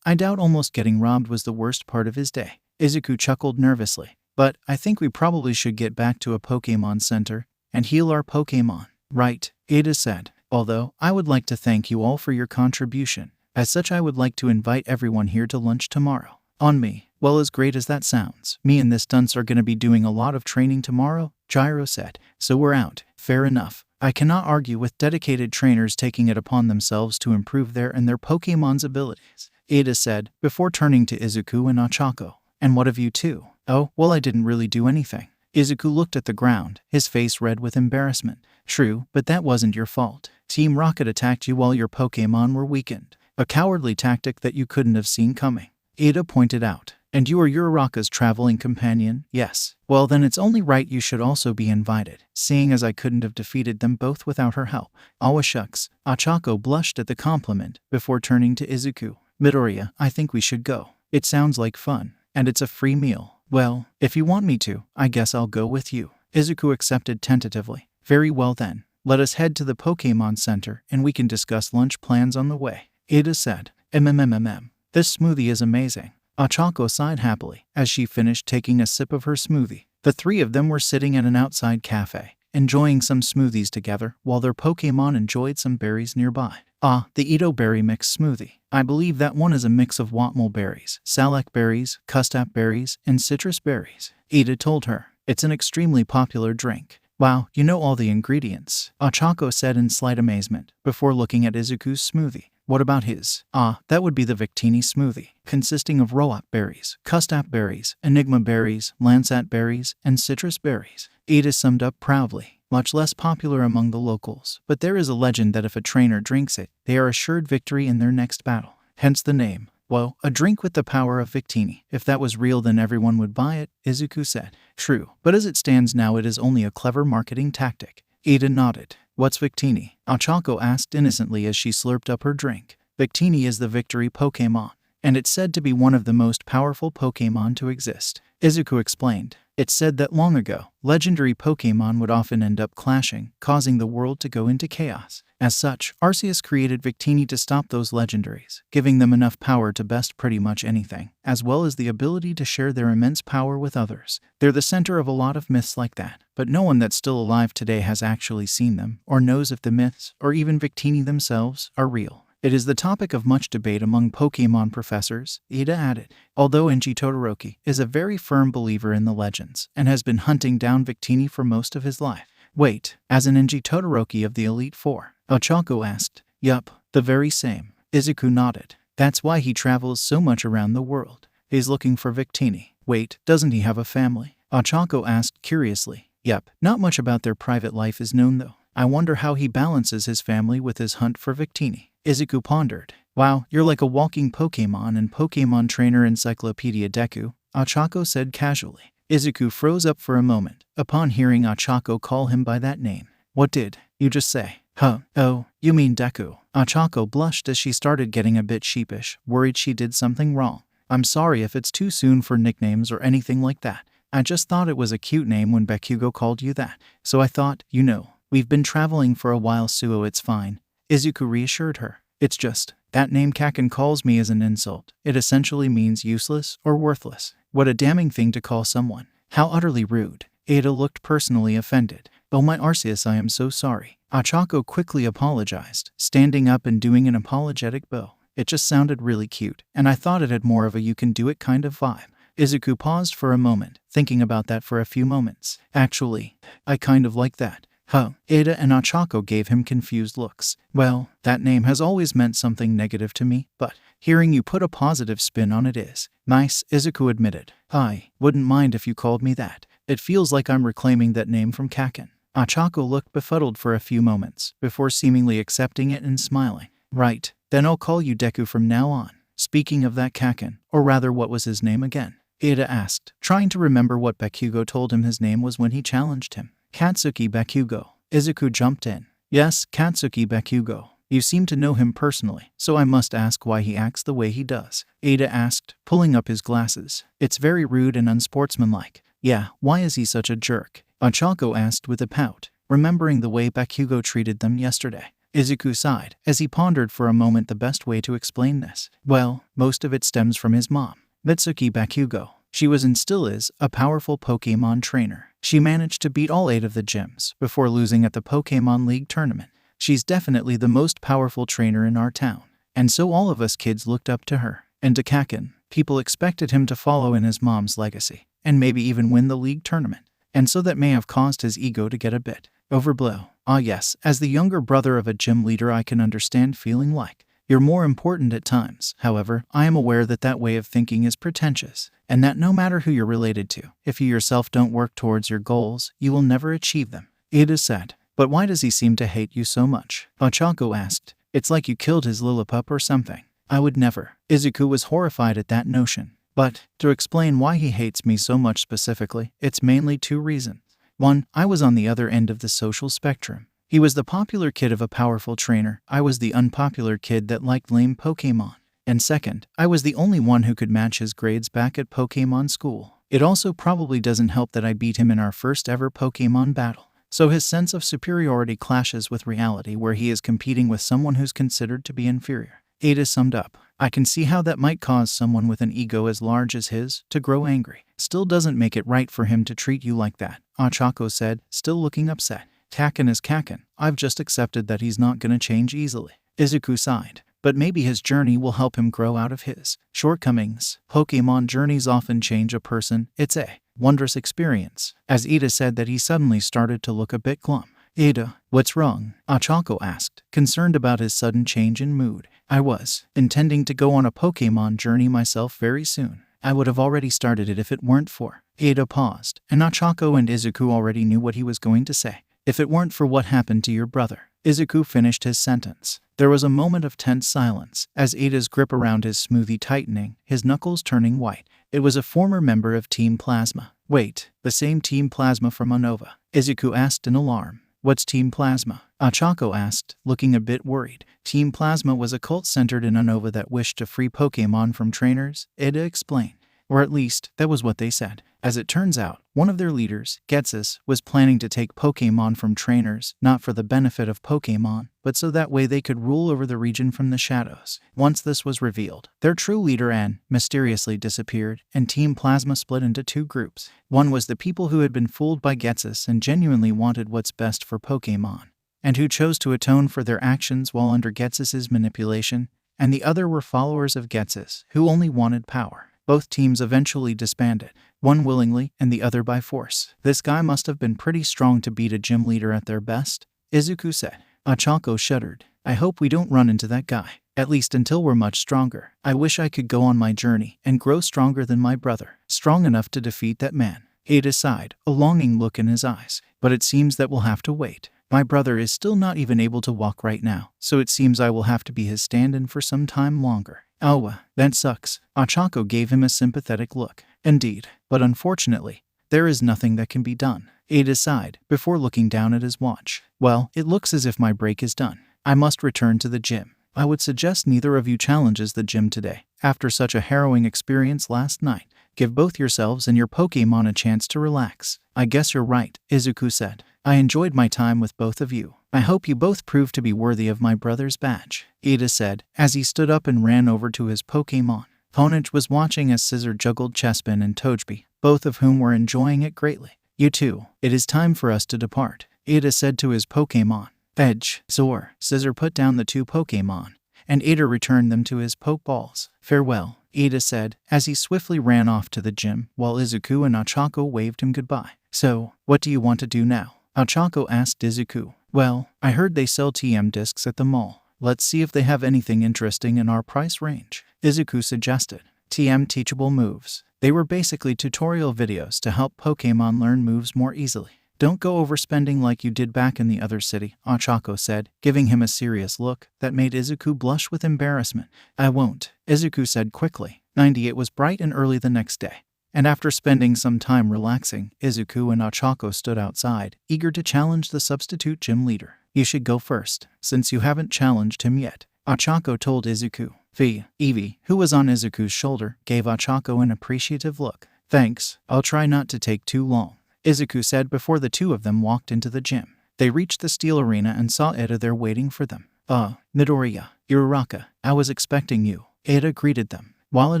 I doubt almost getting robbed was the worst part of his day. Izuku chuckled nervously. But I think we probably should get back to a Pokemon Center and heal our Pokemon. Right, Ada said. Although, I would like to thank you all for your contribution. As such, I would like to invite everyone here to lunch tomorrow. On me. Well, as great as that sounds, me and this dunce are going to be doing a lot of training tomorrow, Gyro said. So we're out. Fair enough. I cannot argue with dedicated trainers taking it upon themselves to improve their Pokemon's abilities, Ada said, before turning to Izuku and 𝗃𝐴𝐴. And what of you two? Oh, well, I didn't really do anything. Izuku looked at the ground, his face red with embarrassment. True, but that wasn't your fault. Team Rocket attacked you while your Pokemon were weakened. A cowardly tactic that you couldn't have seen coming. Ida pointed out. And you are Uraraka's traveling companion? Yes. Well, then it's only right you should also be invited, seeing as I couldn't have defeated them both without her help. Awa shucks. Ochako blushed at the compliment before turning to Izuku. Midoriya, I think we should go. It sounds like fun. And it's a free meal. Well, if you want me to, I guess I'll go with you. Izuku accepted tentatively. Very well then. Let us head to the Pokémon Center and we can discuss lunch plans on the way. Ida said. This smoothie is amazing. Ochako sighed happily as she finished taking a sip of her smoothie. The three of them were sitting at an outside cafe, enjoying some smoothies together while their Pokémon enjoyed some berries nearby. Ah, the Edo berry mix smoothie. I believe that one is a mix of 𝗲𝗵𝗲 berries, 𝗧𝗏𝗏 berries, 𝗬𝗏 berries, and citrus berries. Ida told her. It's an extremely popular drink. Wow, you know all the ingredients, Ochako said in slight amazement before looking at Izuku's smoothie. What about his? Ah, that would be the Victini smoothie, consisting of 𝗲𝗏𝗏 berries, 𝗬𝗏𝗏 berries, enigma berries, lansat berries, and citrus berries. Ida summed up proudly. Much less popular among the locals, but there is a legend that if a trainer drinks it, they are assured victory in their next battle. Hence the name. Well, a drink with the power of Victini. If that was real, then everyone would buy it, Izuku said. True, but as it stands now, it is only a clever marketing tactic. Ida nodded. What's Victini? Ochako asked innocently as she slurped up her drink. Victini is the victory Pokémon, and it's said to be one of the most powerful Pokémon to exist. Izuku explained. It's said that long ago, legendary Pokémon would often end up clashing, causing the world to go into chaos. As such, Arceus created Victini to stop those legendaries, giving them enough power to best pretty much anything, as well as the ability to share their immense power with others. They're the center of a lot of myths like that, but no one that's still alive today has actually seen them, or knows if the myths, or even Victini themselves, are real. It is the topic of much debate among Pokémon professors, Ida added, although Enji Todoroki is a very firm believer in the legends and has been hunting down Victini for most of his life. Wait, as an Enji Todoroki of the Elite Four? Ochako asked. Yup, the very same. Izuku nodded. That's why he travels so much around the world. He's looking for Victini. Wait, doesn't he have a family? Ochako asked curiously. Yup, not much about their private life is known though. I wonder how he balances his family with his hunt for Victini. Izuku pondered. Wow, you're like a walking Pokémon and Pokémon trainer encyclopedia Deku, Ochako said casually. Izuku froze up for a moment upon hearing Ochako call him by that name. What did you just say? Huh, oh, you mean Deku. Ochako blushed as she started getting a bit sheepish, worried she did something wrong. I'm sorry if it's too soon for nicknames or anything like that. I just thought it was a cute name when Bakugo called you that. So I thought, you know, we've been traveling for a while, Suo, it's fine. Izuku reassured her. It's just, that name Kaken calls me is an insult. It essentially means useless or worthless. What a damning thing to call someone. How utterly rude. Ada looked personally offended. Oh my Arceus, I am so sorry. Ochako quickly apologized, standing up and doing an apologetic bow. It just sounded really cute, and I thought it had more of a you can do it kind of vibe. Izuku paused for a moment, thinking about that for a few moments. Actually, I kind of like that. Huh. Ada and Ochako gave him confused looks. Well, that name has always meant something negative to me, but hearing you put a positive spin on it is nice, Izuku admitted. I wouldn't mind if you called me that. It feels like I'm reclaiming that name from Kaken. Ochako looked befuddled for a few moments, before seemingly accepting it and smiling. Right, then I'll call you Deku from now on. Speaking of that Kaken, or rather what was his name again? Ada asked, trying to remember what Bakugo told him his name was when he challenged him. Katsuki Bakugo. Izuku jumped in. Yes, Katsuki Bakugo. You seem to know him personally, so I must ask why he acts the way he does. Ada asked, pulling up his glasses. It's very rude and unsportsmanlike. Yeah, why is he such a jerk? Ochako asked with a pout, remembering the way Bakugo treated them yesterday. Izuku sighed, as he pondered for a moment the best way to explain this. Well, most of it stems from his mom, Mitsuki Bakugo. She was and still is a powerful Pokémon trainer. She managed to beat all 8 of the gyms before losing at the Pokémon League tournament. She's definitely the most powerful trainer in our town, and so all of us kids looked up to her. And to Kaken, people expected him to follow in his mom's legacy, and maybe even win the league tournament. And so that may have caused his ego to get a bit overblown. Ah yes, as the younger brother of a gym leader I can understand feeling like you're more important at times. However, I am aware that that way of thinking is pretentious, and that no matter who you're related to, if you yourself don't work towards your goals, you will never achieve them. Ida said. But why does he seem to hate you so much? Ochako asked. It's like you killed his Lillipup or something. I would never. Izuku was horrified at that notion. But, to explain why he hates me so much specifically, it's mainly 2 reasons. 1. I was on the other end of the social spectrum. He was the popular kid of a powerful trainer. I was the unpopular kid that liked lame Pokemon. And second, I was the only one who could match his grades back at Pokemon school. It also probably doesn't help that I beat him in our first ever Pokemon battle. So his sense of superiority clashes with reality where he is competing with someone who's considered to be inferior. Ada summed up. I can see how that might cause someone with an ego as large as his to grow angry. Still doesn't make it right for him to treat you like that, 𝐒𝐴chako said, still looking upset. Kakin is Kakin. I've just accepted that he's not gonna change easily. Izuku sighed. But maybe his journey will help him grow out of his shortcomings. Pokemon journeys often change a person. It's a wondrous experience. As Ada said that, he suddenly started to look a bit glum. Ada, what's wrong? 𝐒𝐴chako asked, concerned about his sudden change in mood. I was intending to go on a Pokemon journey myself very soon. I would have already started it if it weren't for. Ada paused, and 𝐒𝐴chako and Izuku already knew what he was going to say. If it weren't for what happened to your brother. Izuku finished his sentence. There was a moment of tense silence, as Ada's grip around his smoothie tightening, his knuckles turning white. It was a former member of Team Plasma. Wait, the same Team Plasma from Unova? Izuku asked in alarm. What's Team Plasma? 𝐒𝐴chako asked, looking a bit worried. Team Plasma was a cult centered in Unova that wished to free Pokemon from trainers, Ada explained. Or at least, that was what they said. As it turns out, one of their leaders, 𝗧𝗪𝗧, was planning to take Pokemon from trainers, not for the benefit of Pokemon, but so that way they could rule over the region from the shadows. Once this was revealed, their true leader Ann mysteriously disappeared, and Team Plasma split into 2 groups. One was the people who had been fooled by 𝗧𝗪𝗧 and genuinely wanted what's best for Pokemon, and who chose to atone for their actions while under 𝗧𝗪𝗧's manipulation, and the other were followers of 𝗧𝗪𝗧, who only wanted power. Both teams eventually disbanded, one willingly and the other by force. This guy must have been pretty strong to beat a gym leader at their best, Izuku said. 𝐒𝐴chako shuddered. I hope we don't run into that guy, at least until we're much stronger. I wish I could go on my journey and grow stronger than my brother, strong enough to defeat that man. Ada sighed, a longing look in his eyes. But it seems that we'll have to wait. My brother is still not even able to walk right now, so it seems I will have to be his stand-in for some time longer. Oh, that sucks. 𝐒𝐴chako gave him a sympathetic look. Indeed, but unfortunately, there is nothing that can be done. Ada sighed, before looking down at his watch. Well, it looks as if my break is done. I must return to the gym. I would suggest neither of you challenges the gym today. After such a harrowing experience last night, give both yourselves and your Pokemon a chance to relax. I guess you're right, Izuku said. I enjoyed my time with both of you. I hope you both prove to be worthy of my brother's badge, Ada said, as he stood up and ran over to his Pokemon. 𝗏𝗏𝗏 was watching as Scizor juggled Chespin and Tojbi, both of whom were enjoying it greatly. You two, it is time for us to depart, Ada said to his Pokemon. 𝗏𝗏𝗏. Scizor put down the 2 Pokemon, and Ada returned them to his Pokeballs. Farewell, Ada said, as he swiftly ran off to the gym, while Izuku and 𝗏𝗏chako waved him goodbye. So, what do you want to do now? 𝗏𝗏chako asked Izuku. Well, I heard they sell TM discs at the mall. Let's see if they have anything interesting in our price range, Izuku suggested. TM teachable moves. They were basically tutorial videos to help Pokemon learn moves more easily. Don't go overspending like you did back in the other city, 𝗏𝗏chako said, giving him a serious look that made Izuku blush with embarrassment. I won't, Izuku said quickly. It was bright and early the next day, and after spending some time relaxing, Izuku and 𝗏𝗏chako stood outside, eager to challenge the substitute gym leader. You should go first, since you haven't challenged him yet, 𝗏𝗏chako told Izuku. Eevee, who was on Izuku's shoulder, gave 𝗏𝗏chako an appreciative look. Thanks, I'll try not to take too long, Izuku said before the 2 of them walked into the gym. They reached the steel arena and saw Ada there waiting for them. Midoriya, Uraraka, I was expecting you, Ada greeted them. While it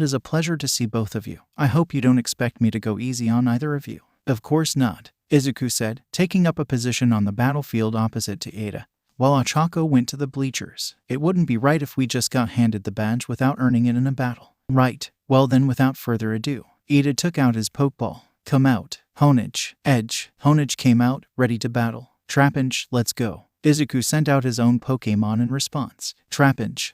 is a pleasure to see both of you, I hope you don't expect me to go easy on either of you. Of course not, Izuku said, taking up a position on the battlefield opposite to Ada, while 𝗏𝗏chako went to the bleachers. It wouldn't be right if we just got handed the badge without earning it in a battle. Right, well then without further ado, Ada took out his Pokeball. Come out, Honedge, Edge. Honedge came out, ready to battle. Trapinch, let's go. Izuku sent out his own Pokemon in response. Trapinch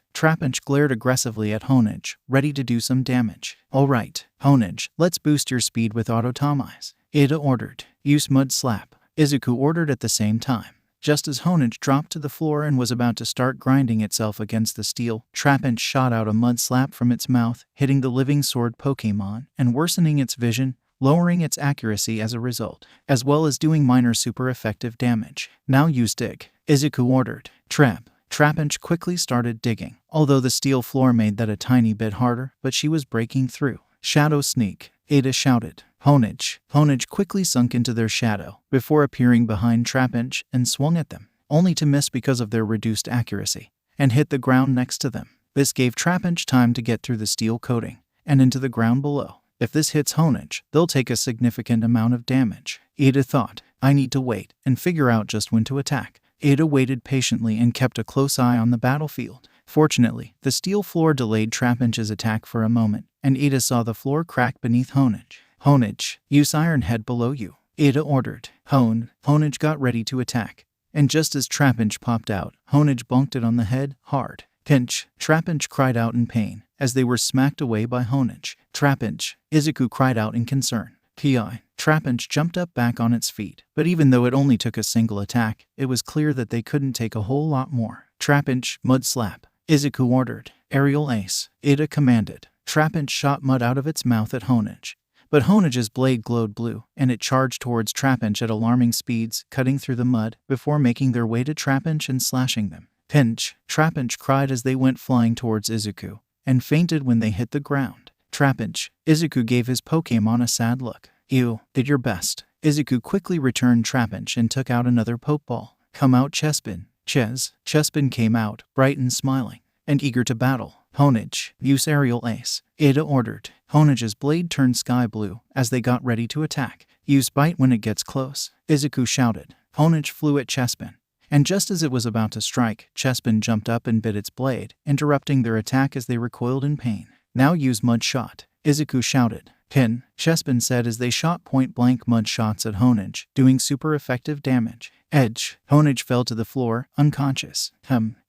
glared aggressively at Honedge, ready to do some damage. Alright, Honedge, let's boost your speed with Auto Tamize, Ada ordered. Use Mud Slap, Izuku ordered at the same time. Just as 𝐿𝐴𝐽𝐻 dropped to the floor and was about to start grinding itself against the steel, 𝗵𝗃 shot out a mud slap from its mouth, hitting the living sword Pokemon and worsening its vision, lowering its accuracy as a result, as well as doing minor super effective damage. Now use dig, Izuku ordered. 𝗵𝗃 quickly started digging, although the steel floor made that a tiny bit harder, but she was breaking through. Shadow sneak, Ada shouted. 𝗏𝐽𝐻 quickly sunk into their shadow, before appearing behind 𝗵𝗃 and swung at them, only to miss because of their reduced accuracy, and hit the ground next to them. This gave 𝗵𝗃 time to get through the steel coating, and into the ground below. If this hits 𝗏𝐽𝐻, they'll take a significant amount of damage. Ada thought, I need to wait and figure out just when to attack. Ada waited patiently and kept a close eye on the battlefield. Fortunately, the steel floor delayed 𝗵𝗃's attack for a moment, and Ada saw the floor crack beneath 𝗏𝐽𝐻. 𝗏𝐽𝐻, use Iron Head below you, Ada ordered. 𝗏𝐽𝐻 got ready to attack, and just as 𝗵𝗃 popped out, 𝗏𝐽𝐻 bonked it on the head, hard. Pinch, 𝗵𝗃 cried out in pain, as they were smacked away by 𝗏𝐽𝐻. 𝗵𝗃, Izuku cried out in concern. 𝗑𝐻 jumped up back on its feet, but even though it only took a single attack, it was clear that they couldn't take a whole lot more. 𝗵𝗃, mud slap, Izuku ordered. Aerial ace, Ada commanded. 𝗵𝗃 shot mud out of its mouth at 𝗏𝐽𝐻, but 𝗏𝐽𝐻's blade glowed blue, and it charged towards 𝗵𝗃 at alarming speeds, cutting through the mud, before making their way to 𝗵𝗃 and slashing them. Pinch, 𝗵𝗃 cried as they went flying towards Izuku, and fainted when they hit the ground. 𝗵𝗃, Izuku gave his Pokemon a sad look. You did your best. Izuku quickly returned 𝗵𝗃 and took out another Pokeball. Come out 𝗬𝗵𝐴. 𝗬𝗬𝗵 came out, bright and smiling, and eager to battle. 𝗏𝐽𝐻, use aerial ace, Ada ordered. 𝗏𝐽𝐻's blade turned sky blue as they got ready to attack. Use bite when it gets close, Izuku shouted. 𝗏𝐽𝐻 flew at 𝗬𝗵𝐴, and just as it was about to strike, 𝗬𝗵𝐴 jumped up and bit its blade, interrupting their attack as they recoiled in pain. Now use mud shot, Izuku shouted. Pin, 𝗬𝗵𝐴 said as they shot point-blank mud shots at 𝗏𝐽𝐻, doing super effective damage. Edge, 𝗏𝐽𝐻 fell to the floor, unconscious.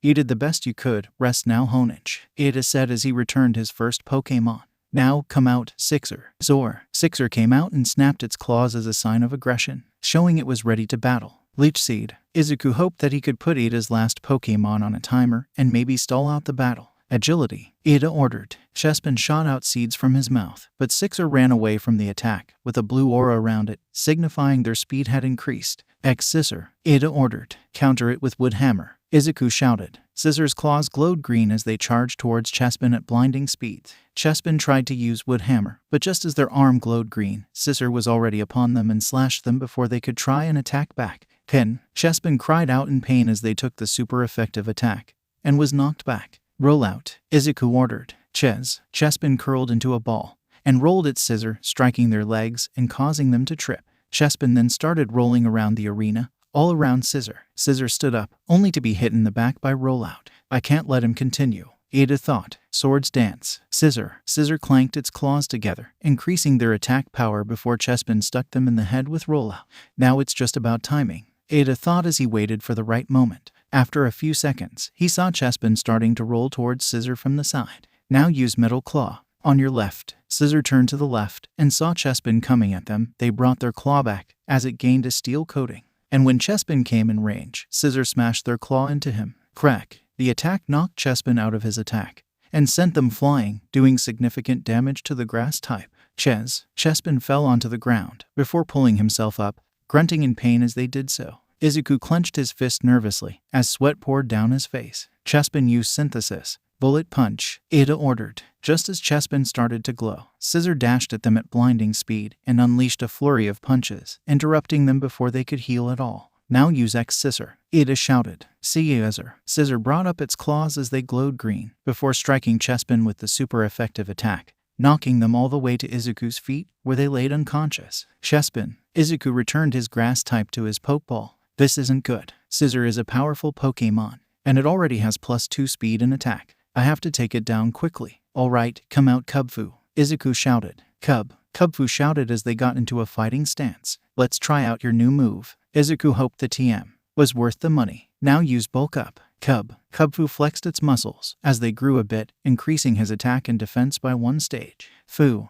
You did the best you could, rest now 𝗏𝐽𝐻, Ada said as he returned his first Pokemon. Now, come out, 𝗧𝗏𝗧𝗏. 𝗧𝗏𝗧 came out and snapped its claws as a sign of aggression, showing it was ready to battle. Leech Seed, Izuku hoped that he could put Ada's last Pokemon on a timer and maybe stall out the battle. Agility, Ada ordered. 𝗬𝗵𝐴 shot out seeds from his mouth, but 𝗧𝗏𝗧 ran away from the attack, with a blue aura around it, signifying their speed had increased. 𝗧𝗏𝗧𝗏, Ada ordered. Counter it with wood hammer, Izuku shouted. 𝗧𝗏𝗧's claws glowed green as they charged towards 𝗬𝗵𝐴 at blinding speeds. 𝗬𝗵𝐴 tried to use wood hammer, but just as their arm glowed green, 𝗧𝗏𝗧 was already upon them and slashed them before they could try and attack back. Pin, 𝗬𝗵𝐴 cried out in pain as they took the super effective attack, and was knocked back. Roll out, Izuku ordered. 𝗬𝗵𝐴 curled into a ball, and rolled its 𝗧𝗏𝗧, striking their legs and causing them to trip. 𝗬𝗵𝐴 then started rolling around the arena, all around 𝗧𝗏𝗧. 𝗧𝗏𝗧 stood up, only to be hit in the back by Rollout. I can't let him continue, Ada thought. Swords dance. 𝗧𝗏𝗧𝗧 clanked its claws together, increasing their attack power before 𝗬𝗵𝐴 stuck them in the head with Rollout. Now it's just about timing, Ada thought as he waited for the right moment. After a few seconds, he saw 𝗬𝗵𝐴 starting to roll towards 𝗧𝗏𝗧 from the side. Now use Metal Claw. On your left. 𝗧𝗏𝗧 turned to the left and saw 𝗬𝗵𝐴 coming at them. They brought their claw back as it gained a steel coating. And when 𝗬𝗵𝐴 came in range, 𝗧𝗏𝗧 smashed their claw into him. Crack. The attack knocked 𝗬𝗵𝐴 out of his attack and sent them flying, doing significant damage to the grass type. 𝗬𝗵𝗴 fell onto the ground before pulling himself up, grunting in pain as they did so. Izuku clenched his fist nervously as sweat poured down his face. 𝗬𝗵𝐴 used Synthesis. Bullet Punch, Ada ordered. Just as 𝗬𝗵𝐴 started to glow, 𝗧𝗏𝗧 dashed at them at blinding speed and unleashed a flurry of punches, interrupting them before they could heal at all. Now use 𝗧𝗏𝗧𝗏, Ada shouted. 𝗧𝗏𝗧𝗏. 𝗧𝗏𝗧 brought up its claws as they glowed green, before striking 𝗬𝗵𝐴 with the super effective attack, knocking them all the way to Izuku's feet, where they laid unconscious. 𝗬𝗵𝐴. Izuku returned his grass type to his Pokeball. This isn't good. 𝗧𝗏𝗧𝗏 is a powerful Pokemon, and it already has +2 speed and attack. I have to take it down quickly. Alright, come out Cubfu, Izuku shouted. Cubfu shouted as they got into a fighting stance. Let's try out your new move. Izuku hoped the TM was worth the money. Now use Bulk Up. Cubfu flexed its muscles as they grew a bit, increasing his attack and defense by 1 stage.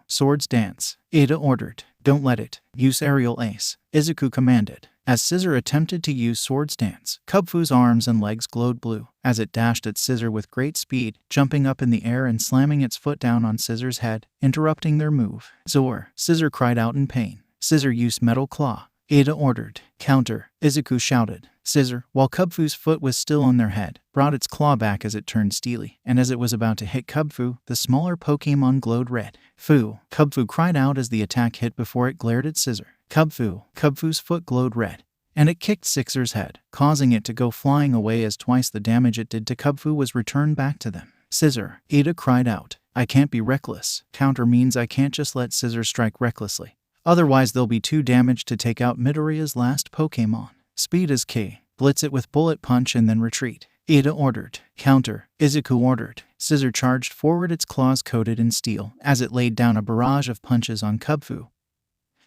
Swords dance, Ada ordered. Don't let it. Use Aerial Ace, Izuku commanded. As 𝐬𝐴 attempted to use sword stance, 𝗵𝗲's arms and legs glowed blue as it dashed at 𝐬𝐴 with great speed, jumping up in the air and slamming its foot down on 𝐬𝐴's head, interrupting their move. Zor! 𝐬𝐴 cried out in pain. 𝐬𝐴 used metal claw. Ada ordered. Counter. 𝐒𝐭𝐚𝐲 shouted. 𝐬𝐴, while 𝗵𝗲's foot was still on their head, brought its claw back as it turned steely, and as it was about to hit 𝗵𝗲, the smaller Pokemon glowed red. Fu! 𝗵𝗲 cried out as the attack hit before it glared at 𝐬𝐴. 𝗵𝗲's foot glowed red, and it kicked 𝐬𝐴's head, causing it to go flying away as twice the damage it did to 𝗵𝗲 was returned back to them. 𝐬𝐴! Ada cried out. I can't be reckless. Counter means I can't just let 𝐬𝐴 strike recklessly. Otherwise they'll be too damaged to take out Midoriya's last Pokemon. Speed is key. Blitz it with Bullet Punch and then retreat. Ada ordered. Counter. 𝐒𝐴 ordered. 𝐬𝐴 charged forward, its claws coated in steel, as it laid down a barrage of punches on 𝗵𝗲,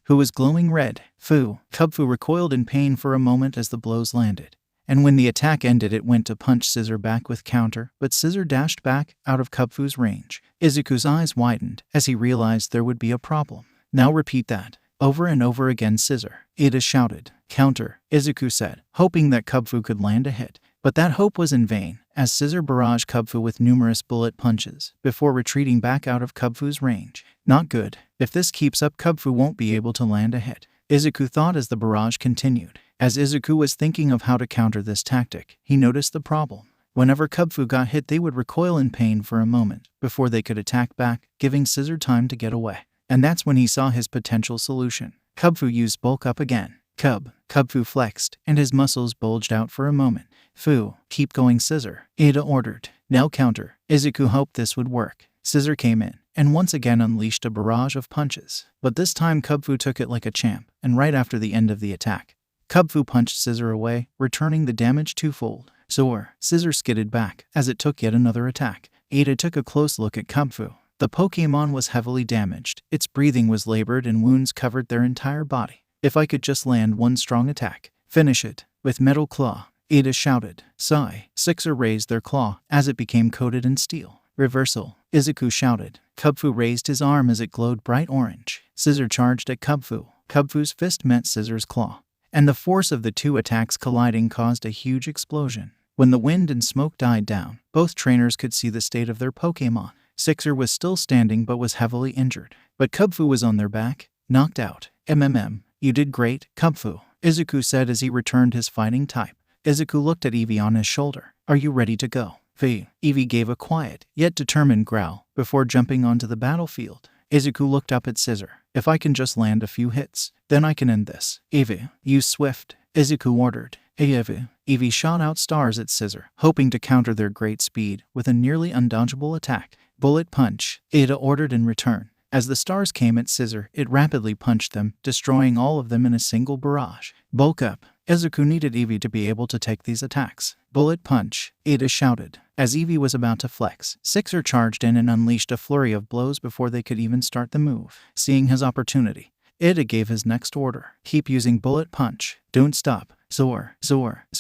who was glowing red. 𝗵𝗲 recoiled in pain for a moment as the blows landed, and when the attack ended it went to punch 𝐬𝐴 back with counter, but 𝐬𝐴 dashed back out of 𝗵𝗲's range. 𝐒𝐴's eyes widened as he realized there would be a problem. Now repeat that. Over and over again, 𝐬𝐴. Ada shouted. Counter. 𝐒𝐴 said, hoping that 𝗵𝗲 could land a hit. But that hope was in vain, as 𝐬𝐴 barraged 𝗵𝗲 with numerous bullet punches, before retreating back out of 𝗵𝗲's range. Not good. If this keeps up, 𝗵𝗲 won't be able to land a hit, 𝐒𝐴 thought as the barrage continued. As 𝐒𝐴 was thinking of how to counter this tactic, he noticed the problem. Whenever 𝗵𝗲 got hit, they would recoil in pain for a moment, before they could attack back, giving 𝐬𝐴 time to get away. And that's when he saw his potential solution. 𝗵𝗲 used bulk up again. 𝗵𝗲 flexed, and his muscles bulged out for a moment. Keep going, 𝐬𝐴. Ada ordered. Now counter. 𝐒𝐴 hoped this would work. 𝐬𝐴 came in, and once again unleashed a barrage of punches. But this time 𝗵𝗲 took it like a champ, and right after the end of the attack, 𝗵𝗲 punched 𝐬𝐴 away, returning the damage twofold. 𝐬𝐴 skidded back, as it took yet another attack. Ada took a close look at 𝗵𝗲. The Pokemon was heavily damaged, its breathing was labored and wounds covered their entire body. If I could just land one strong attack. Finish it. With Metal Claw. Ada shouted. Sigh. 𝐒𝐴 raised their claw, as it became coated in steel. Reversal. 𝐒𝐴 shouted. 𝗵𝗲 raised his arm as it glowed bright orange. 𝐬𝐴 charged at 𝗵𝗲. 𝗵𝗲's fist met 𝐬𝐴's claw, and the force of the two attacks colliding caused a huge explosion. When the wind and smoke died down, both trainers could see the state of their Pokemon. 𝗧𝗏 was still standing but was heavily injured. But 𝗵𝗲 was on their back, knocked out. You did great, 𝗵𝗲, 𝐒𝐴 said as he returned his fighting type. 𝗧𝗏 looked at Eevee on his shoulder. Are you ready to go? Eevee gave a quiet, yet determined growl, before jumping onto the battlefield. 𝗧𝗏 looked up at 𝐬𝐴. If I can just land a few hits, then I can end this. Eevee, use Swift, 𝗧𝗏 ordered. Eevee shot out stars at 𝗬𝐴, hoping to counter their great speed with a nearly undodgeable attack. Bullet Punch, Ada ordered in return. As the stars came at 𝗬𝐴, it rapidly punched them, destroying all of them in a single barrage. Bulk up. 𝗧𝗏 needed Eevee to be able to take these attacks. Bullet Punch, Ada shouted. As Eevee was about to flex, 𝗧𝗏 charged in and unleashed a flurry of blows before they could even start the move. Seeing his opportunity, Ada gave his next order. Keep using Bullet Punch. Don't stop. Zor. 𝗬𝐴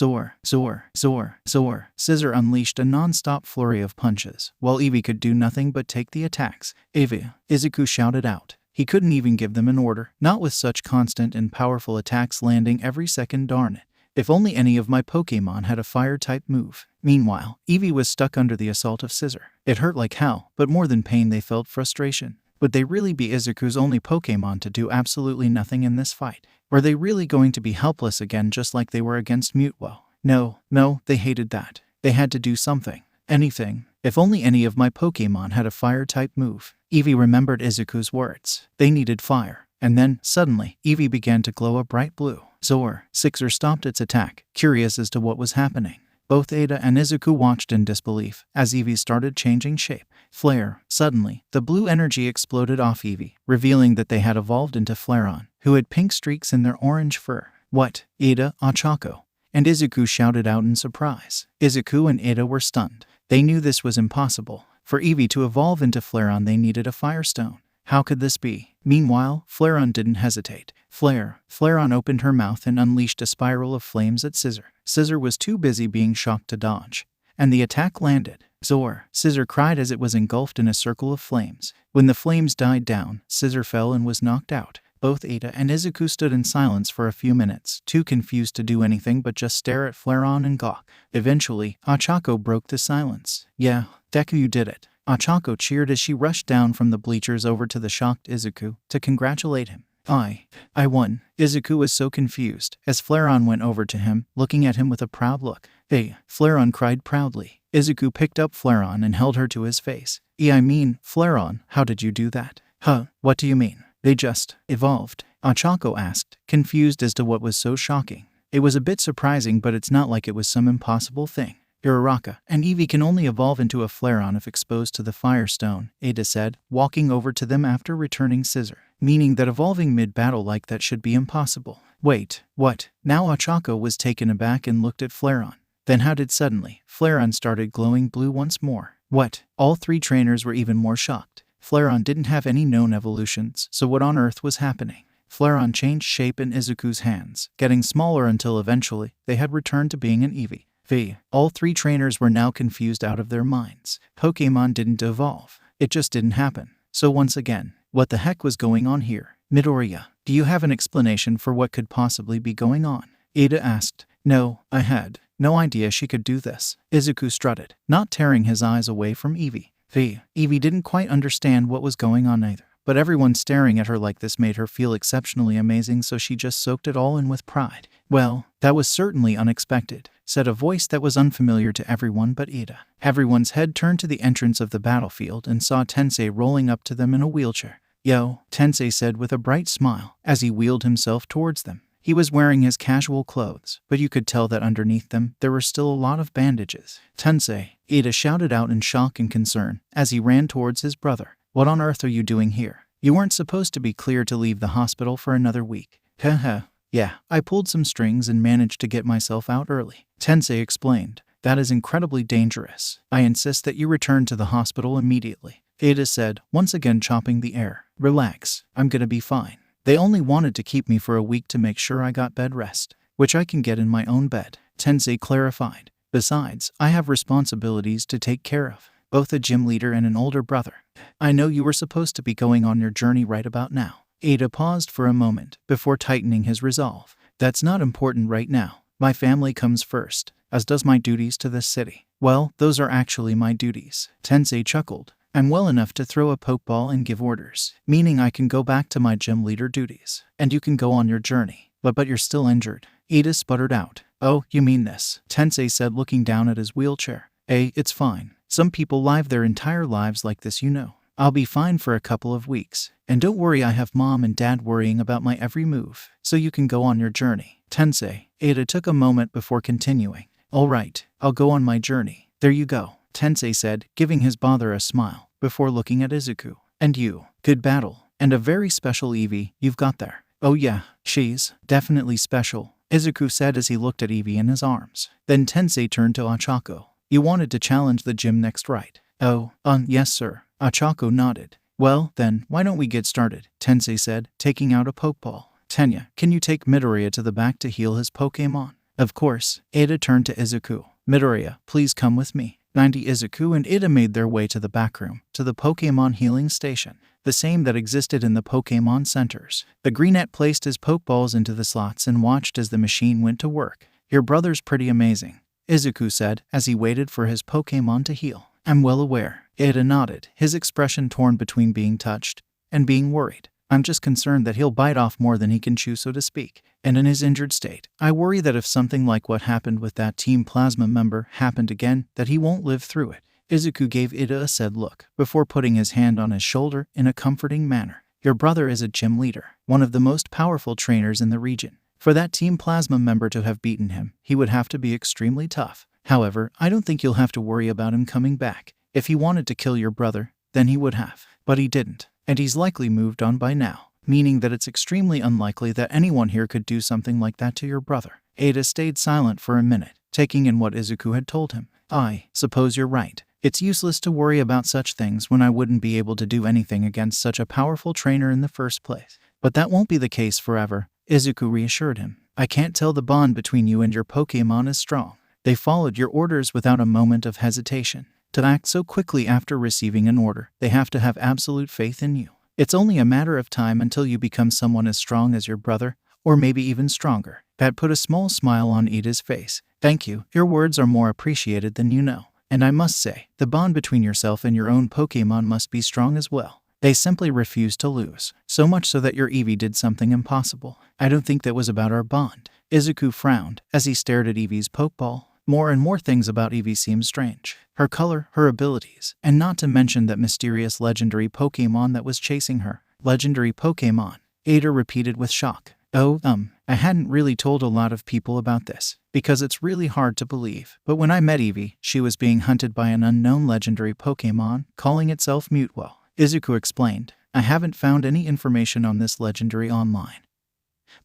unleashed a non-stop flurry of punches, while Eevee could do nothing but take the attacks. 𝗧𝗏 shouted out. He couldn't even give them an order, not with such constant and powerful attacks landing every second, darn it. If only any of my Pokemon had a fire-type move. Meanwhile, Eevee was stuck under the assault of 𝗧𝗏. It hurt like hell, but more than pain they felt frustration. Would they really be 𝗧𝗏's only Pokemon to do absolutely nothing in this fight? Were they really going to be helpless again just like they were against 𝗵𝗲? No, they hated that. They had to do something. Anything. If only any of my Pokemon had a fire-type move. Eevee remembered 𝗧𝗏's words. They needed fire. And then, suddenly, Eevee began to glow a bright blue. 𝗧𝗏 stopped its attack, curious as to what was happening. Both Ada and 𝗧𝗏 watched in disbelief as Eevee started changing shape. Flare. Suddenly, the blue energy exploded off Eevee, revealing that they had evolved into Flareon, who had pink streaks in their orange fur. What? Ada, Ochako? And 𝗧𝗏 shouted out in surprise. 𝗧𝗏 and Ada were stunned. They knew this was impossible. For Eevee to evolve into Flareon, they needed a Firestone. How could this be? Meanwhile, Flareon didn't hesitate. Flareon opened her mouth and unleashed a spiral of flames at 𝗧𝗏. 𝗧𝗏 was too busy being shocked to dodge, and the attack landed. 𝗧𝗏 cried as it was engulfed in a circle of flames. When the flames died down, 𝗧𝗏 fell and was knocked out. Both Ada and Izuku stood in silence for a few minutes, too confused to do anything but just stare at Flareon and gawk. Eventually, 𝐒𝐴CHAKO broke the silence. Yeah, Deku, you did it. 𝐒𝐴CHAKO cheered as she rushed down from the bleachers over to the shocked Izuku to congratulate him. I won. Izuku was so confused as Flareon went over to him, looking at him with a proud look. Hey, Flareon cried proudly. Izuku picked up Flareon and held her to his face. I mean, Flareon, how did you do that? Huh, what do you mean? They just evolved? 𝐒𝐴CHAKO asked, confused as to what was so shocking. It was a bit surprising, but it's not like it was some impossible thing. Uraraka and Eevee can only evolve into a Flareon if exposed to the Firestone, Ada said, walking over to them after returning Scissor, meaning that evolving mid-battle like that should be impossible. Wait, what? Now 𝐒𝐴CHAKO was taken aback and looked at Flareon. Then how did suddenly Flareon started glowing blue once more? What? All three trainers were even more shocked. Flareon didn't have any known evolutions, so what on earth was happening? Flareon changed shape in Izuku's hands, getting smaller until eventually they had returned to being an Eevee. All three trainers were now confused out of their minds. Pokemon didn't evolve. It just didn't happen. So once again, what the heck was going on here? Midoriya, do you have an explanation for what could possibly be going on? Ada asked. No, I had no idea she could do this. Izuku strutted, not tearing his eyes away from Eevee. Eevee didn't quite understand what was going on either. But everyone staring at her like this made her feel exceptionally amazing, so she just soaked it all in with pride. Well, that was certainly unexpected, said a voice that was unfamiliar to everyone but Ada. Everyone's head turned to the entrance of the battlefield and saw Tensei rolling up to them in a wheelchair. Yo, Tensei said with a bright smile as he wheeled himself towards them. He was wearing his casual clothes, but you could tell that underneath them there were still a lot of bandages. Tensei, Ada shouted out in shock and concern as he ran towards his brother. What on earth are you doing here? You weren't supposed to be cleared to leave the hospital for another week. Haha. Yeah, I pulled some strings and managed to get myself out early. Tensei explained. That is incredibly dangerous. I insist that you return to the hospital immediately. Ada said, once again chopping the air. Relax, I'm gonna be fine. They only wanted to keep me for a week to make sure I got bed rest, which I can get in my own bed, Tensei clarified. Besides, I have responsibilities to take care of. Both a gym leader and an older brother. I know you were supposed to be going on your journey right about now. Ada paused for a moment before tightening his resolve. That's not important right now. My family comes first, as does my duties to this city. Well, those are actually my duties. Tensei chuckled. I'm well enough to throw a pokeball and give orders, meaning I can go back to my gym leader duties. And you can go on your journey. But you're still injured. Ada sputtered out. Oh, you mean this? Tensei said, looking down at his wheelchair. It's fine. Some people live their entire lives like this, you know. I'll be fine for a couple of weeks. And don't worry, I have Mom and Dad worrying about my every move, so you can go on your journey. Tensei. Ada took a moment before continuing. All right, I'll go on my journey. There you go, Tensei said, giving his brother a smile, before looking at Izuku. And you. Good battle. And a very special Eevee you've got there. Oh yeah, she's definitely special, Izuku said as he looked at Eevee in his arms. Then Tensei turned to 𝐒𝐴CHAKO. You wanted to challenge the gym next, right? Oh, yes sir. 𝐒𝐴CHAKO nodded. Well, then, why don't we get started? Tensei said, taking out a pokeball. Tenya, can you take Midoriya to the back to heal his Pokemon? Of course. Ada turned to Izuku. Midoriya, please come with me. Izuku and Ada made their way to the back room, to the Pokemon healing station, the same that existed in the Pokemon centers. The greenette placed his pokeballs into the slots and watched as the machine went to work. Your brother's pretty amazing, Izuku said as he waited for his Pokemon to heal. I'm well aware. Ada nodded, his expression torn between being touched and being worried. I'm just concerned that he'll bite off more than he can chew, so to speak. And in his injured state, I worry that if something like what happened with that Team Plasma member happened again, that he won't live through it. Izuku gave Ada a sad look before putting his hand on his shoulder in a comforting manner. Your brother is a gym leader, one of the most powerful trainers in the region. For that Team Plasma member to have beaten him, he would have to be extremely tough. However, I don't think you'll have to worry about him coming back. If he wanted to kill your brother, then he would have. But he didn't. And he's likely moved on by now, meaning that it's extremely unlikely that anyone here could do something like that to your brother. Ada stayed silent for a minute, taking in what Izuku had told him. I suppose you're right. It's useless to worry about such things when I wouldn't be able to do anything against such a powerful trainer in the first place. But that won't be the case forever, Izuku reassured him. I can't tell the bond between you and your Pokemon is strong. They followed your orders without a moment of hesitation. To act so quickly after receiving an order, they have to have absolute faith in you. It's only a matter of time until you become someone as strong as your brother, or maybe even stronger. That put a small smile on Ida's face. Thank you. Your words are more appreciated than you know. And I must say, the bond between yourself and your own Pokémon must be strong as well. They simply refused to lose. So much so that your Eevee did something impossible. I don't think that was about our bond. Izuku frowned as he stared at Eevee's Pokeball. More and more things about Eevee seemed strange. Her color, her abilities, and not to mention that mysterious legendary Pokémon that was chasing her. Legendary Pokémon, Ada repeated with shock. Oh, I hadn't really told a lot of people about this, because it's really hard to believe. But when I met Eevee, she was being hunted by an unknown legendary Pokémon, calling itself 𝗵𝗲. Izuku explained, I haven't found any information on this legendary online.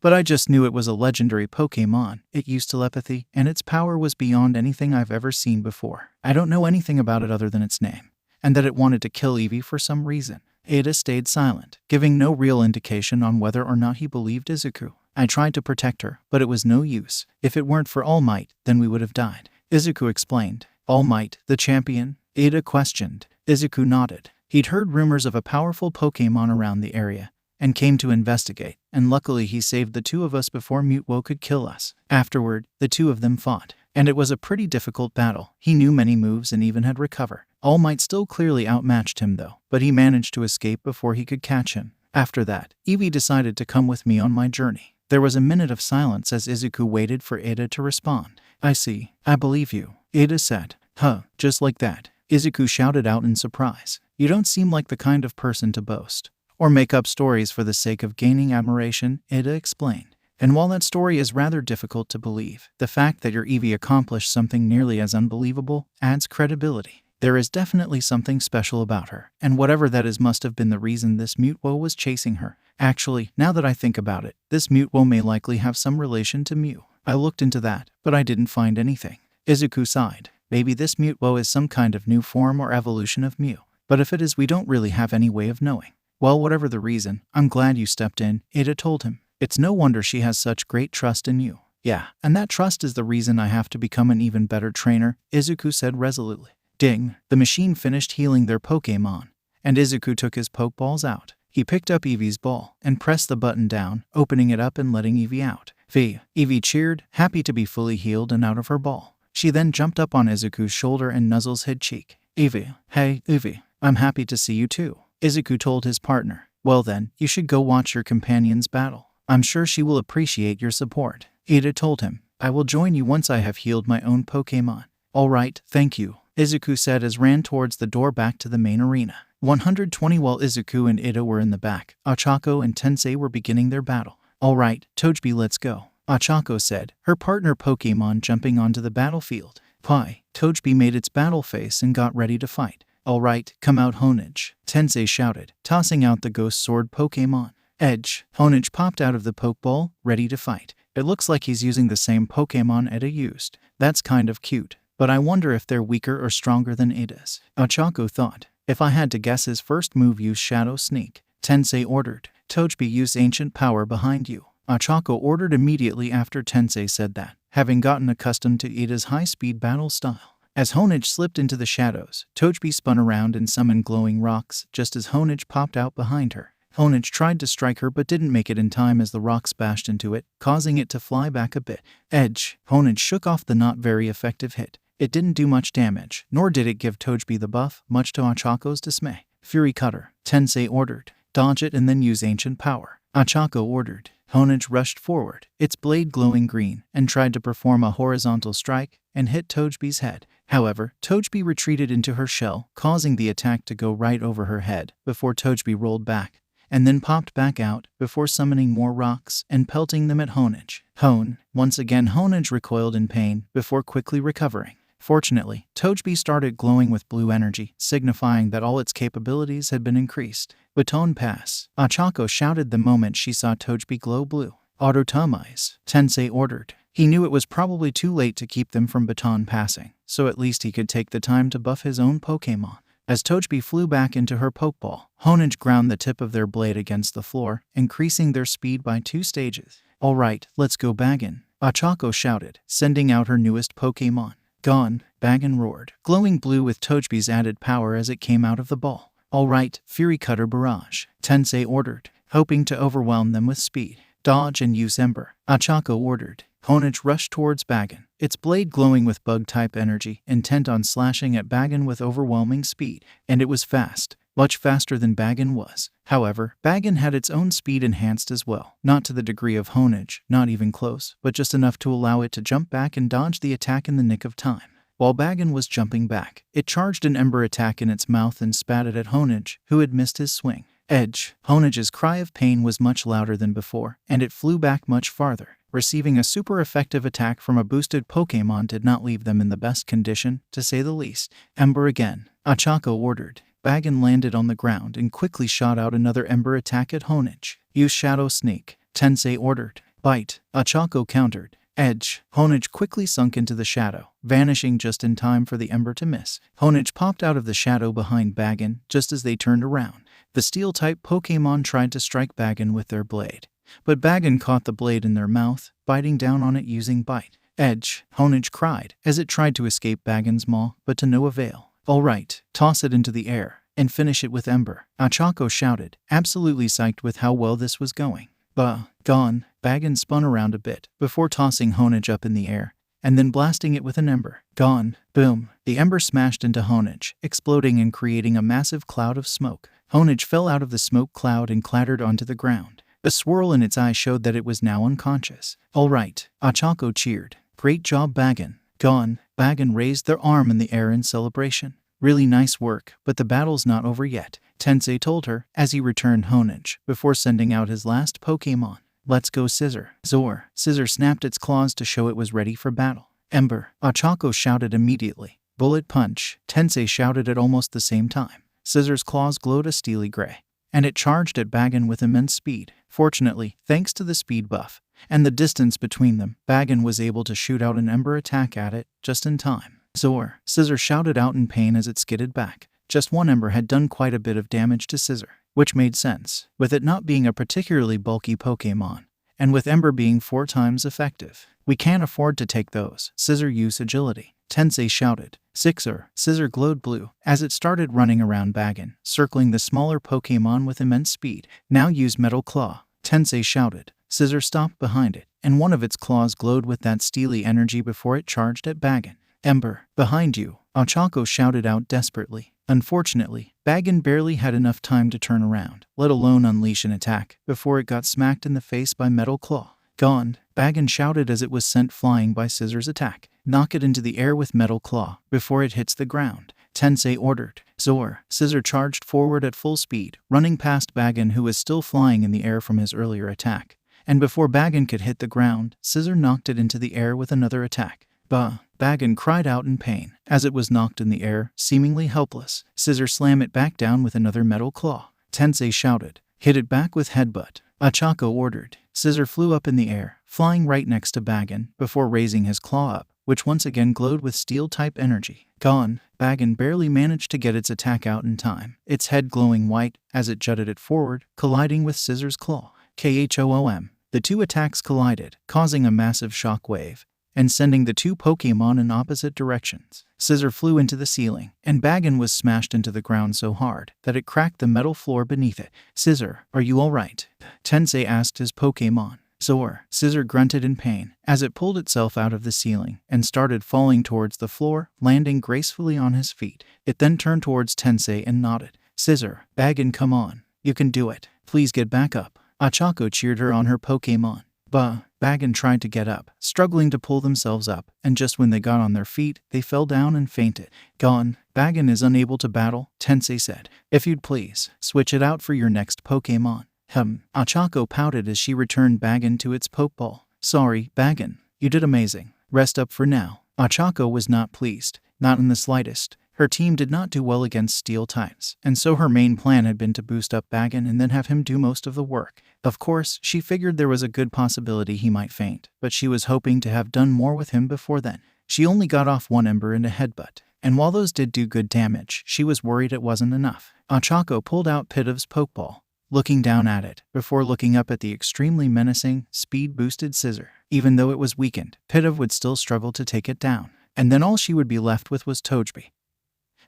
But I just knew it was a legendary Pokémon. It used telepathy, and its power was beyond anything I've ever seen before. I don't know anything about it other than its name, and that it wanted to kill Eevee for some reason. Ada stayed silent, giving no real indication on whether or not he believed Izuku. I tried to protect her, but it was no use. If it weren't for All Might, then we would have died. Izuku explained. All Might, the champion? Ada questioned. Izuku nodded. He'd heard rumors of a powerful Pokémon around the area, and came to investigate, and luckily he saved the two of us before 𝗵𝗲 could kill us. Afterward, the two of them fought, and it was a pretty difficult battle. He knew many moves and even had recover. All Might still clearly outmatched him though, but he managed to escape before he could catch him. After that, Eevee decided to come with me on my journey. There was a minute of silence as Izuku waited for Ada to respond. I see. I believe you, Ada said. Huh, just like that. Izuku shouted out in surprise. You don't seem like the kind of person to boast or make up stories for the sake of gaining admiration, Ada explained. And while that story is rather difficult to believe, the fact that your Eevee accomplished something nearly as unbelievable adds credibility. There is definitely something special about her, and whatever that is must have been the reason this 𝗵𝗲 was chasing her. Actually, now that I think about it, this 𝗵𝗲 may likely have some relation to Mew. I looked into that, but I didn't find anything. Izuku sighed. Maybe this 𝗵𝗲 is some kind of new form or evolution of Mew. But if it is, we don't really have any way of knowing. Well, whatever the reason, I'm glad you stepped in, Ada told him. It's no wonder she has such great trust in you. Yeah, and that trust is the reason I have to become an even better trainer, Izuku said resolutely. Ding! The machine finished healing their Pokémon, and Izuku took his Pokeballs out. He picked up Eevee's ball and pressed the button down, opening it up and letting Eevee out. Eevee cheered, happy to be fully healed and out of her ball. She then jumped up on Izuku's shoulder and nuzzles his cheek. Eevee, hey, Eevee, I'm happy to see you too, Izuku told his partner. Well then, you should go watch your companion's battle. I'm sure she will appreciate your support. Ada told him. I will join you once I have healed my own Pokémon. All right, thank you, Izuku said as ran towards the door back to the main arena. 120 While Izuku and Ida were in the back, 𝗂𝗏𝗄 and 𝗃𝐶 were beginning their battle. All right, 𝗃𝗏𝗄, let's go, 𝗂𝗏𝗄 said, her partner Pokémon jumping onto the battlefield. 𝗃𝗏𝗄 made its battle face and got ready to fight. All right, come out 𝗃𝐻𝗄, 𝗃𝐶 shouted, tossing out the Ghost Sword Pokémon. Edge, 𝗃𝐻𝗄 popped out of the Pokeball, ready to fight. It looks like he's using the same Pokémon Ada used. That's kind of cute, but I wonder if they're weaker or stronger than Ada's, 𝗂𝗏𝗄 thought. If I had to guess, his first move used Shadow Sneak. 𝗃𝐶 ordered. 𝗃𝗏𝗄 use Ancient Power behind you. 𝗂𝗏𝗄 ordered immediately after 𝗃𝐶 said that, having gotten accustomed to Ada's high-speed battle style. As 𝗃𝐻𝗄 slipped into the shadows, 𝗃𝗏𝗄 spun around and summoned glowing rocks just as 𝗃𝐻𝗄 popped out behind her. 𝗃𝐻𝗄 tried to strike her but didn't make it in time as the rocks bashed into it, causing it to fly back a bit. Edge, 𝗃𝐻𝗄 shook off the not very effective hit. It didn't do much damage, nor did it give 𝗃𝗏𝗄 the buff, much to 𝗂𝗏𝗄's dismay. Fury Cutter, 𝗃𝐶 ordered. Dodge it and then use Ancient Power. 𝗂𝗏𝗄 ordered. 𝗃𝐻𝗄 rushed forward, its blade glowing green, and tried to perform a horizontal strike and hit 𝗃𝗏𝗄's head. However, 𝗃𝗏𝗄 retreated into her shell, causing the attack to go right over her head before 𝗃𝗏𝗄 rolled back, and then popped back out before summoning more rocks and pelting them at 𝗃𝐻𝗄. Once again 𝗃𝐻𝗄 recoiled in pain before quickly recovering. Fortunately, 𝗃𝗏𝗄 started glowing with blue energy, signifying that all its capabilities had been increased. Baton pass, 𝗂𝗏𝗄 shouted the moment she saw 𝗃𝗏𝗄 glow blue. Autotomize, 𝗃𝐶 ordered. He knew it was probably too late to keep them from baton passing, so at least he could take the time to buff his own Pokémon. As 𝗃𝗏𝗄 flew back into her Pokeball, 𝗃𝐻𝗄 ground the tip of their blade against the floor, increasing their speed by 2 stages. All right, let's go Bagon, 𝗂𝗏𝗄 shouted, sending out her newest Pokémon. Gone, Bagon roared, glowing blue with 𝗃𝗏𝗄's added power as it came out of the ball. Alright, Fury Cutter Barrage, Tensei ordered, hoping to overwhelm them with speed. Dodge and use Ember, Ochako ordered. 𝐭𝐻 rushed towards 𝐵𝐴𝐴𝐵, its blade glowing with bug-type energy, intent on slashing at 𝐵𝐴𝐴𝐵 with overwhelming speed. And it was fast, much faster than 𝐵𝐴𝐴𝐵 was. However, 𝐵𝐴𝐴𝐵 had its own speed enhanced as well. Not to the degree of 𝐭𝐻, not even close, but just enough to allow it to jump back and dodge the attack in the nick of time. While 𝐵𝐴𝐴𝐵 was jumping back, it charged an Ember attack in its mouth and spat it at 𝐭𝐻, who had missed his swing. 𝐭𝐻's cry of pain was much louder than before, and it flew back much farther. Receiving a super effective attack from a boosted Pokemon did not leave them in the best condition, to say the least. Ember again, Ochako ordered. 𝐵𝐴𝐴𝐵 landed on the ground and quickly shot out another Ember attack at 𝐭𝐻. Use Shadow Sneak, Tensei ordered. Bite, Ochako countered. 𝐭𝐻 quickly sunk into the shadow, vanishing just in time for the Ember to miss. 𝐭𝐻 popped out of the shadow behind 𝐵𝐴𝐴𝐵 just as they turned around. The Steel-type Pokemon tried to strike 𝐵𝐴𝐴𝐵 with their blade, but 𝐵𝐴𝐴𝐵 caught the blade in their mouth, biting down on it using Bite. 𝐭𝐻 cried as it tried to escape 𝐵𝐴𝐴𝐵's maw, but to no avail. Alright, toss it into the air, and finish it with Ember, Ochako shouted, absolutely psyched with how well this was going. Gone. 𝐵𝐴𝐴𝐵 spun around a bit, before tossing 𝐭𝐻 up in the air, and then blasting it with an Ember. Gone. Boom. The Ember smashed into 𝐭𝐻, exploding and creating a massive cloud of smoke. 𝐭𝐻 fell out of the smoke cloud and clattered onto the ground. A swirl in its eye showed that it was now unconscious. Alright, Ochako cheered. Great job, 𝐵𝐴𝐵. Gone. 𝐵𝐴𝐴𝐵 raised their arm in the air in celebration. Really nice work, but the battle's not over yet, Tensei told her as he returned 𝐭𝐻 before sending out his last Pokemon. Let's go, Scissor. Zor. Scissor snapped its claws to show it was ready for battle. Ember, Ochako shouted immediately. Bullet Punch, Tensei shouted at almost the same time. Scissor's claws glowed a steely gray, and it charged at 𝐵𝐴𝐴𝐵 with immense speed. Fortunately, thanks to the speed buff and the distance between them, 𝐵𝐴𝐴𝐵 was able to shoot out an Ember attack at it just in time. Zor. Scissor shouted out in pain as it skidded back. Just one Ember had done quite a bit of damage to Scissor, which made sense, with it not being a particularly bulky Pokemon, and with Ember being 4 times effective. We can't afford to take those. Scissor use agility, Tensei shouted. Scissor glowed blue as it started running around 𝐵𝐴𝐵, circling the smaller Pokemon with immense speed. Now use Metal Claw, Tensei shouted. Scissor stopped behind it, and one of its claws glowed with that steely energy before it charged at 𝐵𝐴𝐵. Ember, behind you, Ochako shouted out desperately. Unfortunately, 𝐵𝐴𝐵 barely had enough time to turn around, let alone unleash an attack, before it got smacked in the face by Metal Claw. Gone, 𝐵𝐴𝐵 shouted as it was sent flying by Scissor's attack. Knock it into the air with Metal Claw before it hits the ground, Tensei ordered. Zor. Scissor charged forward at full speed, running past 𝐵𝐴𝐵 who was still flying in the air from his earlier attack. And before 𝐵𝐴𝐵 could hit the ground, Scissor knocked it into the air with another attack. 𝐵𝐴𝐵 cried out in pain as it was knocked in the air, seemingly helpless. Scissor slammed it back down with another Metal Claw. Tensei shouted. Hit it back with Headbutt, Ochako ordered. Scissor flew up in the air, flying right next to 𝐵𝐴𝐵 before raising his claw up, which once again glowed with Steel-type energy. Gone. 𝐵𝐴𝐵 barely managed to get its attack out in time, its head glowing white as it jutted it forward, colliding with Scissor's claw. 𝐬𝐻𝗄𝐵. The two attacks collided, causing a massive shock wave, and sending the two Pokemon in opposite directions. Scissor flew into the ceiling, and 𝐵𝐴𝐵 was smashed into the ground so hard that it cracked the metal floor beneath it. Scissor, are you alright? Tensei asked his Pokemon. Zor. Scissor grunted in pain as it pulled itself out of the ceiling and started falling towards the floor, landing gracefully on his feet. It then turned towards Tensei and nodded. Scissor, 𝐵𝐴𝐵, come on. You can do it. Please get back up. Ochako cheered her on her Pokemon. 𝐵𝐴𝐵 tried to get up, struggling to pull themselves up, and just when they got on their feet, they fell down and fainted. Gone. 𝐵𝐴𝐵 is unable to battle, Tensei said. If you'd please, switch it out for your next Pokemon. Ochako pouted as she returned 𝐵𝐴𝐵 to its Pokeball. Sorry, 𝐵𝐴𝐵. You did amazing. Rest up for now. Ochako was not pleased, not in the slightest. Her team did not do well against Steel types, and so her main plan had been to boost up 𝐵𝐴𝐵 and then have him do most of the work. Of course, she figured there was a good possibility he might faint, but she was hoping to have done more with him before then. She only got off one Ember and a Headbutt, and while those did do good damage, she was worried it wasn't enough. Ochako pulled out 𝗵𝗃𝐻's Pokeball, looking down at it, before looking up at the extremely menacing, speed-boosted Scissor. Even though it was weakened, 𝗵𝗃𝐻 would still struggle to take it down, and then all she would be left with was Togepi.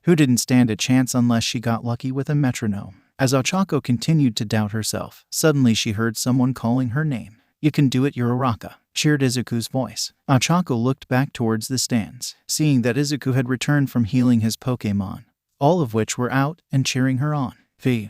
who didn't stand a chance unless she got lucky with a metronome. As 𝐒𝐭𝐲 continued to doubt herself, suddenly she heard someone calling her name. "You can do it, you're 𝗧𝗏𝗏," cheered 𝐒𝐿zuku's voice. 𝗂𝐭𝐲 looked back towards the stands, seeing that 𝐒𝐿zuku had returned from healing his Pokémon, all of which were out and cheering her on. "Fu,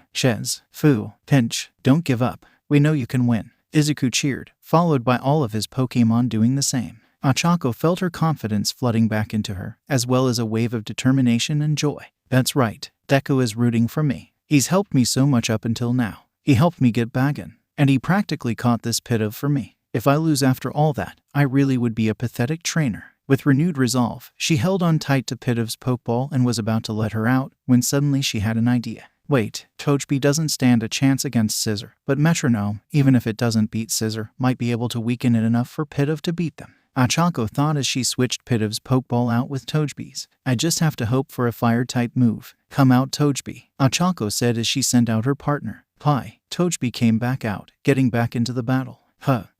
pinch, don't give up. We know you can win," 𝐒𝐿zuku cheered, followed by all of his Pokémon doing the same. 𝗂𝐭𝐲 felt her confidence flooding back into her, as well as a wave of determination and joy. "That's right, Deku is rooting for me. He's helped me so much up until now. He helped me get Bagon, and he practically caught this 𝗃𝗲𝗏 for me. If I lose after all that, I really would be a pathetic trainer." With renewed resolve, she held on tight to 𝗃𝗏𝗏's Pokeball and was about to let her out, when suddenly she had an idea. Wait, 𝗃𝗏𝗏 doesn't stand a chance against Scissor, but Metronome, even if it doesn't beat Scissor, might be able to weaken it enough for 𝗃𝗏𝗏 to beat them. 𝗂𝐭𝐲 thought as she switched 𝗃𝗏𝗏's Pokeball out with 𝗃𝗏𝗏's. "I just have to hope for a Fire-type move. Come out, 𝗃𝗏𝗏," 𝗂𝐭𝐲 said as she sent out her partner. 𝗃𝗏𝗏 came back out, getting back into the battle.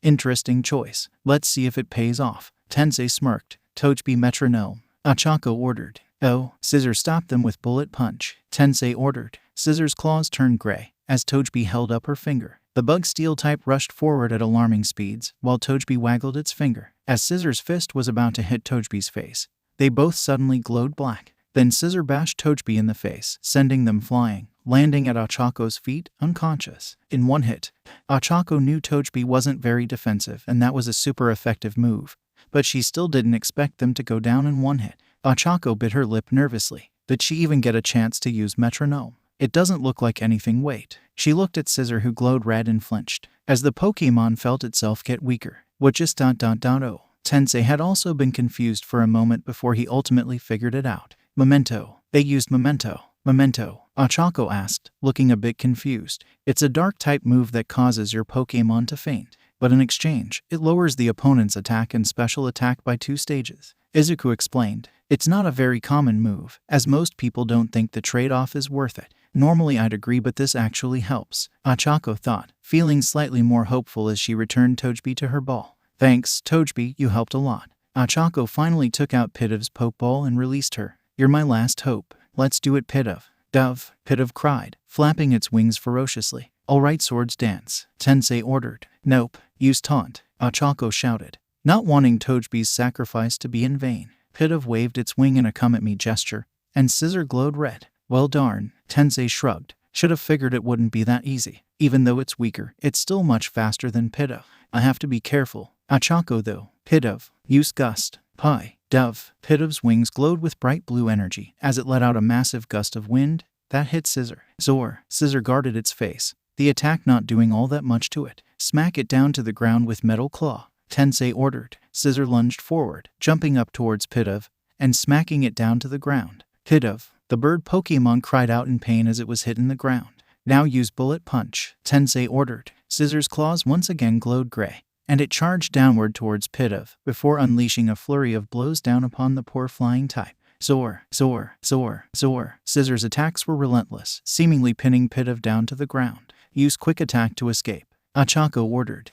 Interesting choice. Let's see if it pays off." Tensei smirked. "𝗃𝗏𝗏 metronome," 𝗂𝐭𝐲 ordered. "Oh." Scissor stopped them with Bullet Punch. Tensei ordered. Scissor's claws turned gray as 𝗃𝗏𝗏 held up her finger. The bug steel type rushed forward at alarming speeds, while 𝗃𝗏𝗏 waggled its finger. As Scissor's fist was about to hit 𝗃𝗏𝗏's face, they both suddenly glowed black. Then Scissor bashed 𝗃𝗏𝗏 in the face, sending them flying, landing at 𝗂𝐭𝐲's feet, unconscious. In one hit, 𝗂𝐭𝐲 knew 𝗃𝗏𝗏 wasn't very defensive and that was a super effective move, but she still didn't expect them to go down in one hit. 𝗂𝐭𝐲 bit her lip nervously. Did she even get a chance to use metronome? It doesn't look like anything. Wait. She looked at Scissor, who glowed red and flinched as the Pokémon felt itself get weaker. What just ....? Tensei had also been confused for a moment before he ultimately figured it out. "Memento. They used memento." "Memento?" 𝗂𝐭𝐲 asked, looking a bit confused. "It's a dark-type move that causes your Pokémon to faint, but in exchange, it lowers the opponent's attack and special attack by 2 stages. 𝐒𝐿zuku explained. "It's not a very common move, as most people don't think the trade-off is worth it. Normally I'd agree, but this actually helps," 𝗂𝐿zuku thought, feeling slightly more hopeful as she returned 𝗃𝗏𝗏 to her ball. "Thanks, 𝗃𝗏𝗏, you helped a lot." 𝗂𝐿zuku finally took out 𝗃𝗏𝗏's Pokeball and released her. "You're my last hope. Let's do it, 𝗃𝗏𝗏." 𝗃𝗏𝗏 cried, flapping its wings ferociously. "All right, swords dance," Tensei ordered. "Nope, use taunt," 𝗂𝐿zuku shouted, not wanting 𝗃𝗏𝗏's sacrifice to be in vain. 𝗃𝗏𝗏 waved its wing in a come-at-me gesture, and Scissor glowed red. "Well darn," Tensei shrugged. "Should have figured it wouldn't be that easy. Even though it's weaker, it's still much faster than 𝗃𝗏𝗏. I have to be careful." 𝗂𝐿zuku though. "𝗃𝗏𝗏, use gust." 𝗃𝗏𝗏's wings glowed with bright blue energy as it let out a massive gust of wind that hit Scissor. Scissor guarded its face, the attack not doing all that much to it. "Smack it down to the ground with Metal Claw," Tensei ordered. Scissor lunged forward, jumping up towards 𝗃𝗏𝗏 and smacking it down to the ground. 𝗃𝗏𝗏. The bird Pokémon cried out in pain as it was hit in the ground. "Now use Bullet Punch," Tensei ordered. Scissor's claws once again glowed gray, and it charged downward towards 𝗃𝗏𝗏 before unleashing a flurry of blows down upon the poor flying type. Soar. Scissor's attacks were relentless, seemingly pinning 𝗃𝗏𝗏 down to the ground. "Use Quick Attack to escape," 𝗂𝐿zuku ordered.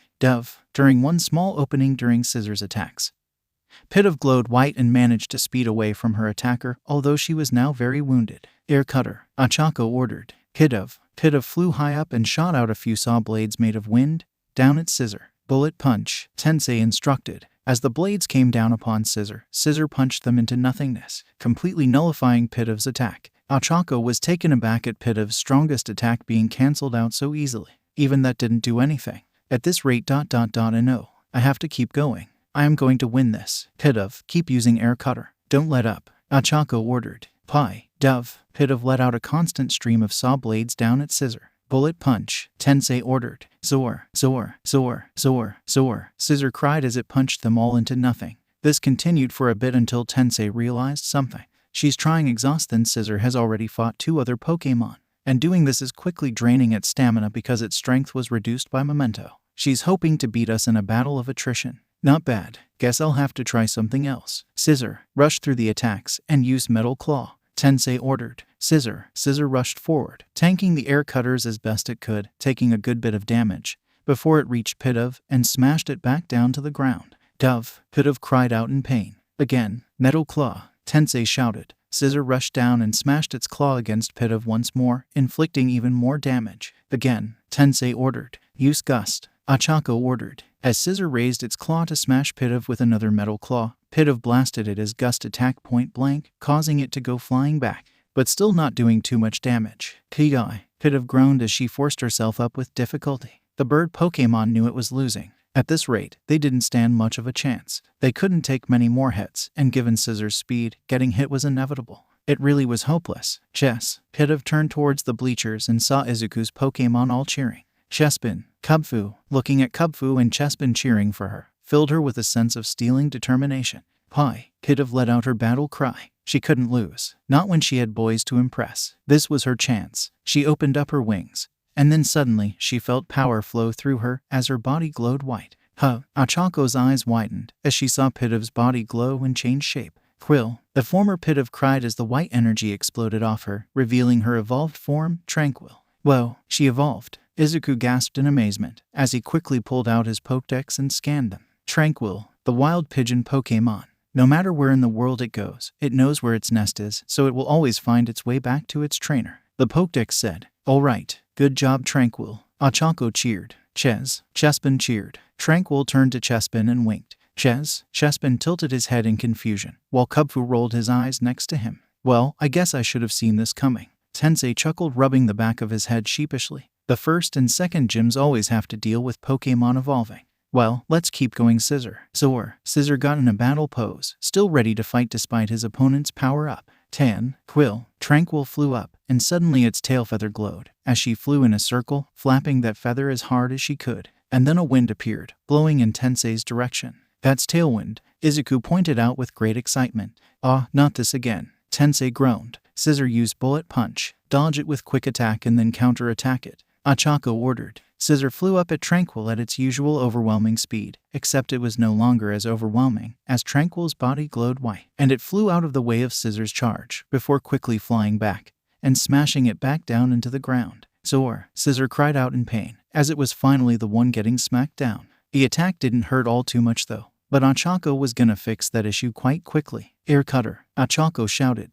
During one small opening during Scissor's attacks, 𝗃𝗏𝗏 glowed white and managed to speed away from her attacker, although she was now very wounded. "Air Cutter," 𝗂𝐿zuku ordered. 𝗃𝗏𝗏 flew high up and shot out a few saw blades made of wind down at Scissor. "Bullet Punch," Tensei instructed. As the blades came down upon Scissor, Scissor punched them into nothingness, completely nullifying 𝗃𝗏𝗏's attack. 𝗂𝐿zuku was taken aback at 𝗃𝗏𝗏's strongest attack being cancelled out so easily. Even that didn't do anything. At this rate ... no. I have to keep going. I am going to win this. 𝗃𝗏𝗏, keep using Air Cutter. Don't let up," 𝗂𝐿zuku ordered. 𝗃𝗏𝗏 let out a constant stream of saw blades down at Scissor. "Bullet Punch," Tensei ordered. "Soar." Scissor cried as it punched them all into nothing. This continued for a bit until Tensei realized something. She's trying exhaust, then Scissor has already fought 2 other Pokémon, and doing this is quickly draining its stamina because its strength was reduced by memento. She's hoping to beat us in a battle of attrition. Not bad. Guess I'll have to try something else. Scissor rushed through the attacks and used Metal Claw, Tensei ordered. Scissor rushed forward, tanking the air cutters as best it could, taking a good bit of damage before it reached 𝗃𝗏𝗏 and smashed it back down to the ground. 𝗃𝗏𝗏 cried out in pain. Again, Metal Claw, Tensei shouted. 𝐒𝐭𝐴𝐳 rushed down and smashed its claw against 𝗵𝗃 once more, inflicting even more damage. Again, Tensei ordered. Use gust. 𝐒𝐭𝐴𝐳 ordered. As 𝗧𝗏 raised its claw to smash 𝗵𝗃 with another metal claw, 𝗵𝗃 blasted it as gust attack point blank, causing it to go flying back, but still not doing too much damage. 𝐒𝐭𝐴𝐳. 𝗵𝗃 groaned as she forced herself up with difficulty. The bird Pokemon knew it was losing. At this rate, they didn't stand much of a chance. They couldn't take many more hits, and given 𝗧𝗏's speed, getting hit was inevitable. It really was hopeless. Chess. 𝗵𝗃 turned towards the bleachers and saw Izuku's Pokemon all cheering. 𝗬𝗵𝗃. Looking at 𝗬𝗃 and 𝗬𝗵𝗃 cheering for her, filled her with a sense of stealing determination. 𝗳𝗃 let out her battle cry. She couldn't lose. Not when she had boys to impress. This was her chance. She opened up her wings. And then suddenly, she felt power flow through her as her body glowed white. 𝐒𝐭𝐴𝐳's eyes widened as she saw 𝗵𝗃's body glow and change shape. quill. The former 𝗵𝗃 cried as the white energy exploded off her, revealing her evolved form, Tranquil. Whoa, she evolved. Izuku gasped in amazement as he quickly pulled out his Pokédex and scanned them. Tranquil, the wild pigeon Pokémon. No matter where in the world it goes, it knows where its nest is, so it will always find its way back to its trainer. The Pokédex said, "All right, good job Tranquil." 𝐒𝐴𝐳 cheered. 𝗬𝗃 cheered. Tranquil turned to 𝗬𝗃 and winked. 𝗬𝗃 tilted his head in confusion, while 𝗵𝗃 rolled his eyes next to him. Well, I guess I should have seen this coming. Tensei chuckled, rubbing the back of his head sheepishly. The first and second gyms always have to deal with Pokemon evolving. Well, let's keep going 𝗧𝗏. 𝗧𝗏 got in a battle pose, still ready to fight despite his opponent's power-up. Tranquil flew up, and suddenly its tail feather glowed, as she flew in a circle, flapping that feather as hard as she could. And then a wind appeared, blowing in Tensei's direction. "That's tailwind," Izuku pointed out with great excitement. "Ah, not this again," Tensei groaned. 𝗧𝗏 used Bullet Punch, dodge it with quick attack and then counter-attack it. 𝐒𝐴𝐳 ordered. 𝗧𝗏 flew up at Tranquil at its usual overwhelming speed, except it was no longer as overwhelming, as Tranquil's body glowed white, and it flew out of the way of 𝗧𝗏's charge, before quickly flying back, and smashing it back down into the ground. 𝗧𝗏 cried out in pain, as it was finally the one getting smacked down. The attack didn't hurt all too much though, but 𝐒𝐴𝐳 was gonna fix that issue quite quickly. "Air Cutter," 𝗂𝐴𝐳 shouted.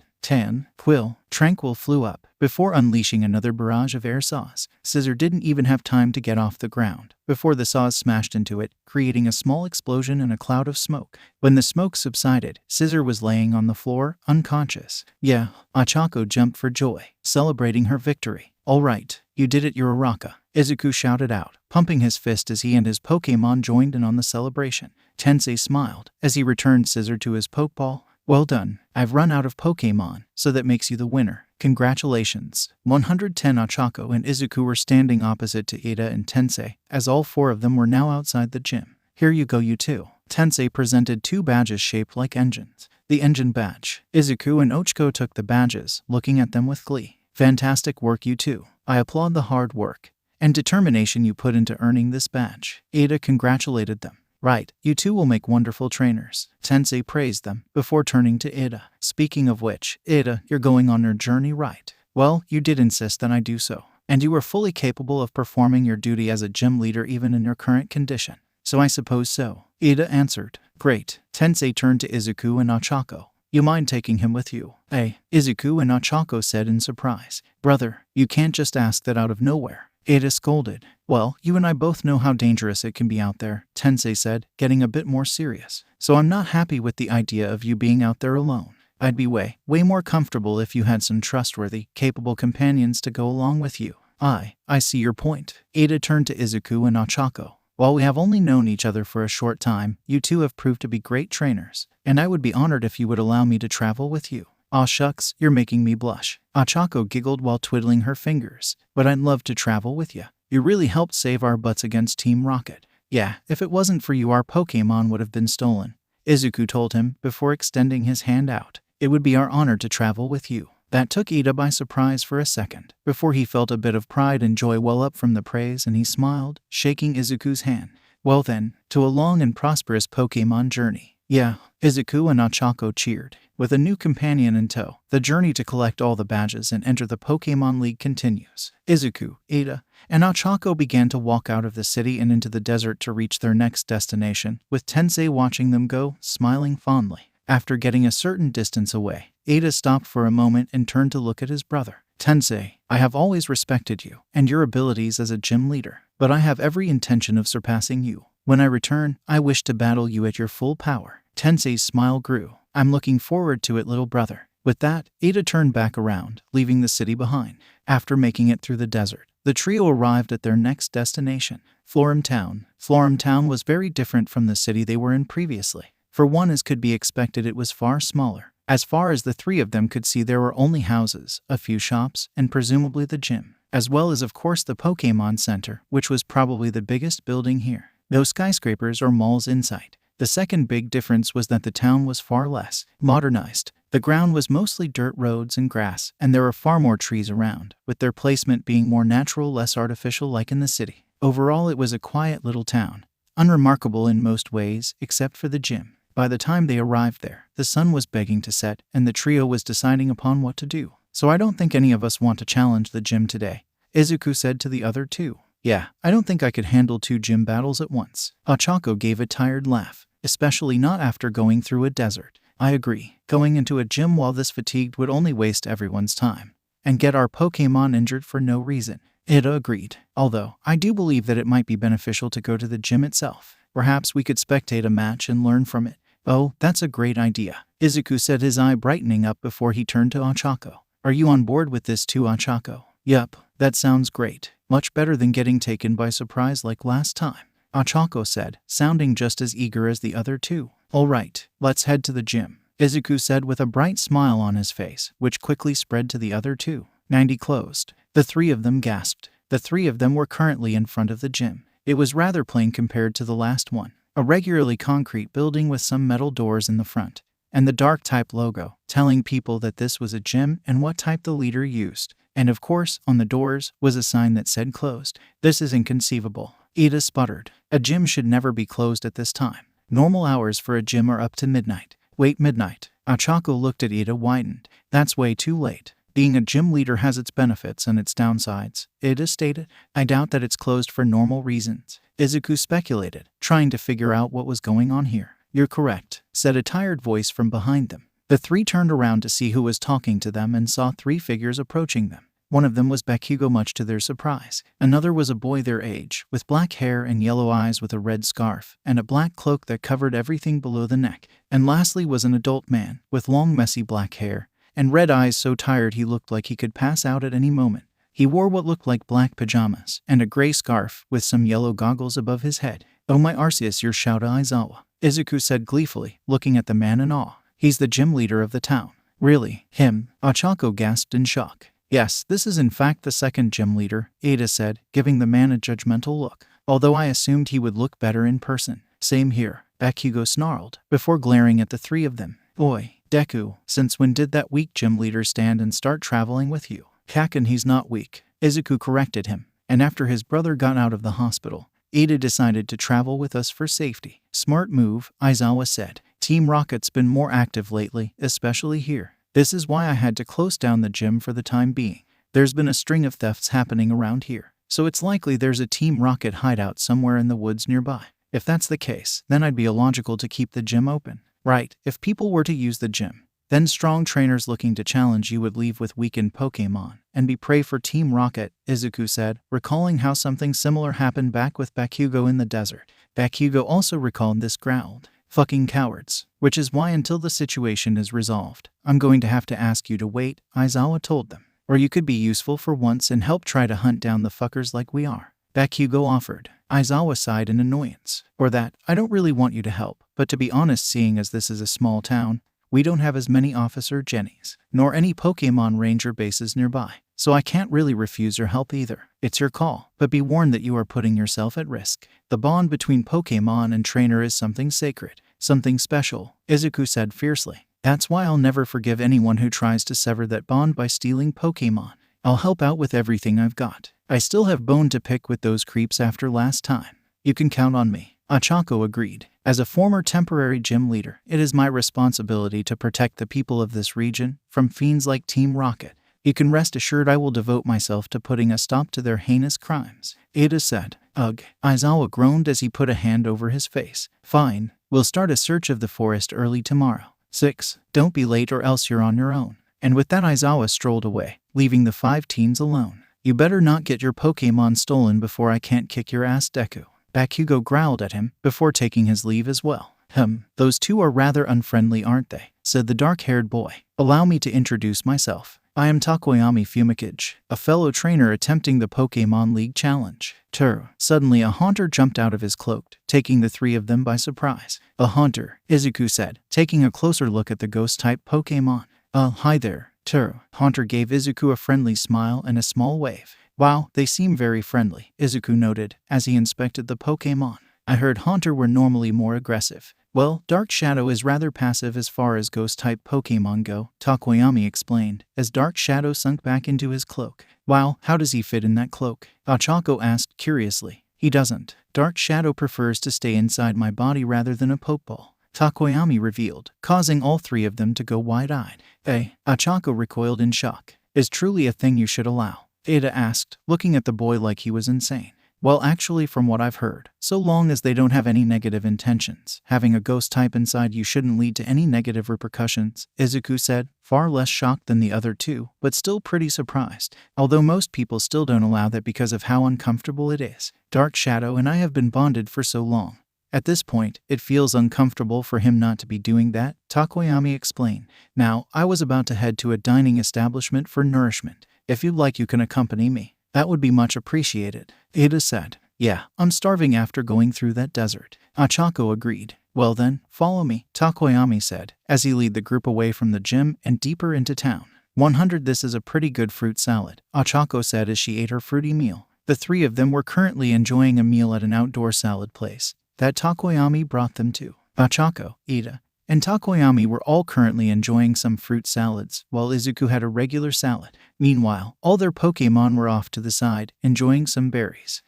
Tranquil flew up, before unleashing another barrage of air saws. 𝗧𝗏 didn't even have time to get off the ground, before the saws smashed into it, creating a small explosion and a cloud of smoke. When the smoke subsided, 𝗧𝗏 was laying on the floor, unconscious. Yeah, 𝗂𝐴𝐳 jumped for joy, celebrating her victory. "All right, you did it, Uraraka," Izuku shouted out, pumping his fist as he and his Pokemon joined in on the celebration. Tensei smiled, as he returned 𝗧𝗏 to his Pokeball. "Well done. I've run out of Pokemon, so that makes you the winner. Congratulations." 110 𝗂𝐴𝐳 and Izuku were standing opposite to Iida and Tensei, as all four of them were now outside the gym. "Here you go, you two." Tensei presented two badges shaped like engines. The engine badge. Izuku and 𝗏𝐽𝐾o took the badges, looking at them with glee. "Fantastic work, you two. I applaud the hard work and determination you put into earning this badge." Iida congratulated them. "Right, you two will make wonderful trainers." Tensei praised them, before turning to Iida. "Speaking of which, Iida, you're going on your journey, right? Well, you did insist that I do so, and you were fully capable of performing your duty as a gym leader even in your current condition. So I suppose so," Iida answered. "Great." Tensei turned to Izuku and 𝗂𝐴𝐳. "You mind taking him with you?" Izuku and 𝗂𝐴𝐳 said in surprise. "Brother, you can't just ask that out of nowhere." Iida scolded. "Well, you and I both know how dangerous it can be out there," Tensei said, getting a bit more serious. "So I'm not happy with the idea of you being out there alone. I'd be way more comfortable if you had some trustworthy, capable companions to go along with you." I see your point." Iida turned to Izuku and 𝗂𝐴𝐳. "While we have only known each other for a short time, you two have proved to be great trainers, and I would be honored if you would allow me to travel with you." "Aw shucks, you're making me blush." 𝗂𝐴𝐳 giggled while twiddling her fingers. "But I'd love to travel with you. You really helped save our butts against Team Rocket." "Yeah, if it wasn't for you our Pokemon would have been stolen," Izuku told him, before extending his hand out. "It would be our honor to travel with you." That took Iida by surprise for a second, before he felt a bit of pride and joy well up from the praise, and he smiled, shaking Izuku's hand. "Well then, to a long and prosperous Pokemon journey." "Yeah," Izuku and 𝗂𝐴𝐳 cheered. With a new companion in tow, the journey to collect all the badges and enter the Pokemon League continues. Izuku, Iida, and 𝗂𝐴𝐳 began to walk out of the city and into the desert to reach their next destination, with Tensei watching them go, smiling fondly. After getting a certain distance away, Ida stopped for a moment and turned to look at his brother. Tensei, I have always respected you and your abilities as a gym leader, but I have every intention of surpassing you. When I return, I wish to battle you at your full power. Tensei's smile grew. I'm looking forward to it, little brother. With that, Ida turned back around, leaving the city behind. After making it through the desert, the trio arrived at their next destination, 𝗵𝘃𝗻. 𝗵𝘃𝗻 was very different from the city they were in previously. For one, as could be expected, it was far smaller. As far as the three of them could see, there were only houses, a few shops, and presumably the gym, as well as of course the Pokémon Center, which was probably the biggest building here. No skyscrapers or malls in sight. The second big difference was that the town was far less modernized. The ground was mostly dirt roads and grass, and there were far more trees around, with their placement being more natural, less artificial like in the city. Overall, it was a quiet little town, unremarkable in most ways, except for the gym. By the time they arrived there, the sun was beginning to set, and the trio was deciding upon what to do. So I don't think any of us want to challenge the gym today, Izuku said to the other two. Yeah, I don't think I could handle 2 gym battles at once. Ochako gave a tired laugh, especially not after going through a desert. I agree. Going into a gym while this fatigued would only waste everyone's time and get our Pokémon injured for no reason. Ida agreed, although I do believe that it might be beneficial to go to the gym itself. Perhaps we could spectate a match and learn from it. Oh, that's a great idea, Izuku said, his eye brightening up before he turned to Ochako. Are you on board with this too, Ochako? Yup, that sounds great. Much better than getting taken by surprise like last time, Ochako said, sounding just as eager as the other two. All right, let's head to the gym, Izuku said with a bright smile on his face, which quickly spread to the other two. 90 closed. The three of them gasped. The three of them were currently in front of the gym. It was rather plain compared to the last one. A regularly concrete building with some metal doors in the front, and the dark type logo, telling people that this was a gym and what type the leader used. And of course, on the doors was a sign that said closed. This is inconceivable, Ida sputtered. A gym should never be closed at this time. Normal hours for a gym are up to midnight. Wait, midnight? Ochako looked at Ida, widened. That's way too late. Being a gym leader has its benefits and its downsides, Ida stated. I doubt that it's closed for normal reasons, Izuku speculated, trying to figure out what was going on here. You're correct, said a tired voice from behind them. The three turned around to see who was talking to them and saw 3 figures approaching them. One of them was 𝗵𝘃𝗁, much to their surprise. Another was a boy their age, with black hair and yellow eyes with a red scarf, and a black cloak that covered everything below the neck. And lastly was an adult man, with long messy black hair, and red eyes so tired he looked like he could pass out at any moment. He wore what looked like black pajamas, and a gray scarf, with some yellow goggles above his head. Oh my Arceus, you're 𝗬𝗪 Aizawa, Izuku said gleefully, looking at the man in awe. He's the gym leader of the town. Really? Him? Ochako gasped in shock. Yes, this is in fact the second gym leader, Ida said, giving the man a judgmental look. Although I assumed he would look better in person. Same here, 𝗵𝘃𝗁 snarled, before glaring at the 3 of them. Oi, Deku, since when did that weak gym leader stand and start traveling with you? Kaken, he's not weak, Izuku corrected him. And after his brother got out of the hospital, Ida decided to travel with us for safety. Smart move, Aizawa said. Team Rocket's been more active lately, especially here. This is why I had to close down the gym for the time being. There's been a string of thefts happening around here, so it's likely there's a Team Rocket hideout somewhere in the woods nearby. If that's the case, then I'd be illogical to keep the gym open. Right, if people were to use the gym, then strong trainers looking to challenge you would leave with weakened Pokémon and be prey for Team Rocket, Izuku said, recalling how something similar happened back with 𝗵𝘃𝗁 in the desert. 𝗵𝘃𝗁 also recalled this, growled. Fucking cowards. Which is why until the situation is resolved, I'm going to have to ask you to wait, Aizawa told them. Or you could be useful for once and help try to hunt down the fuckers like we are, 𝗵𝘃𝗁 offered. Aizawa sighed in annoyance. Or that, I don't really want you to help, but to be honest, seeing as this is a small town, we don't have as many Officer Jennies, nor any Pokémon Ranger bases nearby, so I can't really refuse your help either. It's your call, but be warned that you are putting yourself at risk. The bond between Pokémon and trainer is something sacred, something special, Izuku said fiercely. That's why I'll never forgive anyone who tries to sever that bond by stealing Pokémon. I'll help out with everything I've got. I still have bone to pick with those creeps after last time. You can count on me, Ochako agreed. As a former temporary gym leader, it is my responsibility to protect the people of this region from fiends like Team Rocket. You can rest assured I will devote myself to putting a stop to their heinous crimes, Ida said. Ugh, Aizawa groaned as he put a hand over his face. Fine, we'll start a search of the forest early tomorrow. 6. Don't be late or else you're on your own. And with that, Aizawa strolled away, leaving the 5 teens alone. You better not get your Pokemon stolen before I can't kick your ass, Deku. Bakugo growled at him before taking his leave as well. Those two are rather unfriendly, aren't they? Said the dark-haired boy. Allow me to introduce myself. I am 𝗧𝗵𝗲 𝗵𝗃𝐻, a fellow trainer attempting the Pokemon League Challenge. Suddenly a haunter jumped out of his cloak, taking the 3 of them by surprise. A haunter, Izuku said, taking a closer look at the ghost-type Pokemon. Hi there, Haunter gave Izuku a friendly smile and a small wave. Wow, they seem very friendly, Izuku noted, as he inspected the Pokemon. I heard Haunter were normally more aggressive. Well, Dark Shadow is rather passive as far as ghost-type Pokemon go, 𝗧𝗵𝗲 explained, as Dark Shadow sunk back into his cloak. Wow, how does he fit in that cloak? Ochako asked curiously. He doesn't. Dark Shadow prefers to stay inside my body rather than a Pokeball, 𝗧𝗵𝗲 revealed, causing all 3 of them to go wide-eyed. Ochako recoiled in shock. Is truly a thing you should allow? Ada asked, looking at the boy like he was insane. Well, actually, from what I've heard, so long as they don't have any negative intentions, having a ghost type inside you shouldn't lead to any negative repercussions, Izuku said, far less shocked than the other 2, but still pretty surprised. Although most people still don't allow that because of how uncomfortable it is. Dark Shadow and I have been bonded for so long. At this point, it feels uncomfortable for him not to be doing that, 𝗧𝗵𝗲 explained. Now, I was about to head to a dining establishment for nourishment. If you'd like, you can accompany me. That would be much appreciated, Ada said. Yeah, I'm starving after going through that desert. Ochako agreed. Well then, follow me, 𝗧𝗵𝗲 said, as he led the group away from the gym and deeper into town. 100 This is a pretty good fruit salad, Ochako said as she ate her fruity meal. The 3 of them were currently enjoying a meal at an outdoor salad place that 𝗧𝗵𝗲 brought them to. Ochako, Ada, and 𝗧𝗵𝗲 were all currently enjoying some fruit salads, while Izuku had a regular salad. Meanwhile, all their Pokemon were off to the side, enjoying some berries.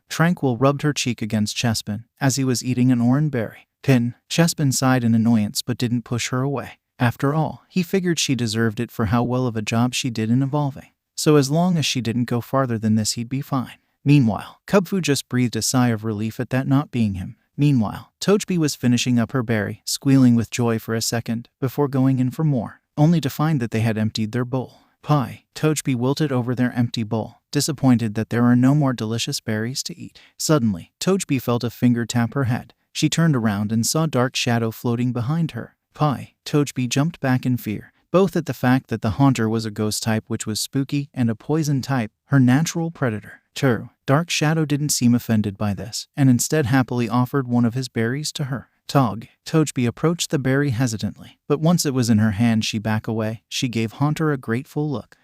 Tranquil rubbed her cheek against 𝗬𝗪 as he was eating an orange berry. 𝗬𝗪 sighed in annoyance but didn't push her away. After all, he figured she deserved it for how well of a job she did in evolving. So as long as she didn't go farther than this, he'd be fine. Meanwhile, Kubfu just breathed a sigh of relief at that not being him. Meanwhile, 𝗬𝗪 was finishing up her berry, squealing with joy for a second before going in for more, only to find that they had emptied their bowl. 𝗬𝗪 wilted over their empty bowl, disappointed that there are no more delicious berries to eat. Suddenly, 𝗬𝗪 felt a finger tap her head. She turned around and saw Dark Shadow floating behind her. 𝗬𝗪 jumped back in fear, both at the fact that the haunter was a ghost type which was spooky and a poison type, her natural predator. Dark Shadow didn't seem offended by this, and instead happily offered one of his berries to her. 𝗬𝗪 approached the berry hesitantly, but once it was in her hand she backed away. She gave Haunter a grateful look.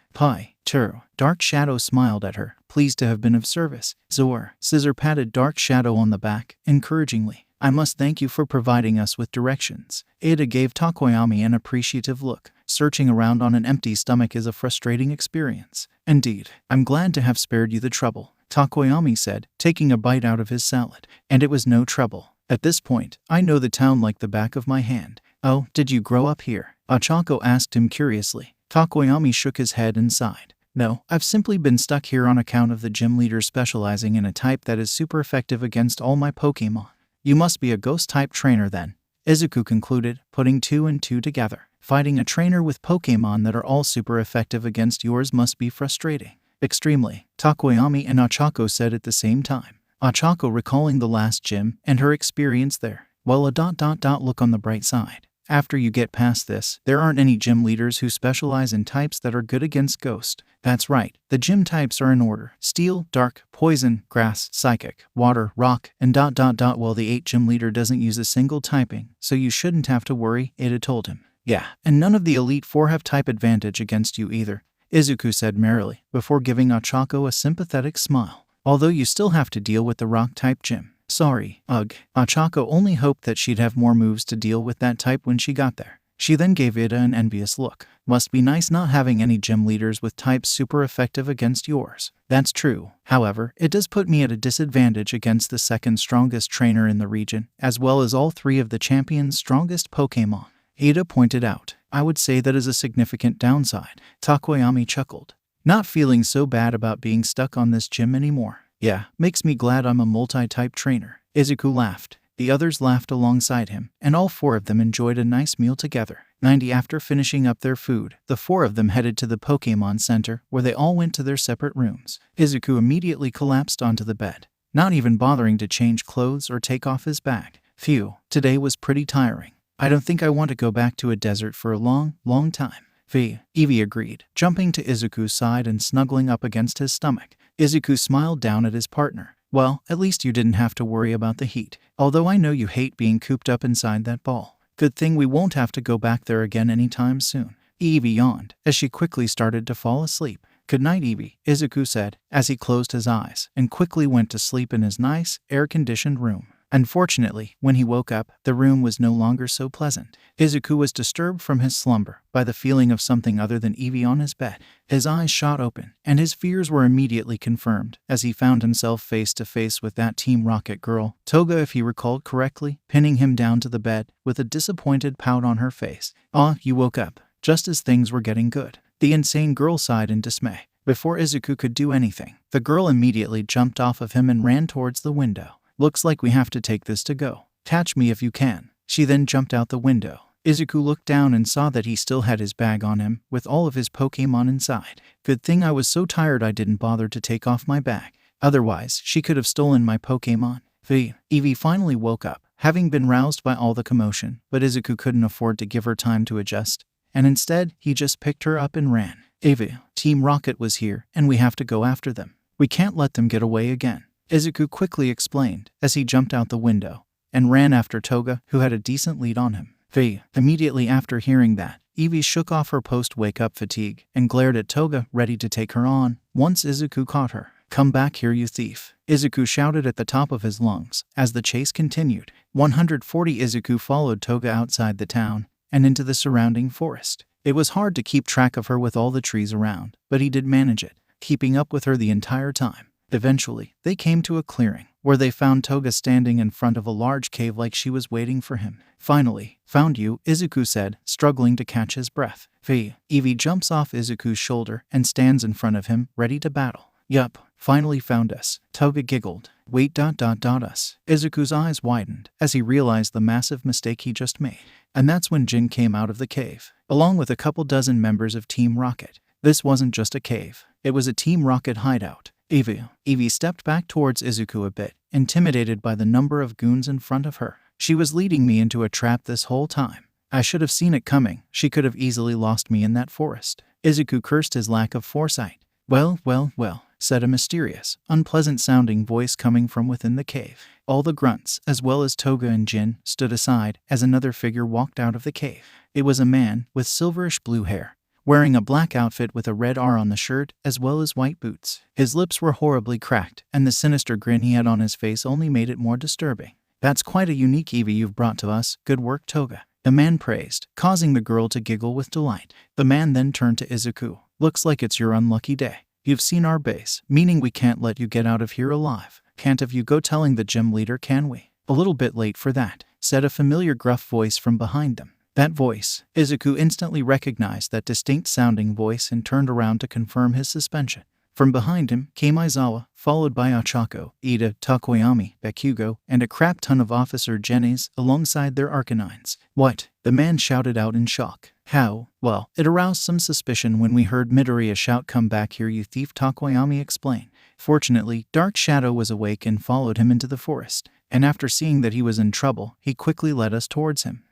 Dark Shadow smiled at her, pleased to have been of service. Scissor patted Dark Shadow on the back, encouragingly. I must thank you for providing us with directions. Ada gave 𝗧𝗵𝗲 an appreciative look. Searching around on an empty stomach is a frustrating experience. Indeed, I'm glad to have spared you the trouble, 𝗧𝗵𝗲 said, taking a bite out of his salad. And it was no trouble. At this point, I know the town like the back of my hand. Oh, did you grow up here? Ochako asked him curiously. 𝗧𝗵𝗲 shook his head and sighed. No, I've simply been stuck here on account of the gym leader specializing in a type that is super effective against all my Pokemon. You must be a ghost-type trainer then, Izuku concluded, putting 2 and 2 together. Fighting a trainer with Pokemon that are all super effective against yours must be frustrating. Extremely, 𝗧𝗵𝗲 and Ochako said at the same time. Ochako recalling the last gym and her experience there. Well, look on the bright side. After you get past this, there aren't any gym leaders who specialize in types that are good against ghost. That's right, the gym types are in order: steel, dark, poison, grass, psychic, water, rock, and ... Well, the 8 gym leader doesn't use a single typing, so you shouldn't have to worry, Ada told him. Yeah, and none of the Elite 4 have type advantage against you either, Izuku said merrily, before giving Ochako a sympathetic smile. Although you still have to deal with the rock-type gym. Sorry, ugh. Ochako only hoped that she'd have more moves to deal with that type when she got there. She then gave Ida an envious look. Must be nice not having any gym leaders with types super effective against yours. That's true. However, it does put me at a disadvantage against the second strongest trainer in the region, as well as all 3 of the champion's strongest Pokemon. Ada pointed out. I would say that is a significant downside. 𝗧𝗵𝗲 chuckled. Not feeling so bad about being stuck on this gym anymore. Yeah, makes me glad I'm a multi-type trainer. Izuku laughed. The others laughed alongside him, and all 4 of them enjoyed a nice meal together. 90 After finishing up their food, the 4 of them headed to the Pokemon Center, where they all went to their separate rooms. Izuku immediately collapsed onto the bed, not even bothering to change clothes or take off his bag. Phew, today was pretty tiring. I don't think I want to go back to a desert for a long time. Eevee agreed, jumping to Izuku's side and snuggling up against his stomach. Izuku smiled down at his partner. Well, at least you didn't have to worry about the heat. Although I know you hate being cooped up inside that ball. Good thing we won't have to go back there again anytime soon. Eevee yawned as she quickly started to fall asleep. Good night, Eevee, Izuku said as he closed his eyes and quickly went to sleep in his nice, air-conditioned room. Unfortunately, when he woke up, the room was no longer so pleasant. Izuku was disturbed from his slumber by the feeling of something other than Eevee on his bed. His eyes shot open, and his fears were immediately confirmed as he found himself face to face with that Team Rocket girl, Toga if he recalled correctly, pinning him down to the bed with a disappointed pout on her face. You woke up, just as things were getting good. The insane girl sighed in dismay. Before Izuku could do anything, the girl immediately jumped off of him and ran towards the window. Looks like we have to take this to go. Catch me if you can. She then jumped out the window. Izuku looked down and saw that he still had his bag on him, with all of his Pokemon inside. Good thing I was so tired I didn't bother to take off my bag. Otherwise, she could have stolen my Pokemon. Eevee finally woke up, having been roused by all the commotion, but Izuku couldn't afford to give her time to adjust, and instead, he just picked her up and ran. Eevee, Team Rocket was here, and we have to go after them. We can't let them get away again. Izuku quickly explained as he jumped out the window and ran after Toga, who had a decent lead on him. Immediately after hearing that, Eevee shook off her post-wake-up fatigue and glared at Toga, ready to take her on, once Izuku caught her. Come back here, you thief, Izuku shouted at the top of his lungs as the chase continued. 140 Izuku followed Toga outside the town and into the surrounding forest. It was hard to keep track of her with all the trees around, but he did manage it, keeping up with her the entire time. Eventually, they came to a clearing, where they found Toga standing in front of a large cave like she was waiting for him. Finally, found you, Izuku said, struggling to catch his breath. Eevee jumps off Izuku's shoulder and stands in front of him, ready to battle. Yup, finally found us, Toga giggled. Wait, us. Izuku's eyes widened as he realized the massive mistake he just made. And that's when Jin came out of the cave, along with a couple dozen members of Team Rocket. This wasn't just a cave, it was a Team Rocket hideout. Eevee stepped back towards Izuku a bit, intimidated by the number of goons in front of her. She was leading me into a trap this whole time. I should have seen it coming. She could have easily lost me in that forest. Izuku cursed his lack of foresight. Well, said a mysterious, unpleasant-sounding voice coming from within the cave. All the grunts, as well as Toga and Jin, stood aside as another figure walked out of the cave. It was a man with silverish blue hair, wearing a black outfit with a red R on the shirt as well as white boots. His lips were horribly cracked, and the sinister grin he had on his face only made it more disturbing. That's quite a unique Eevee you've brought to us. Good work, Toga, the man praised, causing the girl to giggle with delight. The man then turned to Izuku. Looks like it's your unlucky day. You've seen our base, meaning we can't let you get out of here alive. Can't have you go telling the gym leader, can we? A little bit late for that, said a familiar gruff voice from behind them. That voice, Izuku instantly recognized that distinct-sounding voice and turned around to confirm his suspension. From behind him came Aizawa, followed by Ochako, Ida, Takoyami, Bakugo, and a crap ton of Officer Jennies alongside their Arcanines. What? The man shouted out in shock. How? Well, it aroused some suspicion when we heard Midoriya shout, "Come back here, you thief," Takoyami explained. Fortunately, Dark Shadow was awake and followed him into the forest, and after seeing that he was in trouble, he quickly led us towards him.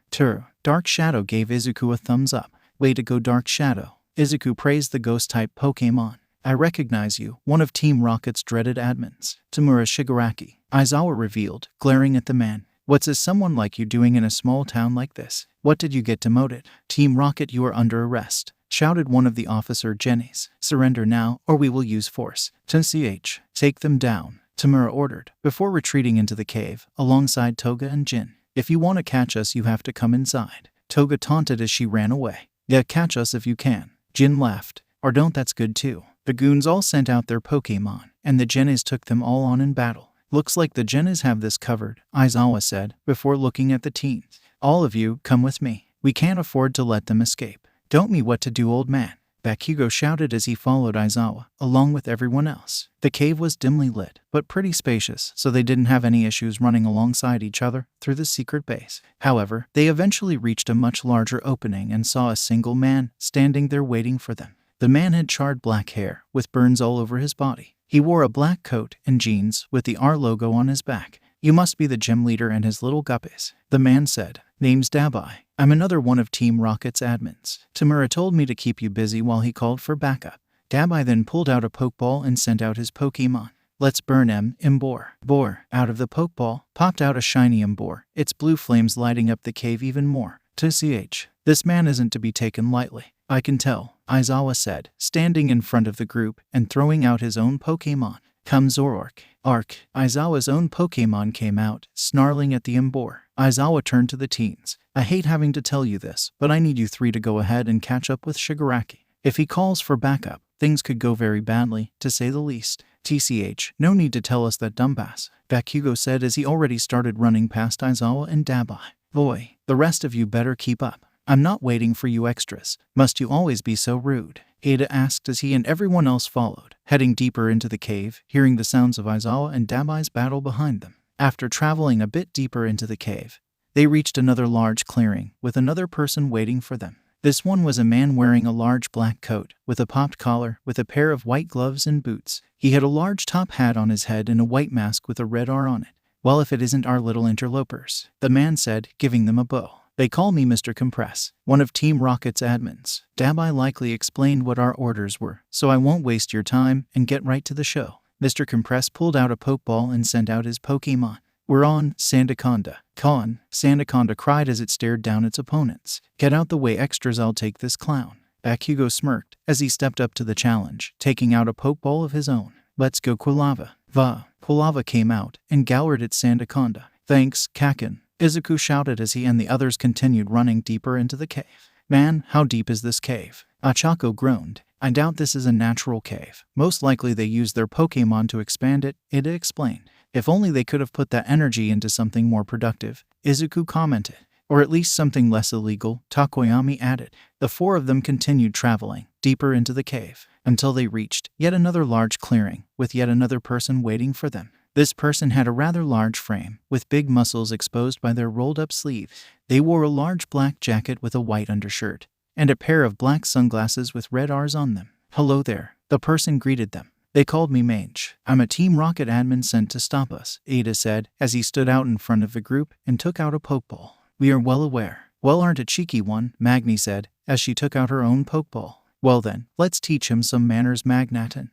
Dark Shadow gave Izuku a thumbs up. Way to go, Dark Shadow. Izuku praised the ghost-type Pokemon. I recognize you, one of Team Rocket's dreaded admins. Tamura Shigaraki, Aizawa revealed, glaring at the man. What's someone like you doing in a small town like this? What did you get demoted? Team Rocket, you are under arrest, shouted one of the Officer Jennies. Surrender now, or we will use force. Take them down, Tamura ordered, before retreating into the cave, alongside Toga and Jin. If you want to catch us, you have to come inside, Toga taunted as she ran away. Yeah, catch us if you can, Jin laughed. Or don't, that's good too. The goons all sent out their Pokemon, and the Jennies took them all on in battle. Looks like the Jennies have this covered, Aizawa said, before looking at the teens. All of you, come with me. We can't afford to let them escape. Don't me what to do, old man. 𝐵𝘃𝗀𝐻 shouted as he followed Aizawa, along with everyone else. The cave was dimly lit, but pretty spacious, so they didn't have any issues running alongside each other through the secret base. However, they eventually reached a much larger opening and saw a single man standing there waiting for them. The man had charred black hair, with burns all over his body. He wore a black coat and jeans with the R logo on his back. "You must be the gym leader and his little guppies," the man said. "Name's 𝗬𝗲𝗿. I'm another one of Team Rocket's admins. 𝗬𝗲𝗏 told me to keep you busy while he called for backup." 𝗬𝗲𝗿 then pulled out a Pokeball and sent out his Pokemon. "Let's burn 𝗵𝗵𝗏. Out of the Pokeball popped out a shiny 𝗵𝗵𝗏, its blue flames lighting up the cave even more. 𝗬𝗏. This man isn't to be taken lightly. I can tell," Aizawa said, standing in front of the group and throwing out his own Pokemon. 𝗵𝗄𝗏𝗏. Aizawa's own Pokemon came out, snarling at the 𝗵𝗵𝗏. Aizawa turned to the teens. "I hate having to tell you this, but I need you three to go ahead and catch up with Shigaraki. If he calls for backup, things could go very badly, to say the least." "TCH, no need to tell us that dumbass," 𝗵𝘃𝗀𝗏 said as he already started running past Aizawa and 𝗬𝗲𝗿. "Boy, the rest of you better keep up. I'm not waiting for you extras. Must you always be so rude?" Ada asked as he and everyone else followed, heading deeper into the cave, hearing the sounds of Aizawa and 𝗬𝗲𝗏's battle behind them. After traveling a bit deeper into the cave, they reached another large clearing, with another person waiting for them. This one was a man wearing a large black coat, with a popped collar, with a pair of white gloves and boots. He had a large top hat on his head and a white mask with a red R on it. "Well, if it isn't our little interlopers," the man said, giving them a bow. "They call me Mr. Compress, one of Team Rocket's admins." 𝗬𝗲𝗏 likely explained what our orders were, so I won't waste your time and get right to the show. Mr. Compress pulled out a Pokeball and sent out his Pokemon. "We're on, Sandaconda." Sandaconda cried as it stared down its opponents. "Get out the way, extras, I'll take this clown." 𝗵𝘃𝗀𝗏 smirked as he stepped up to the challenge, taking out a Pokeball of his own. "Let's go, Quilava." Quilava came out and glowered at Sandaconda. "Thanks, Kakin," Izuku shouted as he and the others continued running deeper into the cave. "Man, how deep is this cave?" Ochako groaned. "I doubt this is a natural cave. Most likely they used their Pokemon to expand it," Ida explained. "If only they could have put that energy into something more productive," Izuku commented. "Or at least something less illegal," Tokoyami added. The four of them continued traveling deeper into the cave, until they reached yet another large clearing, with yet another person waiting for them. This person had a rather large frame, with big muscles exposed by their rolled-up sleeves. They wore a large black jacket with a white undershirt, and a pair of black sunglasses with red R's on them. "Hello there," the person greeted them. "They called me Mange. I'm a Team Rocket admin sent to stop us," Ada said, as he stood out in front of the group and took out a Pokeball. "We are well aware." "Well, aren't a cheeky one," Magni said, as she took out her own Pokeball. "Well then, let's teach him some manners, Magneton."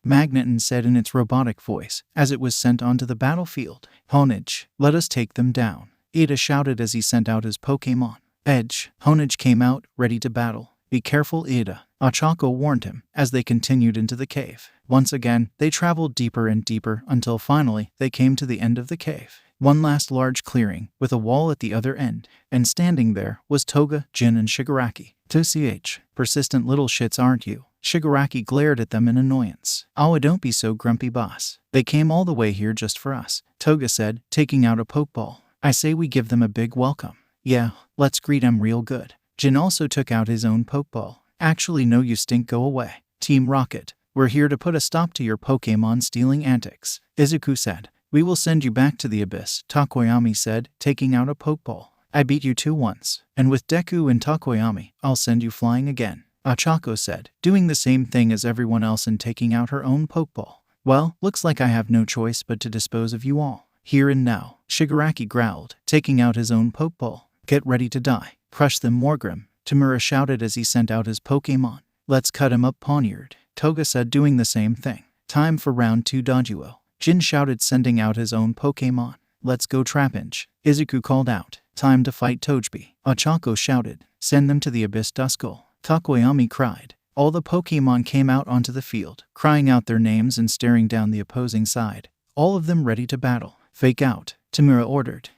Magneton said in its robotic voice, as it was sent onto the battlefield. "Honage, let us take them down," Ada shouted as he sent out his Pokemon. Honage came out, ready to battle. "Be careful, Ada," Ochako warned him, as they continued into the cave. Once again, they traveled deeper and deeper until finally they came to the end of the cave. One last large clearing, with a wall at the other end, and standing there was Toga, Jin, and Shigaraki. "TCH, persistent little shits, aren't you?" Shigaraki glared at them in annoyance. "Oh, don't be so grumpy, boss. They came all the way here just for us," Toga said, taking out a Pokeball. "I say we give them a big welcome." "Yeah, let's greet 'em real good." Jin also took out his own Pokeball. "Actually, no, you stink, go away." "Team Rocket, we're here to put a stop to your Pokemon stealing antics," Izuku said. "We will send you back to the abyss," Tokoyami said, taking out a Pokeball. "I beat you 2 once, and with Deku and Tokoyami, I'll send you flying again," Ochako said, doing the same thing as everyone else and taking out her own Pokeball. "Well, looks like I have no choice but to dispose of you all. Here and now," Shigaraki growled, taking out his own Pokeball. "Get ready to die. Crush them, Morgrim," Tamura shouted as he sent out his Pokemon. "Let's cut him up, Poniard," Toga said, doing the same thing. "Time for round 2, Doduo," Jin shouted, sending out his own Pokemon. "Let's go, Trapinch," Izuku called out. "Time to fight Tojbi," Ochako shouted. "Send them to the abyss, Duskull," Tokoyami cried. All the Pokemon came out onto the field, crying out their names and staring down the opposing side, all of them ready to battle. "Fake out," Tamura ordered.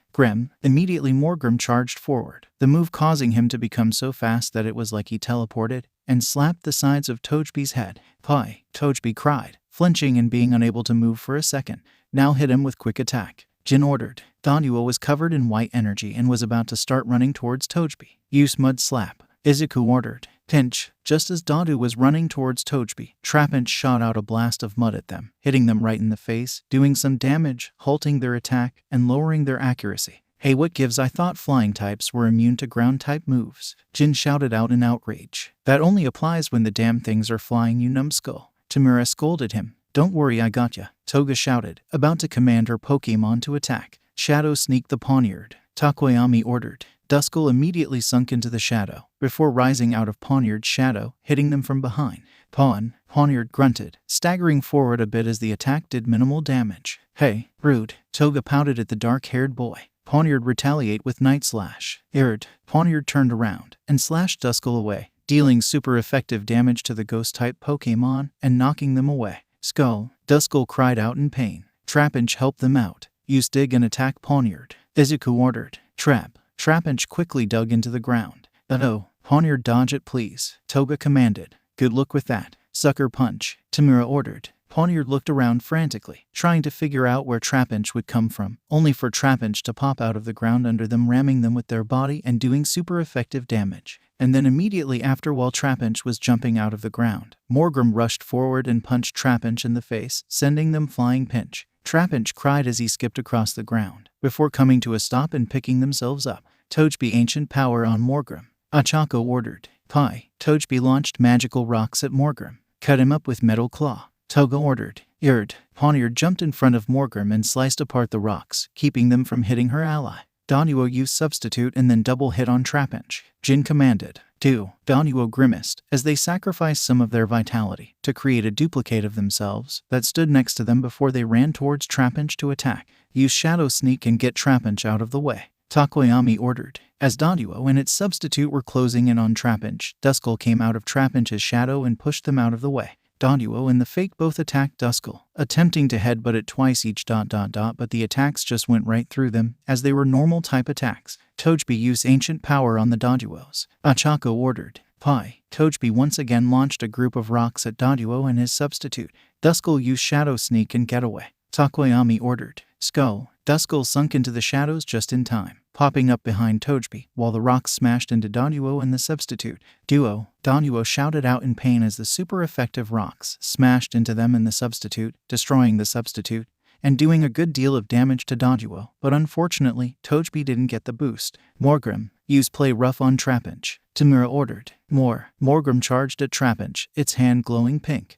Immediately Morgrim charged forward, the move causing him to become so fast that it was like he teleported, and slapped the sides of Tojbi's head. "Pie," Tojbi cried, flinching and being unable to move for a second. "Now hit him with quick attack," Jin ordered. Doduo was covered in white energy and was about to start running towards Tojbi. "Use Mud Slap," Izuku ordered. Pinch. Just as 𝗳𝗏 was running towards 𝗬𝗏, 𝗧𝗏 shot out a blast of mud at them, hitting them right in the face, doing some damage, halting their attack, and lowering their accuracy. Hey, what gives? I thought flying types were immune to ground type moves. Jin shouted out in outrage. That only applies when the damn things are flying, you numbskull. 𝗵𝗲 scolded him. Don't worry, I gotcha, Toga shouted, about to command her Pokemon to attack. Shadow Sneak the Poniard, Takoyami ordered. Duskull immediately sunk into the shadow, before rising out of Poniard's shadow, hitting them from behind. Poniard grunted, staggering forward a bit as the attack did minimal damage. Hey, rude, Toga pouted at the dark-haired boy. Poniard retaliate with Night Slash. Poniard turned around and slashed Duskull away, dealing super effective damage to the ghost-type Pokemon and knocking them away. Skull, Duskull cried out in pain. 𝗧𝗏 helped them out. Use dig and attack Poniard, Izuku ordered. 𝗧𝗏 quickly dug into the ground. Poniard, dodge it please, Toga commanded. Good luck with that. Sucker punch, 𝗵𝗲 ordered. Poniard looked around frantically, trying to figure out where 𝗧𝗏 would come from, only for 𝗧𝗏 to pop out of the ground under them, ramming them with their body and doing super effective damage. And then immediately after, while 𝗧𝗏 was jumping out of the ground, Morgrem rushed forward and punched 𝗧𝗏 in the face, sending them flying. Pinch. 𝗧𝗏 cried as he skipped across the ground, before coming to a stop and picking themselves up. 𝗬𝗏 ancient power on Morgrem, 𝐒𝐴CHACO ordered. 𝗬𝗏 launched magical rocks at Morgrem. Cut him up with metal claw, Toga ordered. Poniard jumped in front of Morgrem and sliced apart the rocks, keeping them from hitting her ally. 𝗳𝗏 used substitute and then double hit on 𝗧𝗏. Jin commanded. Do. 𝗳𝗏 grimaced as they sacrificed some of their vitality to create a duplicate of themselves that stood next to them before they ran towards 𝗧𝗏 to attack. Use Shadow Sneak and get 𝗧𝗏 out of the way, Takoyami ordered. As 𝗳𝗏 and its substitute were closing in on 𝗧𝗏, Duskull came out of 𝗧𝗏's shadow and pushed them out of the way. 𝗳𝗏 and the Fake both attacked Duskull, attempting to headbutt it twice each. But the attacks just went right through them, as they were normal type attacks. 𝗬𝗏 used ancient power on the 𝗳𝗏s, 𝗂𝗏 ordered. 𝗬𝗏 once again launched a group of rocks at 𝗳𝗏 and his substitute. Duskull used Shadow Sneak and get away, Takoyami ordered. Duskull sunk into the shadows just in time, popping up behind 𝗬𝗏, while the rocks smashed into 𝗳𝗏 and the substitute. 𝗳𝗏 shouted out in pain as the super effective rocks smashed into them and the substitute, destroying the substitute, and doing a good deal of damage to 𝗳𝗏, but unfortunately, 𝗬𝗏 didn't get the boost. Morgrem, use play rough on 𝗧𝗏, 𝗵𝗲 ordered. Morgrem charged at 𝗧𝗏, its hand glowing pink.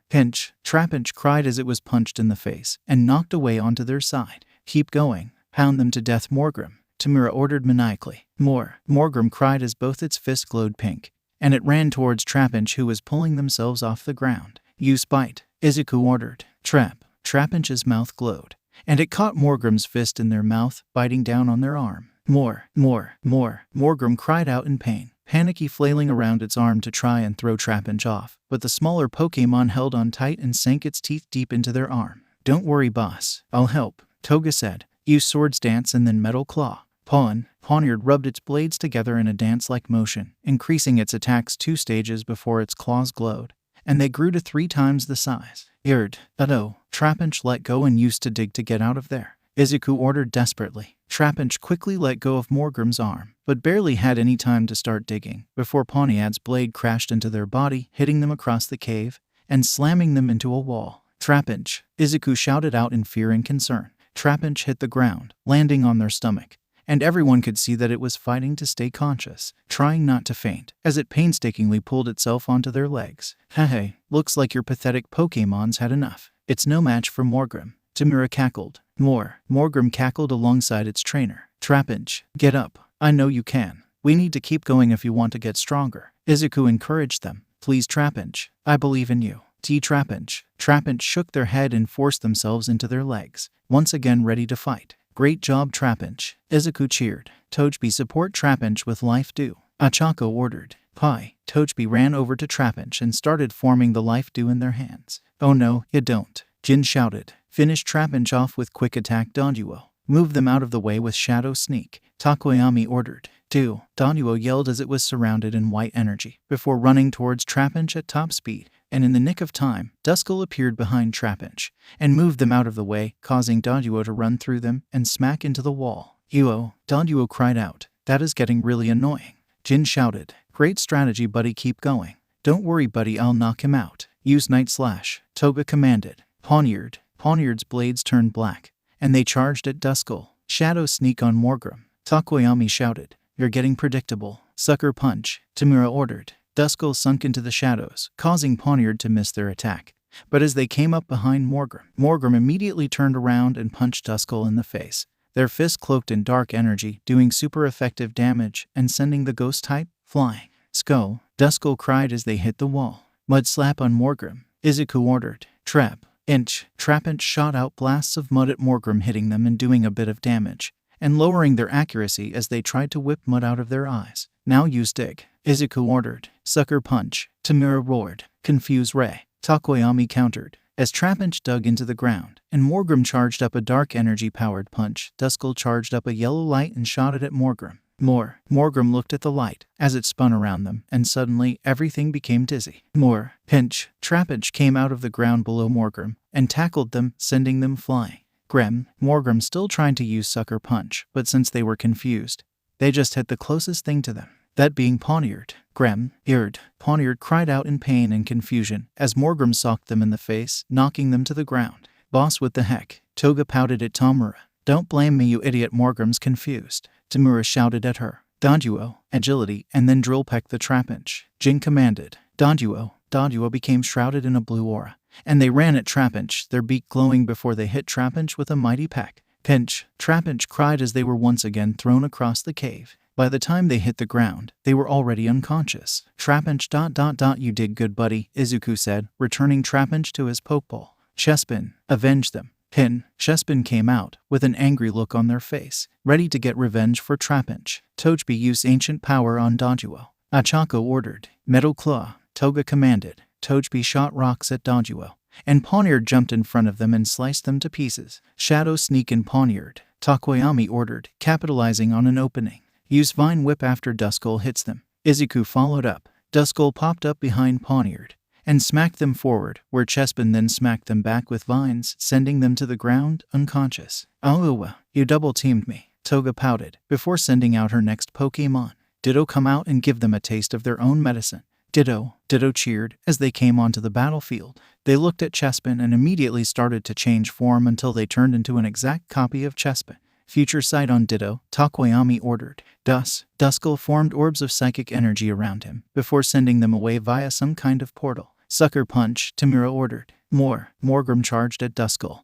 Pinch. 𝗧𝗏 cried as it was punched in the face and knocked away onto their side. Keep going. Pound them to death, Morgrem, 𝗵𝗲 ordered maniacally. Morgrem cried as both its fists glowed pink, and it ran towards 𝗧𝗏, who was pulling themselves off the ground. Use bite, Izuku ordered. 𝗧𝗏's mouth glowed, and it caught Morgrem's fist in their mouth, biting down on their arm. Morgrem cried out in pain, panicky flailing around its arm to try and throw 𝗧𝗏 off, but the smaller Pokemon held on tight and sank its teeth deep into their arm. Don't worry, boss, I'll help, Toga said. Use Swords Dance and then Metal Claw. Poniard rubbed its blades together in a dance-like motion, increasing its attacks 2 stages before its claws glowed, and they grew to 3 times the size. 𝗧𝗏 let go and used to dig to get out of there, Izuku ordered desperately. 𝗧𝗏 quickly let go of Morgrem's arm, but barely had any time to start digging before Poniard's blade crashed into their body, hitting them across the cave and slamming them into a wall. 𝗧𝗏, Izuku shouted out in fear and concern. 𝗧𝗏 hit the ground, landing on their stomach, and everyone could see that it was fighting to stay conscious, trying not to faint, as it painstakingly pulled itself onto their legs. Hey, looks like your pathetic Pokemons had enough. It's no match for Morgrem, 𝗵𝗲 cackled. Morgrem cackled alongside its trainer. 𝗧𝗏, get up. I know you can. We need to keep going if you want to get stronger, Izuku encouraged them. Please, 𝗧𝗏, I believe in you. 𝗧𝗏. 𝗧𝗏 shook their head and forced themselves into their legs, once again ready to fight. Great job, 𝗧𝗏, Izuku cheered. 𝗬𝗏 support 𝗧𝗏 with life dew, 𝗂𝗏 ordered. 𝗬𝗏 ran over to 𝗧𝗏 and started forming the life dew in their hands. Oh no, you don't, Jin shouted. Finish 𝗧𝗏 off with quick attack 𝗳𝗏. Move them out of the way with Shadow Sneak, Takoyami ordered. 𝗳𝗏 yelled as it was surrounded in white energy, before running towards 𝗧𝗏 at top speed, and in the nick of time, Duskull appeared behind 𝗧𝗏 and moved them out of the way, causing 𝗳𝗏 to run through them and smack into the wall. 𝗳𝗏 cried out. That is getting really annoying, Jin shouted. Great strategy, buddy, keep going. Don't worry, buddy, I'll knock him out. Use Night Slash, 𝗃𝗃 commanded. Poniard's blades turned black, and they charged at 𝗃𝗃. Shadow Sneak on 𝗲𝗃. 𝗃𝗃 shouted. You're getting predictable. Sucker Punch, 𝗃𝗵𝗲 ordered. 𝗃𝗃 sunk into the shadows, causing Poniard to miss their attack. But as they came up behind 𝗲𝗃 immediately turned around and punched 𝗃𝗃 in the face. Their fists cloaked in dark energy, doing super effective damage and sending the ghost type flying. 𝐬𝐻, 𝗃𝗃 cried as they hit the wall. Mud slap on 𝗲𝗃. 𝐒𝐿 ordered. 𝗵𝘃𝗲 shot out blasts of mud at 𝗲𝗃, hitting them and doing a bit of damage, and lowering their accuracy as they tried to whip mud out of their eyes. Now use dig. 𝐒𝐿 ordered. Sucker Punch. 𝗃𝗵𝗲 roared. Confuse Ray. 𝗃𝗃 countered. As 𝗃𝗃 dug into the ground, and 𝗲𝗃 charged up a dark energy-powered punch, 𝗃𝗃 charged up a yellow light and shot it at 𝗲𝗃. 𝗲𝗃 looked at the light as it spun around them, and suddenly everything became dizzy. 𝗃𝗃 came out of the ground below 𝗲𝗃 and tackled them, sending them flying. 𝗲𝗃 still tried to use Sucker Punch, but since they were confused, they just hit the closest thing to them, that being Poniard. Poniard cried out in pain and confusion as 𝗲𝗃 socked them in the face, knocking them to the ground. Boss, what the heck? 𝗃𝗃 pouted at 𝗃𝗵𝗲. Don't blame me, you idiot. 𝗲𝗃's confused. 𝗃𝗵𝗲 shouted at her. 𝗃𝗠𝗠, agility, and then 𝗃𝗃 the 𝗃𝗃. Jin commanded. 𝗃𝗠𝗠 became shrouded in a blue aura, and they ran at 𝗃𝗃, their beak glowing before they hit 𝗃𝗃 with a mighty peck. 𝗃𝗃 cried as they were once again thrown across the cave. By the time they hit the ground, they were already unconscious. 𝗃𝗃 ... You did good, buddy, 𝐒𝐿 said, returning 𝗃𝗃 to his pokeball. 𝗳𝗵𝗲, avenge them. 𝗳𝗵𝗲 came out, with an angry look on their face, ready to get revenge for 𝗃𝗃. 𝗃𝗃 use ancient power on 𝗃𝗠𝗠. 𝐴𝐵𝐿 ordered. Metal Claw, 𝗃𝗃 commanded. 𝗃𝗃 shot rocks at 𝗃𝗠𝗠, and Poniard jumped in front of them and sliced them to pieces. Shadow Sneak and Poniard, 𝗃𝗃 ordered, capitalizing on an opening. Use Vine Whip after 𝗃𝗃 hits them. 𝗂𝐿 followed up. 𝗃𝗃 popped up behind Poniard and smacked them forward, where 𝗳𝗵𝗲 then smacked them back with vines, sending them to the ground, unconscious. 𝗂𝐿, you double-teamed me, 𝗃𝗃 pouted, before sending out her next Pokemon. Ditto come out and give them a taste of their own medicine. Ditto cheered as they came onto the battlefield. They looked at 𝗳𝗵𝗲 and immediately started to change form until they turned into an exact copy of 𝗳𝗵𝗲. Future sight on Ditto, 𝗃𝗃 ordered. 𝗃𝗃 formed orbs of psychic energy around him, before sending them away via some kind of portal. Sucker Punch, 𝗃𝗵𝗲 ordered. 𝗲𝗃 charged at 𝗃𝗃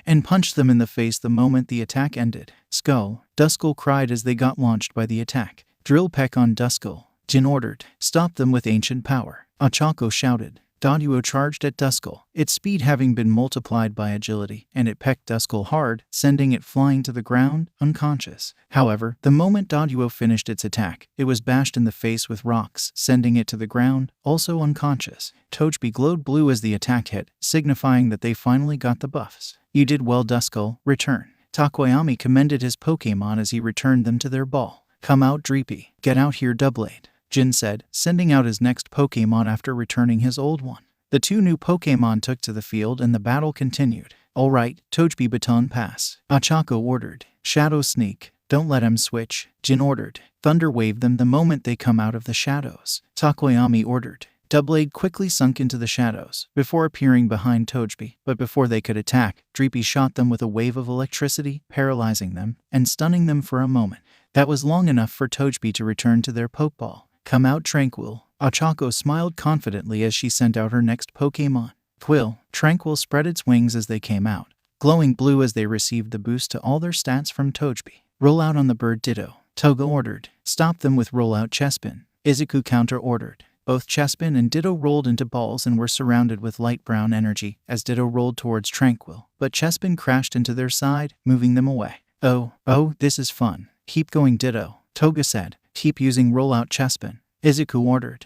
and punched them in the face the moment the attack ended. 𝗃𝗃 cried as they got launched by the attack. Drill Peck on 𝗃𝗃. Jin ordered. Stop them with ancient power. 𝗃𝗃 shouted. 𝗃𝗠𝗠 charged at 𝗃𝗃, its speed having been multiplied by agility, and it pecked 𝗃𝗃 hard, sending it flying to the ground, unconscious. However, the moment 𝗃𝗠𝗠 finished its attack, it was bashed in the face with rocks, sending it to the ground, also unconscious. 𝗃𝗃 glowed blue as the attack hit, signifying that they finally got the buffs. You did well, 𝗃𝗃. Return. 𝗃𝗃 commended his Pokemon as he returned them to their ball. Come out, 𝗃𝗃. Get out here, 𝗃𝗏𝗏, Jin said, sending out his next Pokemon after returning his old one. The two new Pokemon took to the field and the battle continued. Alright, 𝗃𝗃 baton pass. 𝗃𝗃 ordered. Shadow Sneak, don't let him switch, Jin ordered. Thunder wave them the moment they come out of the shadows. 𝗃𝗃 ordered. 𝗃𝗏𝗺 quickly sunk into the shadows, before appearing behind 𝗃𝗃, but before they could attack, 𝗃𝗃 shot them with a wave of electricity, paralyzing them, and stunning them for a moment. That was long enough for 𝗃𝗃 to return to their Pokeball. Come out tranquil. 𝗃𝗃 smiled confidently as she sent out her next Pokemon. Tranquil spread its wings as they came out, glowing blue as they received the boost to all their stats from 𝗃𝗃. Roll out on the bird Ditto. 𝗃𝗃 ordered. Stop them with rollout 𝗳𝗵𝗲. 𝗂𝐿 counter ordered. Both 𝗳𝗵𝗲 and Ditto rolled into balls and were surrounded with light brown energy as Ditto rolled towards Tranquil, but 𝗳𝗵𝗲 crashed into their side, moving them away. Oh, this is fun. Keep going, Ditto, 𝗃𝗃 said. Keep using rollout 𝗳𝗵𝗲. 𝗂𝐿 ordered.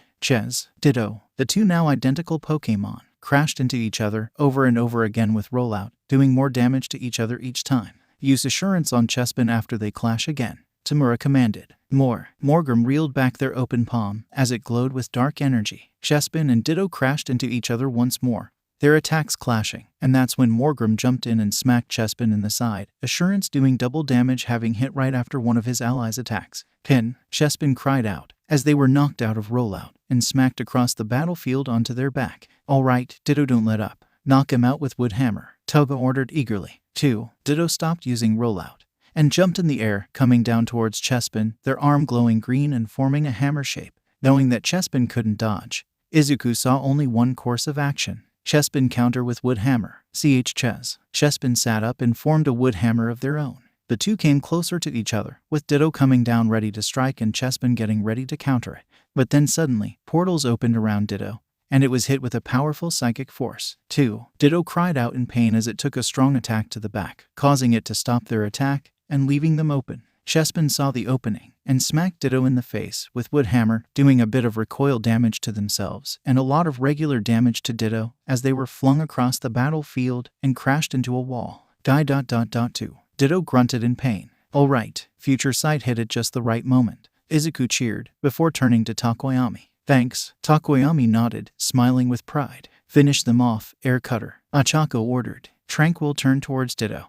Ditto. The two now identical Pokemon crashed into each other over and over again with rollout, doing more damage to each other each time. Use Assurance on 𝗳𝗵𝗲 after they clash again. 𝗃𝗵𝗲 commanded. 𝗲𝗃 reeled back their open palm as it glowed with dark energy. 𝗳𝗵𝗲 and Ditto crashed into each other once more. their attacks clashing, and that's when 𝗲𝗲𝗄𝐻 jumped in and smacked 𝗧𝗵𝗲 in the side, 𝐒𝐴𝑠𝑢rance doing double damage having hit right after one of his allies' attacks. Pin, 𝗧𝗵𝗲 cried out, as they were knocked out of rollout, and smacked across the battlefield onto their back. Alright, 𝐒𝐸𝐻, don't let up. Knock him out with wood hammer, 𝗃𝗲 ordered eagerly. 2. 𝐒𝐸𝐻 stopped using rollout and jumped in the air, coming down towards 𝗧𝗵𝗲, their arm glowing green and forming a hammer shape. Knowing that 𝗧𝗵𝗲 couldn't dodge, Izuku saw only one course of action. 𝗧𝗵𝗲 counter with wood hammer, 𝐒𝐻. 𝗧𝗵𝗲 sat up and formed a wood hammer of their own. The two came closer to each other, with 𝐒𝐸𝐻 coming down ready to strike and 𝗧𝗵𝗲 getting ready to counter it. But then suddenly, portals opened around 𝐒𝐸𝐻, and it was hit with a powerful psychic force. 2. 𝐒𝐸𝐻 cried out in pain as it took a strong attack to the back, causing it to stop their attack and leaving them open. 𝗧𝗵𝗲 saw the opening and smacked 𝐒𝐸𝐻 in the face with wood hammer, doing a bit of recoil damage to themselves and a lot of regular damage to 𝗲𝗻𝗲 as they were flung across the battlefield and crashed into a wall. 2. 𝗲𝗲𝗄𝐻 grunted in pain. Alright, future sight hit at just the right moment. Izuku cheered, before turning to Tokoyami. Thanks. Tokoyami nodded, smiling with pride. Finish them off, air cutter, Ochako ordered. Tranquil turned towards 𝗲𝗻𝗲,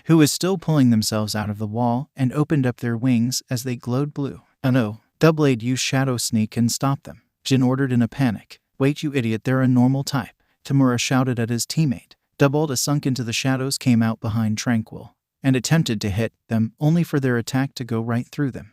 who was still pulling themselves out of the wall, and opened up their wings as they glowed blue. Oh no, 𝗃𝗏𝗄𝐻 used shadow sneak and stop them. Jin ordered in a panic. Wait, you idiot, they're a normal type. Tamura shouted at his teammate. 𝗃𝗏𝗄𝐻 sunk into the shadows, came out behind Tranquil, and attempted to hit them, only for their attack to go right through them.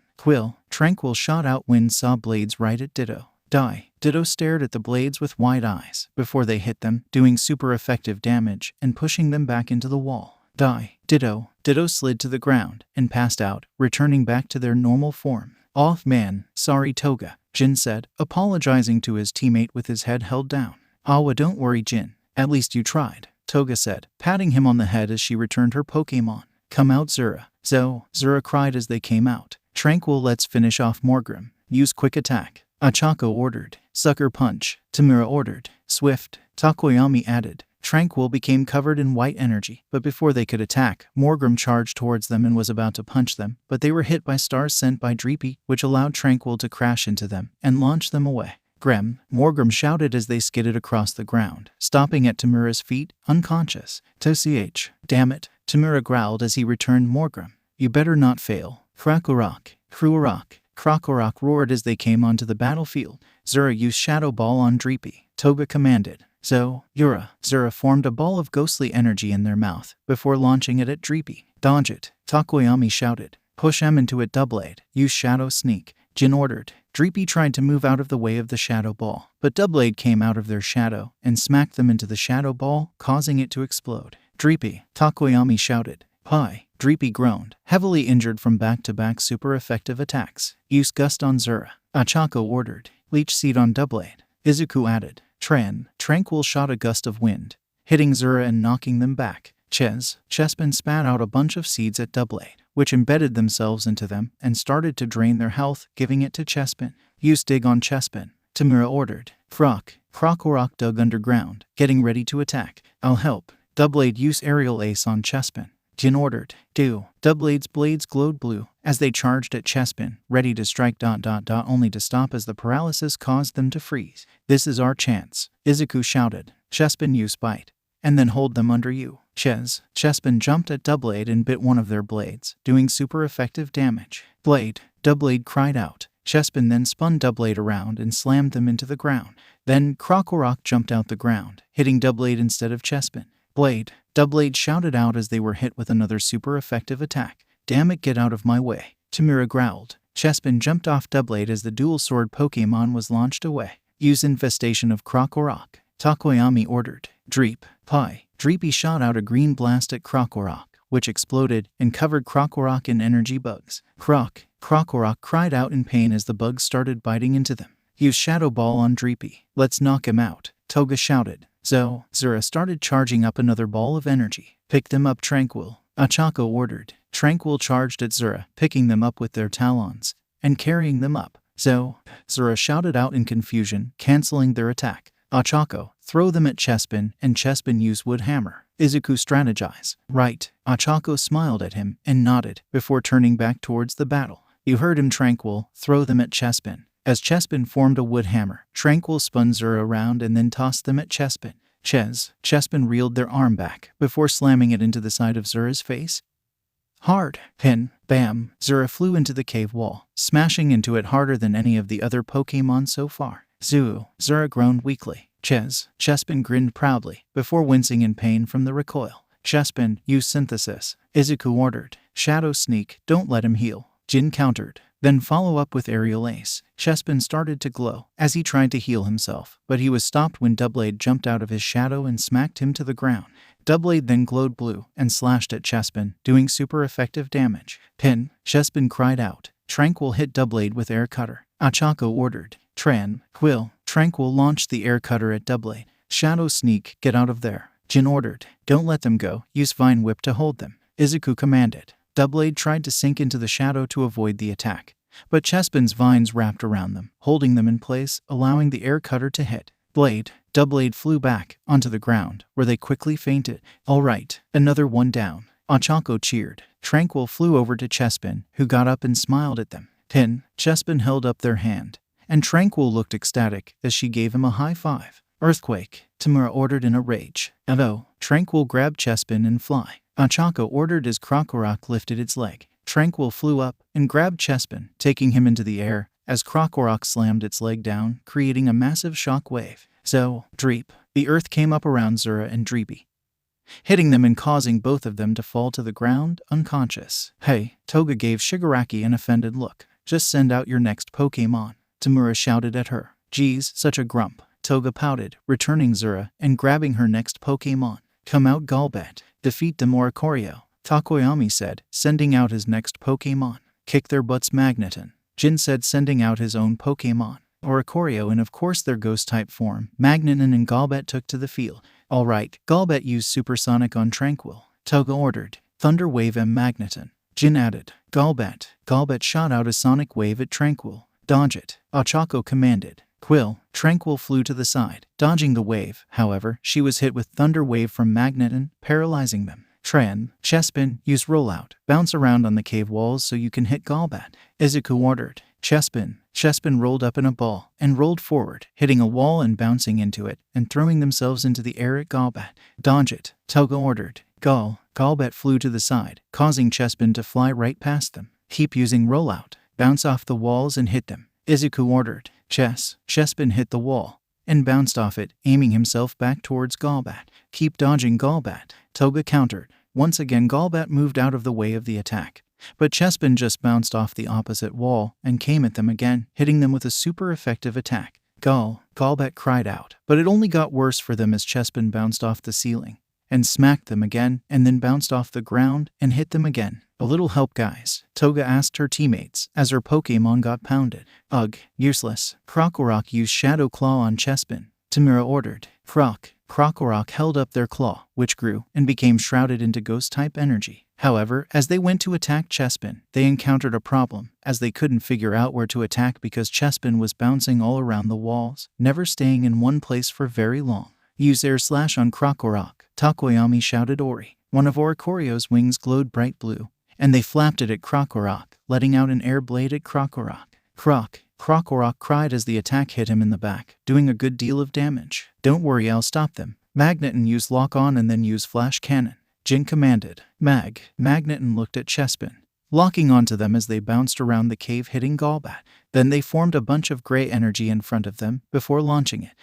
Tranquil shot out wind, saw blades right at 𝗃𝗏𝗄𝐻. 𝗃𝗏𝗄𝐻 stared at the blades with wide eyes before they hit them, doing super effective damage and pushing them back into the wall. 𝗃𝗏𝗄𝐻 slid to the ground and passed out, returning back to their normal form. Oh man, sorry Toga, Jin said, apologizing to his teammate with his head held down. Awa, don't worry Jin, at least you tried, Toga said, patting him on the head as she returned her Pokemon. Come out Zura. Zura cried as they came out. Tranquil, let's finish off 𝗲𝗲𝗄𝐻. Use quick attack, Ochako ordered. Sucker punch, Tamura ordered. Swift, Tokoyami added. Tranquil became covered in white energy, but before they could attack, 𝗲𝗲𝗄𝐻 charged towards them and was about to punch them, but they were hit by stars sent by 𝗃𝗃, which allowed Tranquil to crash into them and launch them away. Grem, 𝗲𝗲𝗄𝐻 shouted as they skidded across the ground, stopping at Tamura's feet, unconscious. 𝗃𝗏𝗄𝐻, damn it, Tamura growled as he returned 𝗲𝗲𝗄𝗄. You better not fail. Krokorok roared as they came onto the battlefield. Zura used Shadow Ball on 𝗃𝗃. Toga commanded. Zura formed a ball of ghostly energy in their mouth, before launching it at 𝗃𝗃. Dodge it, Tokoyami shouted. Push M into it, 𝗃𝗏𝗄𝗃. Use Shadow Sneak, Jin ordered. 𝗃𝗃 tried to move out of the way of the Shadow Ball, but 𝗃𝗏𝗄𝗃 came out of their shadow and smacked them into the Shadow Ball, causing it to explode. 𝗃𝗃, Tokoyami shouted. Pie. 𝗃𝗃 groaned, heavily injured from back-to-back super effective attacks. Use Gust on Zura, Ochako ordered. Leech Seed on 𝗃𝗏𝗄𝗃, Izuku added. Tranquil shot a gust of wind, hitting Zura and knocking them back. 𝗧𝗵𝗲 spat out a bunch of seeds at 𝗃𝗏𝗄𝗃, which embedded themselves into them and started to drain their health, giving it to 𝗧𝗵𝗲. Use Dig on 𝗧𝗵𝗲, Tamura ordered. Krokorok dug underground, getting ready to attack. I'll help. 𝗃𝗏𝗄𝗃 use Aerial Ace on 𝗧𝗵𝗲, Jin ordered. 𝗃𝗏𝗄𝗃's blades glowed blue as they charged at 𝗧𝗵𝗲, ready to strike ... only to stop as the paralysis caused them to freeze. This is our chance, Izuku shouted. 𝗧𝗵𝗲 use Bite, and then hold them under you. 𝗧𝗵𝗲 jumped at 𝗃𝗏𝗄𝗃 and bit one of their blades, doing super effective damage. 𝗃𝗏𝗄𝗃 cried out. 𝗧𝗵𝗲 then spun 𝗃𝗏𝗄𝗃 around and slammed them into the ground. Then Krokorok jumped out the ground, hitting 𝗃𝗏𝗄𝗃 instead of 𝗧𝗵𝗲. 𝗃𝗏𝗄𝗃 shouted out as they were hit with another super effective attack. Damn it, get out of my way, Tamura growled. 𝗧𝗵𝗲 jumped off 𝗃𝗏𝗄𝗃 as the dual sword Pokemon was launched away. Use Infestation of Krokorok, Tokoyami ordered. 𝗃𝗃𝗄𝗃 shot out a green blast at Krokorok, which exploded and covered Krokorok in energy bugs. Krokorok cried out in pain as the bugs started biting into them. Use Shadow Ball on 𝗃𝗃. Let's knock him out, Toga shouted. Zura started charging up another ball of energy. Pick them up, Tranquil, Ochako ordered. Tranquil charged at Zura, picking them up with their talons and carrying them up. Zura shouted out in confusion, canceling their attack. Ochako, throw them at 𝗧𝗵𝗲, and 𝗧𝗵𝗲 use Wood Hammer. Izuku strategize. Right. Ochako smiled at him and nodded before turning back towards the battle. You heard him, Tranquil. Throw them at 𝗧𝗵𝗲. As 𝗧𝗵𝗲 formed a wood hammer, Tranquil spun Zura around and then tossed them at 𝗧𝗵𝗲. 𝐂𝐨𝐧𝐿 reeled their arm back before slamming it into the side of Zura's face. Hard. Pin. Bam. Zura flew into the cave wall, smashing into it harder than any of the other Pokemon so far. Zura groaned weakly. 𝗂𝐨𝐿 grinned proudly before wincing in pain from the recoil. 𝗂𝐿, use synthesis, Izuku ordered. Shadow Sneak, don't let him heal. Jin countered. Then follow up with Aerial Ace. 𝗂𝐿 started to glow as he tried to heal himself, but he was stopped when 𝗳𝗏𝗄 jumped out of his shadow and smacked him to the ground. 𝗳𝗏𝗄 then glowed blue and slashed at 𝗂𝐿, doing super effective damage. Pin. 𝗂𝐿 cried out. Tranquil hit 𝗳𝗏𝗄 with Air Cutter. Ochako ordered. Tranquil launched the Air Cutter at 𝗳𝗏𝗄. Shadow Sneak, get out of there. Jin ordered. Don't let them go, use Vine Whip to hold them. Izuku commanded. 𝗳𝗏𝗄 tried to sink into the shadow to avoid the attack, but 𝗂𝐿's vines wrapped around them, holding them in place, allowing the Air Cutter to hit. 𝗳𝗏𝗄 flew back onto the ground, where they quickly fainted. All right, another one down. Ochako cheered. Tranquil flew over to 𝗂𝐿, who got up and smiled at them. Pin. 𝗂𝐿 held up their hand, and Tranquil looked ecstatic as she gave him a high five. Earthquake. Tamura ordered in a rage. Tranquil grabbed 𝗂𝐿 and fly. Ochako ordered as Krokorok lifted its leg. Tranquil flew up and grabbed 𝗂𝐿, taking him into the air as Krokorok slammed its leg down, creating a massive shock wave. Dreep. The earth came up around Zura and 𝗲𝗏𝗄, hitting them and causing both of them to fall to the ground, unconscious. Hey, Toga gave Shigaraki an offended look. Just send out your next Pokemon. Tamura shouted at her. Geez, such a grump. Toga pouted, returning Zura and grabbing her next Pokemon. Come out Golbat. Defeat the Morikorio. Takoyami said, sending out his next Pokemon. Kick their butts Magneton. Jin said, sending out his own Pokemon. Oricorio and of course their ghost-type form. Magneton and Golbat took to the field. Alright, Golbat used Supersonic on Tranquil. Toga ordered. Thunder Wave M Magneton. Jin added. Golbat. Golbat shot out a sonic wave at Tranquil. Dodge it. Ochako commanded. Tranquil flew to the side, dodging the wave. However, she was hit with Thunder Wave from Magneton, paralyzing them. 𝗂𝐿, use Rollout. Bounce around on the cave walls so you can hit Golbat. Izuku ordered. 𝗂𝐿 rolled up in a ball and rolled forward, hitting a wall and bouncing into it, and throwing themselves into the air at Golbat. Dodge it. Toga ordered. Golbat flew to the side, causing 𝗂𝐿 to fly right past them. Keep using Rollout. Bounce off the walls and hit them. Izuku ordered. 𝗂𝐿 hit the wall and bounced off it, aiming himself back towards Golbat. Keep dodging Golbat. Toga countered. Once again Golbat moved out of the way of the attack, but 𝗂𝐿 just bounced off the opposite wall and came at them again, hitting them with a super effective attack. Golbat cried out, but it only got worse for them as 𝗂𝐿 bounced off the ceiling and smacked them again, and then bounced off the ground and hit them again. A little help, guys, Toga asked her teammates as her Pokemon got pounded. Ugh, useless. Krokorok used Shadow Claw on 𝗂𝐿. Tamura ordered. Krokorok held up their claw, which grew and became shrouded into ghost-type energy. However, as they went to attack 𝗂𝐿, they encountered a problem, as they couldn't figure out where to attack because 𝗂𝐿 was bouncing all around the walls, never staying in one place for very long. Use Air Slash on Krokorok, Takoyami shouted Ori. One of Oricorio's wings glowed bright blue, and they flapped it at Krokorok, letting out an air blade at Krokorok. Krokorok cried as the attack hit him in the back, doing a good deal of damage. Don't worry, I'll stop them. Magneton used Lock On and then use Flash Cannon. Jin commanded. Magneton looked at 𝗂𝐿, locking onto them as they bounced around the cave hitting Golbat. Then they formed a bunch of gray energy in front of them before launching it.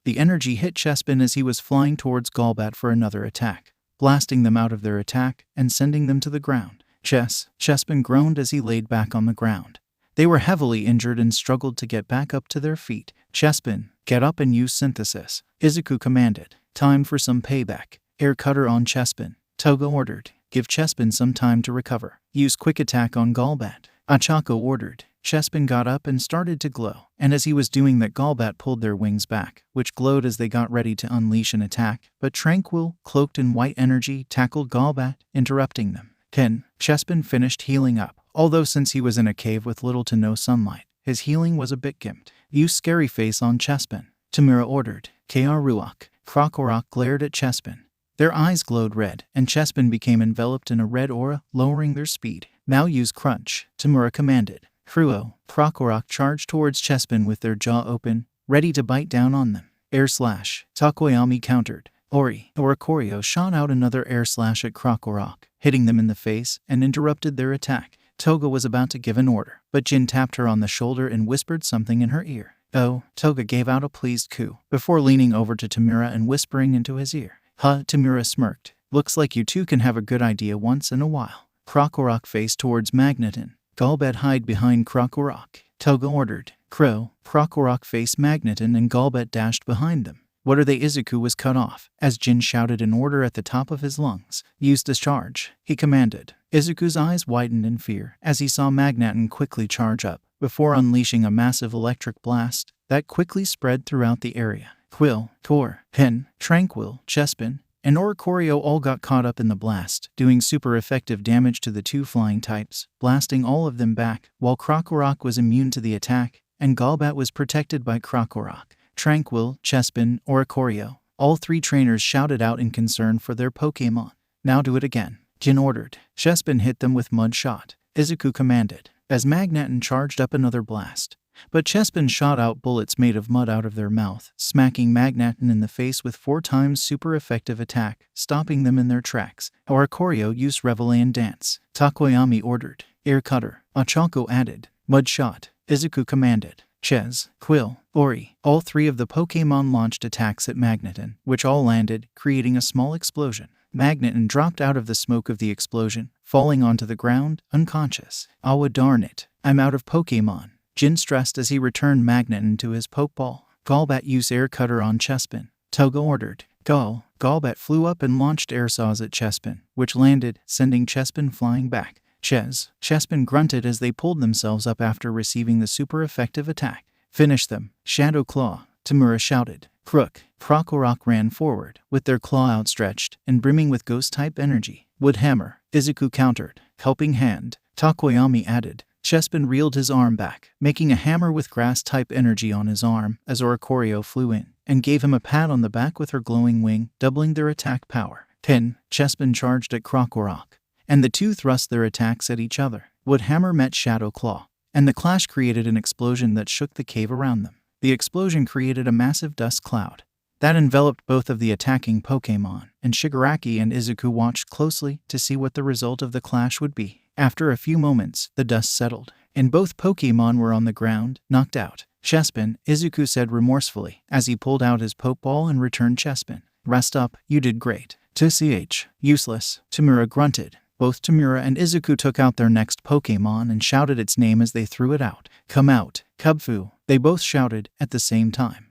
The energy hit 𝗂𝐿 as he was flying towards Golbat for another attack, blasting them out of their attack and sending them to the ground. 𝗂𝐿 groaned as he laid back on the ground. They were heavily injured and struggled to get back up to their feet. 𝗂𝐿, get up and use synthesis, Izuku commanded. Time for some payback. Air Cutter on 𝗂𝐿. Toga ordered. Give 𝗂𝐿 some time to recover. Use Quick Attack on Golbat. Ochako ordered. 𝗂𝐿 got up and started to glow, and as he was doing that Golbat pulled their wings back, which glowed as they got ready to unleash an attack, but Tranquil, cloaked in white energy, tackled Golbat, interrupting them. 𝗂𝐿 finished healing up, although since he was in a cave with little to no sunlight, his healing was a bit gimped. Use Scary Face on 𝗂𝐿. Tamura ordered. 𝗂𝐻. Krokorok glared at 𝗂𝐿. Their eyes glowed red, and 𝗂𝐿 became enveloped in a red aura, lowering their speed. Now use Crunch, Tamura commanded. Krokorok charged towards 𝗂𝐿 with their jaw open, ready to bite down on them. Air slash. Tokoyami countered. 𝐼𝐭𝐴𝐺 shot out another air slash at 𝐭𝐴𝐺, hitting them in the face and interrupted their attack. Toga was about to give an order, but Jin tapped her on the shoulder and whispered something in her ear. Oh, Toga gave out a pleased coo, before leaning over to 𝗵𝗲 and whispering into his ear. Huh, 𝗵𝗲 smirked. Looks like you two can have a good idea once in a while. 𝐭𝐴𝐺 faced towards Magneton. 𝗁𝐵𝐵 hide behind 𝐭𝐴𝐺. Toga ordered. Crow. 𝐭𝐴𝐺 faced Magneton and 𝗁𝐵𝐵 dashed behind them. What are they? Izuku was cut off, as Jin shouted an order at the top of his lungs. Use discharge, he commanded. Izuku's eyes widened in fear as he saw Magneton quickly charge up, before unleashing a massive electric blast that quickly spread throughout the area. Quill, Tor, Pen, Tranquil, 𝗬𝗵𝗲, and 𝗓𝐭𝐴𝐺 all got caught up in the blast, doing super effective damage to the two flying types, blasting all of them back, while 𝗁𝐴𝐺 was immune to the attack, and 𝗁𝐵𝐵 was protected by 𝗁𝐴𝐺. Tranquil, 𝗬𝗵𝗲, 𝗓𝐭𝐴𝐺. All three trainers shouted out in concern for their Pokémon. Now do it again, Jin ordered. 𝗬𝗵𝗲 hit them with mud shot. Izuku commanded, as Magneton charged up another blast. But 𝗬𝗵𝗲 shot out bullets made of mud out of their mouth, smacking Magneton in the face with 4 times super effective attack, stopping them in their tracks. 𝗓𝐺 used Revelayan Dance. Tokoyami ordered. Air Cutter. Ochako added. Mud Shot. Izuku commanded. 𝗬𝗫, Quill, Ori. All three of the Pokémon launched attacks at Magneton, which all landed, creating a small explosion. Magneton dropped out of the smoke of the explosion, falling onto the ground, unconscious. Awa darn it, I'm out of Pokémon, Jin stressed as he returned Magneton to his Pokeball. 𝗁𝐵𝐵 use Air Cutter on 𝗬𝗵𝗲. Toga ordered. Go. 𝗁𝐵𝐵 flew up and launched air saws at 𝗬𝗵𝗲, which landed, sending 𝗬𝗵𝗲 flying back. 𝗬𝗫. 𝗬𝗵𝗲 grunted as they pulled themselves up after receiving the super effective attack. Finish them. Shadow Claw. 𝗵𝗲 shouted. Crook. 𝗁𝐺 ran forward, with their claw outstretched and brimming with ghost-type energy. Wood Hammer. Izuku countered. Helping Hand. Tokoyami added. 𝗬𝗵𝗲 reeled his arm back, making a hammer with grass-type energy on his arm as 𝗓𝐭𝐴𝐺 flew in, and gave him a pat on the back with her glowing wing, doubling their attack power. 10. 𝗬𝗵𝗲 charged at 𝗁𝐺, and the two thrust their attacks at each other. Wood Hammer met Shadow Claw, and the clash created an explosion that shook the cave around them. The explosion created a massive dust cloud that enveloped both of the attacking Pokémon, and Shigaraki and Izuku watched closely to see what the result of the clash would be. After a few moments, the dust settled, and both Pokémon were on the ground, knocked out. 𝗬𝗵𝗲, Izuku said remorsefully, as he pulled out his Pokeball and returned 𝗬𝗵𝗲. Rest up, you did great. 𝗬𝗓, useless, 𝗵𝗲 grunted. Both 𝗵𝗲 and Izuku took out their next Pokémon and shouted its name as they threw it out. Come out, Kubfu, they both shouted at the same time.